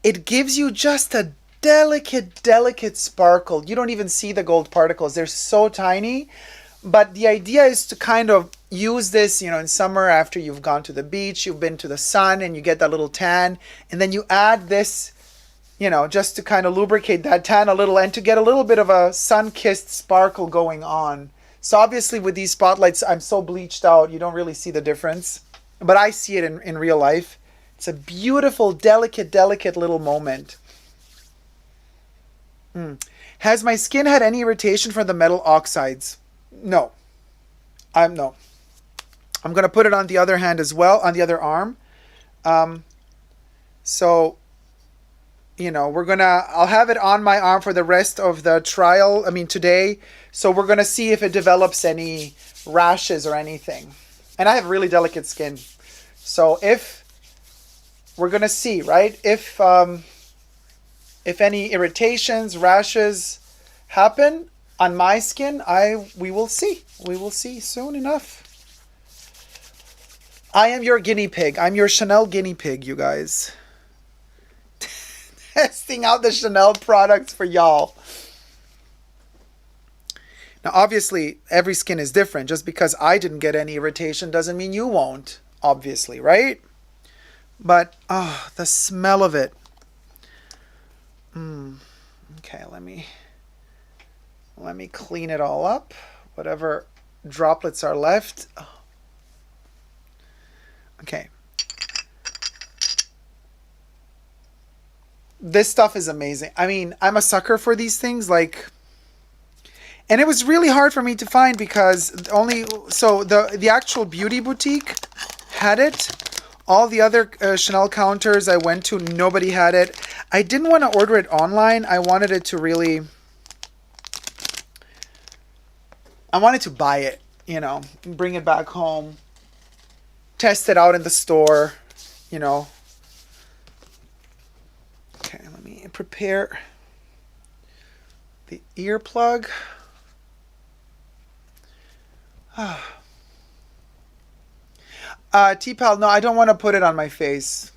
It gives you just a delicate, delicate sparkle. You don't even see the gold particles. They're so tiny. But the idea is to kind of use this, you know, in summer after you've gone to the beach, you've been to the sun and you get that little tan. And then you add this, you know, just to kind of lubricate that tan a little and to get a little bit of a sun-kissed sparkle going on. So obviously with these spotlights, I'm so bleached out, you don't really see the difference. But I see it in real life. It's a beautiful, delicate, delicate little moment. Has my skin had any irritation from the metal oxides? No. No. I'm going to put it on the other hand as well, on the other arm. So, you know, I'll have it on my arm for the rest of the trial, today. So we're going to see if it develops any rashes or anything. And I have really delicate skin. So we're going to see, right? If any irritations, rashes happen on my skin, we will see. We will see soon enough. I am your guinea pig. I'm your Chanel guinea pig, you guys. Testing out the Chanel products for y'all. Now, obviously, every skin is different. Just because I didn't get any irritation doesn't mean you won't, obviously, right? But, oh, the smell of it. Okay, let me clean it all up. Whatever droplets are left. Oh. Okay. This stuff is amazing. I'm a sucker for these things, and it was really hard for me to find because the actual beauty boutique had it. All the other Chanel counters I went to, nobody had it. I didn't want to order it online. I wanted to buy it, bring it back home. test it out in the store, you know. Okay, let me prepare the earplug. T-Pal, no, I don't want to put it on my face.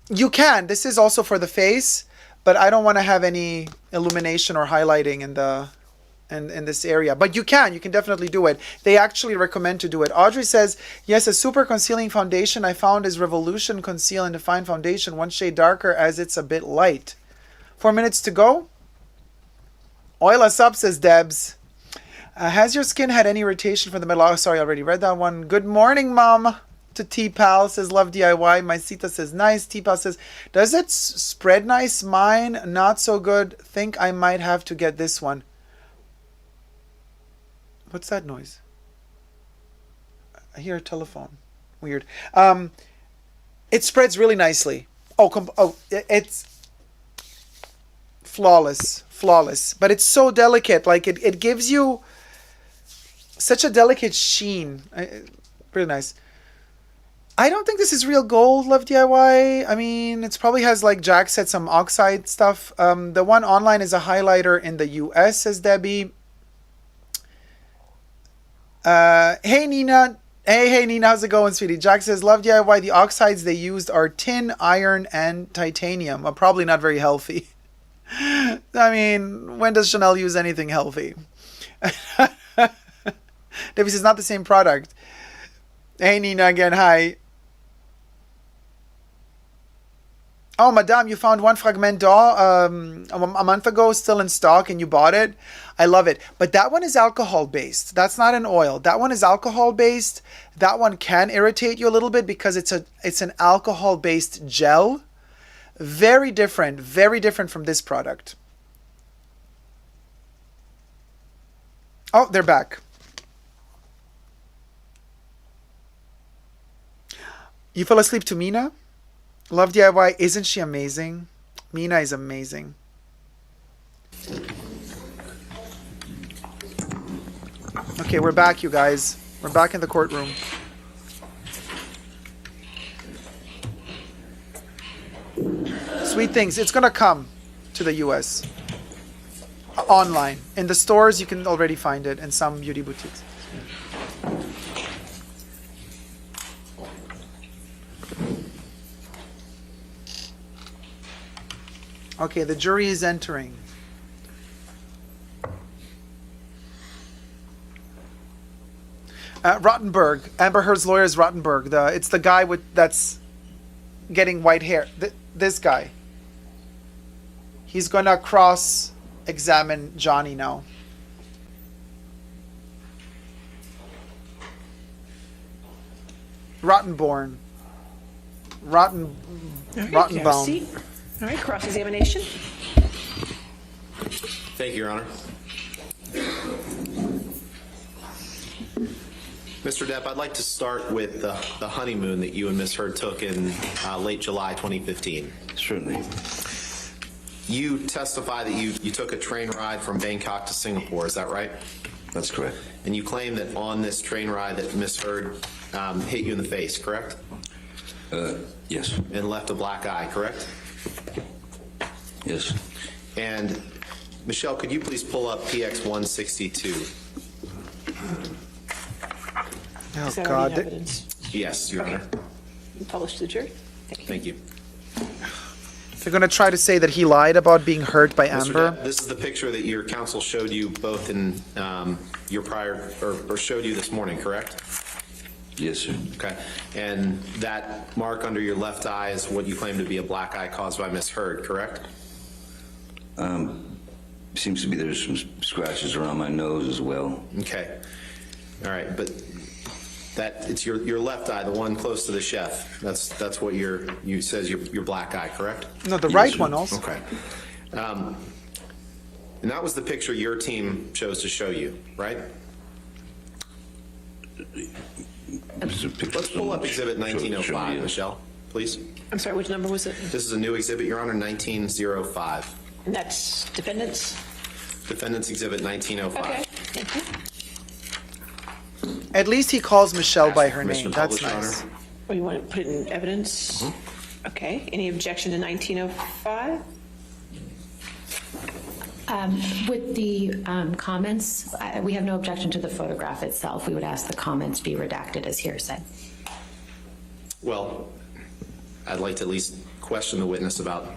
You can. This is also for the face, but I don't want to have any illumination or highlighting in this area. But you can definitely do it. They actually recommend to do it. Audrey says, yes, a super concealing foundation I found is Revolution Conceal and Define Foundation, 1 shade darker as it's a bit light. 4 minutes to go. Oil us up, says Debs. Has your skin had any irritation from the middle? Oh, sorry, I already read that one. Good morning, Mom. To T-Pal says, love DIY. My Sita says, nice. T-Pal says, does it spread nice? Mine, not so good. Think I might have to get this one. What's that noise? I hear a telephone. Weird. It spreads really nicely. It's flawless. But it's so delicate. Like it gives you such a delicate sheen. Really nice. I don't think this is real gold, Love DIY. I mean, it probably has, like Jack said, some oxide stuff. The one online is a highlighter in the US, says Debbie. Hey Nina, how's it going, sweetie? Jack says, love DIY. The oxides they used are tin, iron, and titanium. Probably not very healthy. I mean, when does Chanel use anything healthy? Debbie says, not the same product. Hey Nina again, hi. Oh, Madame, you found one Fragment d'Or a month ago, still in stock, and you bought it. I love it. But that one is alcohol-based. That's not an oil. That one is alcohol-based. That one can irritate you a little bit because it's an alcohol-based gel. Very different from this product. Oh, they're back. You fell asleep to Mina? Love DIY, isn't she amazing? Mina is amazing. Okay, we're back, you guys. We're back in the courtroom. Sweet things. It's gonna come to the US. Online. In the stores, you can already find it in some beauty boutiques. Okay, the jury is entering. Rottenberg. Amber Heard's lawyer is Rottenberg. It's the guy that's getting white hair. This guy. He's gonna cross-examine Johnny now. Rottenborn. Rottenbaum. All right, cross-examination. Thank you, Your Honor. Mr. Depp, I'd like to start with the honeymoon that you and Ms. Heard took in late July 2015. Certainly. You testify that you took a train ride from Bangkok to Singapore, is that right? That's correct. And you claim that on this train ride that Ms. Heard hit you in the face, correct? Yes. And left a black eye, correct? Yes. And Michelle, could you please pull up PX 162? Is that already in evidence? Yes, Your Honor. Published to the jury? Thank you. They're going to try to say that he lied about being hurt by Mr. Amber. Depp, this is the picture that your counsel showed you both in your prior, or showed you this morning, correct? Yes, sir. Okay. And that mark under your left eye is what you claim to be a black eye caused by Ms. Heard, correct? Seems to be there's some scratches around my nose as well. Okay. All right, but it's your left eye, the one close to the chef. That's what you says your black eye, correct? No, the right one also. Okay. And that was the picture your team chose to show you, right? Let's pull up Exhibit 1905, Michelle, please. I'm sorry, which number was it? This is a new exhibit, Your Honor, 1905. And that's defendants? Defendants Exhibit 1905. Okay, thank you. At least he calls Michelle by her Permission name. to That's publish, Your nice. Honor. Or you want to put it in evidence? Okay, any objection to 1905? With the comments, we have no objection to the photograph itself. We would ask the comments be redacted as hearsay. Well, I'd like to at least question the witness about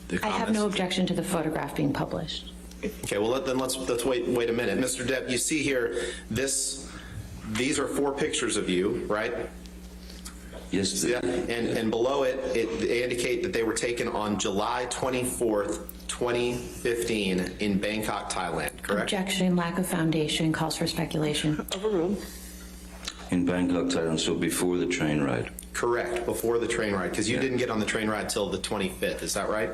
the I comments. have no objection to the photograph being published. Okay, well, let's wait a minute. Mr. Depp, you see here, these are 4 pictures of you, right? Yes. Yeah, and below it, they indicate that they were taken on July 24th, 2015 in Bangkok, Thailand, correct? Objection, lack of foundation, calls for speculation. Overruled. In Bangkok, Thailand, so before the train ride. Correct, before the train ride, because you didn't get on the train ride till the 25th, is that right?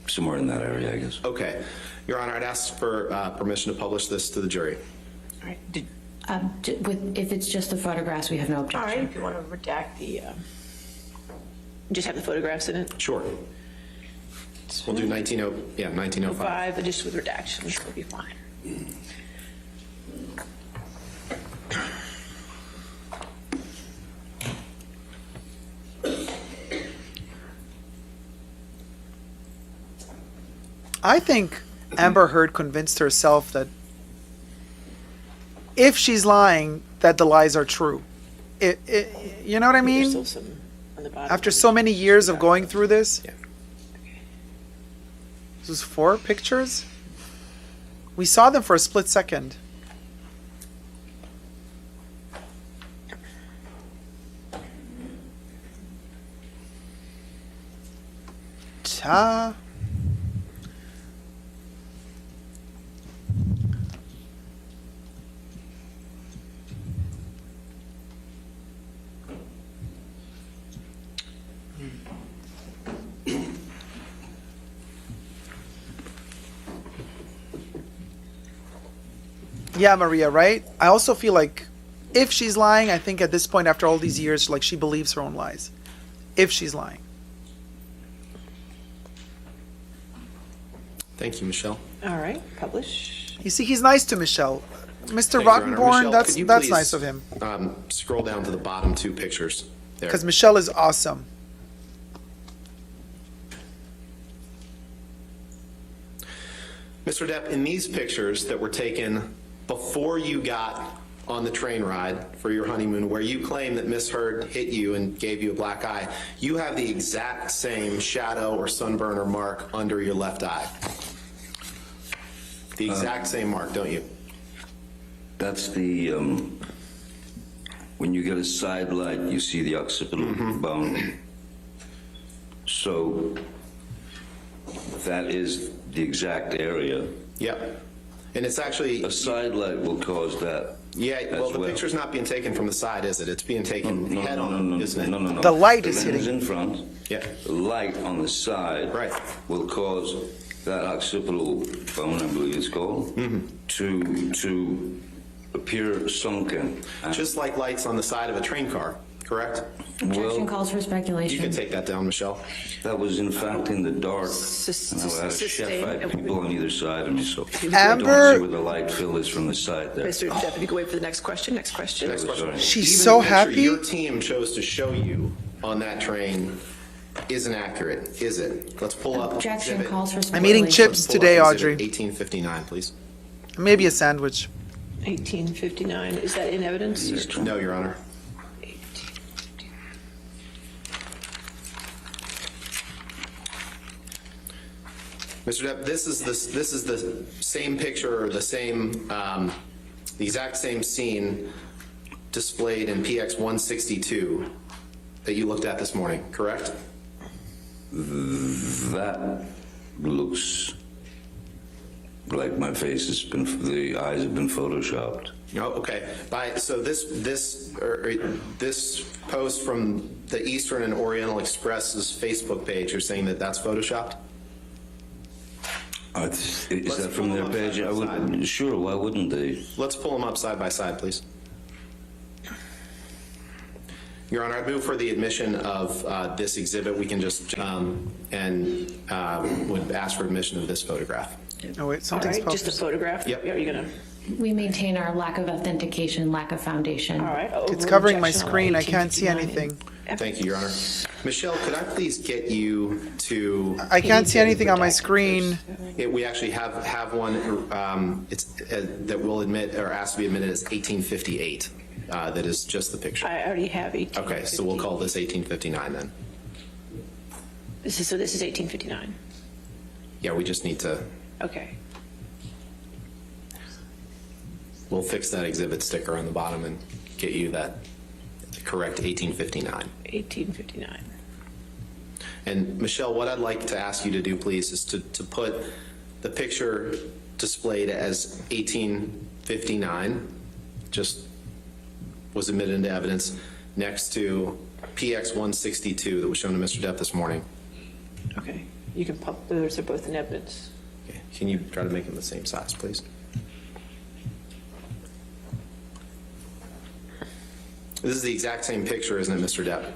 Somewhere in that area, I guess. Okay. Your Honor, I'd ask for permission to publish this to the jury. All right, If it's just the photographs, we have no all right, objection. if you want to redact the, just have the photographs in it. Sure. We'll do 1905. 5, but just with redactions, it'll be fine. I think Amber Heard convinced herself that if she's lying, that the lies are true. You know what I There's mean? still some on the bottom. After so many years of going through this. Yeah. This was 4 pictures? We saw them for a split second. Ta. Yeah, Maria, right? I also feel like if she's lying, I think at this point, after all these years, like she believes her own lies. If she's lying. Thank you, Michelle. All right, publish. You see, he's nice to Michelle. Mr. Thank you, Your Honor. Rottenborn, Michelle, that's could you that's please, nice of him. Scroll down to the bottom 2 pictures there. Because Michelle is awesome. Mr. Depp, in these pictures that were taken before you got on the train ride for your honeymoon, where you claim that Miss Heard hit you and gave you a black eye, you have the exact same shadow or sunburn or mark under your left eye. The exact same mark, don't you? That's the, when you get a side light, you see the occipital bone. So that is the exact area. Yep. And it's actually... A side light will cause that. Yeah, well, the picture's not being taken from the side, is it? It's being taken head on, isn't it? No. The light is lens hitting. in front. Yeah. The light on the side will cause that occipital bone, I believe it's called, to appear sunken. Just like lights on the side of a train car, correct? Objection, calls for You speculation. can take that down, Michelle. That was in fact in the dark. And I had a chef, I had people on either side of me, so I don't see where the light fill is from the side there. Mr. Depp, if you could wait for the next question. Next question. Next question. She's Even so the picture happy. Your team chose to show you on that train isn't accurate, is it? Let's pull up. Objection, exhibit- calls for I'm speculation. eating chips pull up today, exhibit Audrey. 1859, please. Maybe a sandwich. 1859, is that in evidence? No, Your Honor. Mr. Depp, this is the same picture, or the same, the exact same scene displayed in PX 162 that you looked at this morning, correct? That looks like my face has been, the eyes have been photoshopped. Oh, okay. So this post from the Eastern and Oriental Express's Facebook page, you're saying that that's photoshopped? Is that from their page? I would, sure, why wouldn't they? Let's pull them up side by side, please. Your Honor, I move for the admission of this exhibit. We can just, would ask for admission of this photograph. Oh, wait, All something's right, just a posted. photograph? Yep. Are you going to We maintain our lack of authentication, lack of foundation. All right. It's covering my Objection on screen. I can't see 1859. anything. Thank you, Your Honor. Michelle, could I please get you to? I can't see anything on my screen. We actually have one. It's that will admit or ask to be admitted as 1858. That is just the picture. I already have 18. Okay, so we'll call this 1859 then. This is 1859. Yeah, we just need to. Okay. We'll fix that exhibit sticker on the bottom and get you that correct 1859. 1859. And Michelle, what I'd like to ask you to do, please, is to put the picture displayed as 1859, just was admitted into evidence, next to PX 162 that was shown to Mr. Depp this morning. Okay. You can pop those. They're both in evidence. Okay. Can you try to make them the same size, please? This is the exact same picture, isn't it, Mr. Depp?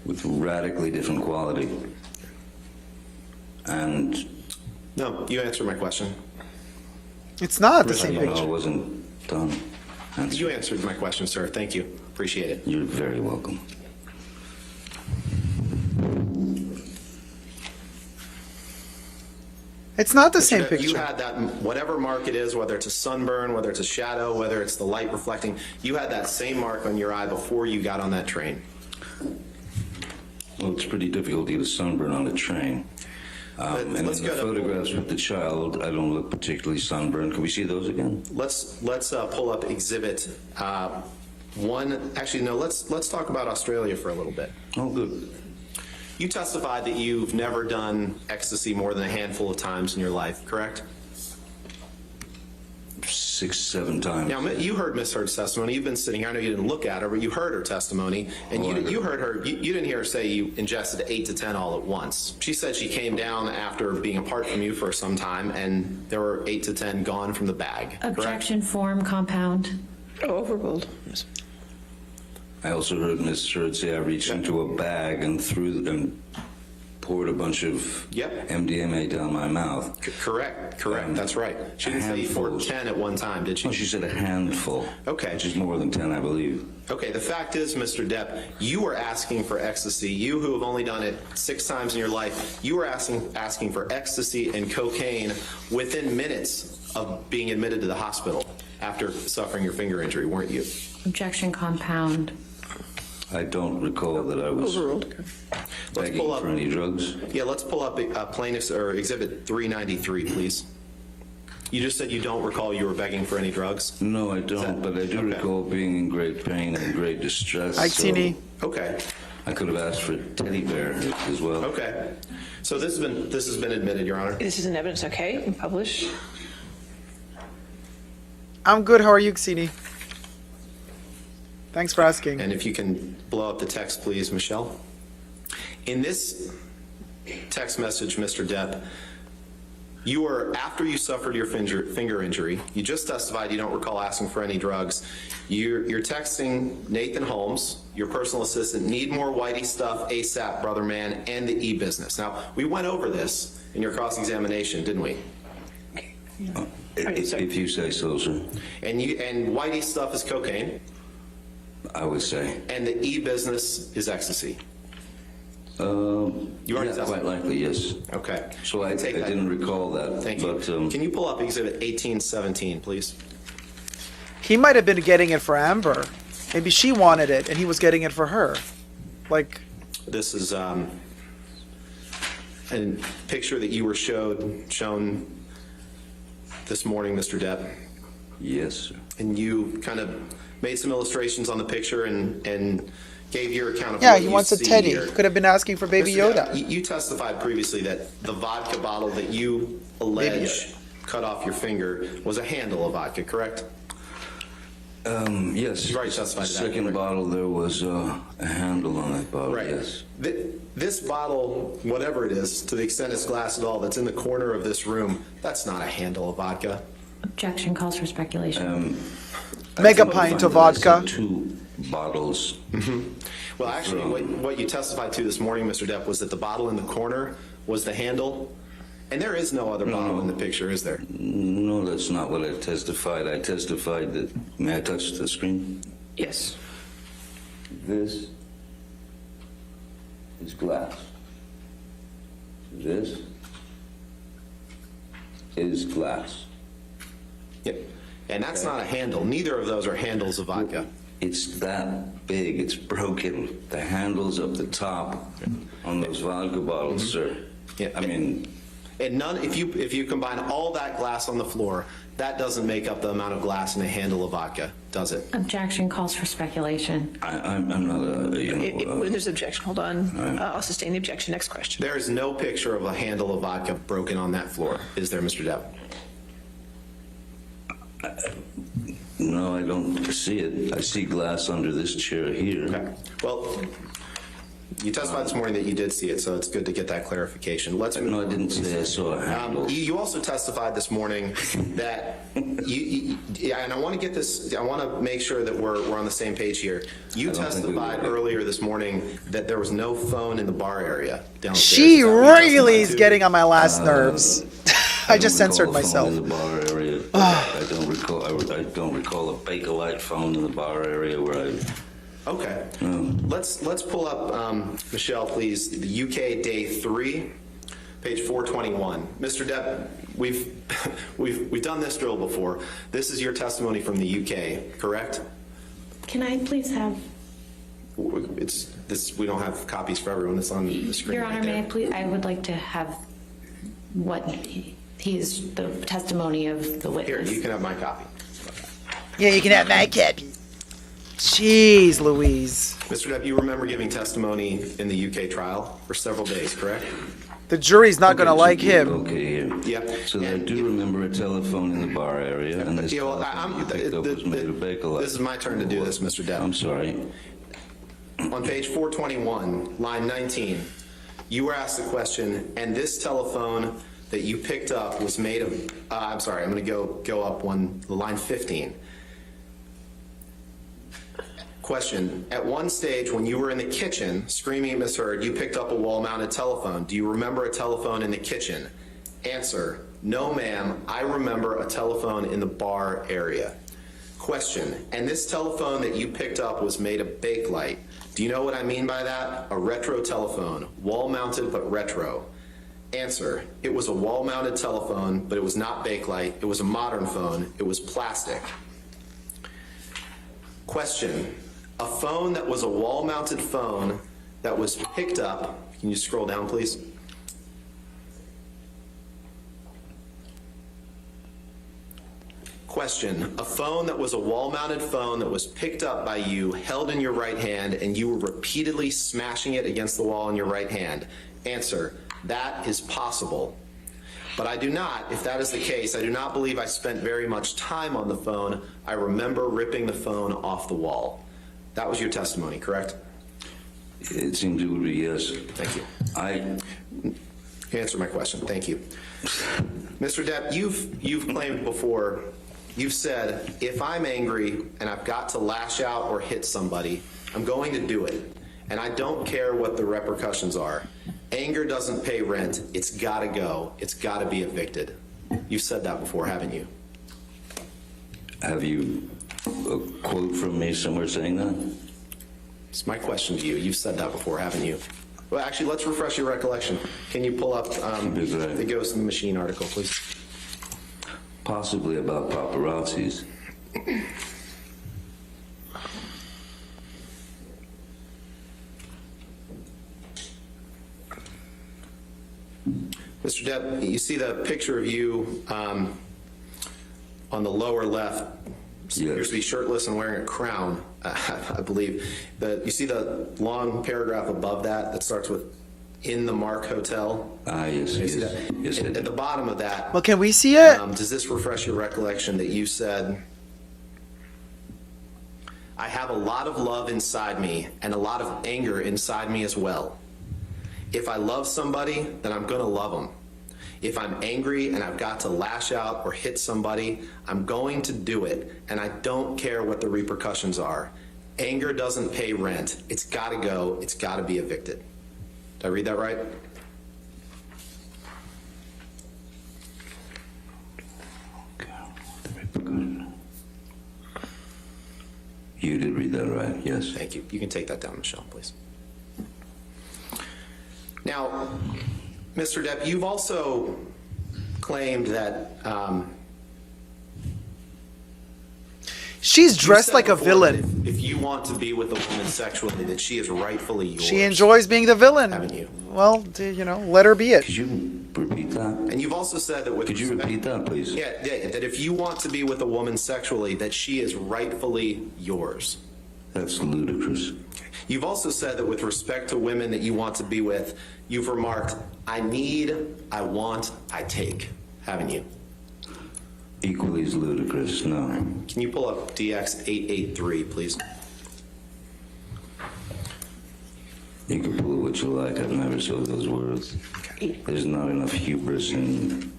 With radically different quality. And No, you answered my question. It's not the Really? same you know, I picture. wasn't done. You answered my question, sir. Thank you. Appreciate it. You're very welcome. It's not the same You picture. had that, whatever mark it is, whether it's a sunburn, whether it's a shadow, whether it's the light reflecting, you had that same mark on your eye before you got on that train. Well, it's pretty difficult to get a sunburn on a train. And in Let's the go to- photographs with the child, I don't look particularly sunburned. Can we see those again? Let's pull up exhibit one. Actually, no, let's talk about Australia for a little bit. Oh, good. You testified that you've never done ecstasy more than a handful of times in your life, correct? 6, 7 times. Now, you heard Miss Heard's testimony. You've been sitting here. I know you didn't look at her, but you heard her testimony, and you heard her. You didn't hear her say you ingested 8 to 10 all at once. She said she came down after being apart from you for some time, and there were 8 to 10 gone from the bag. Correct? Objection form compound. Oh, overruled. I also heard Ms. Heard say I reached into a bag and poured a bunch of Yep. MDMA down my mouth. Correct. That's right. She didn't say you poured handfuls. 10 at one time, did she? No, she said a handful. Okay. Which is more than 10, I believe. Okay, the fact is, Mr. Depp, you were asking for ecstasy. You who have only done it 6 times in your life, you were asking for ecstasy and cocaine within minutes of being admitted to the hospital after suffering your finger injury, weren't you? Objection compound. I don't recall that I was begging pull up- for any drugs. Yeah, let's pull up plaintiff's or exhibit 393, please. You just said you don't recall you were begging for any drugs? No, I don't, but I do okay. recall being in great pain and great distress. Ike Tini. Okay. I could have asked for a teddy bear as well. Okay. So this has been admitted, Your Honor. This is in evidence, okay? And publish. I'm good. How are you, Xeni? Thanks for asking. And if you can blow up the text, please, Michelle. In this text message, Mr. Depp, you were, after you suffered your finger injury, you just testified you don't recall asking for any drugs. You're texting Nathan Holmes, your personal assistant, need more whitey stuff ASAP, brother man, and the e-business. Now, we went over this in your cross-examination, didn't we? If you say so, sir. And whitey stuff is cocaine, I would say. and the e-business is ecstasy. You already Yeah, testified. quite likely, yes. Okay. So I Take that. didn't recall that. Thank you. But, Can you pull up exhibit 1817, please? He might have been getting it for Amber. Maybe she wanted it, and he was getting it for her. Like, This is a picture that you were shown this morning, Mr. Depp, yes, sir. and you kind of made some illustrations on the picture and gave your account of yeah, what he you wants a see teddy. here. Could have been asking for Baby Mr. Yoda. Depp, you testified previously that the vodka bottle that you allege cut off your finger was a handle of vodka, correct? Yes. You've already testified to that, Second right? bottle, there was a handle on that bottle, Right. yes. This bottle, whatever it is, to the extent it's glass at all, that's in the corner of this room, that's not a handle of vodka. Objection calls for speculation. Mega I pint find of that I vodka. said 2 bottles. Well, actually, what you testified to this morning, Mr. Depp, was that the bottle in the corner was the handle, And there is no other bottle in the picture, is there? No, that's not what I testified. I testified that, may I touch the screen? Yes. This is glass. This is glass. Yep. And that's not a handle. Neither of those are handles of vodka. It's that big, it's broken. The handle's up the top on those vodka bottles, sir. Yeah. I mean, And none, if you combine all that glass on the floor, that doesn't make up the amount of glass in a handle of vodka, does it? Objection calls for speculation. I'm not a, When there's objection, hold on. I'll sustain the objection. Next question. There is no picture of a handle of vodka broken on that floor, is there, Mr. Depp? no, I don't see it. I see glass under this chair here. Okay. Well, you testified this morning that you did see it, so it's good to get that clarification. Let's move No, I on. didn't say I saw a handle. You also testified this morning that and I want to get this. I want to make sure that we're on the same page here. You I don't think we testified will. earlier this morning that there was no phone in the bar area downstairs. She Is that what you really testified is to? getting on my last nerves. I just don't censored recall a myself. phone in the bar area. I don't recall. I don't recall a Bakelite phone in the bar area where I. Okay. Let's pull up, Michelle, please, the UK day 3, page 421. Mr. Depp, we've done this drill before. This is your testimony from the UK, correct? Can I please have, It's this. We don't have copies for everyone. It's on the screen. Your right Honor, may I there. please, I would like to have what he's, the testimony of the Here, witness. you can have my copy. Yeah, you can have my copy. Jeez Louise. Mr. Depp, you remember giving testimony in the UK trial for several days, correct? The jury's not going to Okay, like so- him. Okay, here. Yeah. So I do remember a telephone in the bar area, and this telephone you picked up was made of Bakelite. This is my turn to do this, Mr. Depp. I'm sorry. On page 421, line 19, you were asked the question, and this telephone that you picked up was made of, I'm sorry, I'm going to go up line 15. Question, at one stage when you were in the kitchen screaming at Miss Heard, you picked up a wall-mounted telephone. Do you remember a telephone in the kitchen? Answer, no ma'am, I remember a telephone in the bar area. Question, and this telephone that you picked up was made of Bakelite. Do you know what I mean by that? A retro telephone, wall-mounted but retro. Answer, it was a wall-mounted telephone, but it was not Bakelite. It was a modern phone. It was plastic. Question, a phone that was a wall-mounted phone that was picked up, can you scroll down, please? Question, a phone that was a wall-mounted phone that was picked up by you, held in your right hand, and you were repeatedly smashing it against the wall in your right hand. Answer, that is possible. But I do not, if that is the case, I do not believe I spent very much time on the phone. I remember ripping the phone off the wall. That was your testimony, correct? It seems it would be yes. Thank you. You answered my question. Thank you. Mr. Depp, you've claimed before, you've said, if I'm angry and I've got to lash out or hit somebody, I'm going to do it. And I don't care what the repercussions are. Anger doesn't pay rent. It's got to go. It's got to be evicted. You've said that before, haven't you? Have you a quote from me somewhere saying that? It's my question to you. You've said that before, haven't you? Well, actually, let's refresh your recollection. Can you pull up the Ghost in the Machine article, please? Possibly about paparazzis. Mr. Depp, you see the picture of you on the lower left. Yes. Appears to be shirtless and wearing a crown, I believe. You see the long paragraph above that that starts with "in the Mark Hotel"? Yes, You see yes. that? Yes, I At do. the bottom of that, Well, can we see it? does this refresh your recollection that you said, I have a lot of love inside me and a lot of anger inside me as well. If I love somebody, then I'm going to love them. If I'm angry and I've got to lash out or hit somebody, I'm going to do it, and I don't care what the repercussions are. Anger doesn't pay rent. It's got to go. It's got to be evicted. Did I read that right? You did read that right, yes. Thank you. You can take that down, Michelle, please. Now, Mr. Depp, you've also claimed that She's dressed like a villain. if you want to be with a woman sexually, that she is rightfully yours. She enjoys being the villain. Haven't you? Well, let her be it. Could you repeat that? And you've also said that with Could you repeat that, please? Yeah, that if you want to be with a woman sexually, that she is rightfully yours. That's ludicrous. You've also said that with respect to women that you want to be with, you've remarked, I need, I want, I take, haven't you? Equally as ludicrous, no. Can you pull up DX883, please? You can pull it what you like. I've never said those words. There's not enough hubris in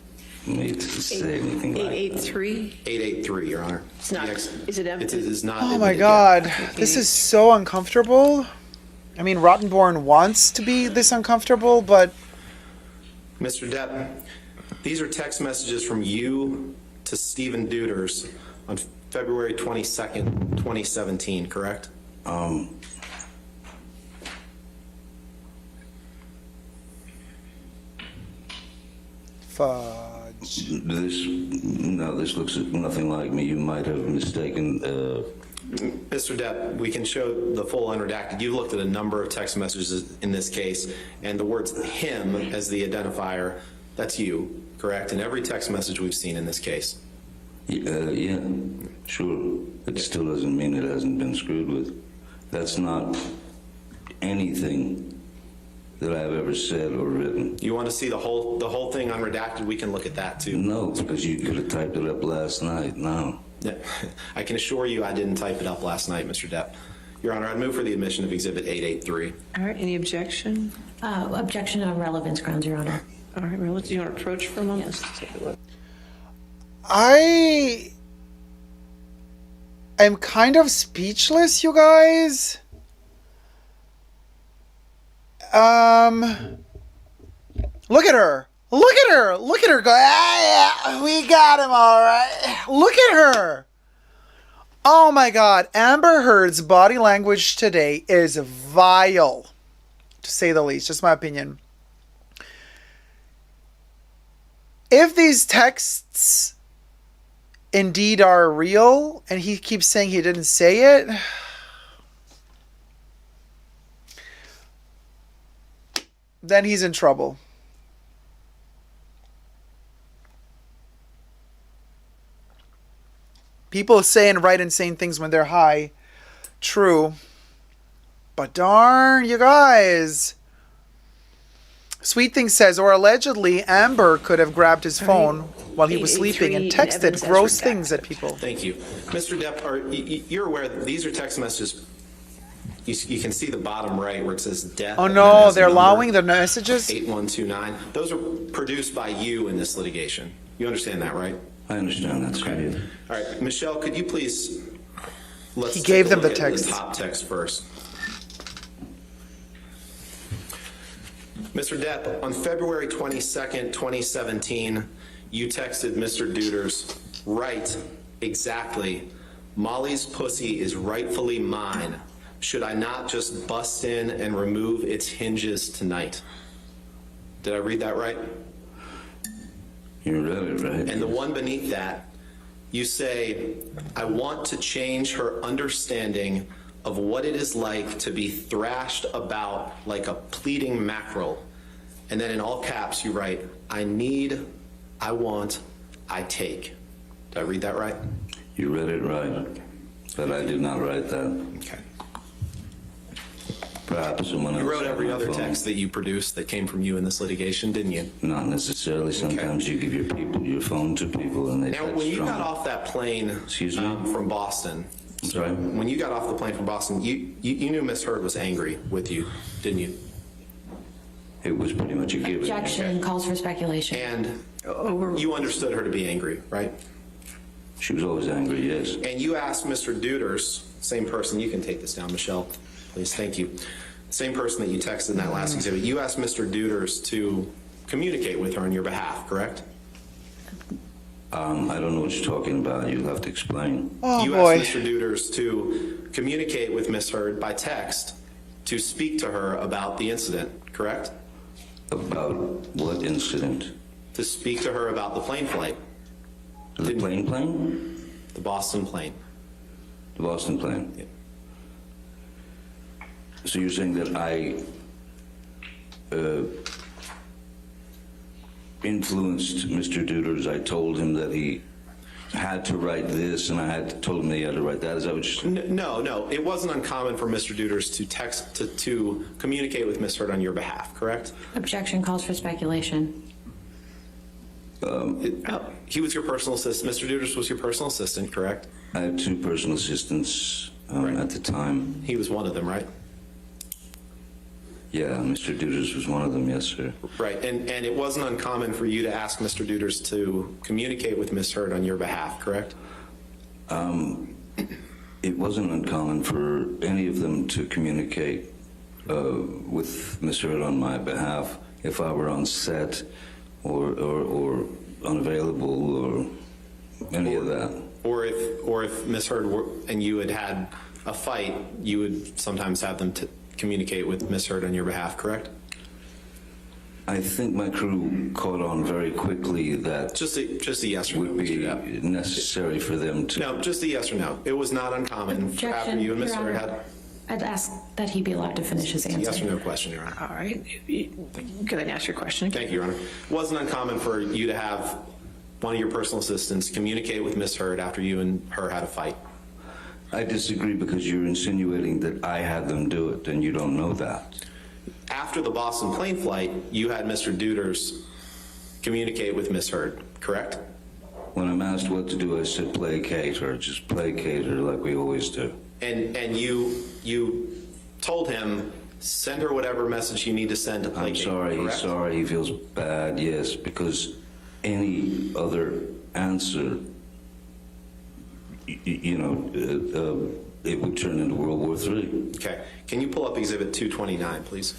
me to say anything like that. 883? 883, Your Honor. It's not, is it empty? It is not. Oh my admitted God, yet. this is so uncomfortable. I mean, Rottenborn wants to be this uncomfortable, but Mr. Depp, these are text messages from you to Stephen Deuters on February 22nd, 2017, correct? fudge. This looks nothing like me. You might have mistaken. Mr. Depp, we can show the full unredacted. You looked at a number of text messages in this case, and the words him as the identifier, that's you, correct? In every text message we've seen in this case. Yeah, sure. It still doesn't mean it hasn't been screwed with. That's not anything that I've ever said or written. You want to see the whole thing unredacted? We can look at that too. No, because you could have typed it up last night. No. Yeah. I can assure you I didn't type it up last night, Mr. Depp. Your Honor, I'd move for the admission of Exhibit 883. All right, any objection? Objection on relevance grounds, Your Honor. All right, well, do you want to approach for a moment? Let's take a look. I am kind of speechless, you guys. Look at her. Look at her. Look at her go. Ah, yeah, we got him all right. Look at her. Oh my God. Amber Heard's body language today is vile, to say the least. Just my opinion. If these texts indeed are real, and he keeps saying he didn't say it, then he's in trouble. People saying right insane things when they're high, true. But darn, you guys. Sweet Thing says, or allegedly, Amber could have grabbed his phone while he was sleeping and texted gross things at people. Thank you. Mr. Depp, you're aware that these are text messages. You can see the bottom right where it says death. Oh no, they're allowing the messages? 8129. Those are produced by you in this litigation. You understand that, right? I understand that, sir. All right, Michelle, could you please, He gave them the look at text. the top text first. Mr. Depp, on February 22nd, 2017, you texted Mr. Deuters, right, exactly, Molly's pussy is rightfully mine. Should I not just bust in and remove its hinges tonight? Did I read that right? You read it right. And the one beneath that, you say, I want to change her understanding of what it is like to be thrashed about like a pleading mackerel. And then in all caps, you write, I need, I want, I take. Did I read that right? You read it right, but I did not write that. Okay. Perhaps someone else. You wrote every on my other phone. text that you produced that came from you in this litigation, didn't you? Not necessarily. Sometimes you give your phone to people and they Now, text when you strong. got off that plane from Boston, Sorry? when you got off the plane from Boston, you knew Miss Heard was angry with you, didn't you? It was pretty much a given. Objection calls for speculation. And you understood her to be angry, right? She was always angry, yes. And you asked Mr. Deuters, same person, you can take this down, Michelle, please, thank you. Same person that you texted in that last exhibit, you asked Mr. Deuters to communicate with her on your behalf, correct? I don't know what you're talking about. You'll have to explain. Oh, You boy. asked Mr. Duders to communicate with Ms. Heard by text to speak to her about the incident, correct? About what incident? To speak to her about the plane flight, The plane? the Boston plane. The Boston plane? Yeah. So you're saying that I influenced Mr. Duders. I told him that he had to write this, and I told him that he had to write that. Is that what you're saying? No. It wasn't uncommon for Mr. Duders to communicate with Ms. Heard on your behalf, correct? Objection calls for speculation. He was your personal assistant. Mr. Duders was your personal assistant, correct? I had two personal assistants Right. at the time. He was one of them, right? Yeah, Mr. Duders was one of them, yes, sir. Right, and it wasn't uncommon for you to ask Mr. Duders to communicate with Ms. Heard on your behalf, correct? It wasn't uncommon for any of them to communicate with Ms. Heard on my behalf if I were on set or unavailable or any of that. Or if Ms. Heard and you had a fight, you would sometimes have them communicate with Ms. Heard on your behalf, correct? I think my crew caught on very quickly that Just a yes or no. would be Mr. Depp. necessary for them to. No, just a yes or no. It was not uncommon after you and Ms. Your Heard Honor. had. I'd ask that he be allowed to finish his answer. Yes or no question, Your Honor. All right. Go ahead and ask your question. Thank you, Your Honor. It wasn't uncommon for you to have one of your personal assistants communicate with Ms. Heard after you and her had a fight. I disagree because you're insinuating that I had them do it, and you don't know that. After the Boston plane flight, you had Mr. Duders communicate with Ms. Heard, correct? When I'm asked what to do, I said placate her, just placate her like we always do. And you told him, send her whatever message you need to send to I'm placate, sorry, he's correct? sorry, he feels bad, yes, because any other answer, it would turn into World War III. Okay. Can you pull up Exhibit 229, please?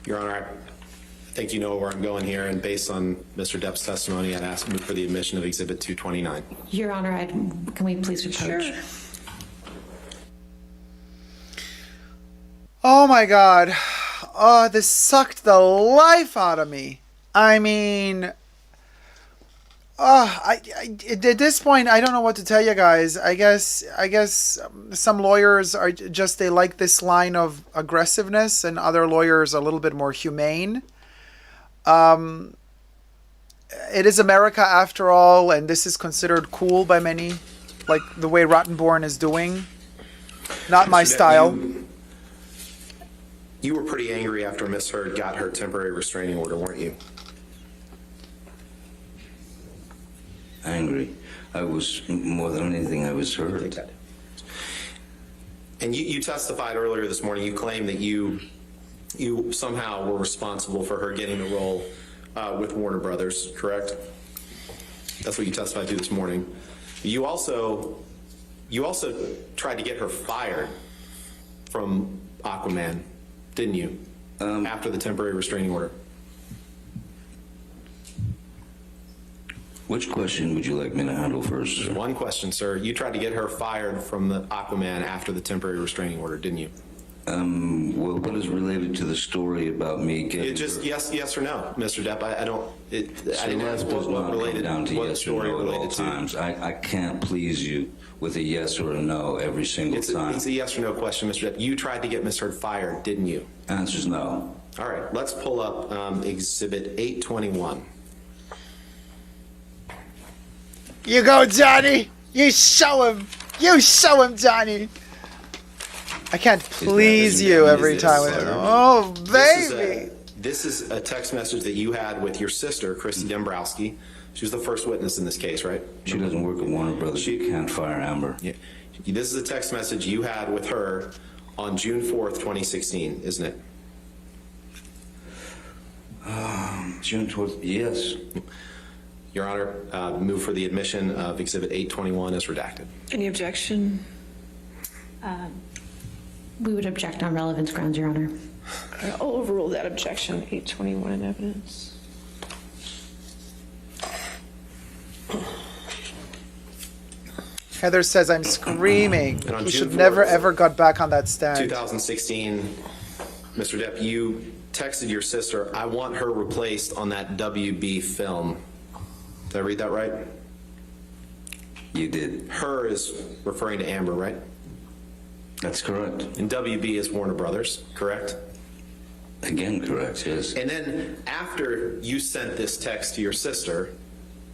Your Honor, I think you know where I'm going here, and based on Mr. Depp's testimony, I'd ask for the admission of Exhibit 229. Your Honor, can we please approach? Sure. Oh my God. Oh, this sucked the life out of me. I mean, at this point, I don't know what to tell you guys. I guess some lawyers are just, they like this line of aggressiveness, and other lawyers a little bit more humane. It is America after all, and this is considered cool by many, like the way Rottenborn is doing. Not my style. You were pretty angry after Ms. Heard got her temporary restraining order, weren't you? Angry. I was, more than anything, I was hurt. And you testified earlier this morning, you claimed that you somehow were responsible for her getting the role with Warner Brothers, correct? That's what you testified to this morning. You also tried to get her fired from Aquaman, didn't you? After the temporary restraining order. Which question would you like me to handle first, sir? One question, sir. You tried to get her fired from the Aquaman after the temporary restraining order, didn't you? Well, what is related to the story about me getting... It just yes or no, Mr. Depp. I didn't ask does what not related, come down to what yes or story no at all related to. times. I can't please you with a yes or a no every single time. It's a yes or no question, Mr. Depp. You tried to get Ms. Heard fired, didn't you? Answer's no. All right, let's pull up Exhibit 821. You go, Johnny. You show him. You show him, Johnny. I can't please you every time. Oh, baby. This is a text message that you had with your sister, Christy Dombrowski. She was the first witness in this case, right? She doesn't work at Warner Brothers. She can't fire Amber. Yeah. This is a text message you had with her on June 4th, 2016, isn't it? June 12th, yes. Your Honor, move for the admission of Exhibit 821 as redacted. Any objection? We would object on relevance grounds, Your Honor. I'll overrule that objection, 821 in evidence. Heather says I'm screaming. And on He June should never 4th, ever got back on that stand. 2016, Mr. Depp, you texted your sister, I want her replaced on that WB film. Did I read that right? You did. Her is referring to Amber, right? That's correct. And WB is Warner Brothers, correct? Again, correct, yes. And then after you sent this text to your sister,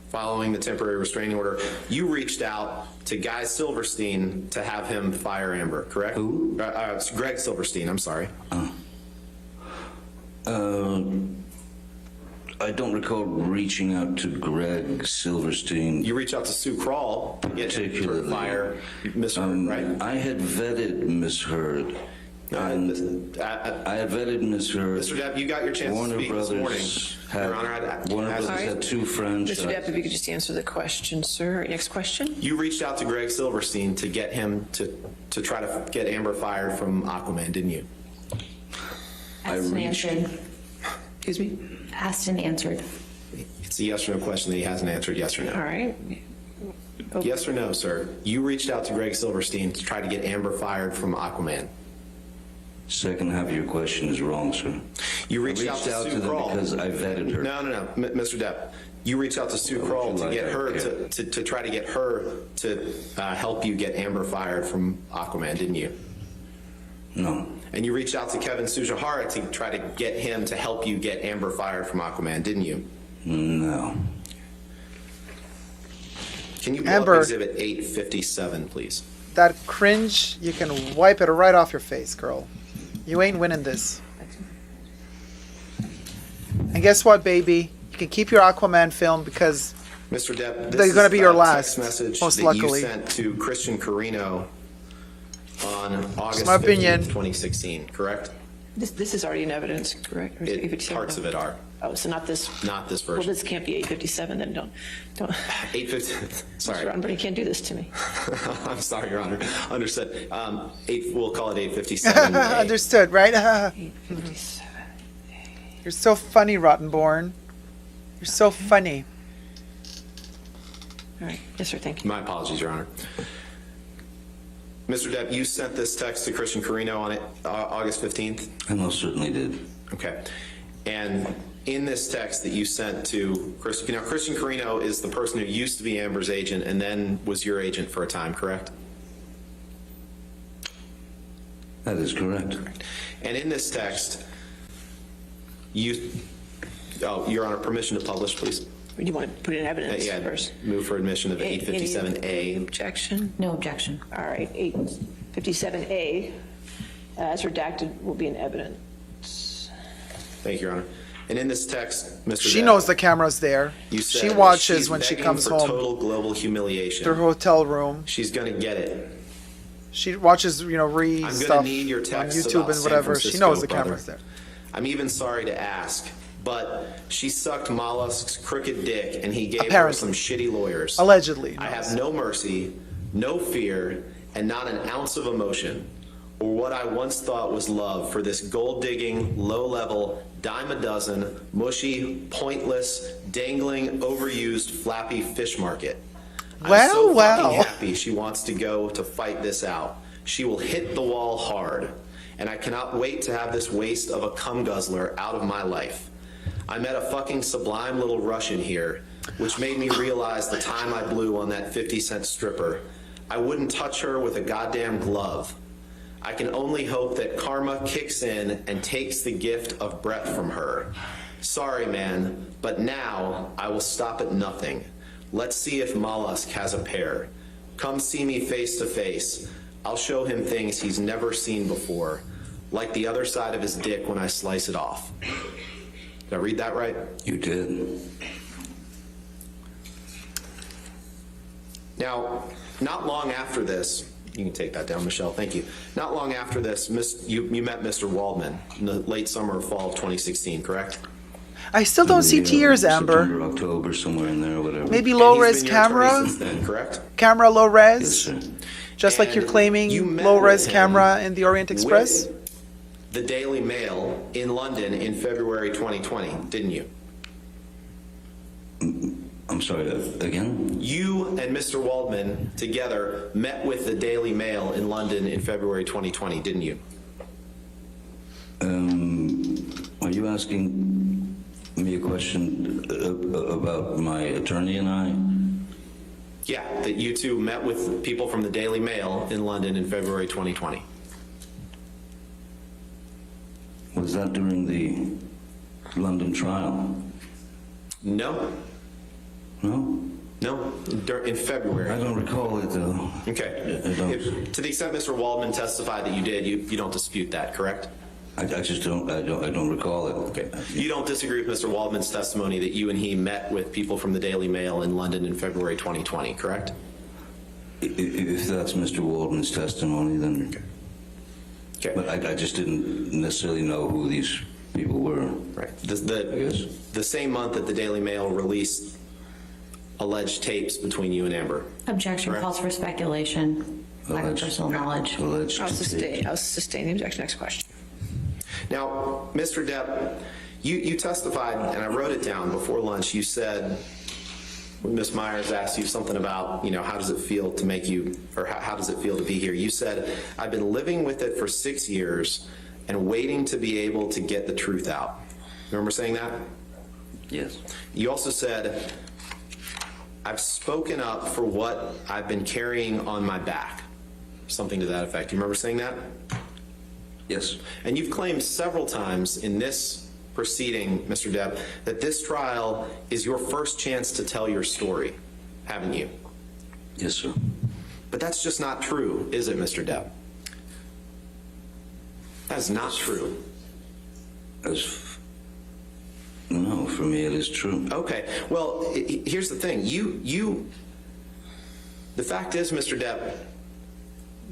following the temporary restraining order, you reached out to Guy Silverstein to have him fire Amber, correct? Who? It's Greg Silverstein, I'm sorry. I don't recall reaching out to Greg Silverstein. You reached out to Sue Kroll to get her to Particularly. fire Miss Heard, right? I had vetted Miss Heard. And I had vetted Miss Heard. Mr. Depp, you got your chance Warner to speak this morning. Brothers Your Honor, Warner Brothers had two franchises. Mr. Depp, if you could just answer the question, sir. Next question. You reached out to Greg Silverstein to get him to try to get Amber fired from Aquaman, didn't you? Asked and answered. Excuse me? Asked and answered. It's a yes or no question that he hasn't answered, yes or no. All right. Yes or no, sir? You reached out to Greg Silverstein to try to get Amber fired from Aquaman. Second half of your question is wrong, sir. You reached out to Sue them Kroll. because I vetted her. No, Mr. Depp. You reached out to Sue Kroll to get her to try to get her to help you get Amber fired from Aquaman, didn't you? No. And you reached out to Kevin Sujihara to try to get him to help you get Amber fired from Aquaman, didn't you? No. Can you pull Amber. up Exhibit 857, please? That cringe, you can wipe it right off your face, girl. You ain't winning this. And guess what, baby? You can keep your Aquaman film because Mr. Depp, They're this gonna is be your a last, text message most that luckily. you sent to Christian Carino on August my 15th, opinion. 2016, correct? This is already in evidence, correct? Or is it 857? Parts of it are. Oh, so not this. Not this Well, version. this can't be 857, then don't. 850. Sorry. Mr. Unburney, you can't do this to me. I'm sorry, Your Honor. Understood. We'll call it 857. understood, right? 857. You're so funny, Rottenborn. You're so funny. All right. Yes, sir. Thank you. My apologies, Your Honor. Mr. Depp, you sent this text to Christian Carino on August 15th? I most certainly did. Okay. And in this text that you sent to Christian, now Christian Carino is the person who used to be Amber's agent and then was your agent for a time, correct? That is correct. And in this text, Your Honor, permission to publish, please. Do you want to put it in evidence Yeah, first? move for admission of Any 857A. objection? No objection. All right. 857A, as redacted, will be in evidence. Thank you, Your Honor. And in this text, Mr. She Depp, knows the camera's there. you said She that watches she's when she begging comes for home. total global humiliation. Their hotel room. She's going to get it. She watches, Ree I'm stuff going to need your on text YouTube about and San whatever. She Francisco, knows the brother. camera's there. I'm even sorry to ask, but she sucked Mollusk's crooked dick and he gave her Apparently. some shitty lawyers. Allegedly. I have no mercy, no fear, and not an ounce of emotion, or what I once thought was love for this gold-digging, low-level, dime-a-dozen, mushy, pointless, dangling, overused, flappy fish market. I'm so fucking happy she wants to go to fight this out. She will hit the wall hard, and I cannot wait to have this waste of a cum guzzler out of my life. I met a fucking sublime little Russian here, which made me realize the time I blew on that 50-cent stripper. I wouldn't touch her with a goddamn glove. I can only hope that karma kicks in and takes the gift of breath from her. Sorry, man, but now I will stop at nothing. Let's see if Mollusk has a pair. Come see me face to face. I'll show him things he's never seen before, like the other side of his dick when I slice it off. Did I read that right? You did. Now, not long after this, you can take that down, Michelle, thank you. Not long after this, you met Mr. Waldman in the late summer or fall of 2016, correct? I still don't see tears, Amber. September, October, somewhere in there, whatever. Maybe And low he's res been your attorney camera? since then, correct? Camera low res? Yes, sir. Just like And you're claiming you met low res with him camera in the Orient Express? with the Daily Mail in London in February 2020, didn't you? I'm sorry, again? You and Mr. Waldman together met with the Daily Mail in London in February 2020, didn't you? Are you asking me a question about my attorney and I? Yeah, that you two met with people from the Daily Mail in London in February 2020. Was that during the London trial? No, No? no, in February. I don't recall it, though. Okay. I don't. To the extent Mr. Waldman testified that you did, you don't dispute that, correct? I just don't recall it. Okay. You don't disagree with Mr. Waldman's testimony that you and he met with people from the Daily Mail in London in February 2020, correct? If that's Mr. Waldman's testimony, then... Okay. But I just didn't necessarily know who these people were. Right. I guess. The same month that the Daily Mail released alleged tapes between you and Amber. Objection Correct. calls for speculation, lack of Alleged. personal knowledge. Alleged. I'll sustain the objection. Next question. Now, Mr. Depp, you testified, and I wrote it down before lunch. You said, when Ms. Myers asked you something about, how does it feel to make you, or how does it feel to be here? You said, I've been living with it for 6 years and waiting to be able to get the truth out. Remember saying that? Yes. You also said, I've spoken up for what I've been carrying on my back. Something to that effect. You remember saying that? Yes. And you've claimed several times in this proceeding, Mr. Depp, that this trial is your first chance to tell your story, haven't you? Yes, sir. But that's just not true, is it, Mr. Depp? That is not true. No, for me it is true. Okay, well, here's the thing. The fact is, Mr. Depp,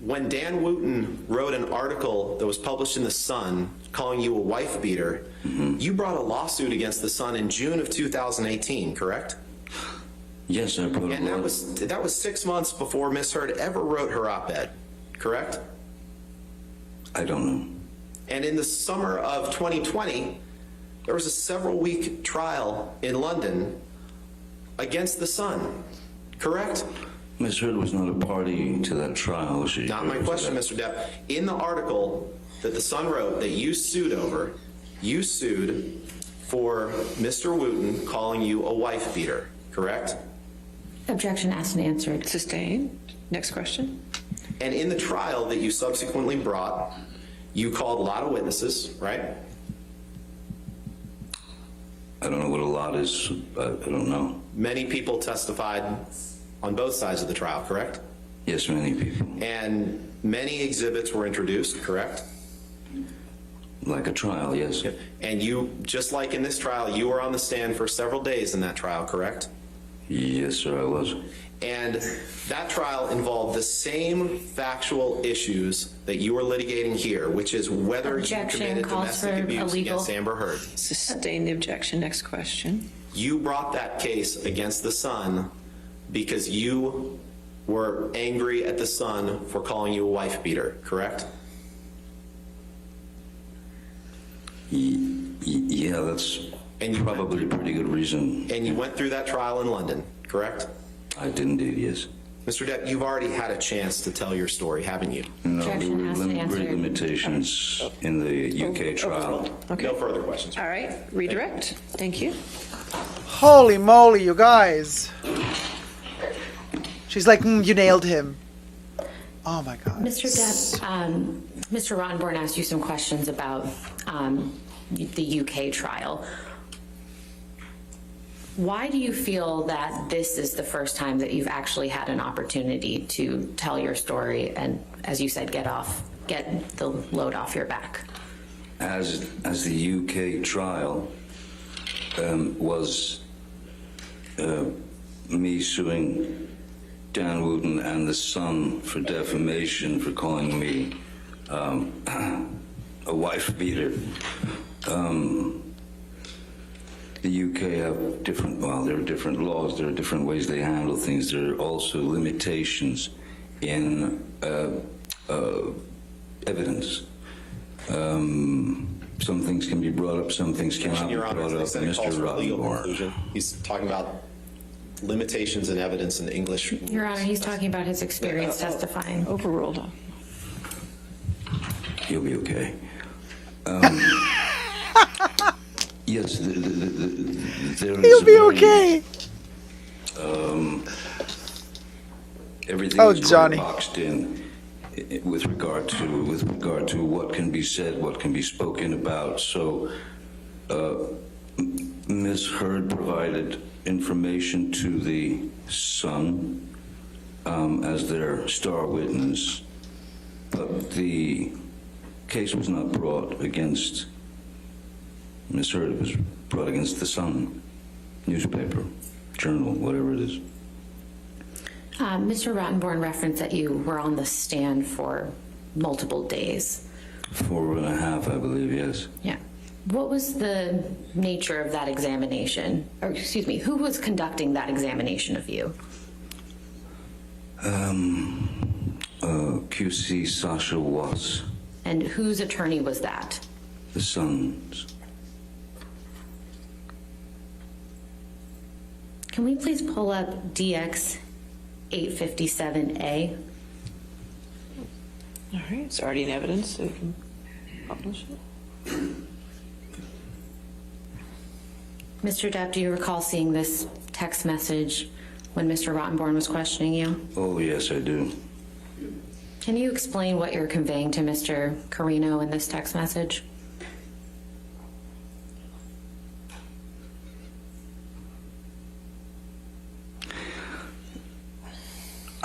when Dan Wooten wrote an article that was published in The Sun calling you a wife beater, you brought a lawsuit against The Sun in June of 2018, correct? Yes, I brought And that was 6 months before Miss Heard ever wrote her op-ed, correct? I don't know. And in the summer of 2020, there was a several-week trial in London against The Sun, correct? Ms. Heard was not a party to that trial, was she? Not my question, Mr. Depp. In the article that The Sun wrote that you sued over, you sued for Mr. Wooten calling you a wife beater, correct? Objection asked and answered. Sustained. Next question. And in the trial that you subsequently brought, you called a lot of witnesses, right? I don't know what a lot is. I don't know. Many people testified on both sides of the trial, correct? Yes, many people. And many exhibits were introduced, correct? Like a trial, yes. And you, just like in this trial, you were on the stand for several days in that trial, correct? Yes, sir, I was. And that trial involved the same factual issues that you are litigating here, which is whether you Objection committed calls domestic for abuse illegal. against Amber Heard. Sustain the objection. Next question. You brought that case against The Sun because you were angry at The Sun for calling you a wife beater, correct? Yeah, that's probably a pretty good reason. And you went through that trial in London, correct? I did indeed, yes. Mr. Depp, you've already had a chance to tell your story, haven't you? No, there Objection were asked and answered. great limitations in the UK trial. Okay. No further questions. All right. Redirect. Thank you. Holy moly, you guys. She's like, you nailed him. Oh my God. Mr. Depp, Mr. Rottenborn asked you some questions about the UK trial. Why do you feel that this is the first time that you've actually had an opportunity to tell your story and, as you said, get the load off your back? As the UK trial was me suing Dan Wooten and The Sun for defamation for calling me a wife beater. the UK have different, well, there are different laws, there are different ways they handle things. There are also limitations in evidence. Some things can be brought up, some things cannot be Your Honor, brought up. they calls Mr. for a legal Rottenborn. conclusion. He's talking about limitations in evidence in English. Your Honor, he's talking about his experience testifying. Overruled. He'll be okay. Yes, there is. He'll be okay. Everything Oh, is Johnny. boxed in with regard to what can be said, what can be spoken about. So, Ms. Heard provided information to the Sun as their star witness, but the case was not brought against Ms. Heard. It was brought against the Sun newspaper, journal, whatever it is. Mr. Rottenborn referenced that you were on the stand for multiple days. 4.5, I believe, yes. Yeah. What was the nature of that examination? Or, excuse me, who was conducting that examination of you? QC Sasha Was, And whose attorney was that? the Sun's. Can we please pull up DX 857A? All right, it's already in evidence, so you can publish it. Mr. Depp, do you recall seeing this text message when Mr. Rottenborn was questioning you? Oh, yes, I do. Can you explain what you're conveying to Mr. Carino in this text message?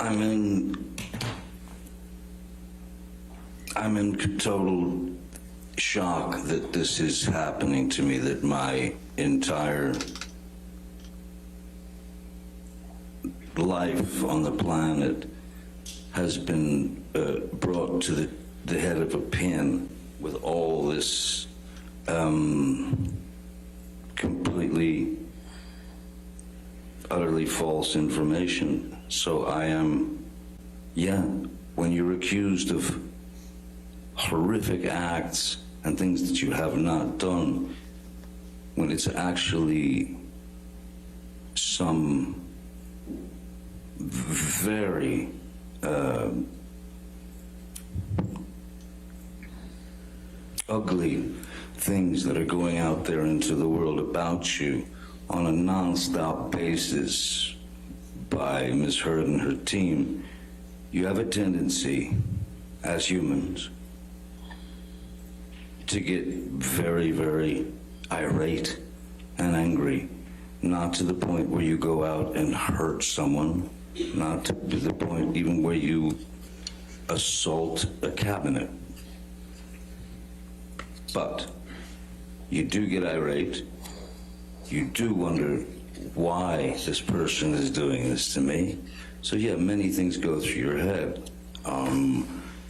I'm in total shock that this is happening to me, that my entire life on the planet has been brought to the head of a pin with all this completely, utterly false information. So I am, yeah, when you're accused of horrific acts and things that you have not done, when it's actually some very ugly things that are going out there into the world about you on a non-stop basis by Ms. Heard and her team, you have a tendency as humans to get very, very irate and angry, not to the point where you go out and hurt someone, not to the point even where you assault a cabinet. But you do get irate. You do wonder why this person is doing this to me. So yeah, many things go through your head. And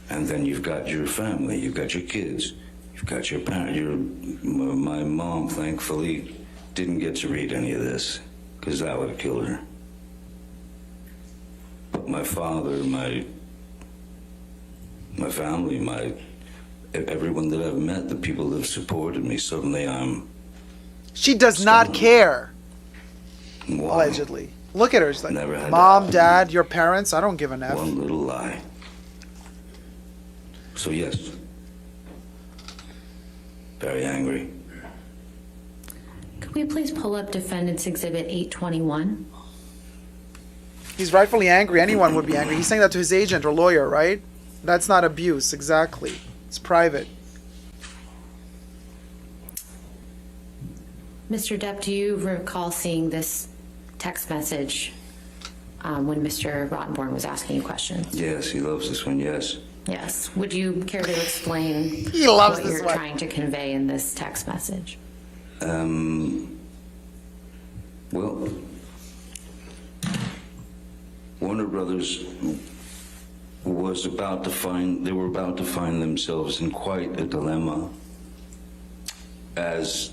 then you've got your family, you've got your kids, you've got your parents. My mom, thankfully, didn't get to read any of this, because that would have killed her. But my father, my family, everyone that I've met, the people that have supported me, suddenly I'm... She does not care, Why? allegedly. Look at her. She's like, Never had Mom, that. Dad, your parents, I don't give an F. One little lie. So yes, very angry. Could we please pull up Defendant's Exhibit 821? He's rightfully angry. Anyone would be angry. He's saying that to his agent or lawyer, right? That's not abuse, exactly. It's private. Mr. Depp, do you recall seeing this text message when Mr. Rottenborn was asking you questions? Yes, he loves this one, yes. Yes. Would you care to explain He loves what this you're one. trying to convey in this text message? Well, Warner Brothers was about to find themselves in quite a dilemma, as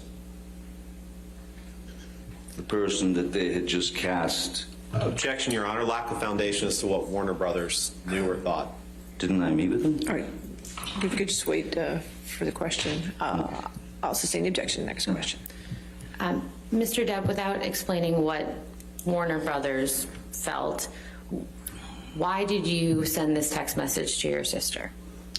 the person that they had just cast. Objection, Your Honor. Lack of foundation as to what Warner Brothers knew or thought. Didn't I meet with them? All right. If you could just wait for the question. I'll sustain the objection. Next question. Mr. Depp, without explaining what Warner Brothers felt, why did you send this text message to your sister?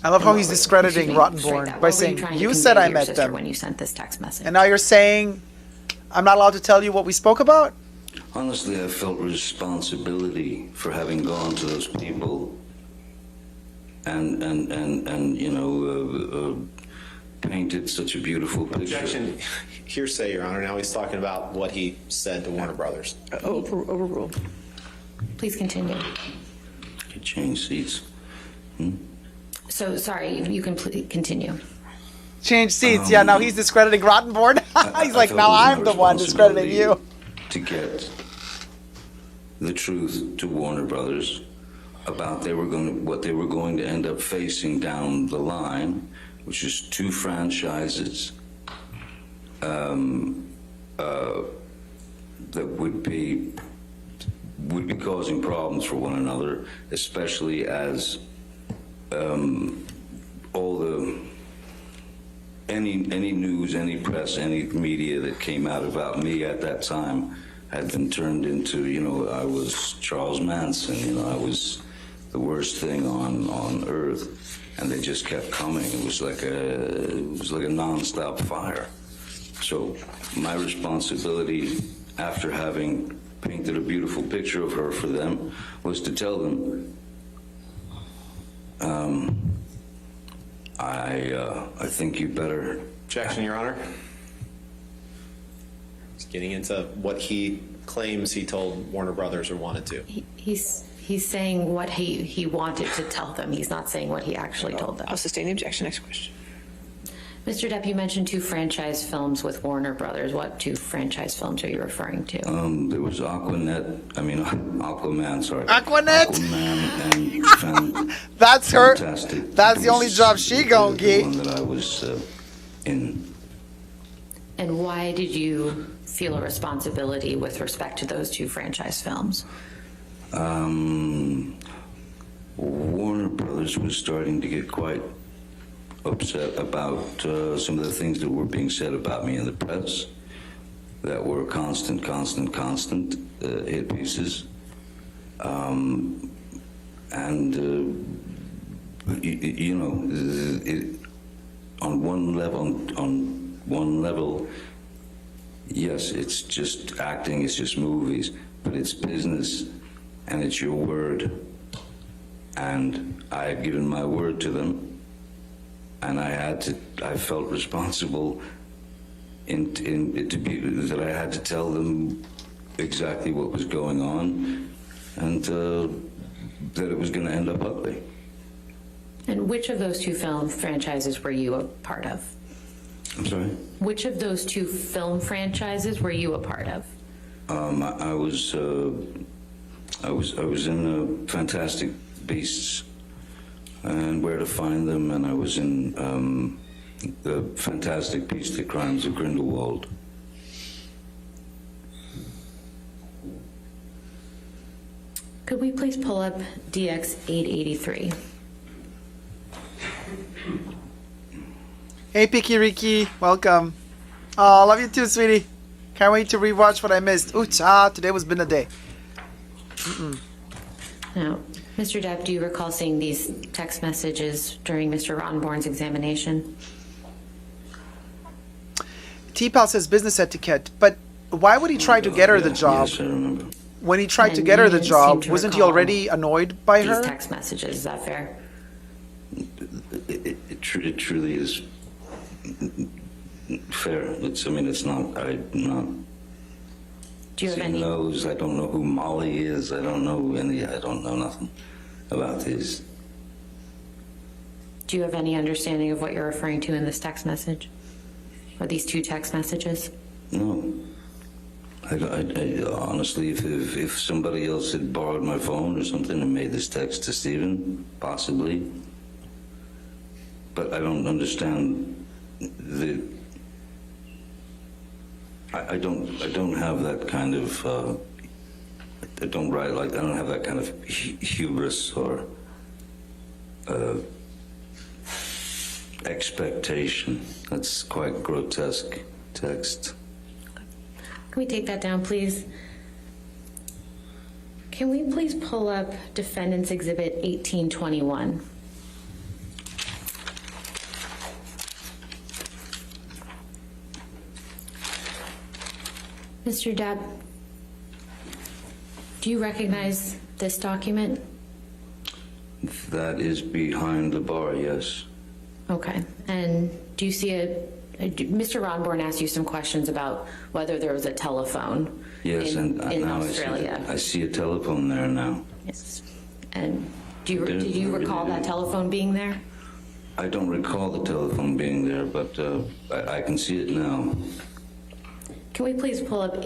I love how he's discrediting Rottenborn by saying, you said I met them. When you sent this text message. And now you're saying, I'm not allowed to tell you what we spoke about? Honestly, I felt responsibility for having gone to those people and painted such a beautiful picture. Objection. Hearsay, Your Honor. Now he's talking about what he said to Warner Brothers. Overruled. Please continue. Could change seats. So, sorry, you can continue. Change seats. Yeah, now he's discrediting Rottenborn. He's like, now I'm the one discrediting you. To get the truth to Warner Brothers about what they were going to end up facing down the line, which is 2 franchises that would be causing problems for one another, especially as any news, any press, any media that came out about me at that time had been turned into, I was Charles Manson, I was the worst thing on earth, and they just kept coming. It was like a nonstop fire. So my responsibility, after having painted a beautiful picture of her for them, was to tell them, I think you better. Objection, Your Honor. He's getting into what he claims he told Warner Brothers or wanted to. He's saying what he wanted to tell them. He's not saying what he actually told them. I'll sustain the objection. Next question. Mr. Depp, you mentioned 2 franchise films with Warner Brothers. What 2 franchise films are you referring to? There was Aquaman, sorry. Aquanet? Aquaman and That's her. Fantastic. That's the only job she gonna get. The one that I was in. And why did you feel a responsibility with respect to those 2 franchise films? Warner Brothers was starting to get quite upset about some of the things that were being said about me in the press that were constant hit pieces. On one level, yes, it's just acting, it's just movies, but it's business and it's your word. And I had given my word to them, and I felt responsible that I had to tell them exactly what was going on, and that it was going to end up ugly. And which of those 2 film franchises were you a part of? I'm sorry? Which of those 2 film franchises were you a part of? I was in Fantastic Beasts and Where to Find Them, and I was in the Fantastic Beasts: The Crimes of Grindelwald. Could we please pull up DX 883? Hey, Picky Ricky. Welcome. Oh, love you too, sweetie. Can't wait to rewatch what I missed. Ooh, today was been a day. Now, Mr. Depp, do you recall seeing these text messages during Mr. Rottenborn's examination? T-Pal says business etiquette, but why would he try to get her the job? Yes, I remember. When he tried to And get her you the didn't job, seem to wasn't he recall already annoyed by These her? text messages, is that fair? It truly is fair. It's not. I'm not. Do you have He any? knows. I don't know who Molly is. I don't know nothing about this. Do you have any understanding of what you're referring to in this text message? Or these 2 text messages? No. I honestly, if somebody else had borrowed my phone or something and made this text to Stephen, possibly. But I don't understand I don't have that kind of, I don't have that kind of hubris or expectation. That's quite grotesque text. Can we take that down, please? Can we please pull up Defendant's Exhibit 1821? Mr. Depp, do you recognize this document? That is behind the bar, yes. Okay. And do you see Mr. Ronborn asked you some questions about whether there was a telephone Yes, in now Australia. I see a telephone there now. Yes. And did you recall that telephone being there? I don't recall the telephone being there, but I can see it now. Can we please pull up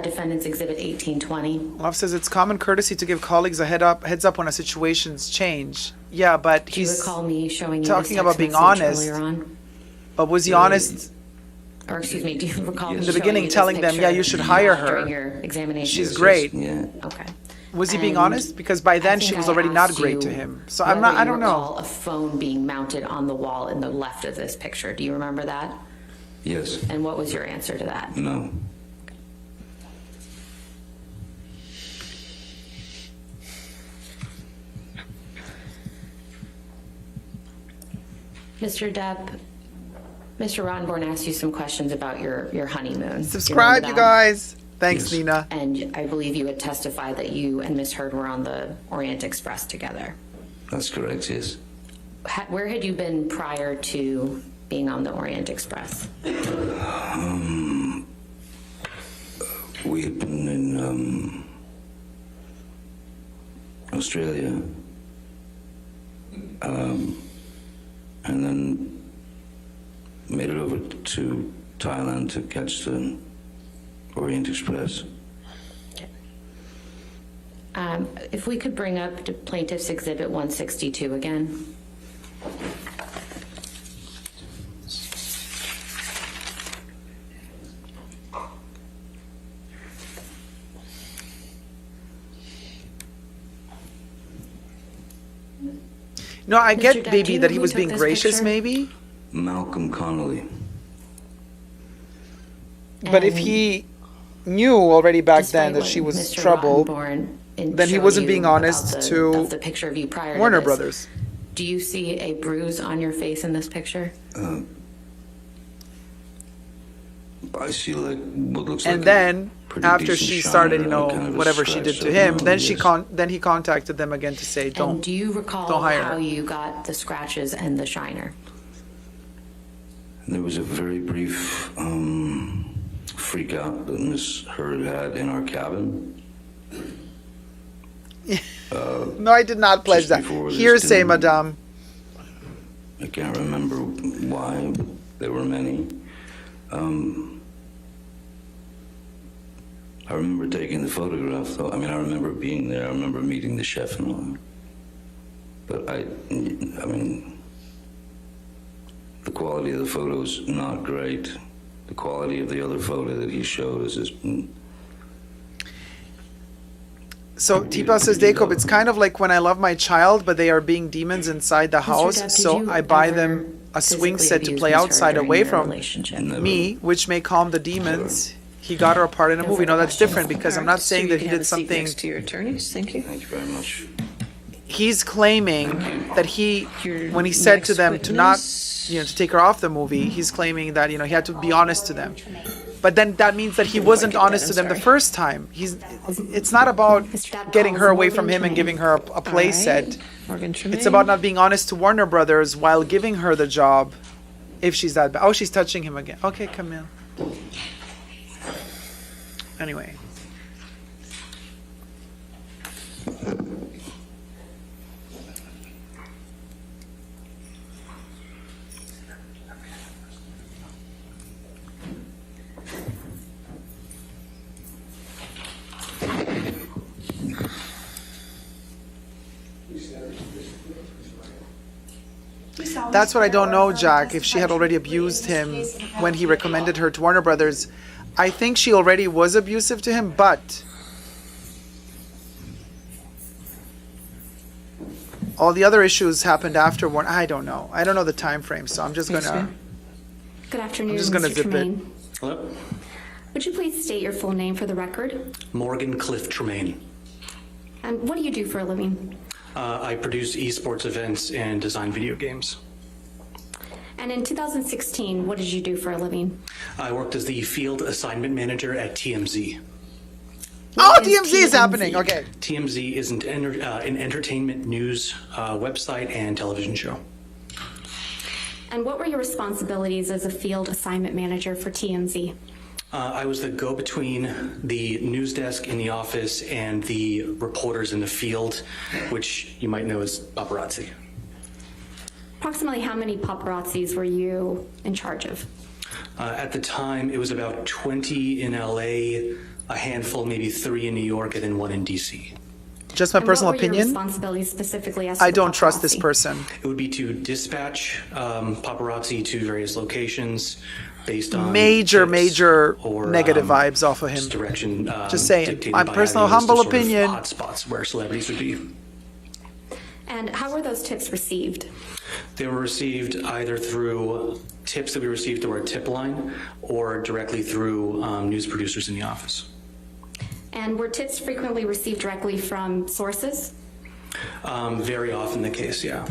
Defendant's Exhibit 1820? Love says it's common courtesy to give colleagues a heads up when a situation's change. Yeah, but Do you he's recall me showing you talking this about text being message honest. earlier on? But was he honest Or excuse me, do you recall In me the showing beginning you this telling them, yeah, picture you should hire her. during your examination? She's great. Yeah. Okay. Was he being And honest? Because by I then think she was I already not asked great you to him. So whether I you don't know. recall a phone being mounted on the wall in the left of this picture. Do you remember that? Yes. And what was your answer to that? No. Mr. Depp, Mr. Ronborn asked you some questions about your honeymoon. Do you Subscribe, remember you that? guys. Thanks, Yes. Nina. And I believe you had testified that you and Miss Heard were on the Orient Express together. That's correct, yes. Where had you been prior to being on the Orient Express? We had been in Australia. And then made it over to Thailand to catch the Orient Express. If we could bring up the Plaintiff's Exhibit 162 again. No, I get, Depp, do baby, you that know he who was took being this gracious, picture? maybe. Malcolm Connolly. But if And he knew already back despite then that what she was Mr. troubled, Rottenborn then he showed wasn't you being about honest of to the picture of you prior Warner to this, Brothers. do you see a bruise on your face in this picture? I see like what looks like And then pretty after decent she shine started, or kind of a whatever she did scratch to up him, and then yes. then he contacted them again to say, And don't. do you recall don't hire how her. you got the scratches and the shiner? There was a very brief freak out that Miss Heard had in our cabin. No, I did not pledge Just that. before this Hearsay, dinner. madame. I can't remember why, but there were many. I remember taking the photograph, though. I mean, I remember being there. I remember meeting the chef and all. But I mean, the quality of the photo's not great. The quality of the other photo that he showed us is. So Tipa says, Dacob, it's kind of like when I love my child, but they are being demons inside the house. Depp, did So you I buy ever them a swing physically set to abuse play Miss Heard outside during away your from relationship? me, which may calm the demons. He got her a part in a movie. No, that's different because I'm not saying that he did something. Next to your attorneys, thank you. Thank you very much. He's claiming that when he said to them to not, to take her off the movie, he's claiming that, he had to be honest to them. But then that means that he wasn't honest to them the first time. It's not about getting her away from him and giving her a play set. It's about not being honest to Warner Brothers while giving her the job if she's that bad. Oh, she's touching him again. Okay, Camille. Anyway. That's what I don't know, Jack. If she had already abused him when he recommended her to Warner Brothers, I think she already was abusive to him, but all the other issues happened afterward. I don't know. I don't know the time frame, so I'm just gonna. Good afternoon, I'm just gonna Mr. zip it. Tremaine. Hello? Would you please state your full name for the record? Morgan Cliff Tremaine. And what do you do for a living? I produce esports events and design video games. And in 2016, what did you do for a living? I worked as the field assignment manager at TMZ. Oh, What is TMZ is happening. Okay. TMZ is an entertainment news website and television show. And what were your responsibilities as a field assignment manager for TMZ? I was the go-between the news desk in the office and the reporters in the field, which you might know as paparazzi. Approximately how many paparazzis were you in charge of? At the time, it was about 20 in LA, a handful, maybe 3 in New York, and then 1 in DC. Just my And personal what were your opinion. responsibilities specifically as to I the don't trust this paparazzi? person. It would be to dispatch paparazzi to various locations based on Major tips or, negative vibes off of him. just direction. Just saying. dictated My by personal having a list of humble sort of opinion. hotspots where celebrities would be. And how were those tips received? They were received either through tips that we received through our tip line or directly through news producers in the office. And were tips frequently received directly from sources? Very often the case, yeah.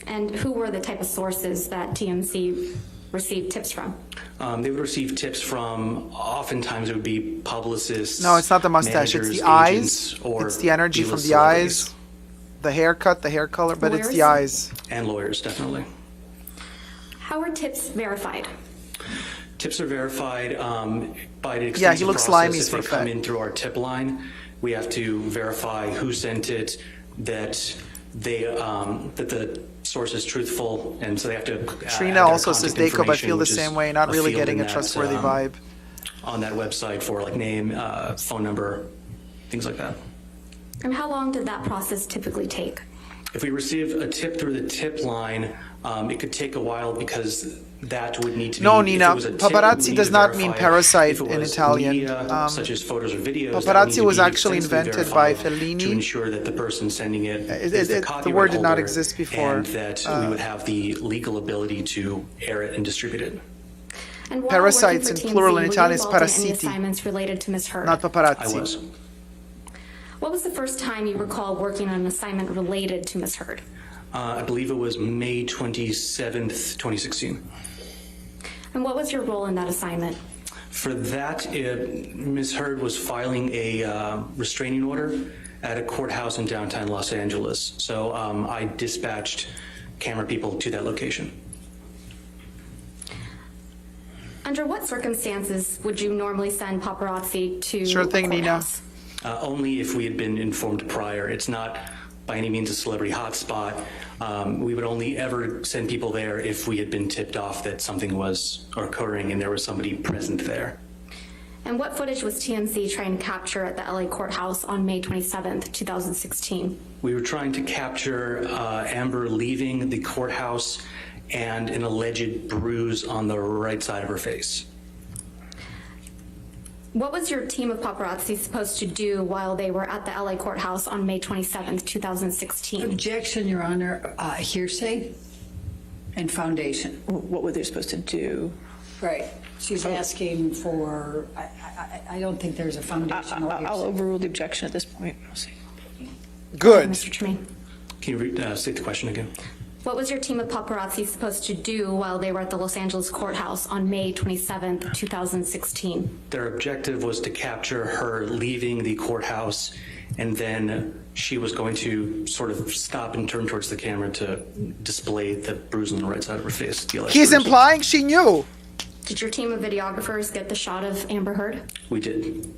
And who were the type of sources that TMZ received tips from? They would receive tips from, oftentimes it would be publicists. No, it's not the mustache. It's managers, the eyes. agents, or It's the energy from B-list the eyes. celebrities. The haircut, the hair color, but it's the Lawyers? eyes. And lawyers, definitely. How are tips verified? Tips are verified by an extensive Yeah, he looks process. slimy If for they a come fact. in through our tip line, we have to verify who sent it, that the source is truthful, and so they have to. Trina add their also says contact Dacob, I information, feel the which is same way, not a really field getting in a that, trustworthy vibe. on that website for like name, phone number, things like that. And how long did that process typically take? If we receive a tip through the tip line, it could take a while because that would need to be. No, if it Nina, was a tip, paparazzi we need does to not mean verify it. parasite If it in was Italian. media, such as photos or videos, that would paparazzi need to was be actually extensively invented by verified Fellini. to ensure that the person sending it is the the copyright word did not holder exist before. and that we would have the legal ability to air it and distribute it. And while Parasites working for in plural TMZ, in were Italian you is involved in any parassiti, assignments related to Ms. Heard? not paparazzi. I was. What was the first time you recall working on an assignment related to Ms. Heard? I believe it was May 27th, 2016. And what was your role in that assignment? For that, Ms. Heard was filing a restraining order at a courthouse in downtown Los Angeles. So I dispatched camera people to that location. Under what circumstances would you normally send paparazzi to Sure thing, a Nina. courthouse? Only if we had been informed prior. It's not by any means a celebrity hotspot. We would only ever send people there if we had been tipped off that something was occurring and there was somebody present there. And what footage was TMZ trying to capture at the LA courthouse on May 27th, 2016? We were trying to capture Amber leaving the courthouse and an alleged bruise on the right side of her face. What was your team of paparazzi supposed to do while they were at the LA courthouse on May 27th, 2016? Objection, Your Honor. Hearsay and foundation. What were they supposed to do? Right. She's asking for, I don't think there's a foundation. I'll overrule the objection at this point. We'll see. Good. Mr. Tremaine, Can you state the question again? what was your team of paparazzi supposed to do while they were at the Los Angeles courthouse on May 27th, 2016? Their objective was to capture her leaving the courthouse, and then she was going to sort of stop and turn towards the camera to display the bruise on the right side of her face. The alleged He's bruise. implying she knew. Did your team of videographers get the shot of Amber Heard? We did.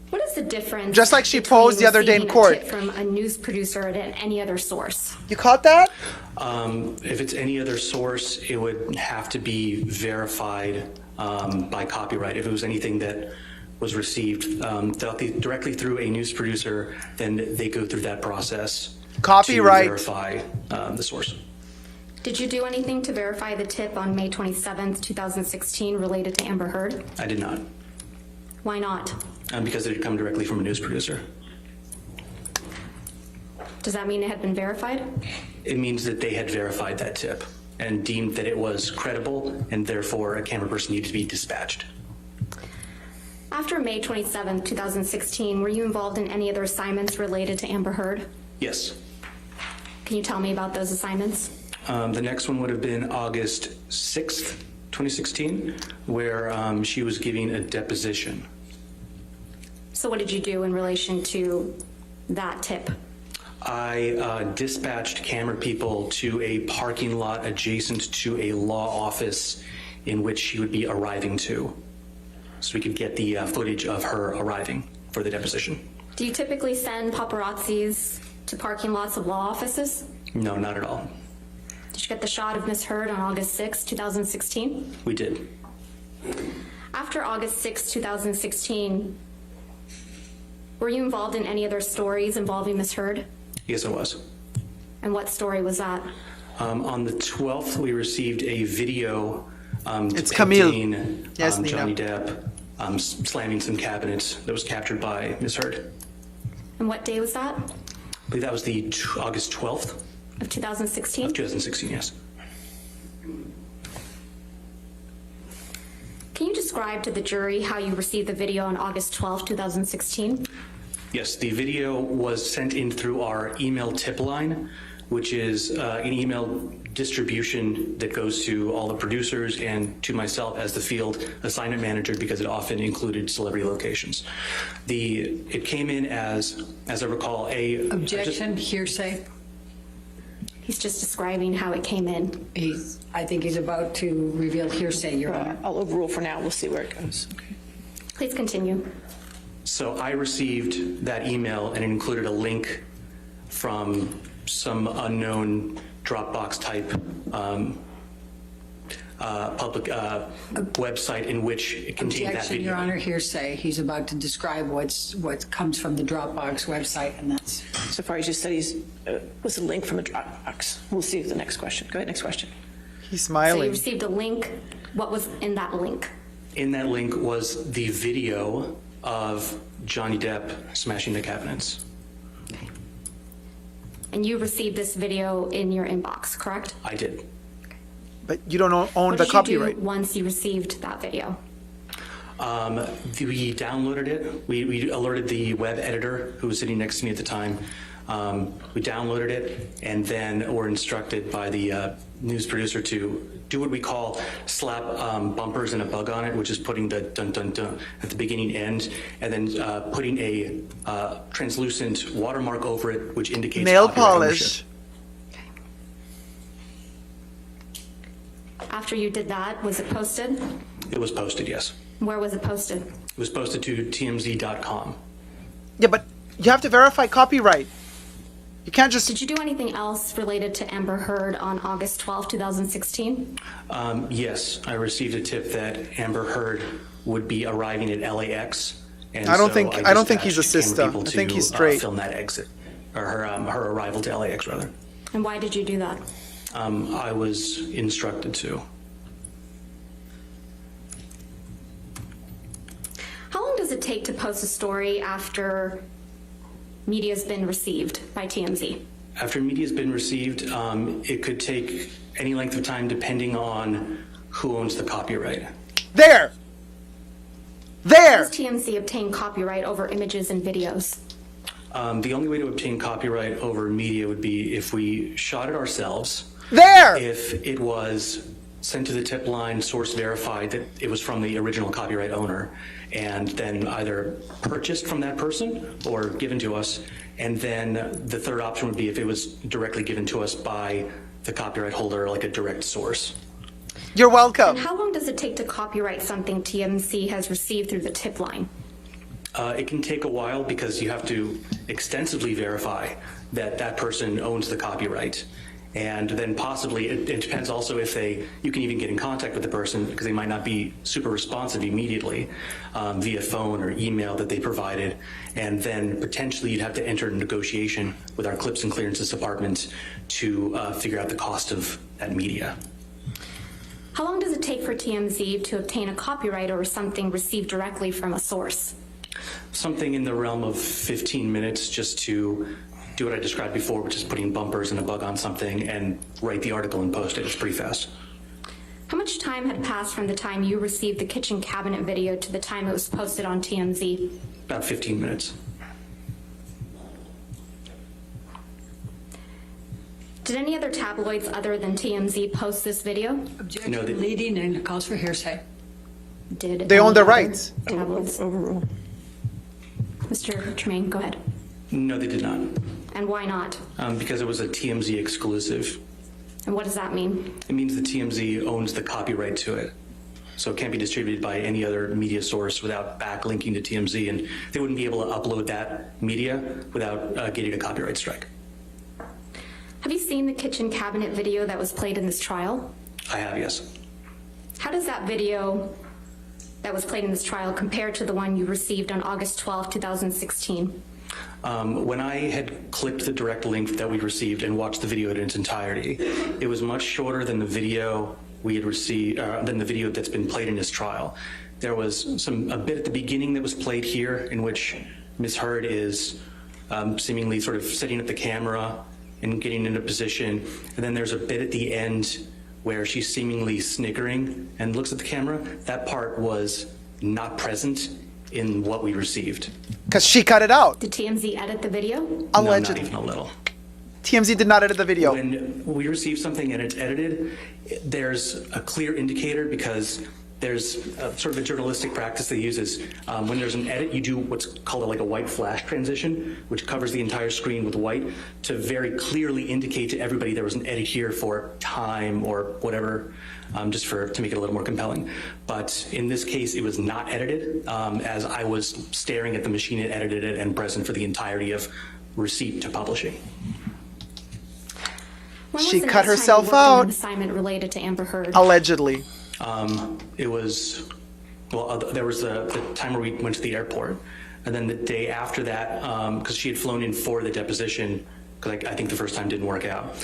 What is the difference? Just like she between posed the other day in receiving a court. tip from a news producer and any other source? You caught that? If it's any other source, it would have to be verified by copyright. If it was anything that was received directly through a news producer, then they go through that process Copyright. to verify the source. Did you do anything to verify the tip on May 27th, 2016 related to Amber Heard? I did not, Why not? because it had come directly from a news producer. Does that mean it had been verified? It means that they had verified that tip and deemed that it was credible, and therefore a camera person needed to be dispatched. After May 27th, 2016, were you involved in any other assignments related to Amber Heard? Yes. Can you tell me about those assignments? The next one would have been August 6th, 2016, where she was giving a deposition. So what did you do in relation to that tip? I dispatched camera people to a parking lot adjacent to a law office in which she would be arriving to, so we could get the footage of her arriving for the deposition. Do you typically send paparazzis to parking lots of law offices? No, not at all. Did you get the shot of Miss Heard on August 6, 2016? We did. After August 6, 2016, were you involved in any other stories involving Miss Heard? Yes, I was. And what story was that? On the 12th, we received a video It's Camille. depicting Yes, Nina. Johnny Depp slamming some cabinets that was captured by Miss Heard. And what day was that? I believe that was the August 12th Of 2016? of 2016, yes. Can you describe to the jury how you received the video on August 12, 2016? Yes, the video was sent in through our email tip line, which is an email distribution that goes to all the producers and to myself as the field assignment manager, because it often included celebrity locations. It came in as I recall, Objection, hearsay. He's just describing how it came in. I think he's about to reveal hearsay, Your Honor. I'll overrule for now. We'll see where it goes. Okay. Please continue. So I received that email, and it included a link from some unknown Dropbox type public website in which it contained that Objection, video. Your Honor, hearsay. He's about to describe what comes from the Dropbox website, and that's... So far, he just said was a link from a Dropbox. We'll see the next question. Go ahead, next question. He's So smiling. you received a link. What was in that link? In that link was the video of Johnny Depp smashing the cabinets. And you received this video in your inbox, correct? I did. But you don't own What the did copyright. you do once you received that video? We downloaded it. We alerted the web editor who was sitting next to me at the time. We downloaded it, and then were instructed by the news producer to do what we call slap bumpers and a bug on it, which is putting the dun dun dun at the beginning end, and then putting a translucent watermark over it, which indicates Nail copyright polish. ownership. After you did that, was it posted? It was posted, yes. Where was it posted? It was posted to tmz.com. Yeah, but you have to verify copyright. You can't just... Did you do anything else related to Amber Heard on August 12, 2016? Yes, I received a tip that Amber Heard would be arriving at LAX. And I don't so think he's a dispatched sister. camera people I think to, he's straight. Film that exit, or her arrival to LAX, rather. And why did you do that? I was instructed to. How long does it take to post a story after media's been received by TMZ? After media's been received, it could take any length of time depending on who owns the copyright. There! How There! does TMZ obtain copyright over images and videos? The only way to obtain copyright over media would be if we shot it ourselves. There! If it was sent to the tip line, source verified that it was from the original copyright owner, and then either purchased from that person or given to us. And then the third option would be if it was directly given to us by the copyright holder, like a direct source. You're welcome. And how long does it take to copyright something TMZ has received through the tip line? It can take a while because you have to extensively verify that that person owns the copyright. And then possibly, it depends also if you can even get in contact with the person, because they might not be super responsive immediately via phone or email that they provided. And then potentially you'd have to enter a negotiation with our clips and clearances department to figure out the cost of that media. How long does it take for TMZ to obtain a copyright or something received directly from a source? Something in the realm of 15 minutes just to do what I described before, which is putting bumpers and a bug on something and write the article and post it. It's pretty fast. How much time had passed from the time you received the kitchen cabinet video to the time it was posted on TMZ? About 15 minutes. Did any other tabloids other than TMZ post this video? Objection, leading and calls for hearsay. Did They own any their other rights. Tabloids? Overrule. Mr. Tremaine, go ahead. No, they did not. And why not? Because it was a TMZ exclusive. And what does that mean? It means the TMZ owns the copyright to it. So it can't be distributed by any other media source without backlinking to TMZ, and they wouldn't be able to upload that media without getting a copyright strike. Have you seen the kitchen cabinet video that was played in this trial? I have, yes. How does that video that was played in this trial compare to the one you received on August 12, 2016? When I had clicked the direct link that we received and watched the video in its entirety, it was much shorter than the video we had received, than the video that's been played in this trial. There was a bit at the beginning that was played here in which Ms. Heard is seemingly sort of setting up the camera and getting into position. And then there's a bit at the end where she's seemingly snickering and looks at the camera. That part was not present in what we received. Because she cut it out. Did TMZ edit the video? Allegedly. No, not even a little. TMZ did not edit the video. When we receive something and it's edited, there's a clear indicator because there's sort of a journalistic practice that uses when there's an edit, you do what's called like a white flash transition, which covers the entire screen with white to very clearly indicate to everybody there was an edit here for time or whatever, just to make it a little more compelling. But in this case, it was not edited as I was staring at the machine that edited it and present for the entirety of receipt to publishing. When was She the cut next time you herself worked on an out. assignment related to Amber Heard? Allegedly. It was, well, there was the time where we went to the airport, and then the day after that, because she had flown in for the deposition, because I think the first time didn't work out.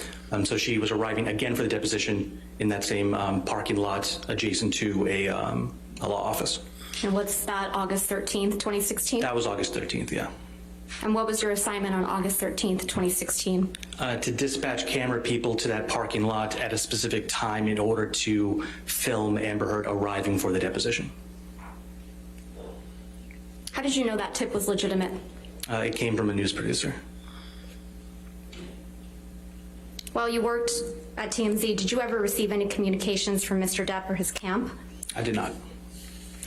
So she was arriving again for the deposition in that same parking lot adjacent to a law office. And what's that, August 13th, 2016? That was August 13th, yeah. And what was your assignment on August 13th, 2016? To dispatch camera people to that parking lot at a specific time in order to film Amber Heard arriving for the deposition. How did you know that tip was legitimate? It came from a news producer. While you worked at TMZ, did you ever receive any communications from Mr. Depp or his camp? I did not.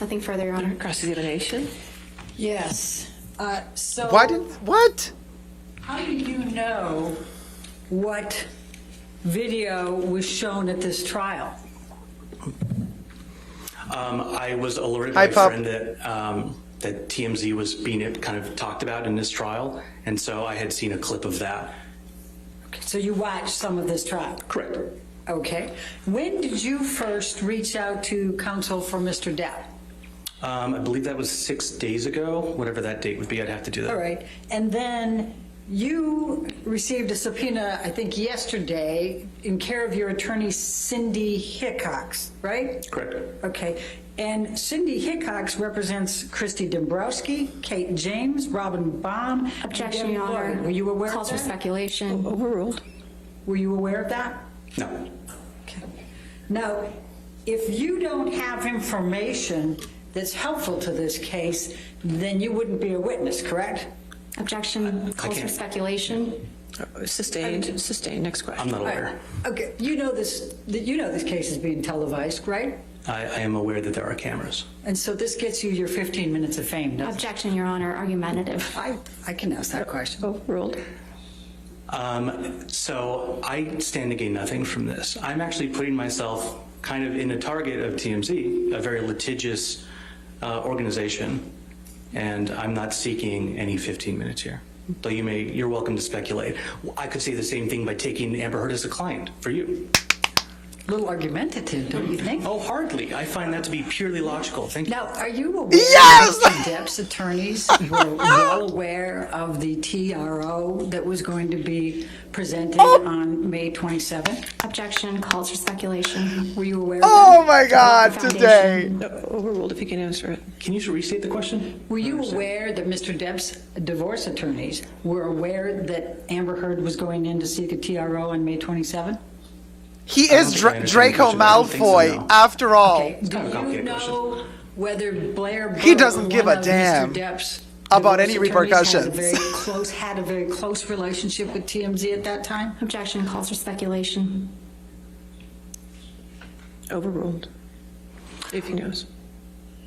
Nothing further, Your Honor. Cross-examination? Yes. So What? how do you know what video was shown at this trial? I was alerted by a friend that that TMZ was being kind of talked about in this trial, and so I had seen a clip of that. So you watched some of this trial? Correct. Okay. When did you first reach out to counsel for Mr. Depp? I believe that was 6 days ago, whatever that date would be. I'd have to do that. All right. And then you received a subpoena, I think yesterday, in care of your attorney, Cindy Hickox, right? Correct. Okay. And Cindy Hickox represents Christy Dombrowski, Kate James, Robin Baum. and Objection, Debbie Your Honor. Lloyd. Were you aware of Calls for that? speculation. Overruled. Were you aware of that? No. Okay. Now, if you don't have information that's helpful to this case, then you wouldn't be a witness, correct? Objection. Calls for can't. speculation. Sustained. Sustained. Next question. I'm not aware. Okay, you know this case is being televised, right? I am aware that there are cameras. And so this gets you your 15 minutes of fame, doesn't it? Objection, Your Honor. Argumentative. I can ask that question. Overruled. So I stand to gain nothing from this. I'm actually putting myself kind of in a target of TMZ, a very litigious organization, and I'm not seeking any 15 minutes here. though you're welcome to speculate. I could say the same thing by taking Amber Heard as a client for you. A little argumentative, don't you think? Oh, hardly. I find that to be purely logical. Thank you. Now, are you aware Yes! that Mr. Depp's attorneys were well aware of the TRO that was going to be presented on May 27th? Objection, calls for speculation. Were you aware of Oh that? my God, today. Overruled if you can answer it. Can you restate the question? Were you aware that Mr. Depp's divorce attorneys were aware that Amber Heard was going in to seek a TRO on May 27th? He I don't is think I understand the Draco question. I don't think so, Malfoy, no. after all. Okay, do kind of a you complicated know whether Blair He Burr, doesn't give one a of damn Mr. Depp's about divorce any attorneys, repercussions. had a very close relationship with TMZ at that time? Objection, calls for speculation. Overruled. If he knows.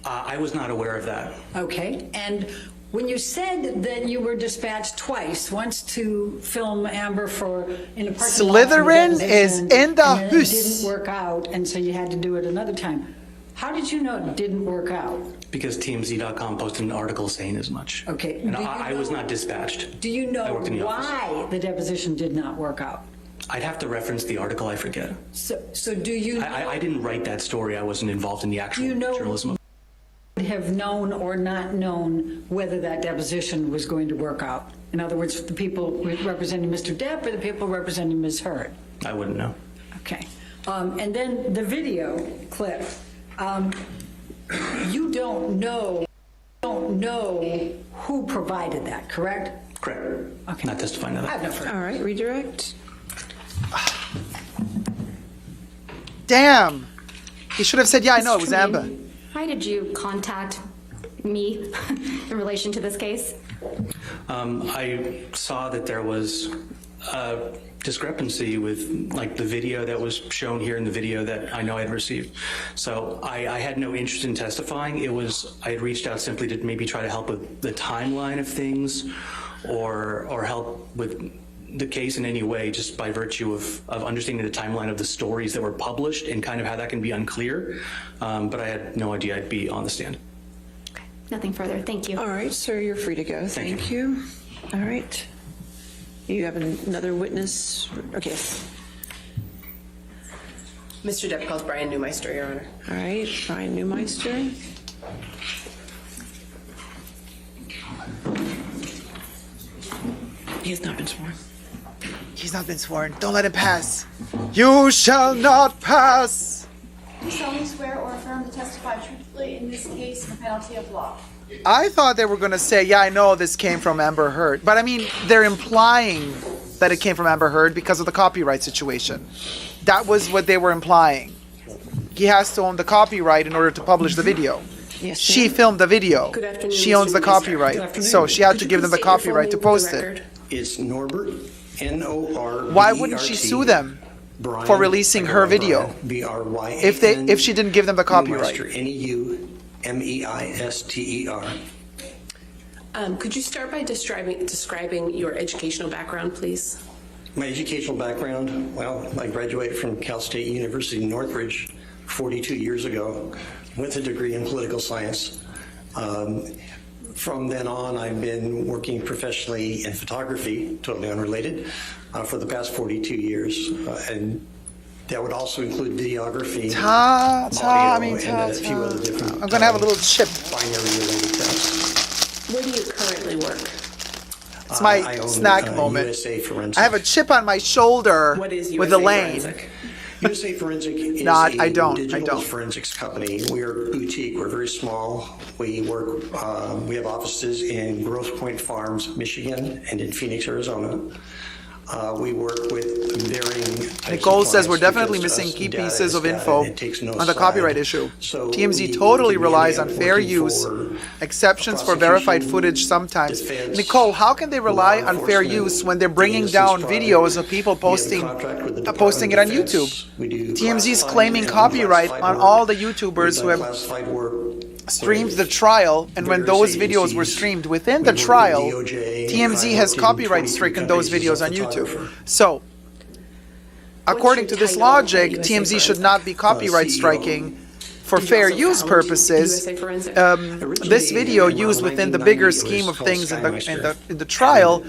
I was not aware of that. Okay, and when you said that you were dispatched twice, once to film Amber in a parking lot for Slytherin the is deposition, in the and then it house. didn't work out, and so you had to do it another time. How did you know it didn't work out? Because TMZ.com posted an article saying as much. Okay, And do you I was know- not dispatched. Do you I know worked in the office. why the deposition did not work out? I'd have to reference the article, I forget. So do you I didn't write that story. I wasn't involved in the actual you know- journalism. have known or not known whether that deposition was going to work out? In other words, the people representing Mr. Depp or the people representing Ms. Heard? I wouldn't know. Okay. And then the video clip. You don't know who provided that, correct? Correct. Okay. Not testifying to I have that. no further. All right, redirect. Damn. He should have said, yeah, I know, it was Tremaine, Amber. Why did you contact me in relation to this case? I saw that there was a discrepancy with like the video that was shown here and the video that I know I had received. So I had no interest in testifying. I had reached out simply to maybe try to help with the timeline of things or help with the case in any way, just by virtue of understanding the timeline of the stories that were published and kind of how that can be unclear. But I had no idea I'd be on the stand. Okay, nothing further. Thank you. All right, sir, you're free to go. Thank Thank you. All right. You have another witness? Okay. Mr. Depp calls Brian Neumeister, Your Honor. All right, Brian Neumeister. He has not been sworn. He's not been sworn. Don't let him pass. You shall not pass. Do solemnly swear or affirm to testify truthfully in this case on penalty of law? I thought they were going to say, yeah, I know this came from Amber Heard. But I mean, they're implying that it came from Amber Heard because of the copyright situation. That was what they were implying. He has to own the copyright in order to publish the video. Yes, She ma'am. filmed the video. Good afternoon, She owns Mr. the Minister. copyright. Good afternoon. So she had Could to you give them the please state your full copyright to name for the post it. record? It's Norbert, N-O-R-B-E-R-T. Why wouldn't she sue them for releasing her video if she didn't give them the copyright? Neumeister. Could you start by describing your educational background, please? My educational background, well, I graduated from Cal State University in Northridge 42 years ago with a degree in political science. From then on, I've been working professionally in photography, totally unrelated, for the past 42 years. And that would also include videography, audio, and a few other different I'm going to have a little chip. binary-related tasks. Where do you currently work? It's my I own, snack moment. USA Forensic. I have a chip on my shoulder What is with USA a lane. Forensic? USA Forensic is No, I don't. digital forensics company. We are boutique. We're very small. We work. We have offices in Grosse Pointe Farms, Michigan, and in Phoenix, Arizona. We work with varying types Nicole of says we're clients definitely because to missing us, key data pieces is of data, info and it takes no on the side. copyright issue. So TMZ we totally really relies are on fair working use, for exceptions for verified footage sometimes. defense, Nicole, how can they rely law on fair enforcement, use when they're bringing the down Innocence videos of people We have a posting contract with the posting it Department on of Defense. YouTube? We do TMZ is classified claiming and copyright unclassified on work. all the YouTubers who We've done have classified work streamed for the trial, and when various those videos were agencies. streamed within We the work with trial, DOJ, TMZ I has worked in copyright 23 stricken those countries as videos a on YouTube. photographer. So, according your to this title at logic, USA TMZ should Forensic? not be copyright CEO. striking for fair use purposes, USA Forensic? this video used within the bigger scheme of things in the trial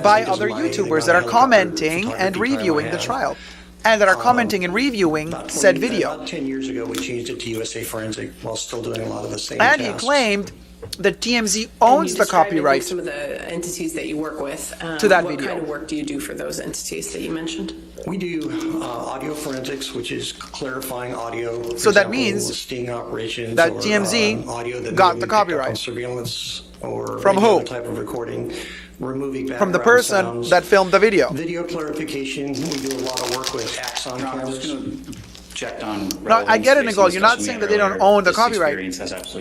by other YouTubers that are commenting and reviewing the trial, and that are commenting and reviewing said video. About 10 years ago, we changed it to USA Forensic while still doing a lot of the same And tasks. he claimed that TMZ owns the copyright Some of the entities that you work with. to that what video. What kind of work do you do for those entities that you mentioned? We do audio forensics, which is clarifying audio. For So that example, means sting operations that or, TMZ audio that got may the be picked up copyright. on surveillance or From any who? other type of recording, removing From the background person sounds. that filmed the video. Video clarification. We do a lot of work with Axon cameras. Checked on. No, I get it, Nicole. You're not saying that they don't own the copyright.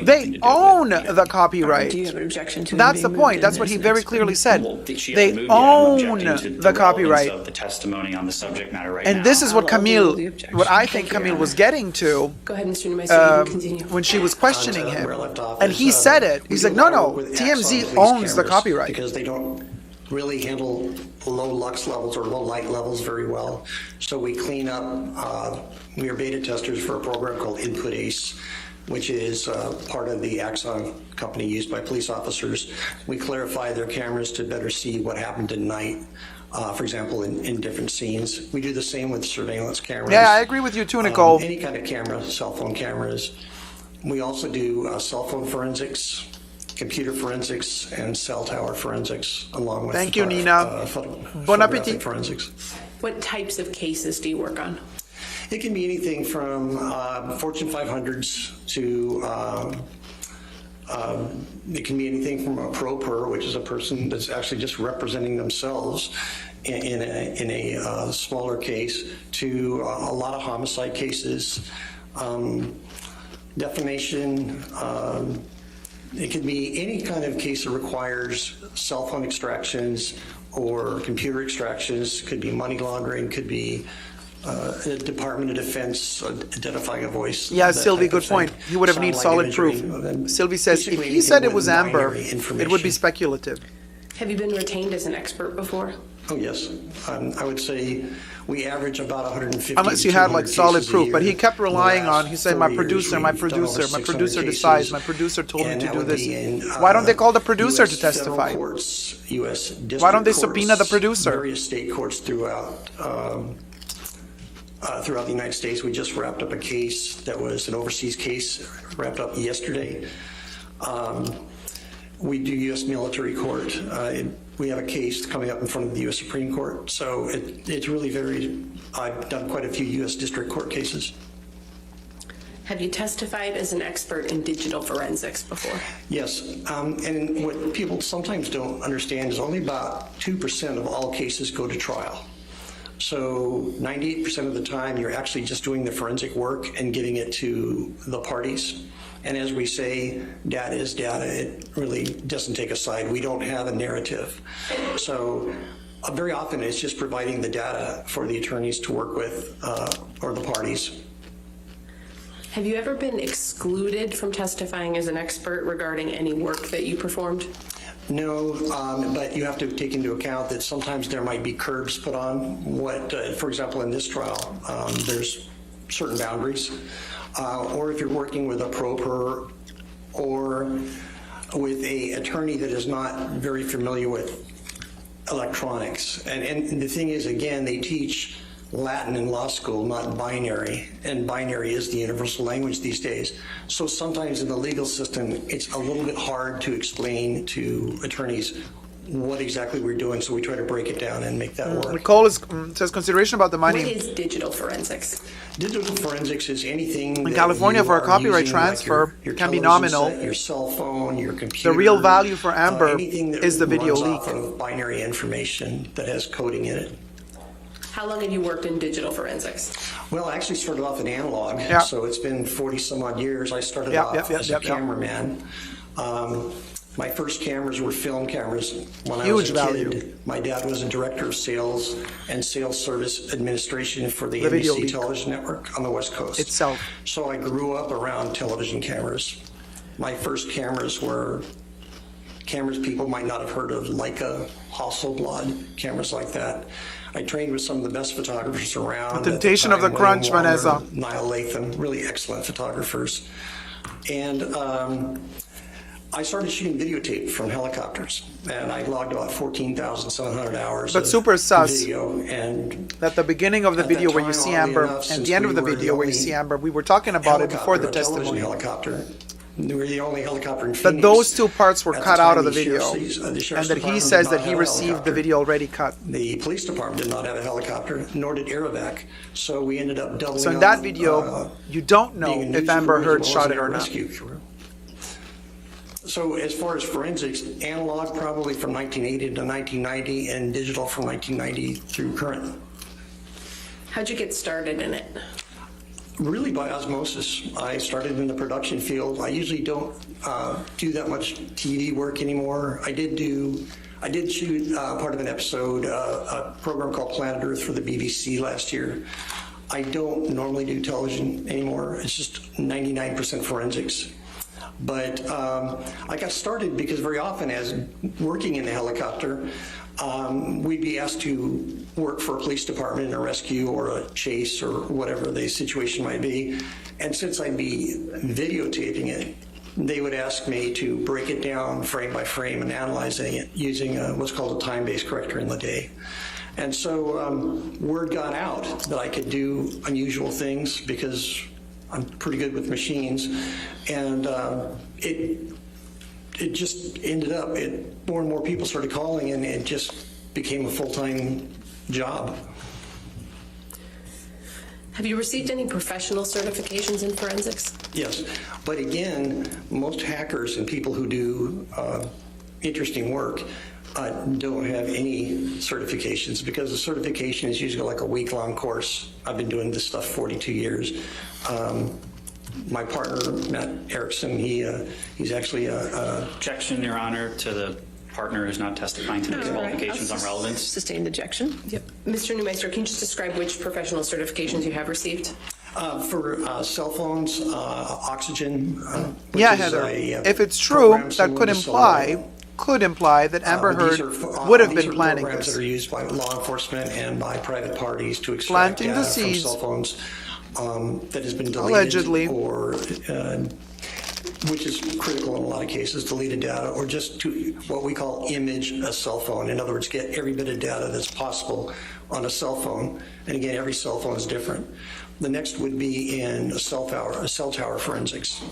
They own the copyright. Do you have an objection to him That's the being point. moved That's in what as he an very expert? clearly said. She They hasn't moved yet. I'm own objecting to the relevance copyright. of the testimony on the subject matter right And now. this is what I'll overrule Camille, the objection. what I think Camille was getting to Go ahead, Mr. Nemesio, you can continue. when she was questioning him. Where I left off And is, he said it. we He's do like, a lot no, of no, work with Axon TMZ police owns the cameras copyright. because they don't really handle low lux levels or low light levels very well. So we clean up, we are beta testers for a program called Input Ace, which is part of the Axon company used by police officers. We clarify their cameras to better see what happened at night, for example, in different scenes. We do the same with surveillance cameras. Yeah, I agree with you too, Nicole. Any kind of camera, cell phone cameras. We also do cell phone forensics, computer forensics, and cell tower forensics, along with Thank you, Nina. Bon photographic appetit. forensics. What types of cases do you work on? It can be anything from Fortune 500s to it can be anything from a pro per, which is a person that's actually just representing themselves in a smaller case, to a lot of homicide cases, defamation. It could be any kind of case that requires cell phone extractions or computer extractions. Could be money laundering. Could be Department of Defense identifying a voice. Yeah, that Sylvie, type good of point. thing. He would have need Satellite solid imagery, proof. Sylvie says if basically he said it anything was with Amber, binary it would be information. speculative. Have you been retained as an expert before? Oh, yes. I would say we average about 150 Unless to you had 200 like solid cases a proof, but he year. kept relying The last on, he said, my 4 years, producer, my we've done over producer, my 600 producer cases, decides, my producer told me and to that do would this. be in, Why don't they call the producer US to testify? federal courts, US district Why don't they courts, subpoena the producer? Various state courts throughout the United States. We just wrapped up a case that was an overseas case, wrapped up yesterday. We do U.S. military court. We have a case coming up in front of the U.S. Supreme Court. So it's really varied. I've done quite a few U.S. district court cases. Have you testified as an expert in digital forensics before? Yes, and what people sometimes don't understand is only about 2% of all cases go to trial. So 98% of the time, you're actually just doing the forensic work and giving it to the parties. And as we say, data is data. It really doesn't take a side. We don't have a narrative. So very often it's just providing the data for the attorneys to work with or the parties. Have you ever been excluded from testifying as an expert regarding any work that you performed? No, but you have to take into account that sometimes there might be curbs put on. For example, in this trial, there's certain boundaries. Or if you're working with a pro per or with a attorney that is not very familiar with electronics. And the thing is, again, they teach Latin in law school, not binary, and binary is the universal language these days. So sometimes in the legal system, it's a little bit hard to explain to attorneys what exactly we're doing, so we try to break it down and make that work. Nicole says consideration about the money. What is digital forensics? Digital forensics is anything In that California, you for a are copyright using, like transfer, your can be television nominal. set, your cell phone, your computer. The real value for Amber anything that is the video runs leak. off of binary information that has coding in it. How long have you worked in digital forensics? Well, I actually started off in analog, Yeah. so it's been 40 some odd years. I started off as a cameraman. My first cameras were film cameras. When Huge I was a value. kid, my dad was a director of sales and sales service administration for the video NBC leak. television network on the West Coast. Itself. So I grew up around television cameras. My first cameras were cameras people might not have heard of, Leica, Hasselblad, cameras like that. I trained with some of the best photographers around. The temptation of the crunch, Vanessa. Niall Latham, really excellent photographers. And I started shooting videotape from helicopters, and I logged about 14,700 hours But super sus video. And at the beginning of the at video that where you time, see oddly Amber, enough, and since the end we of the were video where you only see Amber, we were talking about it before the helicopter, a television testimony. helicopter. We were the only helicopter in That Phoenix. those two parts were At the cut out time, of the the video, sheriff's and that he department says did that not he have a received the helicopter. video already cut. The police department did not have a helicopter, nor did Aerovac. So we ended up doubling So in up, that video, you don't know being a if news Amber crew Heard as well shot as it or an not. rescue crew. So as far as forensics, analog probably from 1980 to 1990, and digital from 1990 through current. How'd you get started in it? Really by osmosis. I started in the production field. I usually don't do that much TV work anymore. I did shoot part of an episode, a program called Planet Earth for the BBC last year. I don't normally do television anymore. It's just 99% forensics. But I got started because very often as working in the helicopter, we'd be asked to work for a police department in a rescue or a chase or whatever the situation might be. And since I'd be videotaping it, they would ask me to break it down frame by frame and analyzing it using what's called a time-based corrector in the day. And so word got out that I could do unusual things because I'm pretty good with machines. And it just ended up, more and more people started calling, and it just became a full-time job. Have you received any professional certifications in forensics? Yes, but again, most hackers and people who do interesting work don't have any certifications, because the certification is usually like a week-long course. I've been doing this stuff 42 years. My partner, Matt Erickson, he's actually a... Objection, Your Honor, to the partner who's not testifying to his qualifications on relevance. Sustained objection. Yep. Mr. Neumeister, can you just describe which professional certifications you have received? For cell phones, oxygen. Which Yeah, is Heather, a if it's true, program that similar could to imply that Amber These Heard are, would have these been are planning programs this. that are used by law enforcement and by private parties to extract Planting the data from seeds. cell phones that has been deleted, Allegedly. or which is critical in a lot of cases, deleted data, or just to what we call image a cell phone. In other words, get every bit of data that's possible on a cell phone. And again, every cell phone is different. The next would be in a cell tower forensics.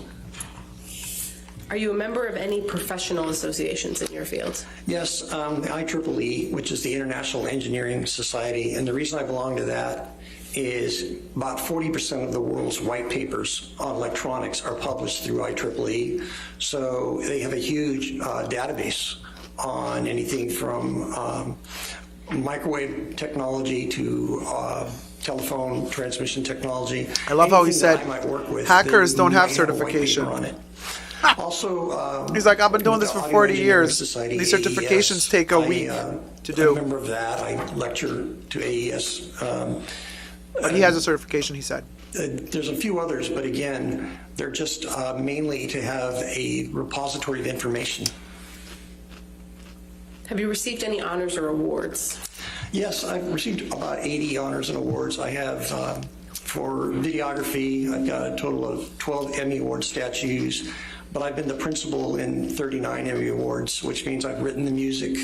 Are you a member of any professional associations in your field? Yes, the IEEE, which is the International Engineering Society, and the reason I belong to that is about 40% of the world's white papers on electronics are published through IEEE. So they have a huge database on anything from microwave technology to telephone transmission technology. I love how he Anything that said I might work with hackers that don't have might a white paper certification. on it. Also, He's like, I've been doing with this the for Audio 40 Engineering years. Society, These certifications AES, take a week to do. I'm a member of that. I lecture to AES. But he has a certification, he said. There's a few others, but again, they're just mainly to have a repository of information. Have you received any honors or awards? Yes, I've received about 80 honors and awards. I have, for videography, I've got a total of 12 Emmy Award statues, but I've been the principal in 39 Emmy Awards, which means I've written the music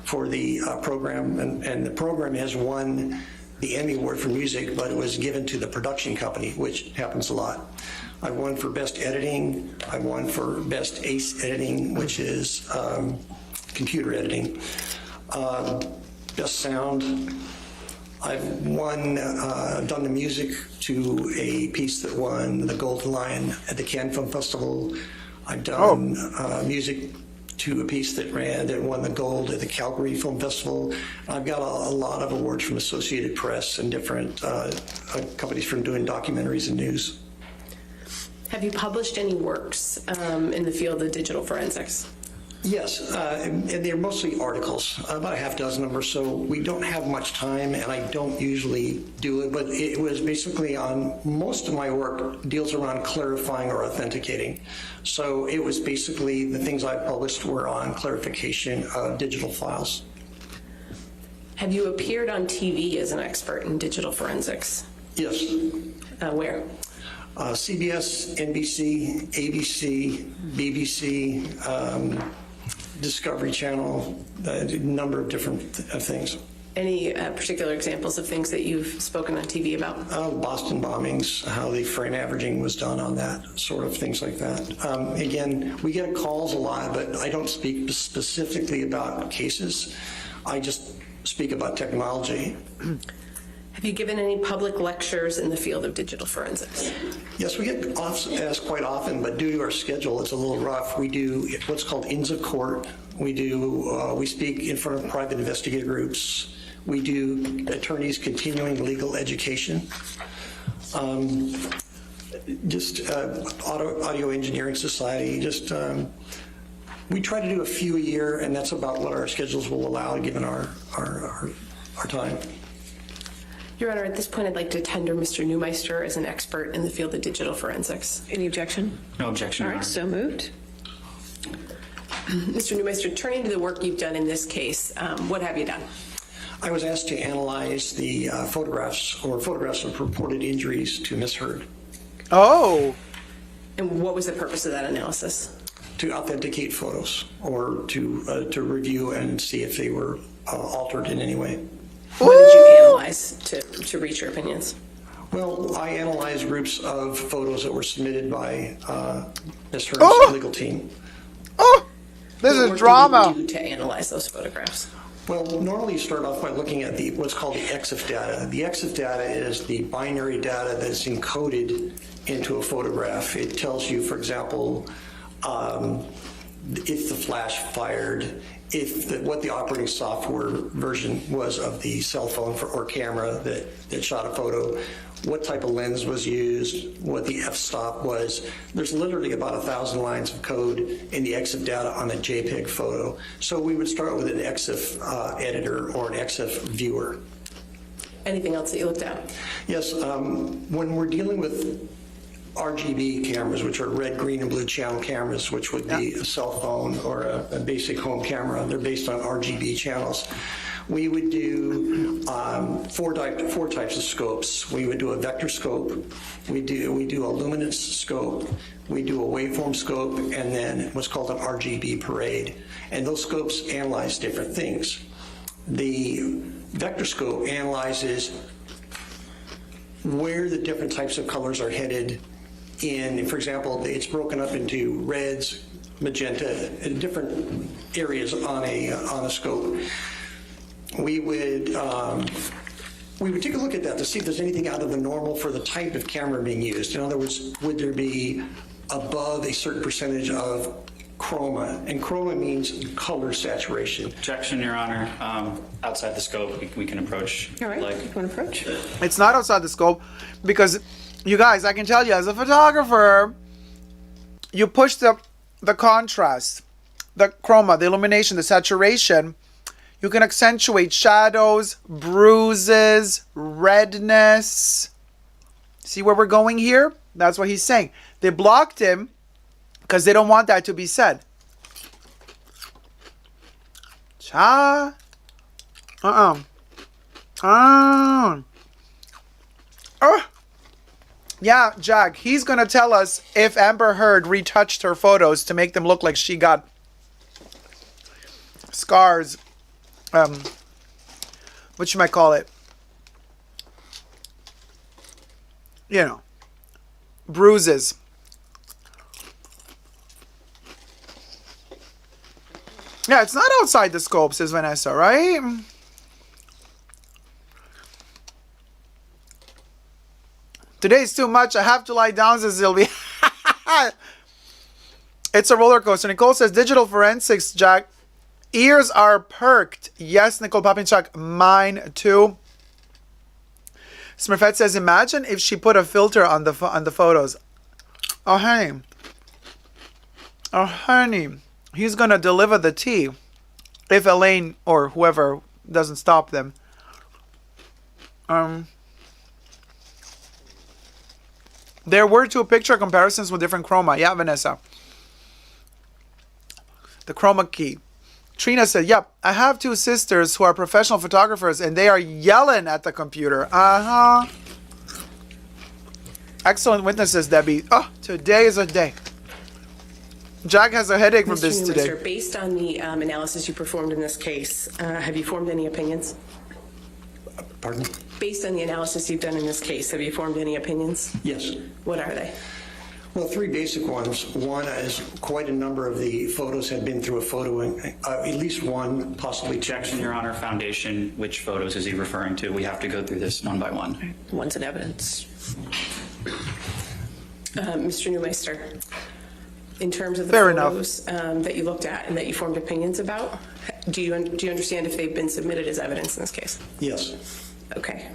for the program, and the program has won the Emmy Award for music, but it was given to the production company, which happens a lot. I won for Best Editing. I won for Best Ace Editing, which is computer editing. Best Sound. I've won, done the music to a piece that won the Golden Lion at the Cannes Film Festival. I've done music to a piece that won the gold at the Calgary Film Festival. I've got a lot of awards from Associated Press and different companies from doing documentaries and news. Have you published any works in the field of digital forensics? Yes, and they're mostly articles, about a half dozen of them or so. We don't have much time, and I don't usually do it, but it was basically on most of my work deals around clarifying or authenticating. So it was basically the things I published were on clarification of digital files. Have you appeared on TV as an expert in digital forensics? Yes. Where? CBS, NBC, ABC, BBC, Discovery Channel, a number of different things. Any particular examples of things that you've spoken on TV about? Boston bombings, how the frame averaging was done on that, sort of things like that. Again, we get calls a lot, but I don't speak specifically about cases. I just speak about technology. Have you given any public lectures in the field of digital forensics? Yes, we get asked quite often, but due to our schedule, it's a little rough. We do what's called Inns of Court. We speak in front of private investigator groups. We do attorneys continuing legal education. Audio Engineering Society. We try to do a few a year, and that's about what our schedules will allow, given our time. Your Honor, at this point, I'd like to tender Mr. Neumeister as an expert in the field of digital forensics. Any objection? No objection, All Your right, Honor. so moved. Mr. Neumeister, turning to the work you've done in this case, what have you done? I was asked to analyze the photographs of reported injuries to Miss Heard. Oh. And what was the purpose of that analysis? To authenticate photos or to review and see if they were altered in any way. What did you analyze to reach your opinions? Well, I analyzed groups of photos that were submitted by Ms. Heard's legal team. Oh, this is drama. What do you do to analyze those photographs? Well, normally you start off by looking at what's called the EXIF data. The EXIF data is the binary data that's encoded into a photograph. It tells you, for example, if the flash fired, what the operating software version was of the cell phone or camera that shot a photo, what type of lens was used, what the f-stop was. There's literally about 1,000 lines of code in the EXIF data on a JPEG photo. So we would start with an EXIF editor or an EXIF viewer. Anything else that you looked at? Yes, when we're dealing with RGB cameras, which are red, green, and blue channel cameras, which would be a cell phone or a basic home camera. They're based on RGB channels. We would do four types of scopes. We would do a vector scope. We do a luminance scope. We do a waveform scope, and then what's called an RGB parade. And those scopes analyze different things. The vector scope analyzes where the different types of colors are headed. For example, it's broken up into reds, magenta, and different areas on a scope. We would take a look at that to see if there's anything out of the normal for the type of camera being used. In other words, would there be above a certain percentage of chroma? And chroma means color saturation. Objection, Your Honor. Outside the scope, we can approach. All right, you want to approach? It's not outside the scope because, you guys, I can tell you as a photographer, you push the contrast, the chroma, the illumination, the saturation. You can accentuate shadows, bruises, redness. See where we're going here? That's what he's saying. They blocked him because they don't want that to be said. Yeah, Jack, he's going to tell us if Amber Heard retouched her photos to make them look like she got scars. What you might call it. You know, bruises. Yeah, it's not outside the scope, says Vanessa, right? Today's too much. I have to lie down, says Sylvia. It's a roller coaster. Nicole says, digital forensics, Jack. Ears are perked. Yes, Nicole Papinchuk, mine too. Smurfette says, imagine if she put a filter on the photos. Oh, honey. Oh, honey. He's going to deliver the tea. If Elaine or whoever doesn't stop them. There were two picture comparisons with different chroma. Yeah, Vanessa. The chroma key. Trina said, yep, I have 2 sisters who are professional photographers and they are yelling at the computer. Uh-huh. Excellent witnesses, Debbie. Oh, today is a day. Jack has a headache from this today. Newmaster, based on the analysis you performed in this case, have you formed any opinions? Pardon? Based on the analysis you've done in this case, have you formed any opinions? Yes. What are they? Well, 3 basic ones. One is quite a number of the photos had been through a photo, at least one, possibly two. Objection, Your Honor. Foundation, which photos is he referring to? We have to go through this one by one. One's in evidence. Mr. Newmeister, in terms of the Fair photos that you looked at and that you formed opinions about, do you understand if they've been submitted as evidence in this case? Yes. Okay.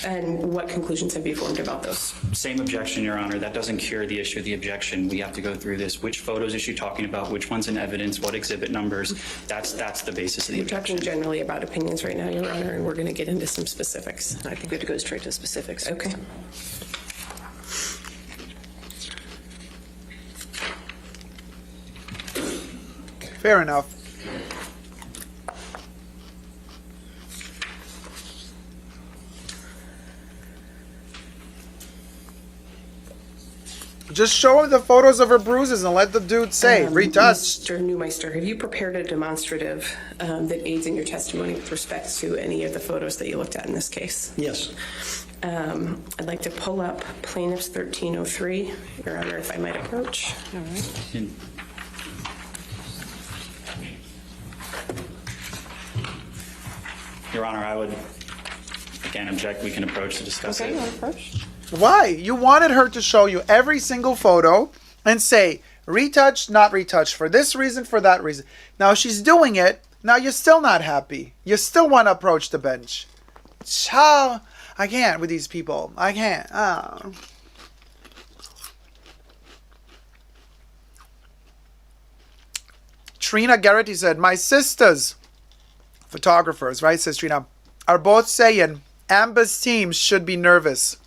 And what conclusions have you formed about those? Same objection, Your Honor. That doesn't cure the issue of the objection. We have to go through this. Which photos is she talking about? Which one's in evidence? What exhibit numbers? That's the basis of the We're objection. talking generally about opinions right now, Your Honor, and we're going to get into some specifics. I think we have to go straight to specifics. Okay. Fair enough. Just show her the photos of her bruises and let the dude say, retouched. Mr. Newmeister, have you prepared a demonstrative that aids in your testimony with respect to any of the photos that you looked at in this case? Yes. I'd like to pull up plaintiff's 1303, Your Honor, if I might approach. All right. Your Honor, I would again object. We can approach to discuss Okay, it. you want to approach? Why? You wanted her to show you every single photo and say, retouched, not retouched, for this reason, for that reason. Now she's doing it. Now you're still not happy. You still want to approach the bench. Child, I can't with these people. I can't. Oh. Trina Garrity said, my sisters, photographers, right, says Trina, are both saying Amber's teams should be nervous.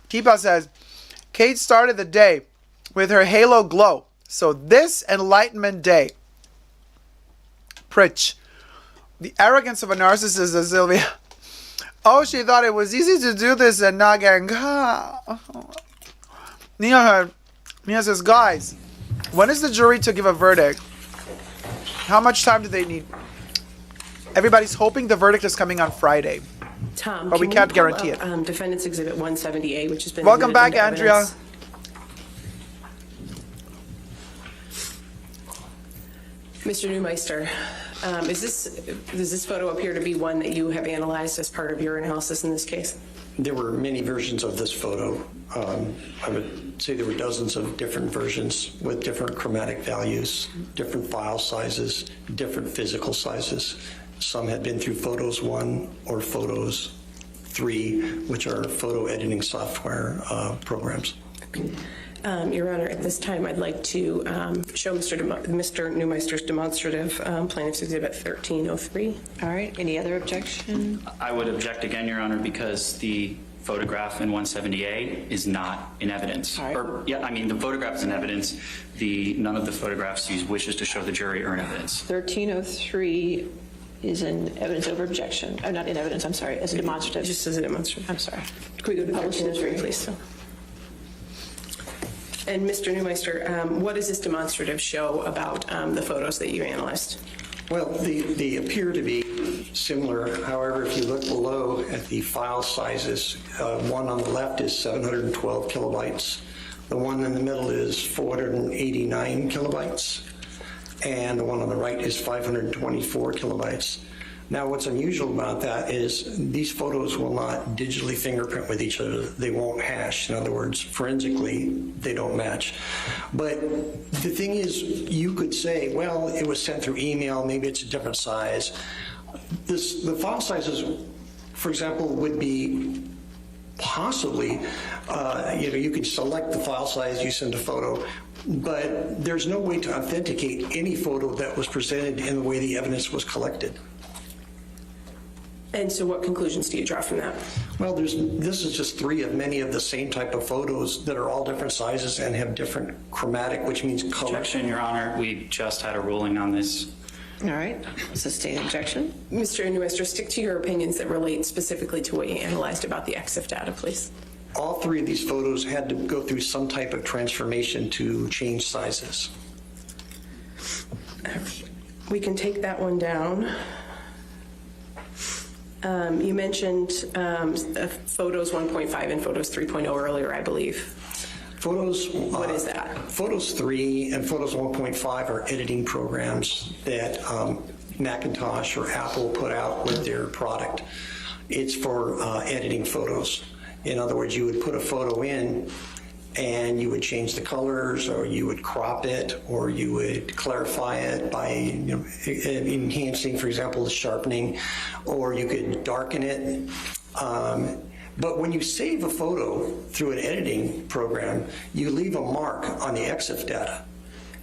Kipa says, Kate started the day with her halo glow. So this Enlightenment Day, Pritch, the arrogance of a narcissist, Sylvia. Oh, she thought it was easy to do this and not getting caught. Nia says, guys, when is the jury to give a verdict? How much time do they need? Everybody's hoping the verdict is coming on Friday. Tom, but we can't pull guarantee up, it. Defendant's Exhibit 170A, which has been Welcome admitted back, into Andrea. evidence. Mr. Newmeister, does this photo appear to be one that you have analyzed as part of your analysis in this case? There were many versions of this photo. I would say there were dozens of different versions with different chromatic values, different file sizes, different physical sizes. Some had been through Photos 1 or Photos 3, which are photo editing software programs. Your Honor, at this time, I'd like to show Mr. Newmeister's demonstrative, Plaintiff's Exhibit 1303. All right. Any other objection? I would object again, Your Honor, because the photograph in 170A is not in evidence. All right. The photograph is in evidence. None of the photographs use wishes to show the jury are in evidence. 1303 is in evidence over objection. Oh, not in evidence, I'm sorry, as a demonstrative. Just as a demonstrative. I'm sorry. Could we go to 1303, please? And Mr. Newmeister, what does this demonstrative show about the photos that you analyzed? Well, they appear to be similar. However, if you look below at the file sizes, one on the left is 712 kilobytes. The one in the middle is 489 kilobytes. And the one on the right is 524 kilobytes. Now, what's unusual about that is these photos will not digitally fingerprint with each other. They won't hash. In other words, forensically, they don't match. But the thing is, you could say, well, it was sent through email. Maybe it's a different size. The file sizes, for example, would be possibly, you could select the file size, you send a photo, but there's no way to authenticate any photo that was presented in the way the evidence was collected. And so what conclusions do you draw from that? Well, this is just 3 of many of the same type of photos that are all different sizes and have different chromatic, which means color. Objection, Your Honor. We just had a ruling on this. All right, sustained objection. Mr. Newmeister, stick to your opinions that relate specifically to what you analyzed about the EXIF data, please. All 3 of these photos had to go through some type of transformation to change sizes. We can take that one down. You mentioned photos 1.5 and photos 3.0 earlier, I believe. Photos. What is that? Photos 3 and Photos 1.5 are editing programs that Macintosh or Apple put out with their product. It's for editing photos. In other words, you would put a photo in and you would change the colors, or you would crop it, or you would clarify it by enhancing, for example, the sharpening, or you could darken it. But when you save a photo through an editing program, you leave a mark on the EXIF data.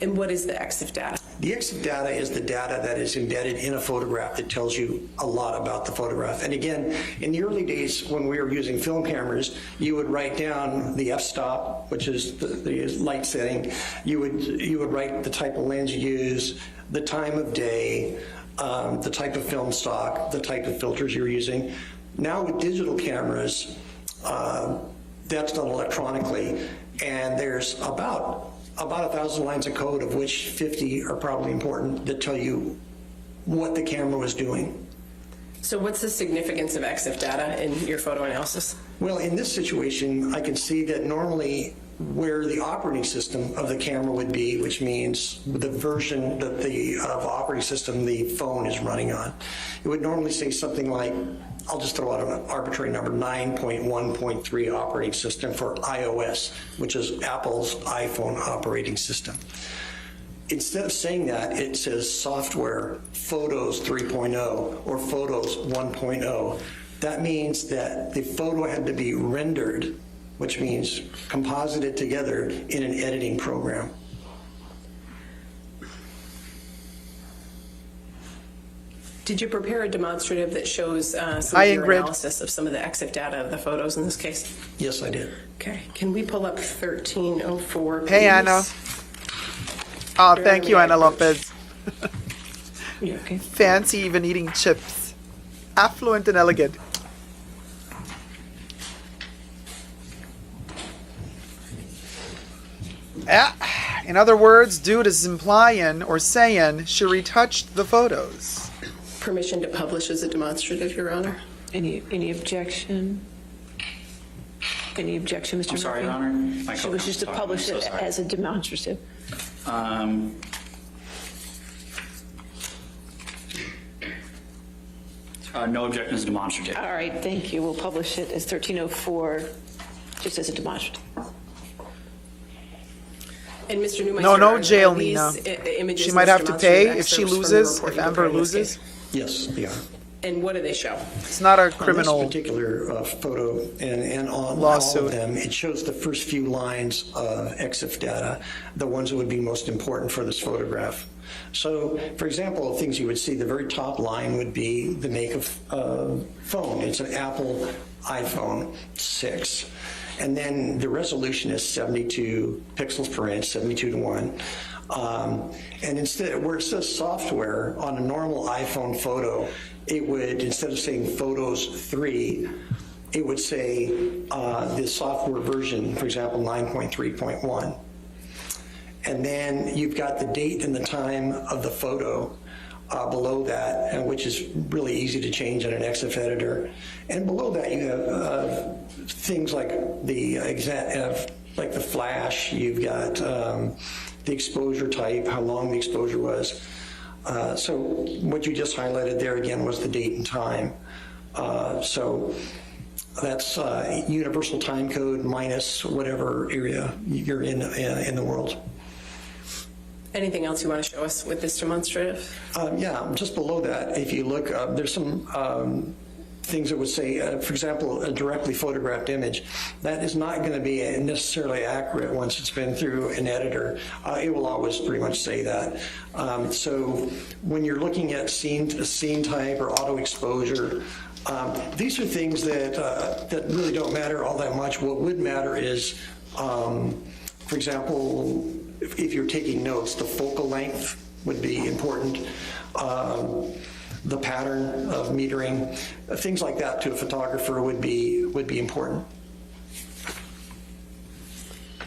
And what is the EXIF data? The EXIF data is the data that is embedded in a photograph that tells you a lot about the photograph. And again, in the early days when we were using film cameras, you would write down the f-stop, which is the light setting. You would write the type of lens you use, the time of day, the type of film stock, the type of filters you're using. Now with digital cameras, that's done electronically, and there's about 1,000 lines of code, of which 50 are probably important, that tell you what the camera was doing. So what's the significance of EXIF data in your photo analysis? Well, in this situation, I can see that normally where the operating system of the camera would be, which means the version that of operating system the phone is running on, it would normally say something like, I'll just throw out an arbitrary number, 9.1.3 operating system for iOS, which is Apple's iPhone operating system. Instead of saying that, it says software Photos 3.0 or Photos 1.0. That means that the photo had to be rendered, which means composited together in an editing program. Did you prepare a demonstrative that shows some of your analysis of some of the EXIF data of the photos in this case? Yes, I did. Okay. Can we pull up 1304, please? Hey, Anna. Oh, thank you, Anna Lopez. Okay. Fancy even eating chips. Affluent and elegant. In other words, dude is implying or saying she retouched the photos. Permission to publish as a demonstrative, Your Honor. Any objection? Any objection, Mr. I'm sorry, Murphy? Your Honor. My She wishes to publish it as a demonstrative. No objection as demonstrative. All right, thank you. We'll publish it as 1304, just as a demonstrative. And Mr. Newmeister, No jail, are these Nina. Images She might have to pay if she excerpts from the loses, report if you Amber prepared in this loses. case? Yes, they are. And what do they show? It's not a On criminal this particular photo and on lawsuit. all of them, it shows the first few lines of EXIF data, the ones that would be most important for this photograph. So, for example, things you would see, the very top line would be the make of phone. It's an Apple iPhone 6. And then the resolution is 72 pixels per inch, 72:1. And instead, where it says software on a normal iPhone photo, it would, instead of saying Photos 3, it would say the software version, for example, 9.3.1. And then you've got the date and the time of the photo below that, which is really easy to change in an EXIF editor. And below that, you have things like like the flash. You've got the exposure type, how long the exposure was. So what you just highlighted there again was the date and time. So that's universal time code minus whatever area you're in the world. Anything else you want to show us with this demonstrative? Yeah, just below that, if you look, there's some things that would say, for example, a directly photographed image. That is not going to be necessarily accurate once it's been through an editor. It will always pretty much say that. So when you're looking at scene type or auto exposure, These are things that really don't matter all that much. What would matter is, for example, if you're taking notes, the focal length would be important. The pattern of metering, things like that to a photographer would be important.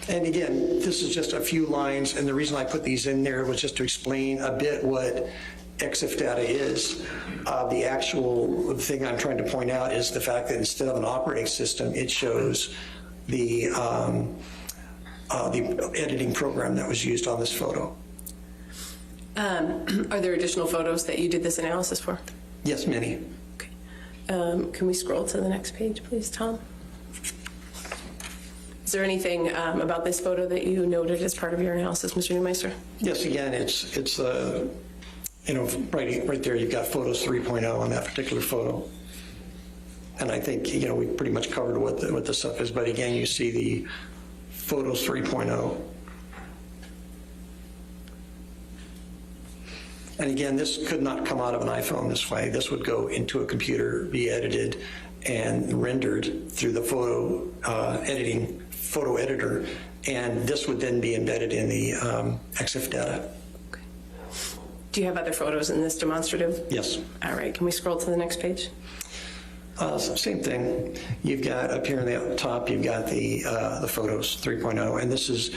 And again, this is just a few lines, and the reason I put these in there was just to explain a bit what EXIF data is. The actual thing I'm trying to point out is the fact that instead of an operating system, it shows the editing program that was used on this photo. Are there additional photos that you did this analysis for? Yes, many. Okay. Can we scroll to the next page, please, Tom? Is there anything about this photo that you noted as part of your analysis, Mr. Neumeister? Yes, again, it's you know, right there, you've got photos 3.0 on that particular photo. And I think, you know, we pretty much covered what the stuff is, but again, you see the photos 3.0. And again, this could not come out of an iPhone this way. This would go into a computer, be edited, and rendered through the photo editor, and this would then be embedded in the EXIF data. Okay. Do you have other photos in this demonstrative? Yes. All right, can we scroll to the next page? Same thing. You've got up here on the top, you've got the photos 3.0, and this is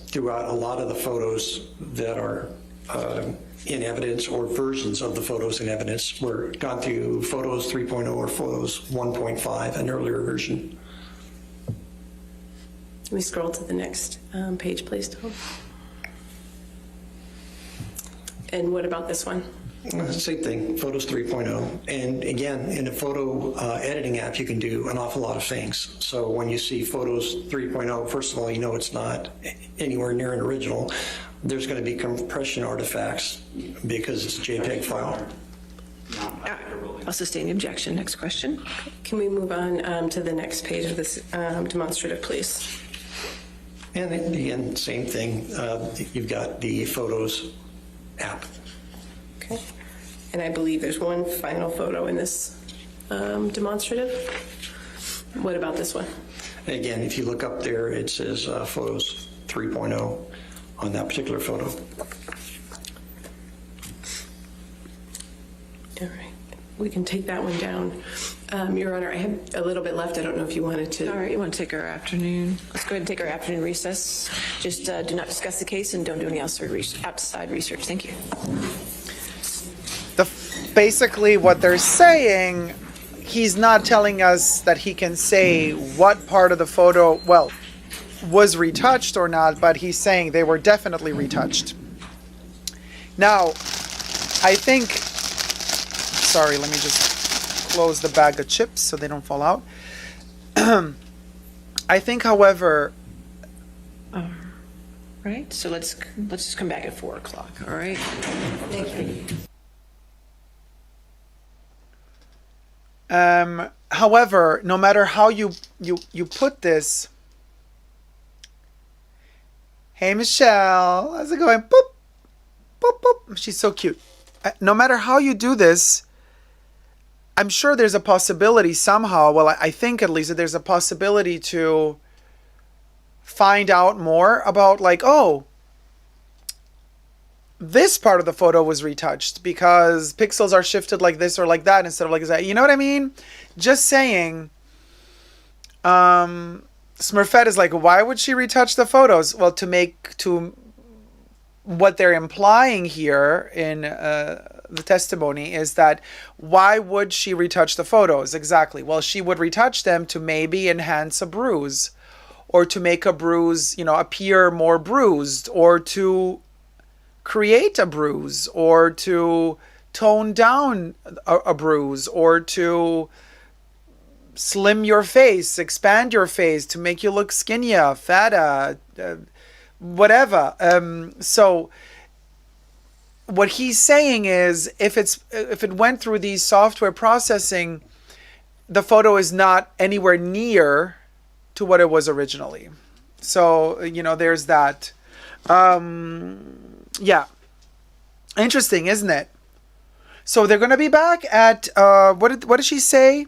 throughout a lot of the photos that are in evidence, or versions of the photos in evidence, were gone through photos 3.0 or photos 1.5, an earlier version. Can we scroll to the next page, please, Tom? And what about this one? Same thing, photos 3.0. And again, in a photo editing app, you can do an awful lot of things. So when you see photos 3.0, first of all, you know it's not anywhere near an original. There's going to be compression artifacts because it's a JPEG file. I'll sustain the objection. Next question. Can we move on to the next page of this demonstrative, please? And again, same thing. You've got the photos app. Okay. And I believe there's one final photo in this demonstrative. What about this one? Again, if you look up there, it says photos 3.0 on that particular photo. All right. We can take that one down. Your Honor, I have a little bit left. I don't know if you wanted to. All right, you want to take our afternoon? Let's go ahead and take our afternoon recess. Just do not discuss the case and don't do any outside research. Thank you. Basically, what they're saying, he's not telling us that he can say what part of the photo, well, was retouched or not, but he's saying they were definitely retouched. Now, I think, sorry, let me just close the bag of chips so they don't fall out. I think, however, right, so let's just come back at 4 o'clock, all right? Thank you. However, no matter how you put this, hey Michelle, how's it going? Boop, boop, boop. She's so cute. No matter how you do this, I'm sure there's a possibility somehow, well, I think at least that there's a possibility to find out more about, like, oh, this part of the photo was retouched because pixels are shifted like this or like that instead of like that. You know what I mean? Just saying. Smurfette is like, why would she retouch the photos? Well, to what they're implying here in the testimony is that why would she retouch the photos? Exactly. Well, she would retouch them to maybe enhance a bruise, or to make a bruise, appear more bruised, or to create a bruise, or to tone down a bruise, or to slim your face, expand your face to make you look skinnier, fatter, whatever. So what he's saying is if it went through these software processing, the photo is not anywhere near to what it was originally. So, there's that. Yeah. Interesting, isn't it? So they're going to be back at, what did she say?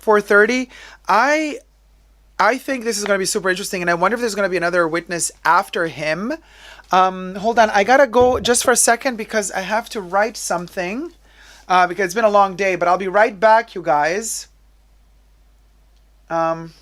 4:30. I think this is going to be super interesting, and I wonder if there's going to be another witness after him. Hold on, I gotta go just for a second because I have to write something because it's been a long day, but I'll be right back, you guys. Where?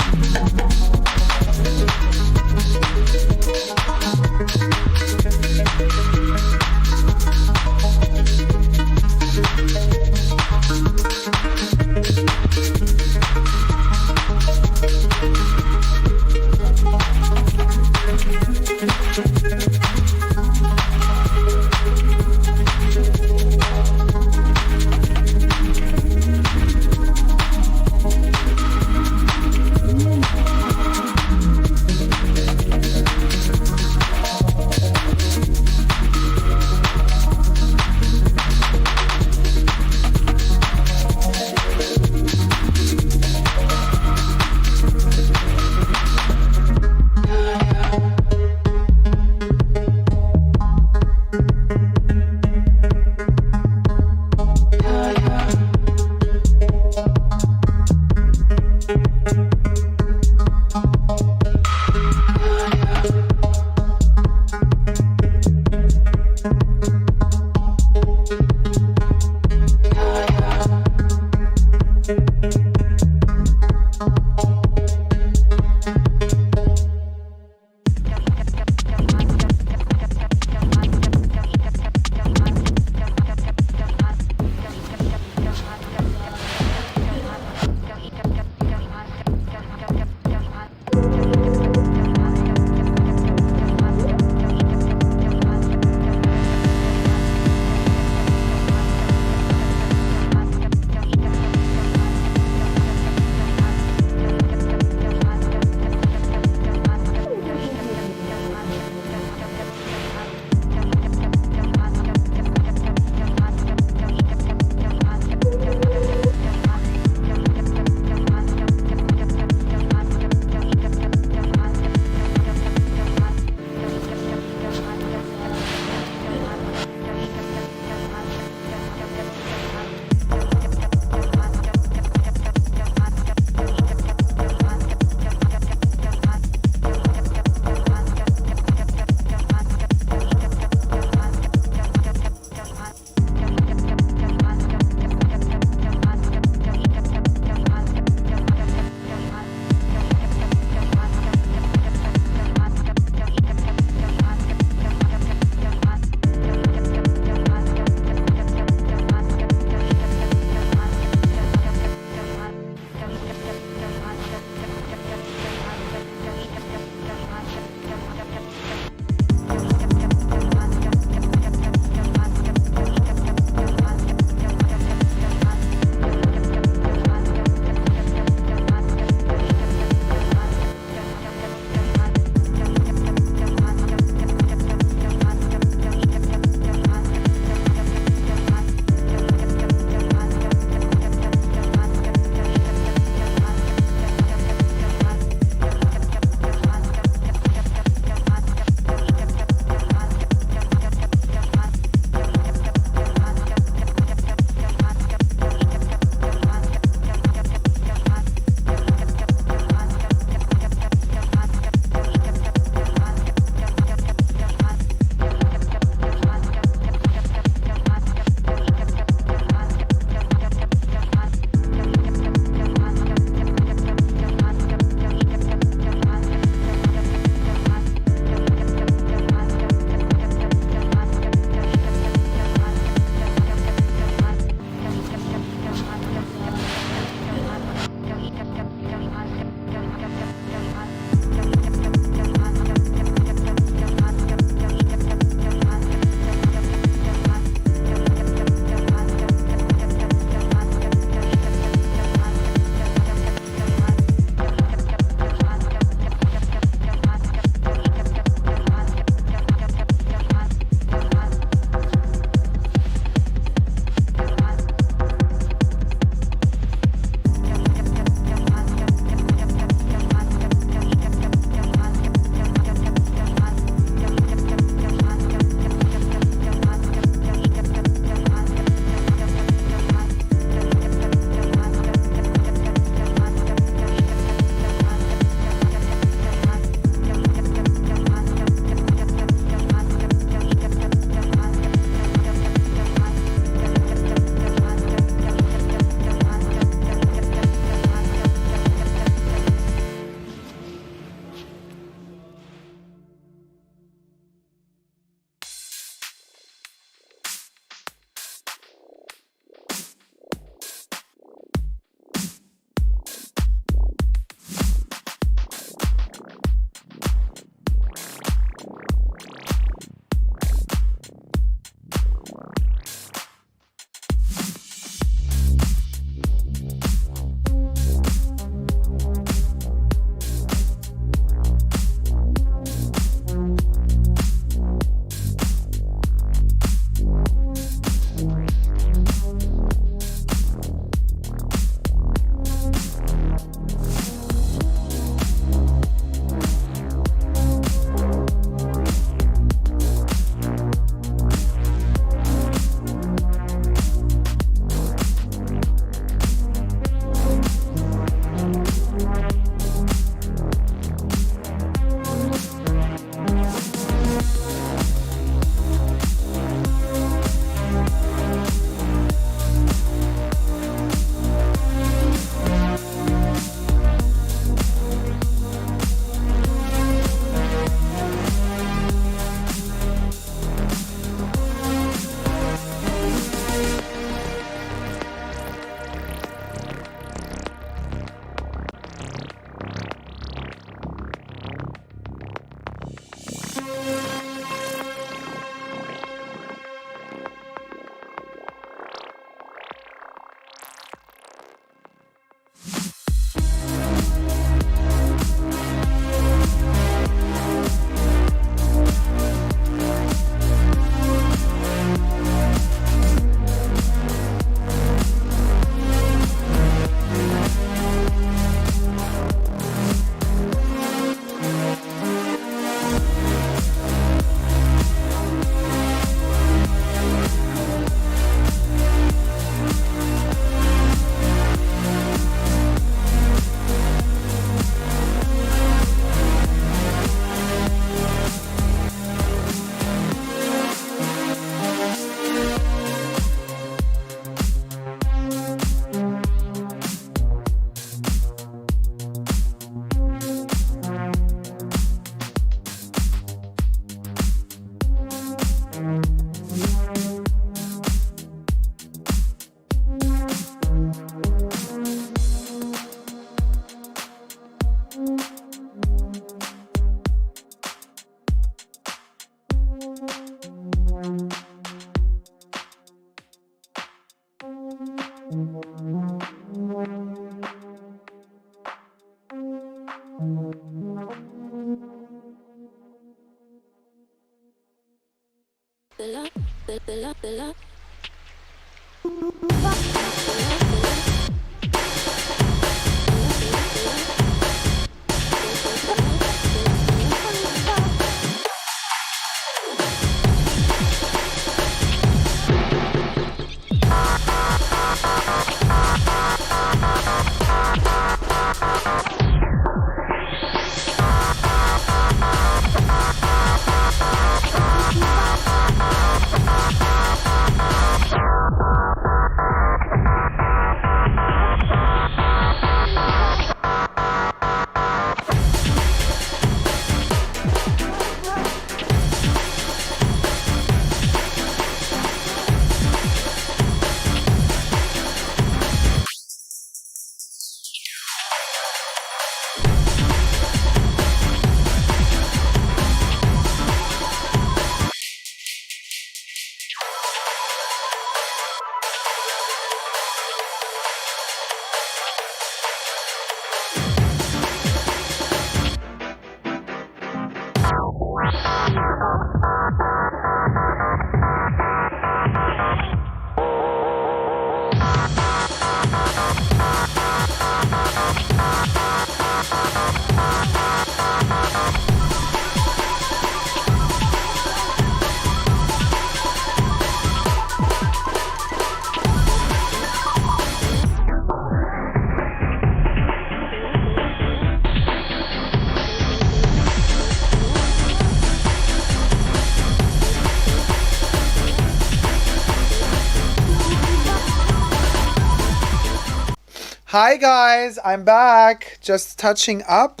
Hi guys, I'm back. Just touching up.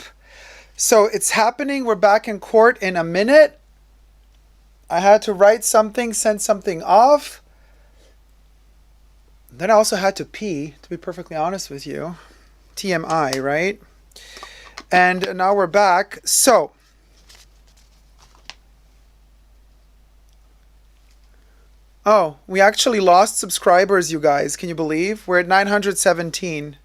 So it's happening. We're back in court in a minute. I had to write something, send something off. Then I also had to pee, to be perfectly honest with you. TMI, right? And now we're back. So, oh, we actually lost subscribers, you guys. Can you believe? We're at 917.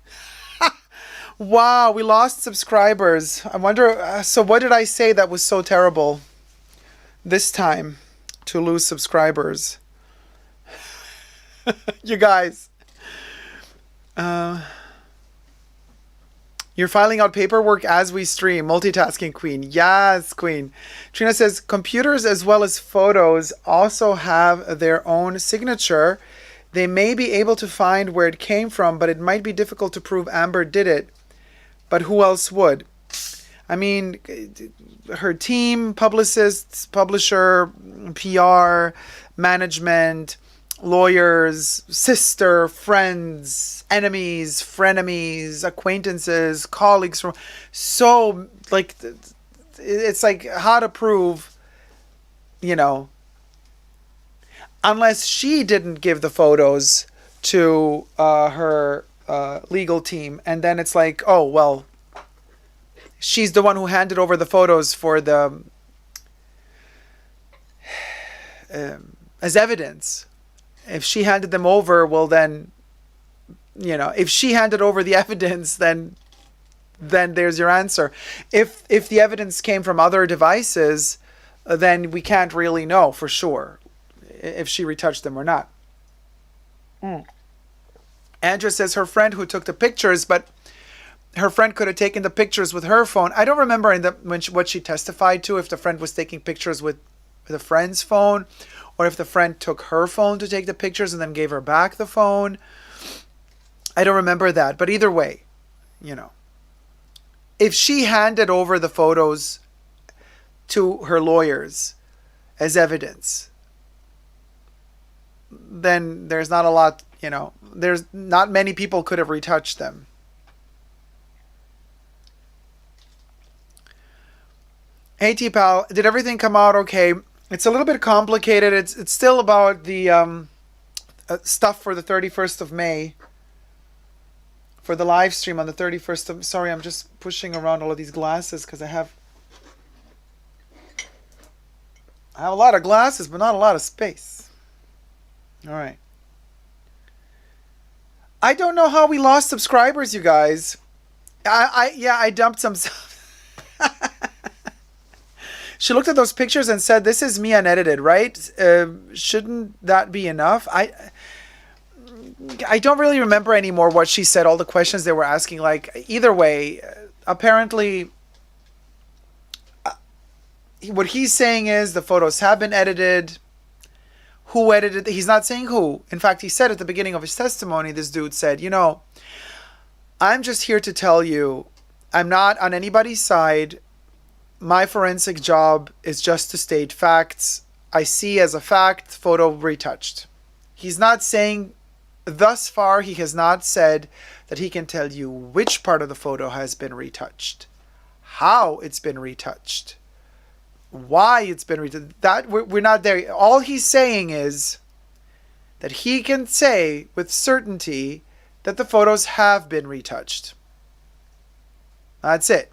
Wow, we lost subscribers. I wonder, so what did I say that was so terrible this time to lose subscribers? You guys. You're filing out paperwork as we stream. Multitasking queen. Yes, queen. Trina says, computers as well as photos also have their own signature. They may be able to find where it came from, but it might be difficult to prove Amber did it. But who else would? I mean, her team, publicists, publisher, PR, management, lawyers, sister, friends, enemies, frenemies, acquaintances, colleagues from, so like, it's like how to prove, you know, unless she didn't give the photos to her legal team, and then it's like, oh well, she's the one who handed over the photos for the as evidence. If she handed them over, well then, you know, if she handed over the evidence, then there's your answer. If the evidence came from other devices, then we can't really know for sure if she retouched them or not. Andrea says her friend who took the pictures, but her friend could have taken the pictures with her phone. I don't remember what she testified to, if the friend was taking pictures with a friend's phone, or if the friend took her phone to take the pictures and then gave her back the phone. I don't remember that, but either way, you know, if she handed over the photos to her lawyers as evidence, then there's not a lot, you know, there's not many people could have retouched them. Hey T-Pal, did everything come out okay? It's a little bit complicated. It's still about the stuff for the 31st of May. For the live stream on the 31st of... Sorry, I'm just pushing around all of these glasses because I I have a lot of glasses, but not a lot of space. All right. I don't know how we lost subscribers, you guys. I dumped some stuff. She looked at those pictures and said, "This is me unedited, right? Shouldn't that be enough?" I don't really remember anymore what she said. All the questions they were asking. Like, either way, apparently, what he's saying is the photos have been edited. Who edited? He's not saying who. In fact, he said at the beginning of his testimony, this dude said, "I'm just here to tell you, I'm not on anybody's side. My forensic job is just to state facts. I see as a fact, photo retouched." He's not saying, thus far, he has not said that he can tell you which part of the photo has been retouched, how it's been retouched, why it's been retouched. That we're not there. All he's saying is that he can say with certainty that the photos have been retouched. That's it.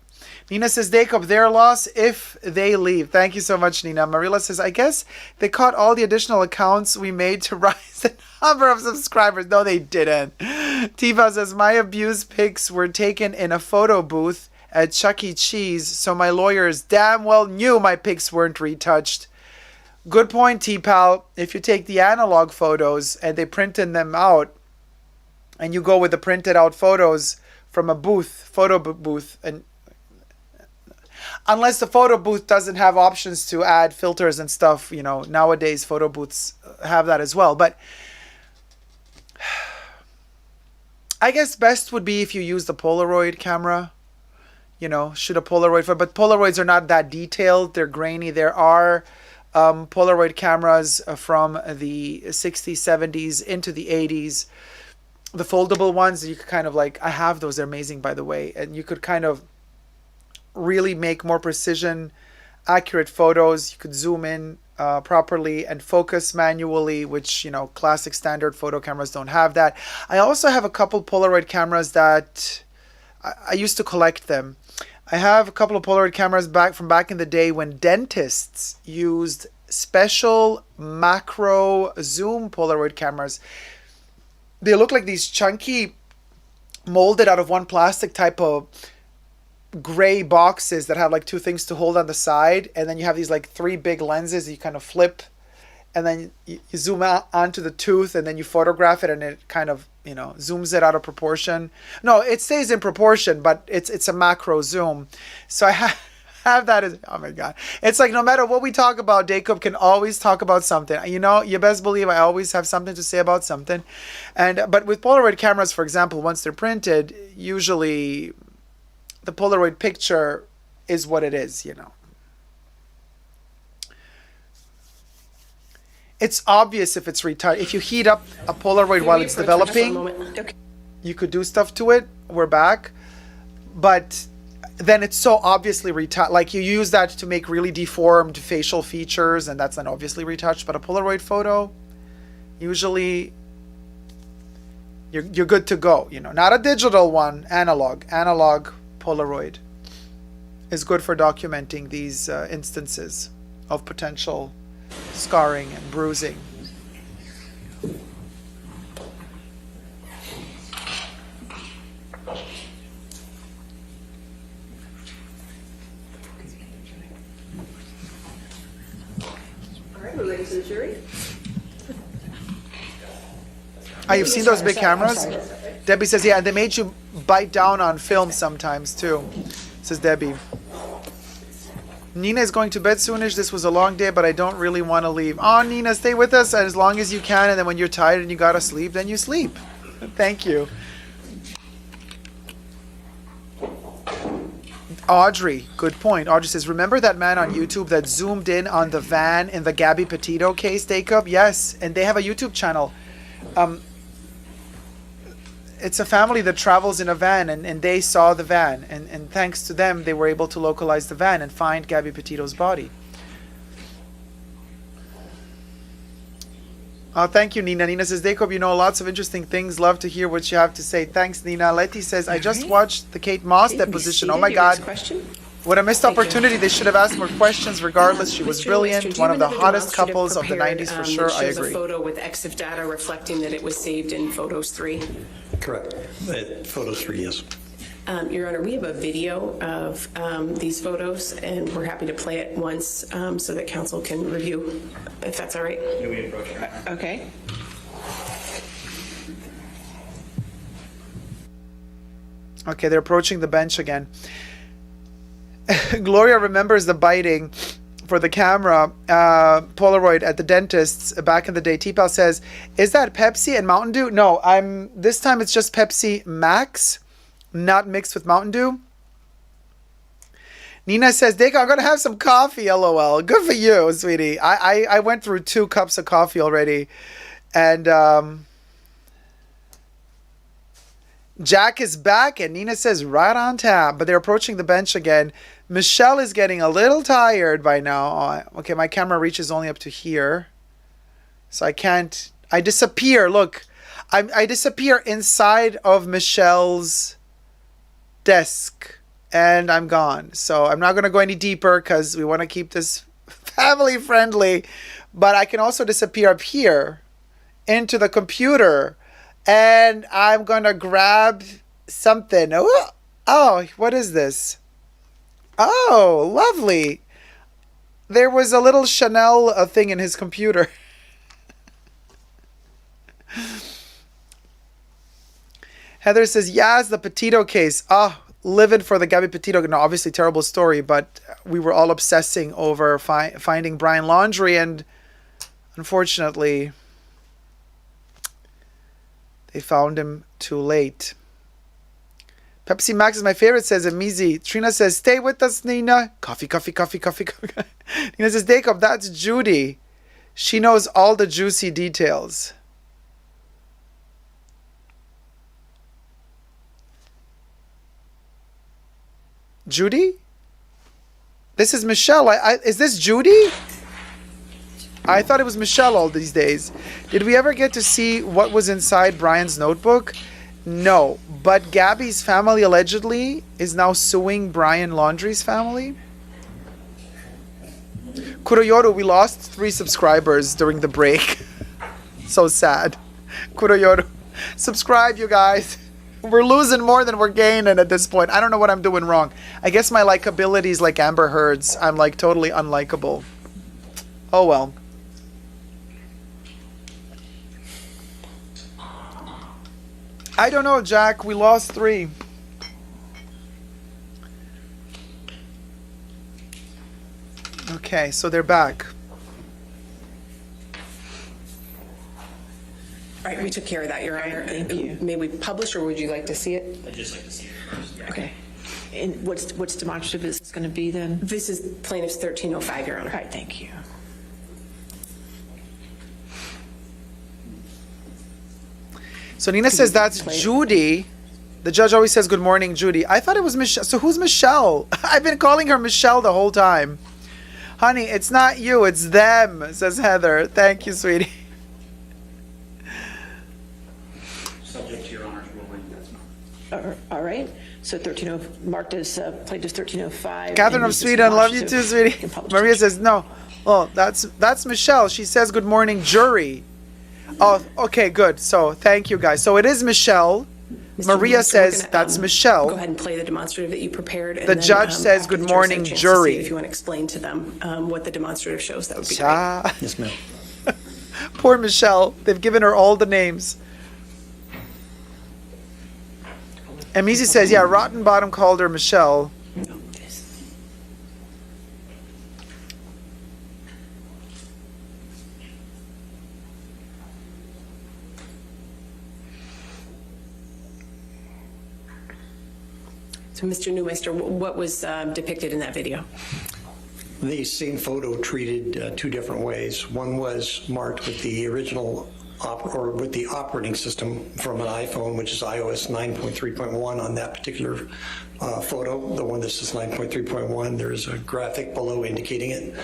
Nina says, Dacob, their loss if they leave. Thank you so much, Nina. Marila says, I guess they caught all the additional accounts we made to rise the number of subscribers. No, they didn't. Tiva says, my abuse pics were taken in a photo booth at Chuck E. Cheese, so my lawyers damn well knew my pics weren't retouched. Good point, T-Pal. If you take the analog photos and they printed them out, and you go with the printed out photos from a booth, photo booth, and unless the photo booth doesn't have options to add filters and stuff, nowadays photo booths have that as well. But I guess best would be if you use the Polaroid camera, shoot a Polaroid. But Polaroids are not that detailed. They're grainy. There are Polaroid cameras from the 60s, 70s into the 80s. The foldable ones, you could kind of I have those. They're amazing, by the way. And you could kind of really make more precision, accurate photos. You could zoom in properly and focus manually, which, classic standard photo cameras don't have that. I also have a couple Polaroid cameras that I used to collect them. I have a couple of Polaroid cameras from back in the day when dentists used special macro zoom Polaroid cameras. They look like these chunky, molded out of one plastic type of gray boxes that have two things to hold on the side, and then you have these three big lenses you kind of flip, and then you zoom out onto the tooth, and then you photograph it, and it kind of zooms it out of proportion. No, it stays in proportion, but it's a macro zoom. So I have that as, oh my god, it's no matter what we talk about, Dacob can always talk about something. You best believe I always have something to say about something. But with Polaroid cameras, for example, once they're printed, usually the Polaroid picture is what it is, It's obvious if it's retouched. If you heat up a Polaroid while it's developing, you could do stuff to it. We're back. But then it's so obviously retouched. You use that to make really deformed facial features, and that's not obviously retouched. But a Polaroid photo, usually you're good to go. Not a digital one, analog Polaroid is good for documenting these instances of potential scarring and bruising. All right, we're ready for the jury. You've seen those big cameras? Debbie says, yeah, and they made you bite down on film sometimes too, says Debbie. Nina is going to bed soonish. This was a long day, but I don't really want to leave. Oh, Nina, stay with us as long as you can, and then when you're tired and you gotta sleep, then you sleep. Thank you. Audrey, good point. Audrey says, remember that man on YouTube that zoomed in on the van in the Gabby Petito case, Dacob? Yes, and they have a YouTube channel. It's a family that travels in a van, and they saw the van, and thanks to them they were able to localize the van and find Gabby Petito's body. Thank you, Nina. Nina says, Dacob, lots of interesting things. Love to hear what you have to say. Thanks, Nina. Letty says, I just watched the Kate Moss deposition. Oh my God. Question? What a missed opportunity. They should have asked more questions. Regardless, she was Mr. brilliant. Newmeister, do you One of have the another hottest demonstrative couples of the prepared, 90s for sure. that I shows agree. a photo with EXIF data reflecting that it was saved in Photos 3? Correct. Photos 3, yes. Your Honor, we have a video of these photos, and we're happy to play it once so that counsel can review, if that's all right. Okay. Okay, they're approaching the bench again. Gloria remembers the biting for the camera Polaroid at the dentist's back in the day. T-Pal says, is that Pepsi and Mountain Dew? No, this time it's just Pepsi Max, not mixed with Mountain Dew. Nina says, Dacob, I'm going to have some coffee, LOL. Good for you, sweetie. I went through 2 cups of coffee already. And Jack is back, and Nina says, right on tap. But they're approaching the bench again. Michelle is getting a little tired by now. Okay, my camera reaches only up to here. So I can't... I disappear. Look, I disappear inside of Michelle's desk. And I'm gone. So I'm not going to go any deeper because we want to keep this family friendly. But I can also disappear up here into the computer. And I'm going to grab something. Oh, what is this? Oh, lovely. There was a little Chanel thing in his computer. Heather says, yes, the Petito case. Oh, livid for the Gabby Petito. No, obviously terrible story, but we were all obsessing over finding Brian Laundrie, and unfortunately, they found him too late. Pepsi Max is my favorite, says Amizi. Trina says, stay with us, Nina. Coffee, coffee, coffee, coffee, coffee. Nina says, Dacob, that's Judy. She knows all the juicy details. Judy? This is Michelle. Is this Judy? I thought it was Michelle all these days. Did we ever get to see what was inside Brian's notebook? No. But Gabby's family allegedly is now suing Brian Laundrie's family. Kuroyoru, we lost 3 subscribers during the break. So sad. Kuroyoru. Subscribe, you guys. We're losing more than we're gaining at this point. I don't know what I'm doing wrong. I guess my likability is like Amber Heard's. I'm like totally unlikable. Oh well. I don't know, Jack. We lost 3. Okay, so they're back. All right, we took care of that, Your Honor. Thank you. May we publish, or would you like to see it? I'd just like to see it first. Yeah. Okay. And what's demonstrative is this going to be then? This is plaintiff's 1305, Your Honor. All right, thank you. So Nina says that's Judy. The judge always says, good morning, Judy. I thought it was Michelle. So who's Michelle? I've been calling her Michelle the whole time. Honey, it's not you, it's them, says Heather. Thank you, sweetie. Subject to Your Honor's ruling, that's not. All right. So marked as plaintiff's 1305. Catherine of Sweden, love you too, sweetie. Maria says, no. Oh, that's Michelle. She says, good morning, jury. Oh, okay, good. So thank you, guys. So it is Michelle. Maria says that's Michelle. Go ahead and play the demonstrative that you prepared. The judge says, good morning, jury. If you want to explain to them what the demonstrative shows, that would be great. Yes, ma'am. Poor Michelle. They've given her all the names. And Mizi says, yeah, Rotten Bottom called her Michelle. So, Mr. Newmeister, what was depicted in that video? The same photo treated 2 different ways. One was marked with the original with the operating system from an iPhone, which is iOS 9.3.1 on that particular photo. The one that says 9.3.1, there's a graphic below indicating it.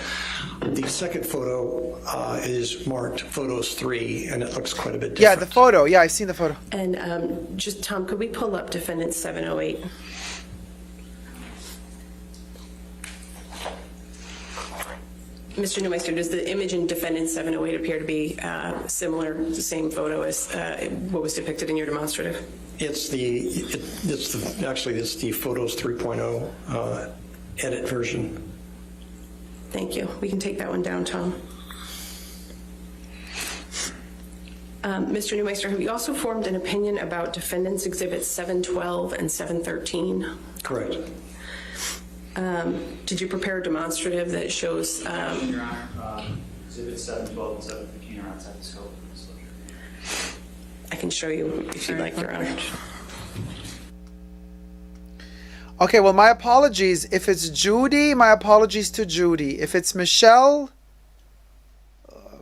The second photo is marked Photos 3, and it looks quite a bit different. Yeah, the photo. Yeah, I've seen the photo. And just, Tom, could we pull up defendant 708? Mr. Neumeister, does the image in defendant 708 appear to be similar, the same photo as what was depicted in your demonstrative? It's the Photos 3.0 edit version. Thank you. We can take that one down, Tom. Mr. Neumeister, have you also formed an opinion about defendants exhibits 712 and 713? Correct. Did you prepare a demonstrative that shows? Your Honor, exhibits 712 and 715 are outside the scope of disclosure. I can show you if you'd like, Your Honor. Okay, well, my apologies. If it's Judy, my apologies to Judy. If it's Michelle,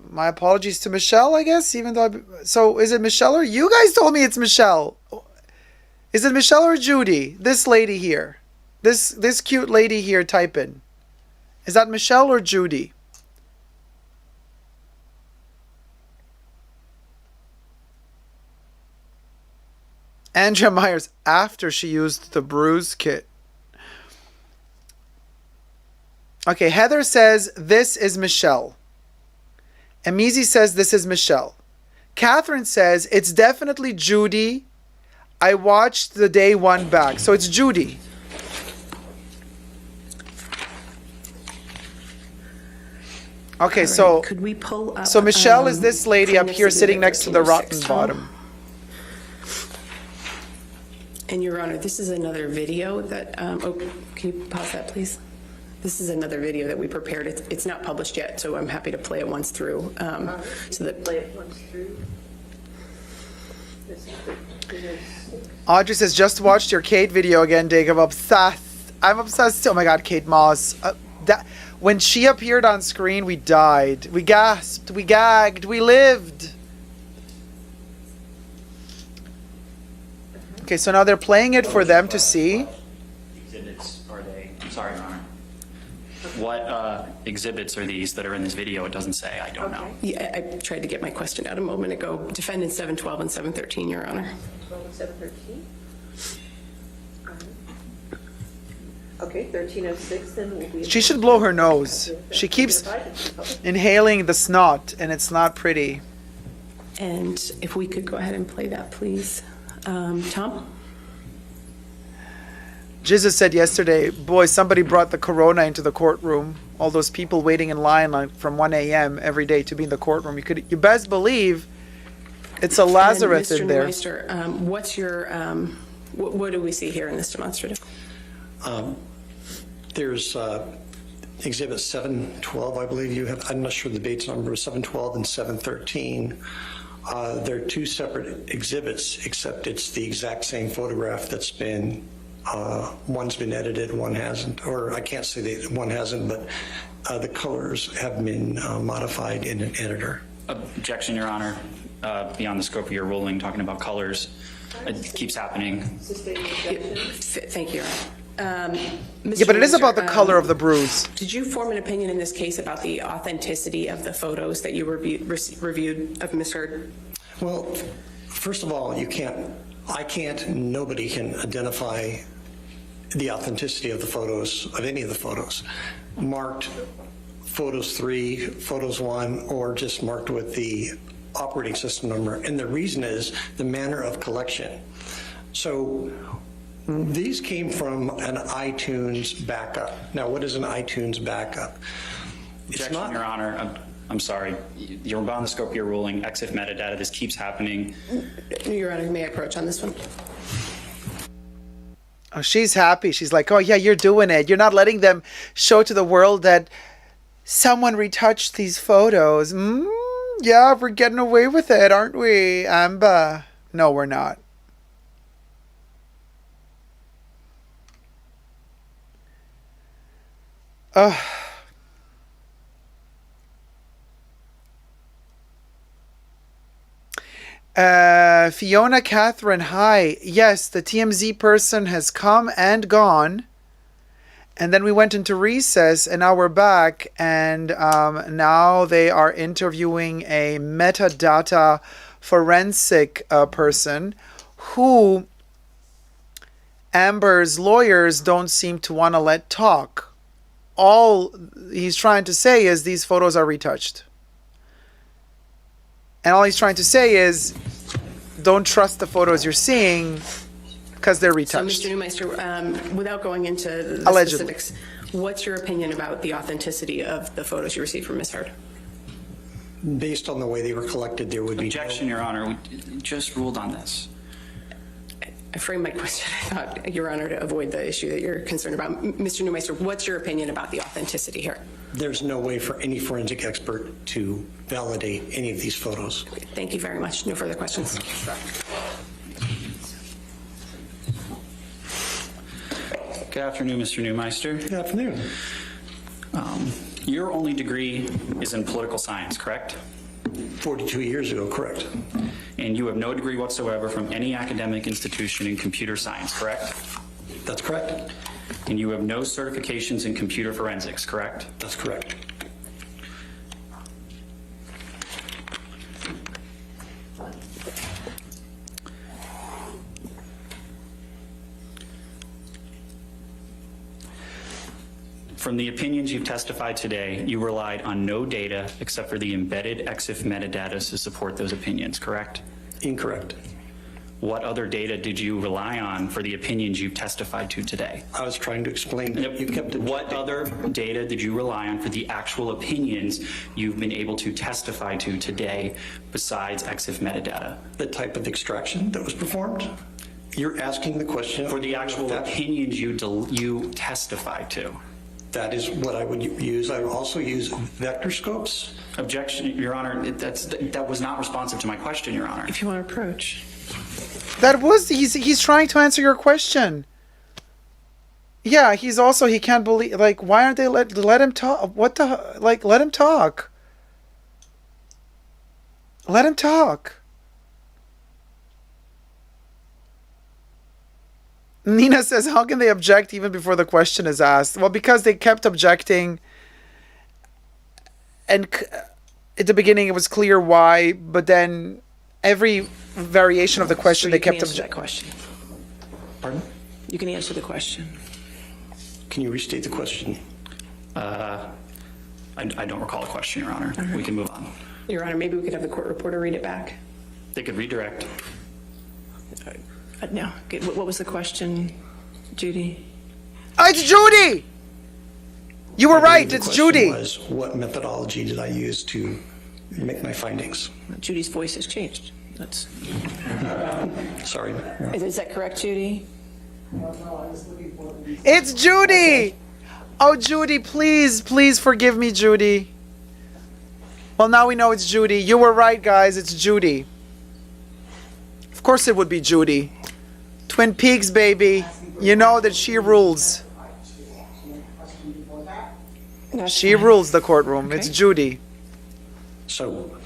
my apologies to Michelle, I guess, even though... So, is it Michelle or... You guys told me it's Michelle. Is it Michelle or Judy? This lady here. This cute lady here typing. Is that Michelle or Judy? Andrea Myers, after she used the bruise kit. Okay, Heather says this is Michelle. Amizi says this is Michelle. Catherine says it's definitely Judy. I watched the day one back. So it's Judy. Okay, Right. so Could we pull up, so Michelle is this lady up here plaintiff's sitting next to the rotten 1306, bottom. And Your Honor, this is another video that, can you pause that, please? This is another video that we prepared. It's not published yet, so I'm happy to play it once through. So that Play it once through. Audrey says, just watched your Kate video again, Dacob. Obsessed. I'm obsessed. Oh my God, Kate Moss. When she appeared on screen, we died. We gasped. We gagged. We lived. Okay, so now they're playing it for them to see. Exhibits are they? I'm sorry, Your Honor. What exhibits are these that are in this video? It doesn't say. I don't know. Yeah, I tried to get my question out a moment ago. Defendants 712 and 713, Your Honor. 12 and 713. Okay, 1306 then will be... She should blow her nose. She keeps inhaling the snot, and it's not pretty. And if we could go ahead and play that, please. Tom? Jesus said yesterday, boy, somebody brought the corona into the courtroom. All those people waiting in line from 1 a.m. every day to be in the courtroom. You best believe it's a Lazarus in there. Mr. Neumeister, what's your, what do we see here in this demonstrative? There's Exhibit 712, I believe you have. I'm not sure the date's number, 712 and 713. They're two separate exhibits, except it's the exact same photograph that's been, one's been edited, one hasn't, or I can't say that one hasn't, but the colors have been modified in an editor. Objection, Your Honor. Beyond the scope of your ruling, talking about colors. It keeps happening. Thank you, Your Honor. Yeah, but it is about the color of the bruise. Did you form an opinion in this case about the authenticity of the photos that you reviewed of Ms. Heard? Well, first of all, nobody can identify the authenticity of the photos, of any of the photos. Marked Photos 3, Photos 1, or just marked with the operating system number. And the reason is the manner of collection. So these came from an iTunes backup. Now, what is an iTunes backup? Objection, Your Honor. I'm sorry. You're beyond the scope of your ruling. Exif metadata. This keeps happening. Your Honor, may I approach on this one? Oh, she's happy. She's like, oh yeah, you're doing it. You're not letting them show to the world that someone retouched these photos. Yeah, we're getting away with it, aren't we, Amba? No, we're not. Fiona Catherine, hi. Yes, the TMZ person has come and gone. And then we went into recess, and now we're back. And now they are interviewing a metadata forensic person who Amber's lawyers don't seem to want to let talk. all he's trying to say is these photos are retouched. And all he's trying to say is, don't trust the photos you're seeing because they're retouched. So, Mr. Neumeister, without going into the Allegedly. specifics, what's your opinion about the authenticity of the photos you received from Ms. Heard? Based on the way they were collected, there would be... Objection, Your Honor. We just ruled on this. I framed my question, I thought, Your Honor, to avoid the issue that you're concerned about. Mr. Neumeister, what's your opinion about the authenticity here? There's no way for any forensic expert to validate any of these photos. Okay, thank you very much. No further questions. Good afternoon, Mr. Neumeister. Good afternoon. Your only degree is in political science, correct? 42 years ago, correct. And you have no degree whatsoever from any academic institution in computer science, correct? That's correct. And you have no certifications in computer forensics, correct? That's correct. From the opinions you've testified today, you relied on no data except for the embedded EXIF metadata to support those opinions, correct? Incorrect. What other data did you rely on for the opinions you've testified to today? I was trying to explain that you kept it. What other data did you rely on for the actual opinions you've been able to testify to today besides EXIF metadata? The type of extraction that was performed? You're asking the question. For the actual opinions you testified to. That is what I would use. I would also use vector scopes. Objection, Your Honor. That was not responsive to my question, Your Honor. If you want to approach. That was, he's trying to answer your question. Yeah, he can't believe, like, why aren't they let him talk? What the, like, let him talk. Let him talk. Nina says, how can they object even before the question is asked? Well, because they kept objecting. And at the beginning, it was clear why, but then every variation of the question, they kept answer that question. Pardon? You can answer the question. Can you restate the question? I don't recall the question, Your Honor. Right. We can move on. Your Honor, maybe we could have the court reporter read it back. They could redirect. No. Okay, what was the question, Judy? It's Judy! You were right, it's Judy. Was, what methodology did I use to make my findings? Judy's voice has changed. That's. Sorry. Is that correct, Judy? It's Judy! Oh, Judy, please forgive me, Judy. Well, now we know it's Judy. You were right, guys, it's Judy. Of course it would be Judy. Twin Peaks, baby. You know that she rules. She rules the courtroom. Okay. It's Judy. So.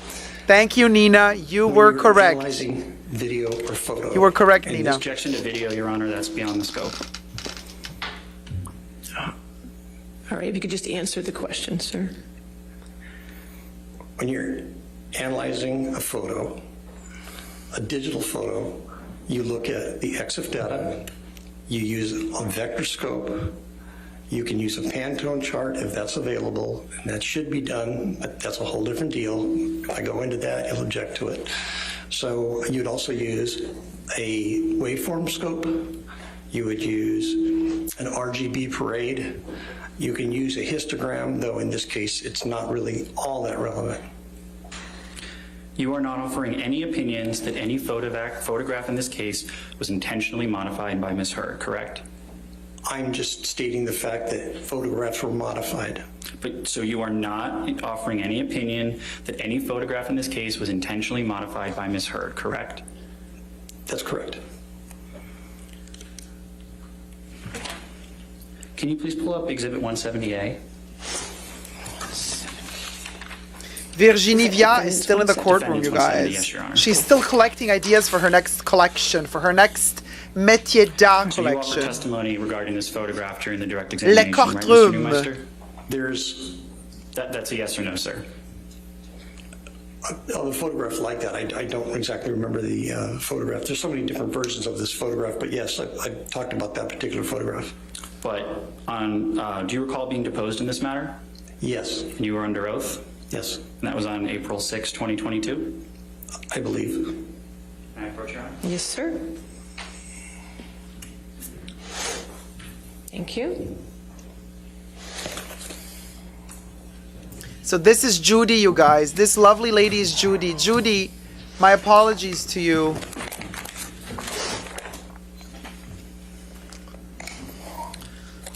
Thank you, Nina. You were correct. Analyzing video or photo. You were correct, Nina. Objection to video, Your Honor. That's beyond the scope. All right, if you could just answer the question, sir. When you're analyzing a photo, a digital photo, you look at the EXIF data, you use a vector scope, you can use a Pantone chart if that's available, and that should be done, but that's a whole different deal. If I go into that, you'll object to it. So you'd also use a waveform scope, you would use an RGB parade, you can use a histogram, though in this case it's not really all that relevant. You are not offering any opinions that any photograph in this case was intentionally modified by Ms. Heard, correct? I'm just stating the fact that photographs were modified. But so you are not offering any opinion that any photograph in this case was intentionally modified by Ms. Heard, correct? That's correct. Can you please pull up Exhibit 170A? Virginie Vian is still in the courtroom, you guys. Yes, Your Honor. She's still collecting ideas for her next collection, for her next métier d'art So you offer collection. testimony regarding this photograph during the direct examination, Le right, Mr. courtroom. Neumeister? There's... That's a yes or no, sir. The photograph like that, I don't exactly remember the photograph. There's so many different versions of this photograph, but yes, I talked about that particular photograph. But do you recall being deposed in this matter? Yes. And you were under oath? Yes. And that was on April 6, 2022? I believe. Can I approach Your Honor? Yes, sir. Thank you. So this is Judy, you guys. This lovely lady is Judy. Judy, my apologies to you.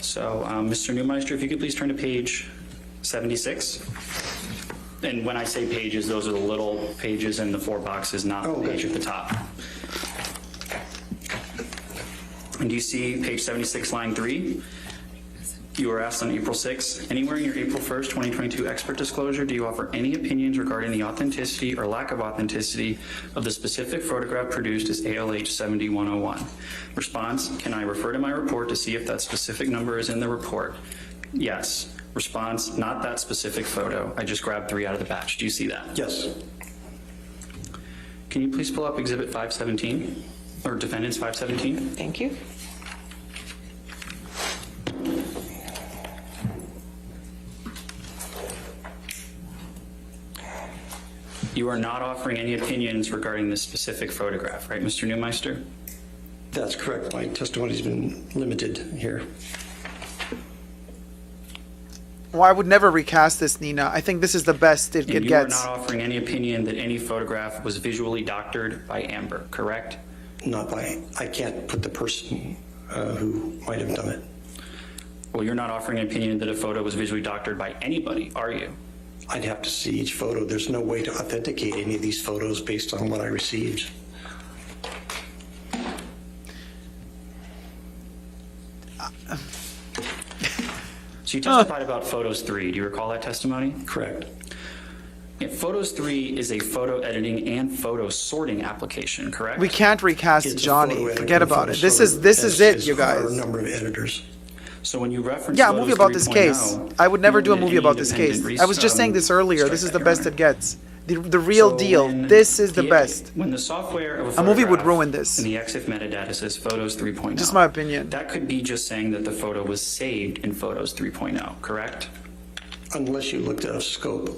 So, Mr. Neumeister, if you could please turn to page 76. And when I say pages, those are the little pages in the 4 boxes, not the page at the top. And do you see page 76, line 3? You were asked on April 6, anywhere in your April 1st, 2022 expert disclosure, do you offer any opinions regarding the authenticity or lack of authenticity of the specific photograph produced as ALH 7101? Response, can I refer to my report to see if that specific number is in the report? Yes. Response, not that specific photo. I just grabbed 3 out of the batch. Do you see that? Yes. Can you please pull up Exhibit 517, or Defendants 517? Thank you. You are not offering any opinions regarding this specific photograph, right, Mr. Neumeister? That's correct. My testimony's been limited here. Well, I would never recast this, Nina. I think this is the best it And you gets. are not offering any opinion that any photograph was visually doctored by Amber, correct? Not by, I can't put the person who might have done it. Well, you're not offering an opinion that a photo was visually doctored by anybody, are you? I'd have to see each photo. There's no way to authenticate any of these photos based on what I received. So you testified about Photos 3. Do you recall that testimony? Correct. Yeah, Photos 3 is a photo editing and photo sorting application, correct? We can't recast It's a Johnny. photo editor Forget and about photo it. This sorter, is it, as you are guys. a number of editors. So when you reference Yeah, a Photos movie about this 3.0, case. I would never do a you movie need about this case. independent I was just saying this earlier. This is the best it gets. The real So deal. when This is the best. When the software of a movie would photograph ruin this. in the EXIF metadata says Photos 3.0. Just my opinion. That could be just saying that the photo was saved in Photos 3.0, correct? Unless you looked at a scope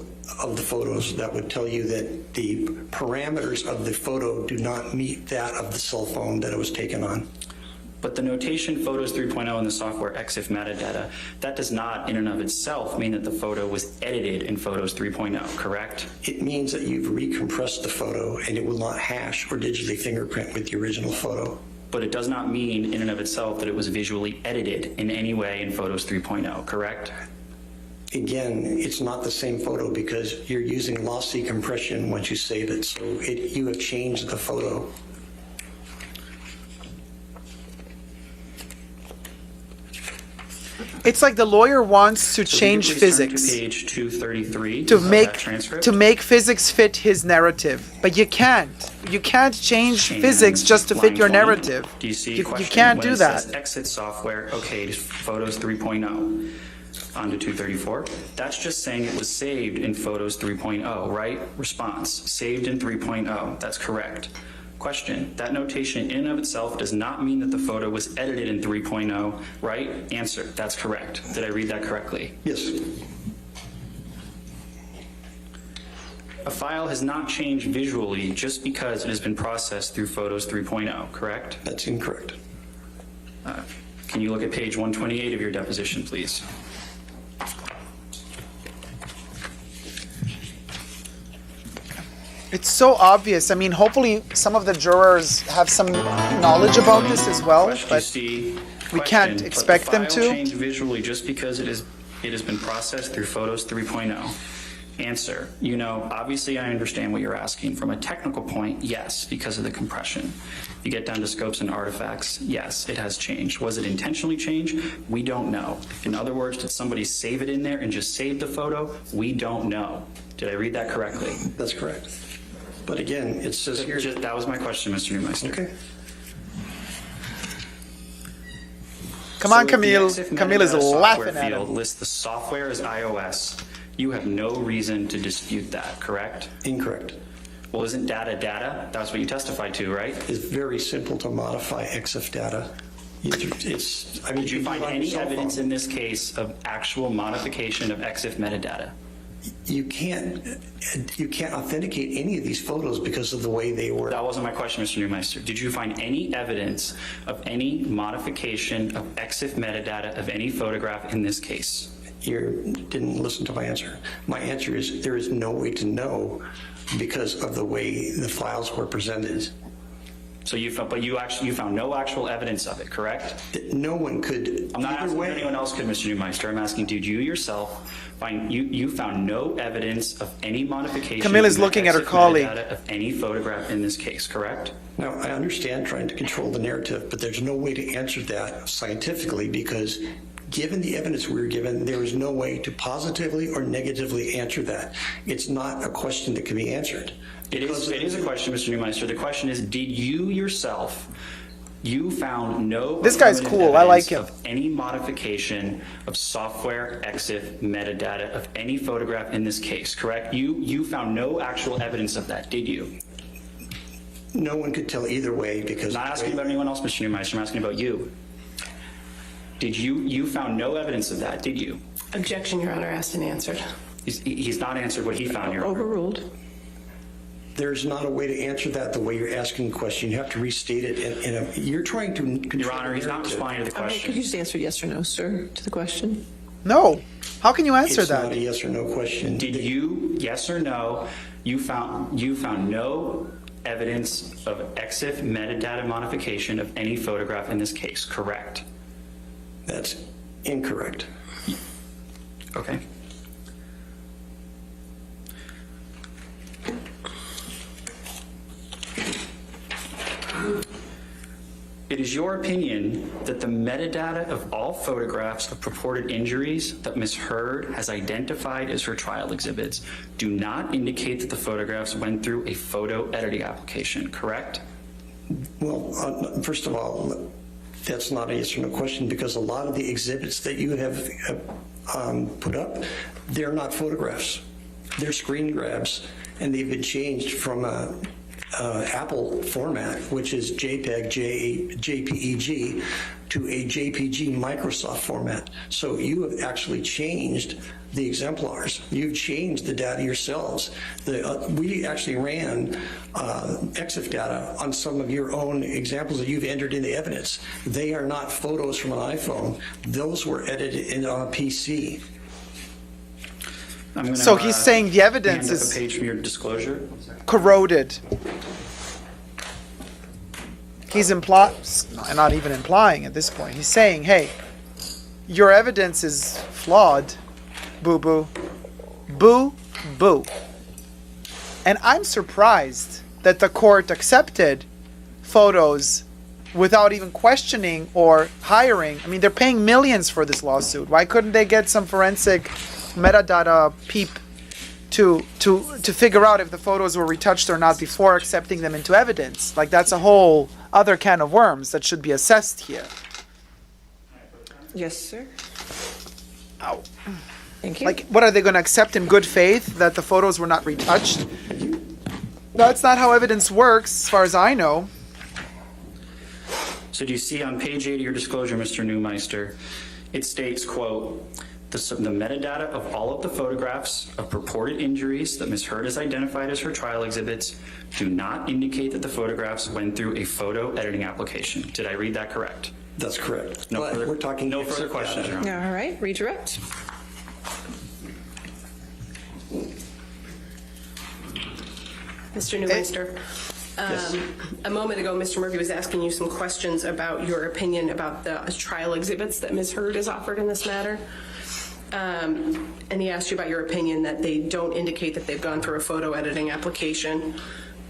of the photos, that would tell you that the parameters of the photo do not meet that of the cell phone that it was taken on. But the notation Photos 3.0 in the software EXIF metadata, that does not in and of itself mean that the photo was edited in Photos 3.0, correct? It means that you've recompressed the photo and it will not hash or digitally fingerprint with the original photo. But it does not mean in and of itself that it was visually edited in any way in Photos 3.0, correct? Again, it's not the same photo because you're using lossy compression once you save it. So you have changed the photo. It's like the lawyer wants to So change if you could please turn physics to page 233 to of that transcript. make physics fit his narrative, but you can't. You can't change Shannon, physics just to fit line your 20. narrative. Do you see You question can't when do it that. says exit software, okay, to Photos 3.0 on to 234. That's just saying it was saved in Photos 3.0, right? Response, saved in 3.0. That's correct. Question, that notation in and of itself does not mean that the photo was edited in 3.0, right? Answer, that's correct. Did I read that correctly? Yes. A file has not changed visually just because it has been processed through Photos 3.0, correct? That's incorrect. Can you look at page 128 of your deposition, please? It's so obvious. I mean, hopefully some of the jurors have some knowledge about this as well, but we can't expect them But the file to. changed visually just because it has been processed through Photos 3.0. Answer, obviously I understand what you're asking. From a technical point, yes, because of the compression. You get down to scopes and artifacts, yes, it has changed. Was it intentionally changed? We don't know. In other words, did somebody save it in there and just save the photo? We don't know. Did I read that correctly? That's correct. But again, it says here. That was my question, Mr. Neumeister. Okay. Come on, So if the Camille. EXIF Camille is metadata software laughing at field him. lists the software as iOS. You have no reason to dispute that, correct? Incorrect. Well, isn't data data? That's what you testified to, right? It's very simple to modify EXIF data. It's, I mean, Did you do find it on any your cell evidence phone. in this case of actual modification of EXIF metadata? You can't authenticate any of these photos because of the way they were. That wasn't my question, Mr. Neumeister. Did you find any evidence of any modification of EXIF metadata of any photograph in this case? You didn't listen to my answer. My answer is there is no way to know because of the way the files were presented. So you found no actual evidence of it, correct? No one could. I'm not asking if anyone else could, Mr. Neumeister. I'm asking, did you yourself you found no evidence of any modification Camilla's looking at her colleague of any photograph in this case, correct? Now, I understand trying to control the narrative, but there's no way to answer that scientifically because given the evidence we were given, there is no way to positively or negatively answer that. It's not a question that can be answered. It is a question, Mr. Neumeister. The question is, did you yourself, you found no This guy's cool. I like him. of any modification of software EXIF metadata of any photograph in this case, correct? You found no actual evidence of that, did you? No one could tell either way because... I'm not asking about anyone else, Mr. Neumeister. I'm asking about you. Did you found no evidence of that, did you? Objection, Your Honor, asked and answered. He's not answered what he found, Your Honor. Overruled. There's not a way to answer that the way you're asking the question. You have to restate it. You're trying to control Your Honor, he's not responding to the question. Could you just answer yes or no, sir, to the question? No. How can you answer It's that? not a yes or no question. Did you, yes or no, you found no evidence of EXIF metadata modification of any photograph in this case, correct? That's incorrect. Okay. It is your opinion that the metadata of all photographs of purported injuries that Ms. Heard has identified as her trial exhibits do not indicate that the photographs went through a photo editing application, correct? Well, first of all, that's not a yes or no question because a lot of the exhibits that you have put up, they're not photographs. They're screen grabs, and they've been changed from Apple format, which is JPEG, JPEG, to a JPG Microsoft format. So you have actually changed the exemplars. You've changed the data yourselves. We actually ran EXIF data on some of your own examples that you've entered in the evidence. They are not photos from an iPhone. Those were edited on a PC. So he's saying the evidence is a page from your disclosure. Corroded. He's not even implying at this point. He's saying, hey, your evidence is flawed. Boo boo. Boo boo. And I'm surprised that the court accepted photos without even questioning or hiring. I mean, they're paying millions for this lawsuit. Why couldn't they get some forensic metadata peep to figure out if the photos were retouched or not before accepting them into evidence? Like, that's a whole other can of worms that should be assessed here. Yes, sir. Ow. Thank you. Like, what are they going to accept in good faith that the photos were not retouched? That's not how evidence works, as far as I know. So do you see on page 8 of your disclosure, Mr. Neumeister, it states, quote, the metadata of all of the photographs of purported injuries that Ms. Heard has identified as her trial exhibits do not indicate that the photographs went through a photo editing application. Did I read that correct? That's correct. No But further, we're talking no further questions, Your Honor. All right, redirect. Mr. Neumeister, Yes. a moment ago, Mr. Murphy was asking you some questions about your opinion about the trial exhibits that Ms. Heard has offered in this matter. And he asked you about your opinion that they don't indicate that they've gone through a photo editing application.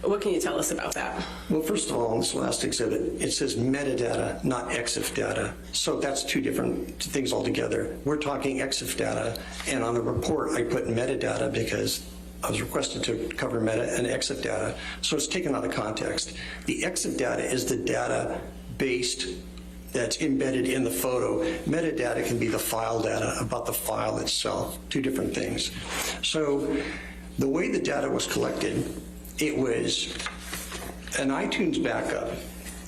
What can you tell us about that? Well, first of all, on this last exhibit, it says metadata, not EXIF data. So that's two different things altogether. We're talking EXIF data, and on the report, I put metadata because I was requested to cover meta and EXIF data. So it's taken out of context. The EXIF data is the data based that's embedded in the photo. Metadata can be the file data about the file itself, two different things. So the way the data was collected, it was an iTunes backup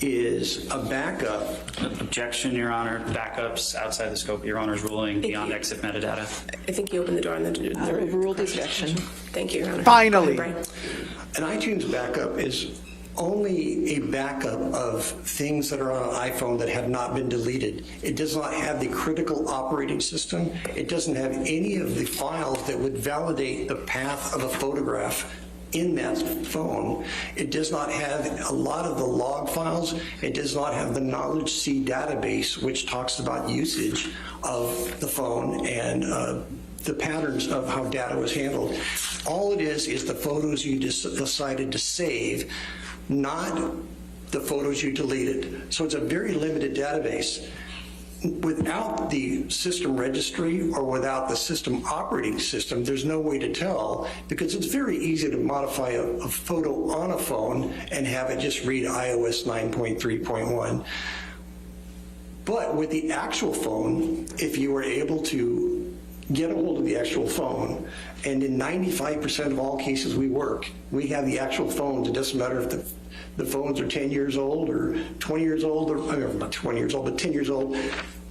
is a backup. Objection, Your Honor. Backups outside the scope of Your Honor's ruling beyond exit metadata. I think you opened the door on the overruled the objection. Thank you, Your Honor. Finally. An iTunes backup is only a backup of things that are on an iPhone that have not been deleted. It does not have the critical operating system. It doesn't have any of the files that would validate the path of a photograph in that phone. It does not have a lot of the log files. It does not have the Knowledge C database, which talks about usage of the phone and the patterns of how data was handled. All it is the photos you decided to save, not the photos you deleted. So it's a very limited database. Without the system registry or without the system operating system, there's no way to tell, because it's very easy to modify a photo on a phone and have it just read iOS 9.3.1. But with the actual phone, if you were able to get a hold of the actual phone, and in 95% of all cases we have the actual phones. It doesn't matter if the phones are 10 years old or 20 years old, or I mean, not 20 years old, but 10 years old.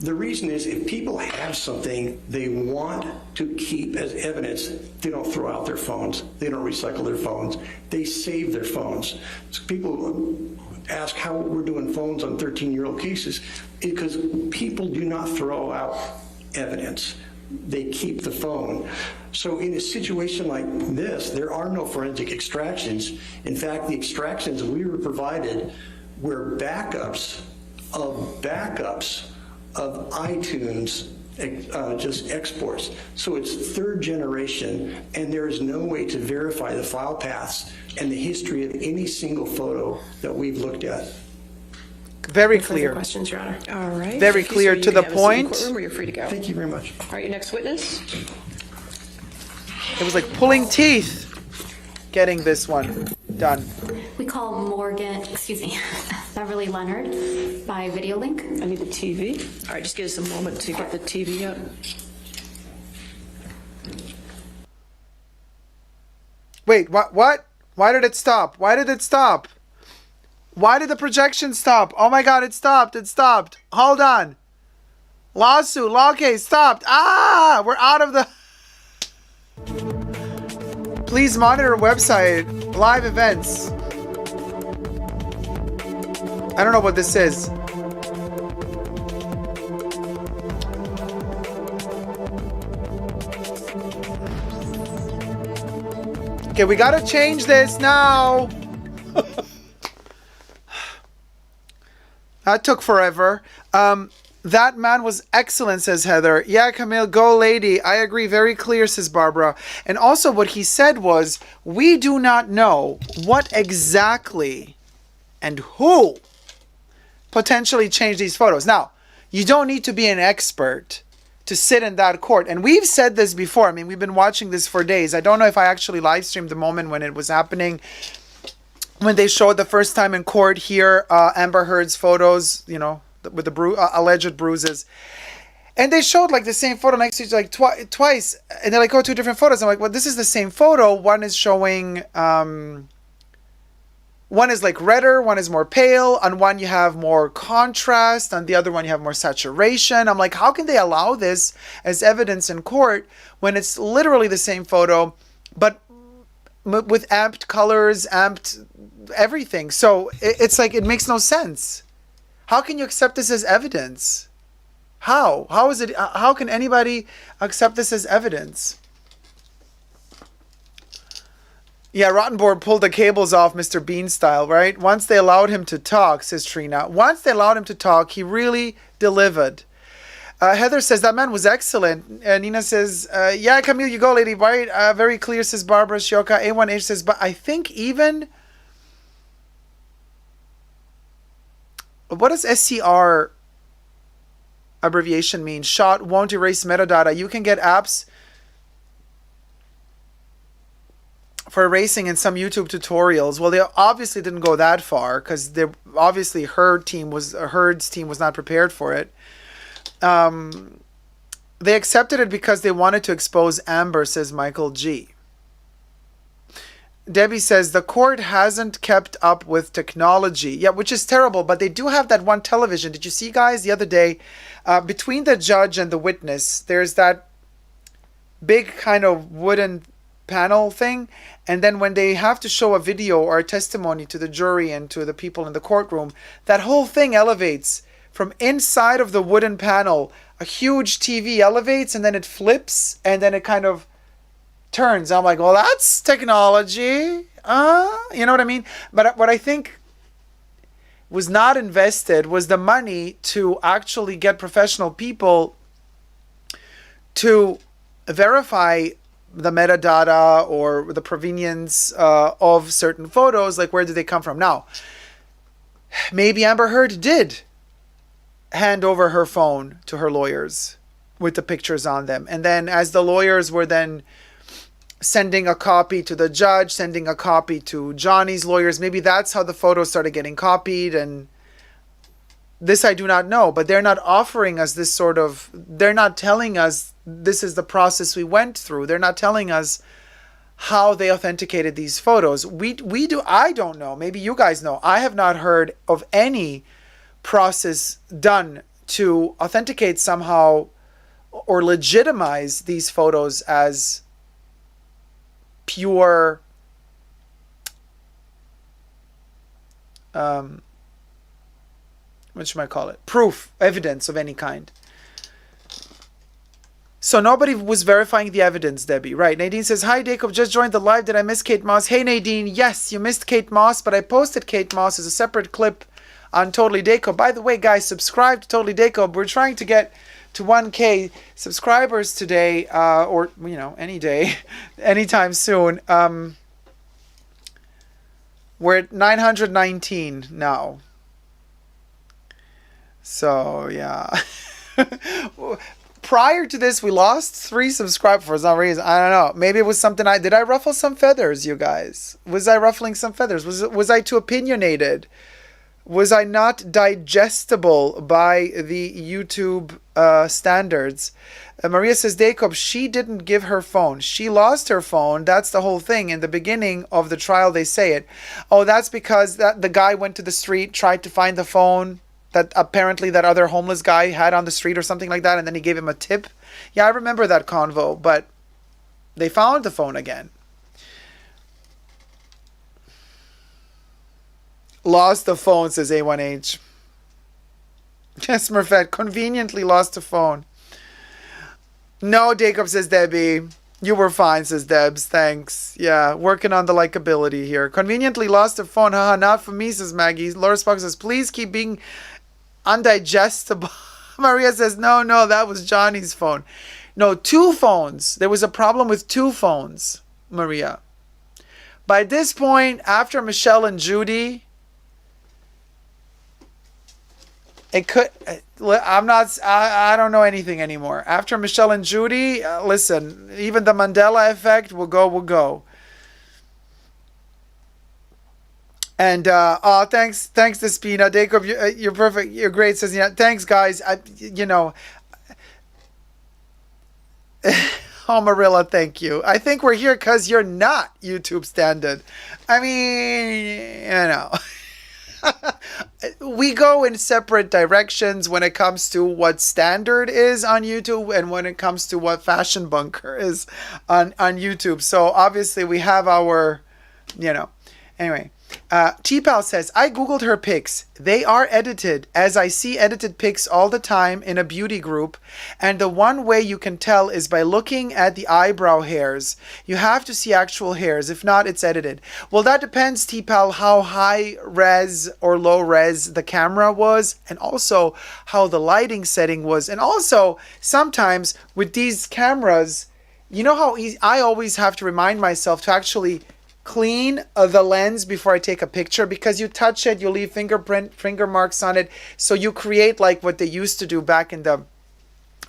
The reason is if people have something they want to keep as evidence, they don't throw out their phones. They don't recycle their phones. They save their phones. So people ask how we're doing phones on 13-year-old cases, because people do not throw out evidence. They keep the phone. So in a situation like this, there are no forensic extractions. In fact, the extractions we were provided were backups of iTunes, just exports. So it's third generation, and there is no way to verify the file paths and the history of any single photo that we've looked at. Very No further clear. questions, Your Honor. All right. Very Thank you, clear sir. to You the can have a seat in point. courtroom, or you're free to go. Thank you very much. All right, your next witness. It was like pulling teeth getting this one done. We call Beverly Leonard by video link. I need the TV. All right, just give us a moment to get the TV up. Wait, what? Why did it stop? Why did it stop? Why did the projection stop? Oh my God, it stopped. It stopped. Hold on. Lawsuit, law case, stopped. Ah, we're out of the... Please monitor website, live events. I don't know what this is. Okay, we gotta change this now. That took forever. That man was excellent, says Heather. Yeah, Camille, go lady. I agree, very clear, says Barbara. And also what he said was, we do not know what exactly and who potentially changed these photos. Now, you don't need to be an expert to sit in that court. And we've said this before. I mean, we've been watching this for days. I don't know if I actually live streamed the moment when it was happening. When they showed the first time in court here, Amber Heard's photos, you know, with the alleged bruises. And they showed like the same photo next to each like twice. And they're like, oh, two different photos. I'm like, well, this is the same photo. One is showing, one is like redder, one is more pale. On one you have more contrast. On the other one you have more saturation. I'm like, how can they allow this as evidence in court when it's literally the same photo, but with amped colors, amped everything? So it's like, it makes no sense. How can you accept this as evidence? How? How is it? How can anybody accept this as evidence? Yeah, Rottenborn pulled the cables off Mr. Bean style, right? Once they allowed him to talk, says Trina. Once they allowed him to talk, he really delivered. Heather says, that man was excellent. Nina says, yeah, Camille, you go, lady, right? Very clear, says Barbara. Shioka, A1H says, but I think even... What does SCR abbreviation mean? Shot won't erase metadata. You can get apps for erasing in some YouTube tutorials. Well, they obviously didn't go that far because they obviously Heard's team was not prepared for it. They accepted it because they wanted to expose Amber, says Michael G. Debbie says the court hasn't kept up with technology. Yeah, which is terrible, but they do have that one television. Did you see, guys, the other day, between the judge and the witness, there's that big kind of wooden panel thing. And then when they have to show a video or a testimony to the jury and to the people in the courtroom, that whole thing elevates from inside of the wooden panel. A huge TV elevates and then it flips and then it kind of turns. I'm like, well, that's technology. You know what I mean? But what I think was not invested was the money to actually get professional people to verify the metadata or the provenience of certain photos, like where did they come from. Now, maybe Amber Heard did hand over her phone to her lawyers with the pictures on them. And then as the lawyers were then sending a copy to the judge, sending a copy to Johnny's lawyers, maybe that's how the photos started getting copied. And this I do not know, but they're not offering us this sort of, they're not telling us this is the process we went through. They're not telling us how they authenticated these photos. I don't know. Maybe you guys know. I have not heard of any process done to authenticate somehow or legitimize these photos as pure what should I call it? Proof, evidence of any kind. So nobody was verifying the evidence, Debbie. Right. Nadine says, hi, Dacob, just joined the live. Did I miss Kate Moss? Hey, Nadine. Yes, you missed Kate Moss, but I posted Kate Moss as a separate clip on Totally Dacob. By the way, guys, subscribe to Totally Dacob. We're trying to get to 1K subscribers today, or, you know, any day, anytime soon. We're at 919 now. So, yeah. Prior to this, we lost 3 subscribers for some reason. I don't know. Maybe it was something did I ruffle some feathers, you guys? Was I ruffling some feathers? Was I too opinionated? Was I not digestible by the YouTube standards? Maria says, Dacob, she didn't give her phone. She lost her phone. That's the whole thing. In the beginning of the trial, they say it. Oh, that's because the guy went to the street, tried to find the phone that apparently that other homeless guy had on the street or something like that, and then he gave him a tip. Yeah, I remember that convo, but they found the phone again. Lost the phone, says A1H. Yes, Murphet, conveniently lost the phone. No, Dacob, says Debbie. You were fine, says Debs. Thanks. Yeah, working on the likability here. Conveniently lost the phone. Haha, not for me, says Maggie. Laura Spock says, please keep being undigestible. Maria says, no, that was Johnny's phone. No, 2 phones. There was a problem with 2 phones, Maria. By this point, after Michelle and Judy, it could, I don't know anything anymore. After Michelle and Judy, listen, even the Mandela effect will go. And, thanks, Despina. Dacob, you're perfect. You're great, says, yeah, thanks, guys. Oh, Marilla, thank you. I think we're here because you're not YouTube standard. I mean, you know. We go in separate directions when it comes to what standard is on YouTube and when it comes to what fashion bunker is on YouTube. So obviously we have our, anyway. T-Pal says, I googled her pics. They are edited, as I see edited pics all the time in a beauty group, and the one way you can tell is by looking at the eyebrow hairs. You have to see actual hairs. If not, it's edited. Well, that depends, T-Pal, how high res or low res the camera was, and also how the lighting setting was. And also, sometimes with these cameras, you know how easy, I always have to remind myself to actually clean the lens before I take a picture, because you touch it, you leave finger marks on it. So you create like what they used to do back in the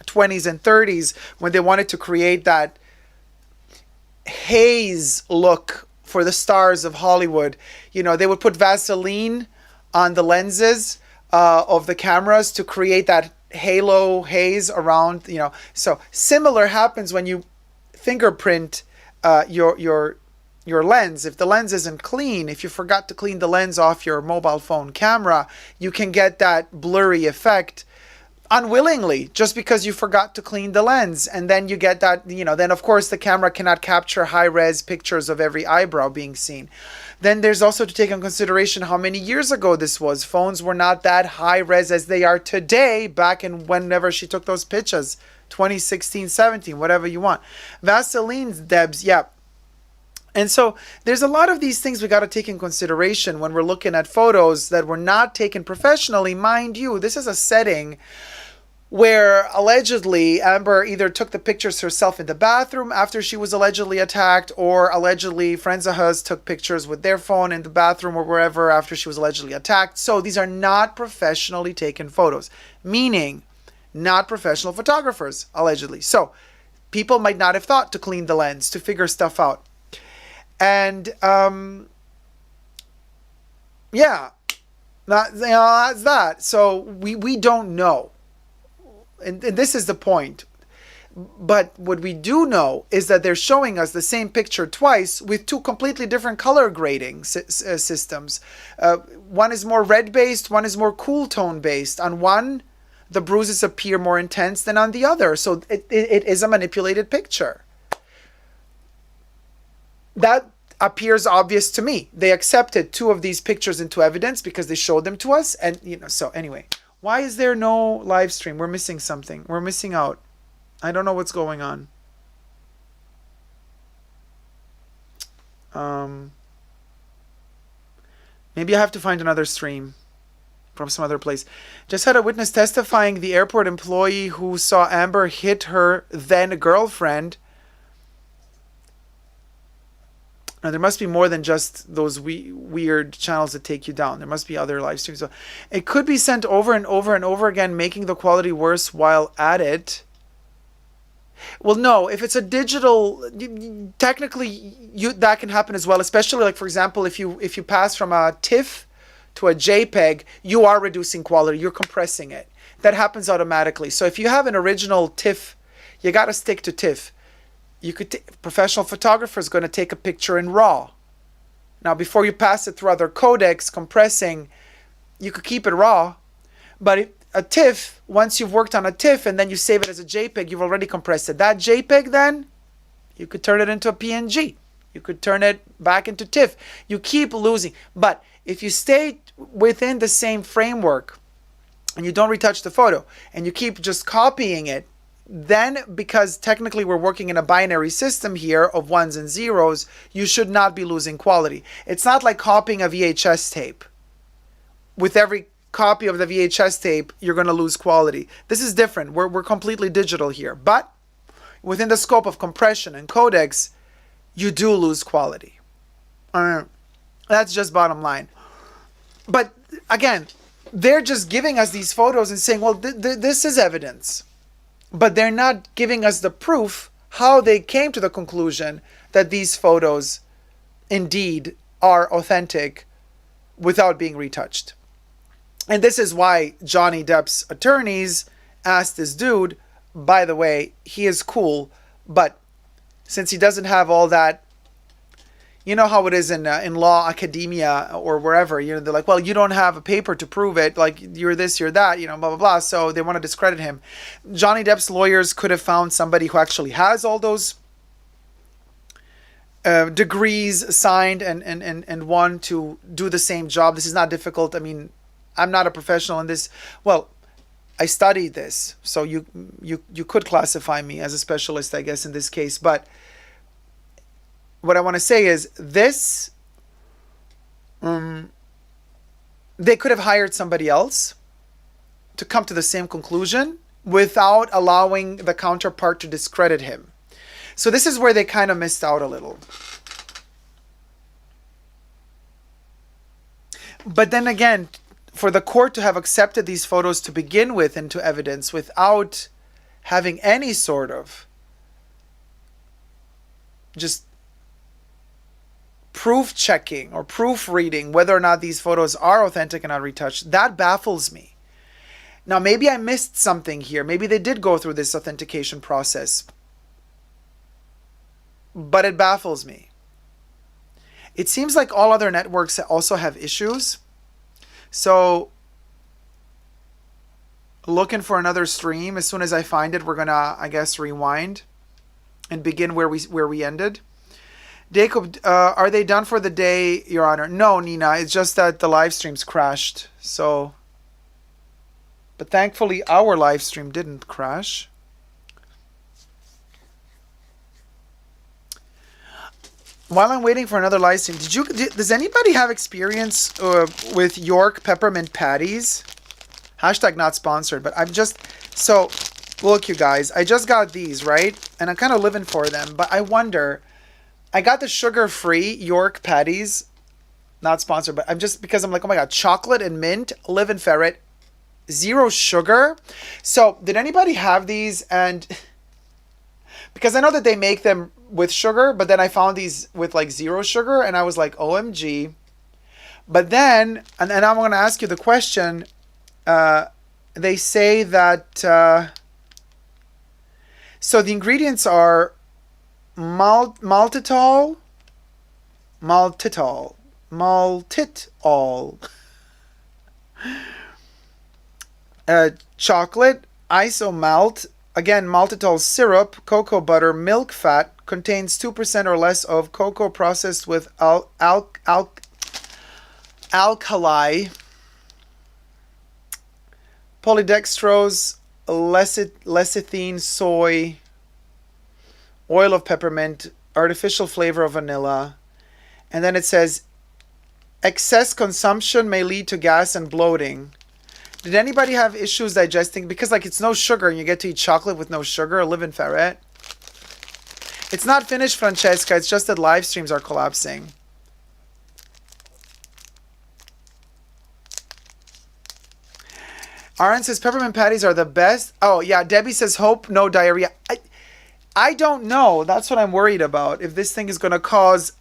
20s and 30s when they wanted to create that haze look for the stars of Hollywood. They would put Vaseline on the lenses of the cameras to create that halo haze around, So similar happens when you fingerprint your your lens. If the lens isn't clean, if you forgot to clean the lens off your mobile phone camera, you can get that blurry effect unwillingly just because you forgot to clean the lens. And then you get that, then of course the camera cannot capture high-res pictures of every eyebrow being seen. Then there's also to take in consideration how many years ago this was. Phones were not that high-res as they are today, back in whenever she took those pictures, 2016, 17, whatever you want. Vaseline's Debs, yeah. And so there's a lot of these things we got to take in consideration when we're looking at photos that were not taken professionally. Mind you, this is a setting where allegedly Amber either took the pictures herself in the bathroom after she was allegedly attacked, or allegedly friends of hers took pictures with their phone in the bathroom or wherever after she was allegedly attacked. So these are not professionally taken photos, meaning not professional photographers, allegedly. So people might not have thought to clean the lens, to figure stuff out. And yeah, that's that. So we don't know, and this is the point. But what we do know is that they're showing us the same picture twice with two completely different color grading systems. One is more red based, one is more cool tone based. On one, the bruises appear more intense than on the other. So it is a manipulated picture. That appears obvious to me. They accepted two of these pictures into evidence because they showed them to us. And, so anyway, why is there no live stream? We're missing something. We're missing out. I don't know what's going on. Maybe I have to find another stream from some other place. Just had a witness testifying the airport employee who saw Amber hit her then girlfriend. Now, there must be more than just those weird channels that take you down. There must be other live streams. So it could be sent over and over and over again, making the quality worse while at Well, no, if it's a digital, technically that can happen as well, especially like, for example, if you pass from a TIFF to a JPEG, you are reducing quality, you're compressing it. That happens automatically. So if you have an original TIFF, you got to stick to TIFF. You could professional photographer is going to take a picture in RAW. Now, before you pass it through other codecs, compressing, you could keep it RAW. But a TIFF, once you've worked on a TIFF and then you save it as a JPEG, you've already compressed it. That JPEG then, you could turn it into a PNG. You could turn it back into TIFF. You keep losing. But if you stay within the same framework and you don't retouch the photo and you keep just copying it, then, because technically we're working in a binary system here of ones and zeros, you should not be losing quality. It's not like copying a VHS tape. With every copy of the VHS tape, you're going to lose quality. This is different. We're completely digital here. But within the scope of compression and codecs, you do lose quality. That's just bottom line. But again, they're just giving us these photos and saying, well, this is evidence. But they're not giving us the proof how they came to the conclusion that these photos indeed are authentic without being retouched. And this is why Johnny Depp's attorneys asked this dude, by the way, he is cool, but since he doesn't have all that, you know how it is in law academia or wherever, they're like, well, you don't have a paper to prove it, like you're this, you're that, blah, blah, blah. So they want to discredit him. Johnny Depp's lawyers could have found somebody who actually has all those degrees signed and want to do the same job. This is not difficult. I mean, I'm not a professional in this. Well, I studied this, so you could classify me as a specialist, I guess, in this case. But what I want to say is this, they could have hired somebody else to come to the same conclusion without allowing the counterpart to discredit him. So this is where they kind of missed out a little. But then again, for the court to have accepted these photos to begin with into evidence without having any sort of just proof checking or proofreading whether or not these photos are authentic and not retouched, that baffles me. Now, maybe I missed something here. Maybe they did go through this authentication process. But it baffles me. It seems like all other networks also have issues. So looking for another stream. As soon as I find it, we're gonna, I guess, rewind and begin where we ended. Dacob, are they done for the day, Your Honor? No, Nina. It's just that the live streams crashed. So, but thankfully our live stream didn't crash. While I'm waiting for another live stream, does anybody have experience with York peppermint patties? Hashtag not sponsored, but so look, you guys, I just got these, right? And I'm kind of living for them, but I wonder, I got the sugar-free York patties, not sponsored, but because I'm like, oh my God, chocolate and mint, live and ferret, 0 sugar. So did anybody have these? And because I know that they make them with sugar, but then I found these with like 0 sugar and I was like, OMG. But then, and I'm going to ask you the question, they say that, so the ingredients are maltitol, chocolate, isomalt, again, maltitol syrup, cocoa butter, milk fat, contains 2% or less of cocoa processed with alkali, polydextrose, lecithin, soy, oil of peppermint, artificial flavor of vanilla. And then it says, excess consumption may lead to gas and bloating. Did anybody have issues digesting? Because like it's no sugar and you get to eat chocolate with no sugar, live in ferret. It's not finished, Francesca. It's just that live streams are collapsing. Aaron says peppermint patties are the best. Oh, yeah. Debbie says hope no diarrhea. I don't know. That's what I'm worried about. If this thing is going to cause...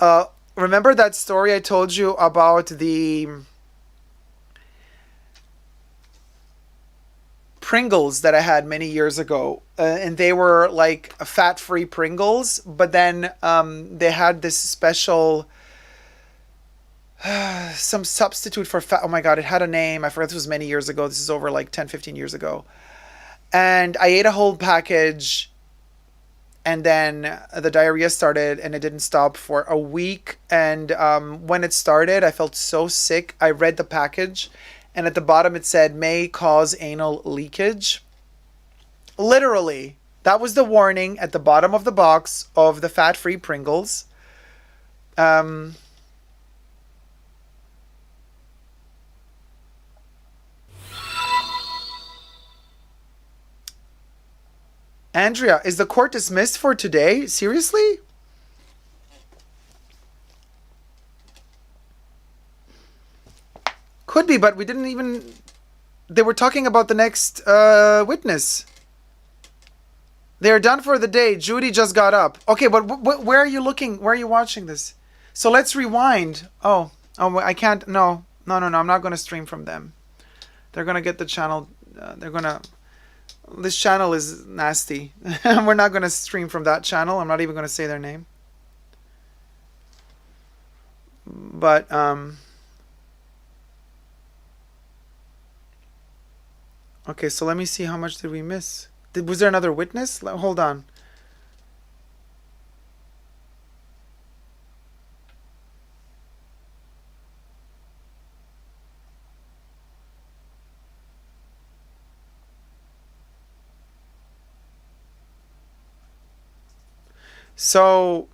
remember that story I told you about the Pringles that I had many years ago? And they were like fat-free Pringles. But then they had this special... some substitute for fat. Oh my God, it had a name. I forgot, this was many years ago. This is over like 10, 15 years ago. And I ate a whole package and then the diarrhea started and it didn't stop for a week. And when it started, I felt so sick. I read the package and at the bottom it said, may cause anal leakage. Literally, that was the warning at the bottom of the box of the fat-free Pringles. Andrea, is the court dismissed for today? Seriously? Could be, but we didn't even... They were talking about the next witness. They're done for the day. Judy just got up. Okay, but where are you looking? Where are you watching this? So let's rewind. Oh, I can't. No. I'm not going to stream from them. They're going to get the channel. They're going to... This channel is nasty. We're not going to stream from that channel. I'm not even going to say their name. But, okay, so let me see how much did we miss. Was there another witness? Hold on. So,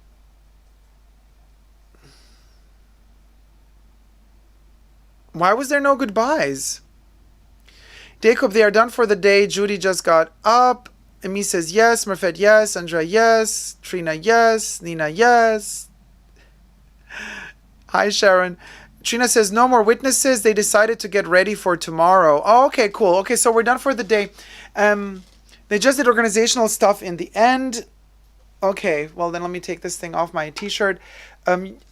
why was there no goodbyes? Dacob, they are done for the day. Judy just got up. Amy says yes. Murphet, yes. Andrea, yes. Trina, yes. Nina, yes. Hi, Sharon. Trina says no more witnesses. They decided to get ready for tomorrow. Oh, okay, cool. Okay, so we're done for the day. They just did organizational stuff in the end. Okay, well then let me take this thing off my t-shirt.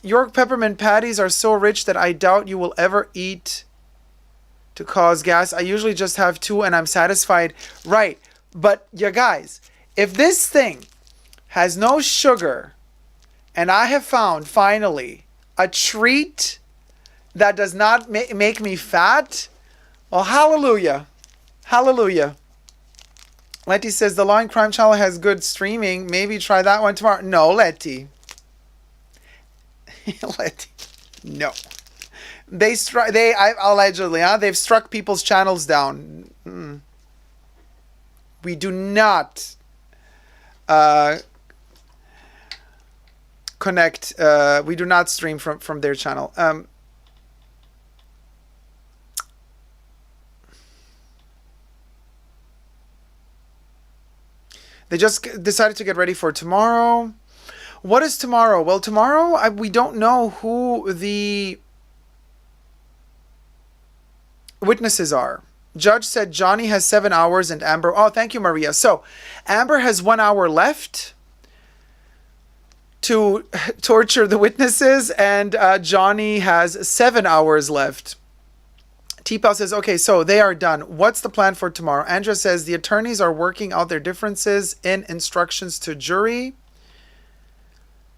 York peppermint patties are so rich that I doubt you will ever eat to cause gas. I usually just have 2 and I'm satisfied. Right, but you guys, if this thing has no sugar, and I have found finally a treat that does not make me fat, well, hallelujah. Hallelujah. Letty says, the Law and Crime channel has good streaming. Maybe try that one tomorrow. No, Letty. Letty. No. Allegedly, they've struck people's channels down. We do not connect. We do not stream from their channel. They just decided to get ready for tomorrow. What is tomorrow? Well, tomorrow we don't know who the witnesses are. Judge said Johnny has 7 hours and Amber... Oh, thank you, Maria. So, Amber has 1 hour left to torture the witnesses, and Johnny has 7 hours left. T-Pal says, okay, so they are done. What's the plan for tomorrow? Andrea says the attorneys are working out their differences in instructions to jury.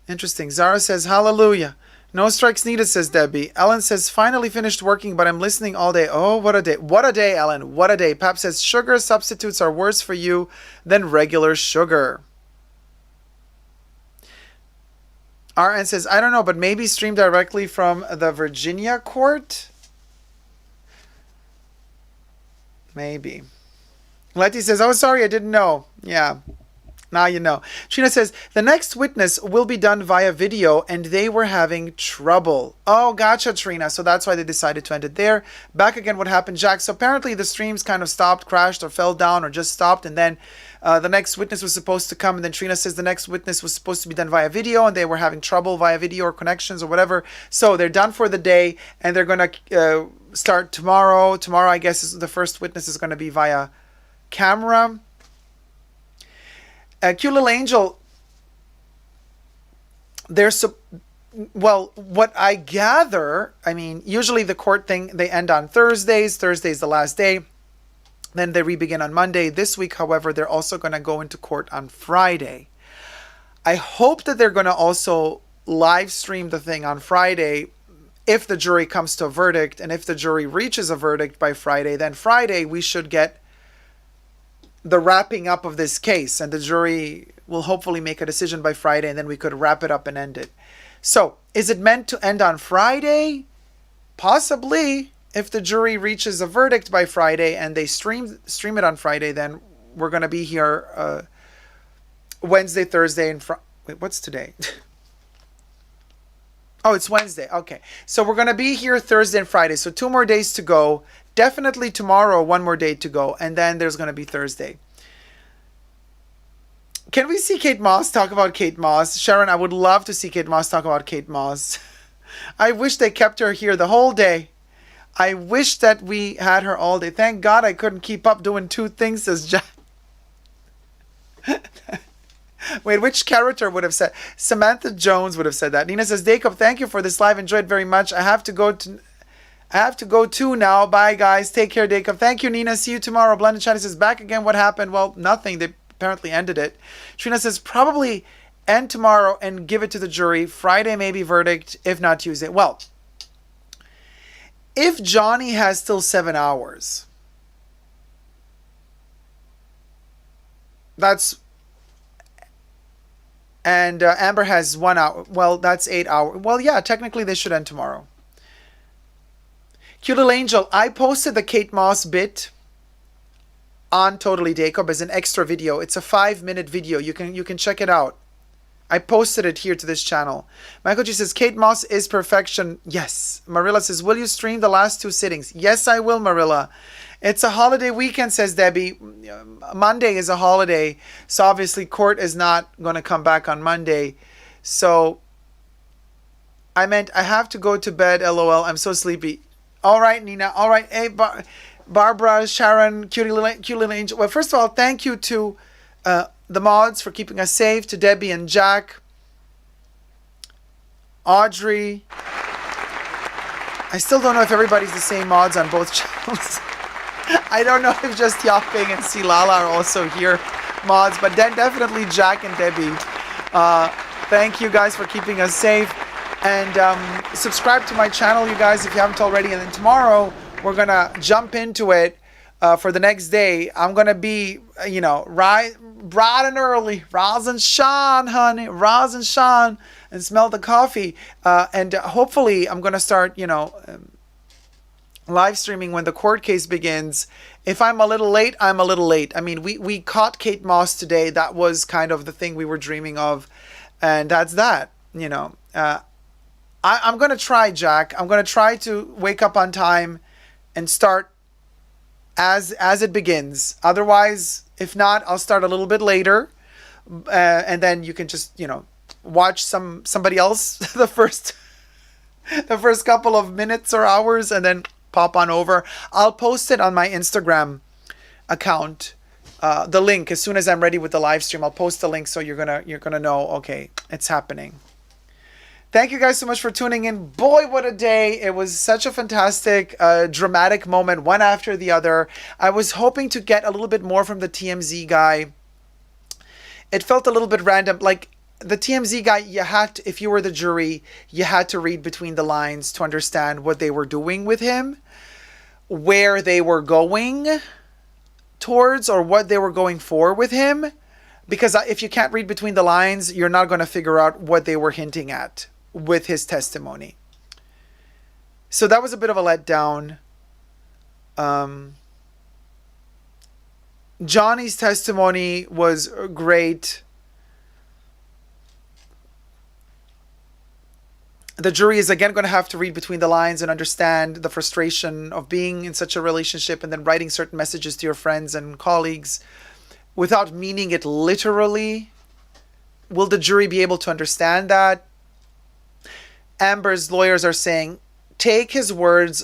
Interesting. Zara says, hallelujah. No strikes needed, says Debbie. Ellen says, finally finished working, but I'm listening all day. Oh, what a day. What a day, Ellen. What a day. Pap says, sugar substitutes are worse for you than regular sugar. RN says, I don't know, but maybe stream directly from the Virginia court? Maybe. Letty says, oh, sorry, I didn't know. Yeah. Now you know. Trina says, the next witness will be done via video and they were having trouble. Oh, gotcha, Trina. So that's why they decided to end it there. Back again, what happened, Jack? So apparently the streams kind of stopped, crashed, or fell down, or just stopped. And then the next witness was supposed to come. And then Trina says the next witness was supposed to be done via video and they were having trouble via video or connections or whatever. So they're done for the day and they're going to start tomorrow. Tomorrow, I guess, the first witness is going to be via camera. Cute Little Angel, well, what I gather, I mean, usually the court thing, they end on Thursdays. Thursday's the last day. Then they re-begin on Monday. This week, however, they're also going to go into court on Friday. I hope that they're going to also live stream the thing on Friday if the jury comes to a verdict. And if the jury reaches a verdict by Friday, then Friday we should get the wrapping up of this case, and the jury will hopefully make a decision by Friday, and then we could wrap it up and end it. So, is it meant to end on Friday? Possibly. If the jury reaches a verdict by Friday and they stream it on Friday, then we're going to be here Wednesday, Thursday, and Friday. Wait, what's today? Oh, it's Wednesday. Okay. So we're going to be here Thursday and Friday. So 2 more days to go. Definitely tomorrow, 1 more day to go. And then there's going to be Thursday. Can we see Kate Moss talk about Kate Moss? Sharon, I would love to see Kate Moss talk about Kate Moss. I wish they kept her here the whole day. I wish that we had her all day. Thank God I couldn't keep up doing 2 things, says Jack. Wait, which character would have said? Samantha Jones would have said that. Nina says, Dacob, thank you for this live. Enjoyed very much. I have to go too now. Bye, guys. Take care, Dacob. Thank you, Nina. See you tomorrow. Blended Chinese says, back again. What happened? Well, nothing. They apparently ended it. Trina says, probably end tomorrow and give it to the jury. Friday, maybe verdict, if not Tuesday. Well, if Johnny has still 7 hours, and Amber has 1 hour. Well, that's 8 hours. Well, yeah, technically they should end tomorrow. Cute Little Angel, I posted the Kate Moss bit on Totally Dacob as an extra video. It's a 5-minute video. You can check it out. I posted it here to this channel. Michael G says, Kate Moss is perfection. Yes. Marilla says, will you stream the last 2 sittings? Yes, I will, Marilla. It's a holiday weekend, says Debbie. Monday is a holiday. So obviously court is not going to come back on Monday. So I meant I have to go to bed, LOL. I'm so sleepy. All right, Nina. All right. Hey, Barbara, Sharon, cute little angel. Well, first of all, thank you to the mods for keeping us safe, to Debbie and Jack, Audrey. I still don't know if everybody's the same mods on both channels. I don't know if just Yaping and Silala are also here mods, but then definitely Jack and Debbie. Thank you guys for keeping us safe. And subscribe to my channel, you guys, if you haven't already. And then tomorrow, we're going to jump into it for the next day. I'm going to be, bright and early. Rise and shine, honey. Rise and shine. And smell the coffee. And hopefully, I'm going to start, live streaming when the court case begins. If I'm a little late, I'm a little late. I mean, we caught Kate Moss today. That was kind of the thing we were dreaming of. And that's that, I'm going to try, Jack. I'm going to try to wake up on time and start as it begins. Otherwise, if not, I'll start a little bit later. And then you can just, watch somebody else the first couple of minutes or hours and then pop on over. I'll post it on my Instagram account. The link, as soon as I'm ready with the live stream, I'll post the link so you're gonna know, okay, it's happening. Thank you guys so much for tuning in. Boy, what a day. It was such a fantastic, dramatic moment, one after the other. I was hoping to get a little bit more from the TMZ guy. It felt a little bit random. Like, the TMZ guy, if you were the jury, you had to read between the lines to understand what they were doing with him, where they were going towards, or what they were going for with him. Because if you can't read between the lines, you're not going to figure out what they were hinting at with his testimony. So that was a bit of a letdown. Johnny's testimony was great. The jury is again going to have to read between the lines and understand the frustration of being in such a relationship and then writing certain messages to your friends and colleagues without meaning it literally. Will the jury be able to understand that? Amber's lawyers are saying, take his words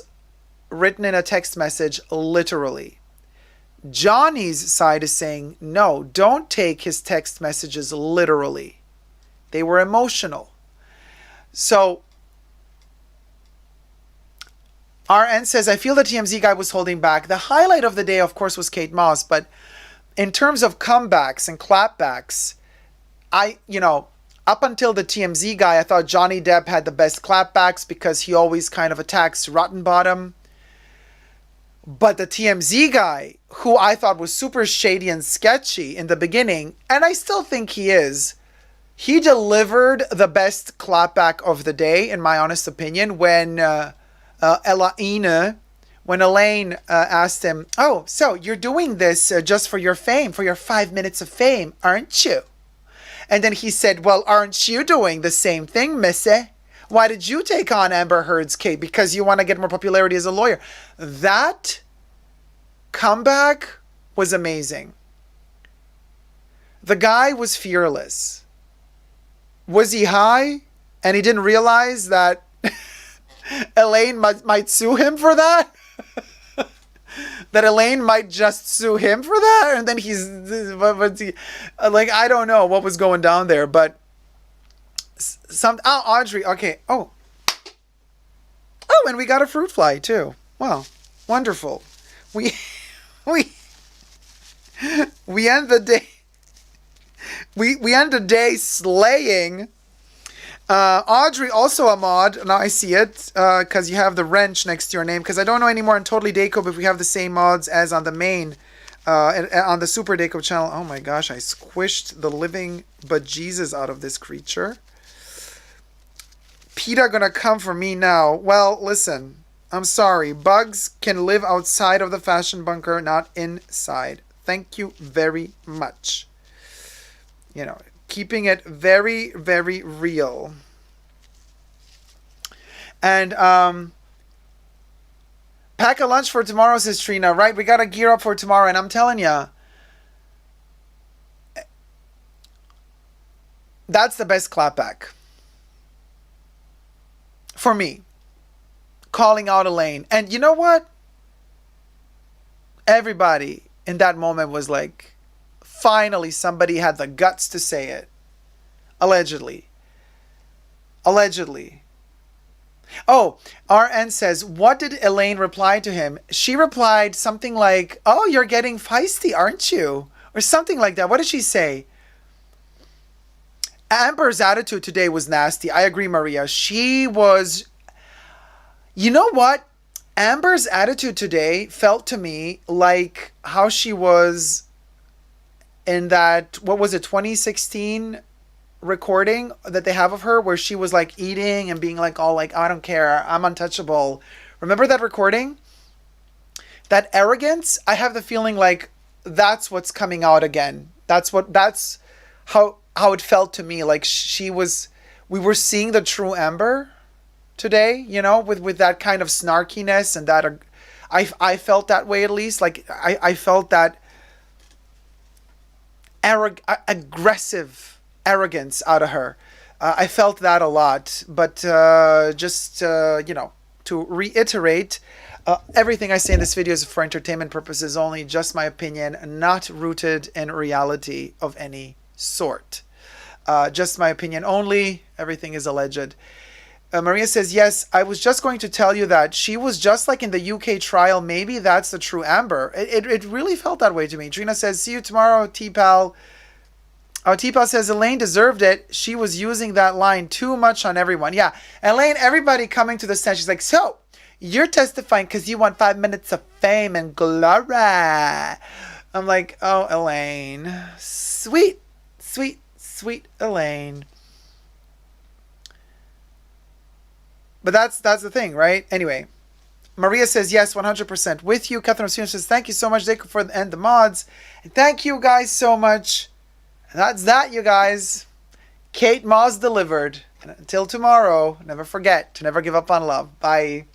written in a text message literally. Johnny's side is saying, no, don't take his text messages literally. They were emotional. So, RN says, I feel the TMZ guy was holding back. The highlight of the day, of course, was Kate Moss. But in terms of comebacks and clapbacks, up until the TMZ guy, I thought Johnny Depp had the best clapbacks because he always kind of attacks Rotten Bottom. But the TMZ guy, who I thought was super shady and sketchy in the beginning, and I still think he is, he delivered the best clapback of the day, in my honest opinion, when Elaine asked him, oh, so you're doing this just for your fame, for your 5 minutes of fame, aren't you? And then he said, well, aren't you doing the same thing, missy? Why did you take on Amber Heard's case? Because you want to get more popularity as a lawyer. That comeback was amazing. The guy was fearless. Was he high and he didn't realize that Elaine might sue him for that? That Elaine might just sue him for that? And then I don't know what was going down there, but Audrey, okay. Oh, and we got a fruit fly too. Wow, wonderful. We end the day. We end the day slaying. Audrey, also a mod. Now I see it because you have the wrench next to your name. Because I don't know anymore on Totally Dacob if we have the same mods as on the main, on the Super Dacob channel. Oh my gosh, I squished the living bejesus out of this creature. PETA gonna come for me now. Well, listen, I'm sorry. Bugs can live outside of the fashion bunker, not inside. Thank you very much. Keeping it very, very real. And pack a lunch for tomorrow, says Trina, right? We got to gear up for tomorrow. And I'm telling you, that's the best clapback. For me. Calling out Elaine. And you know what? Everybody in that moment was like, finally, somebody had the guts to say it. Allegedly. Oh, RN says, what did Elaine reply to him? She replied something like, oh, you're getting feisty, aren't you? Or something like that. What did she say? Amber's attitude today was nasty. I agree, Maria. She was, you know what? Amber's attitude today felt to me like how she was in that, what was it, 2016 recording that they have of her where she was like eating and being like all like, I don't care, I'm untouchable. Remember that recording? That arrogance, I have the feeling like that's what's coming out again. That's how it felt to me. Like we were seeing the true Amber today, with that kind of snarkiness and that, I felt that way at least. Like I felt that aggressive arrogance out of her. I felt that a lot, but just to reiterate, everything I say in this video is for entertainment purposes only, just my opinion, not rooted in reality of any sort. Just my opinion only. Everything is alleged. Maria says, yes, I was just going to tell you that she was just like in the UK trial. Maybe that's the true Amber. It really felt that way to me. Trina says, see you tomorrow, T-Pal. T-Pal says, Elaine deserved it. She was using that line too much on everyone. Yeah, Elaine, everybody coming to the stand, she's like, so, you're testifying because you want 5 minutes of fame and glory. I'm like, oh, Elaine. Sweet, sweet, sweet Elaine. But that's the thing, right? Anyway, Maria says, yes, 100% with you. Catherine Osuna says, thank you so much, Dacob, and the mods. And thank you guys so much. And that's that, you guys. Kate Moss delivered. And until tomorrow, never forget to never give up on love. Bye.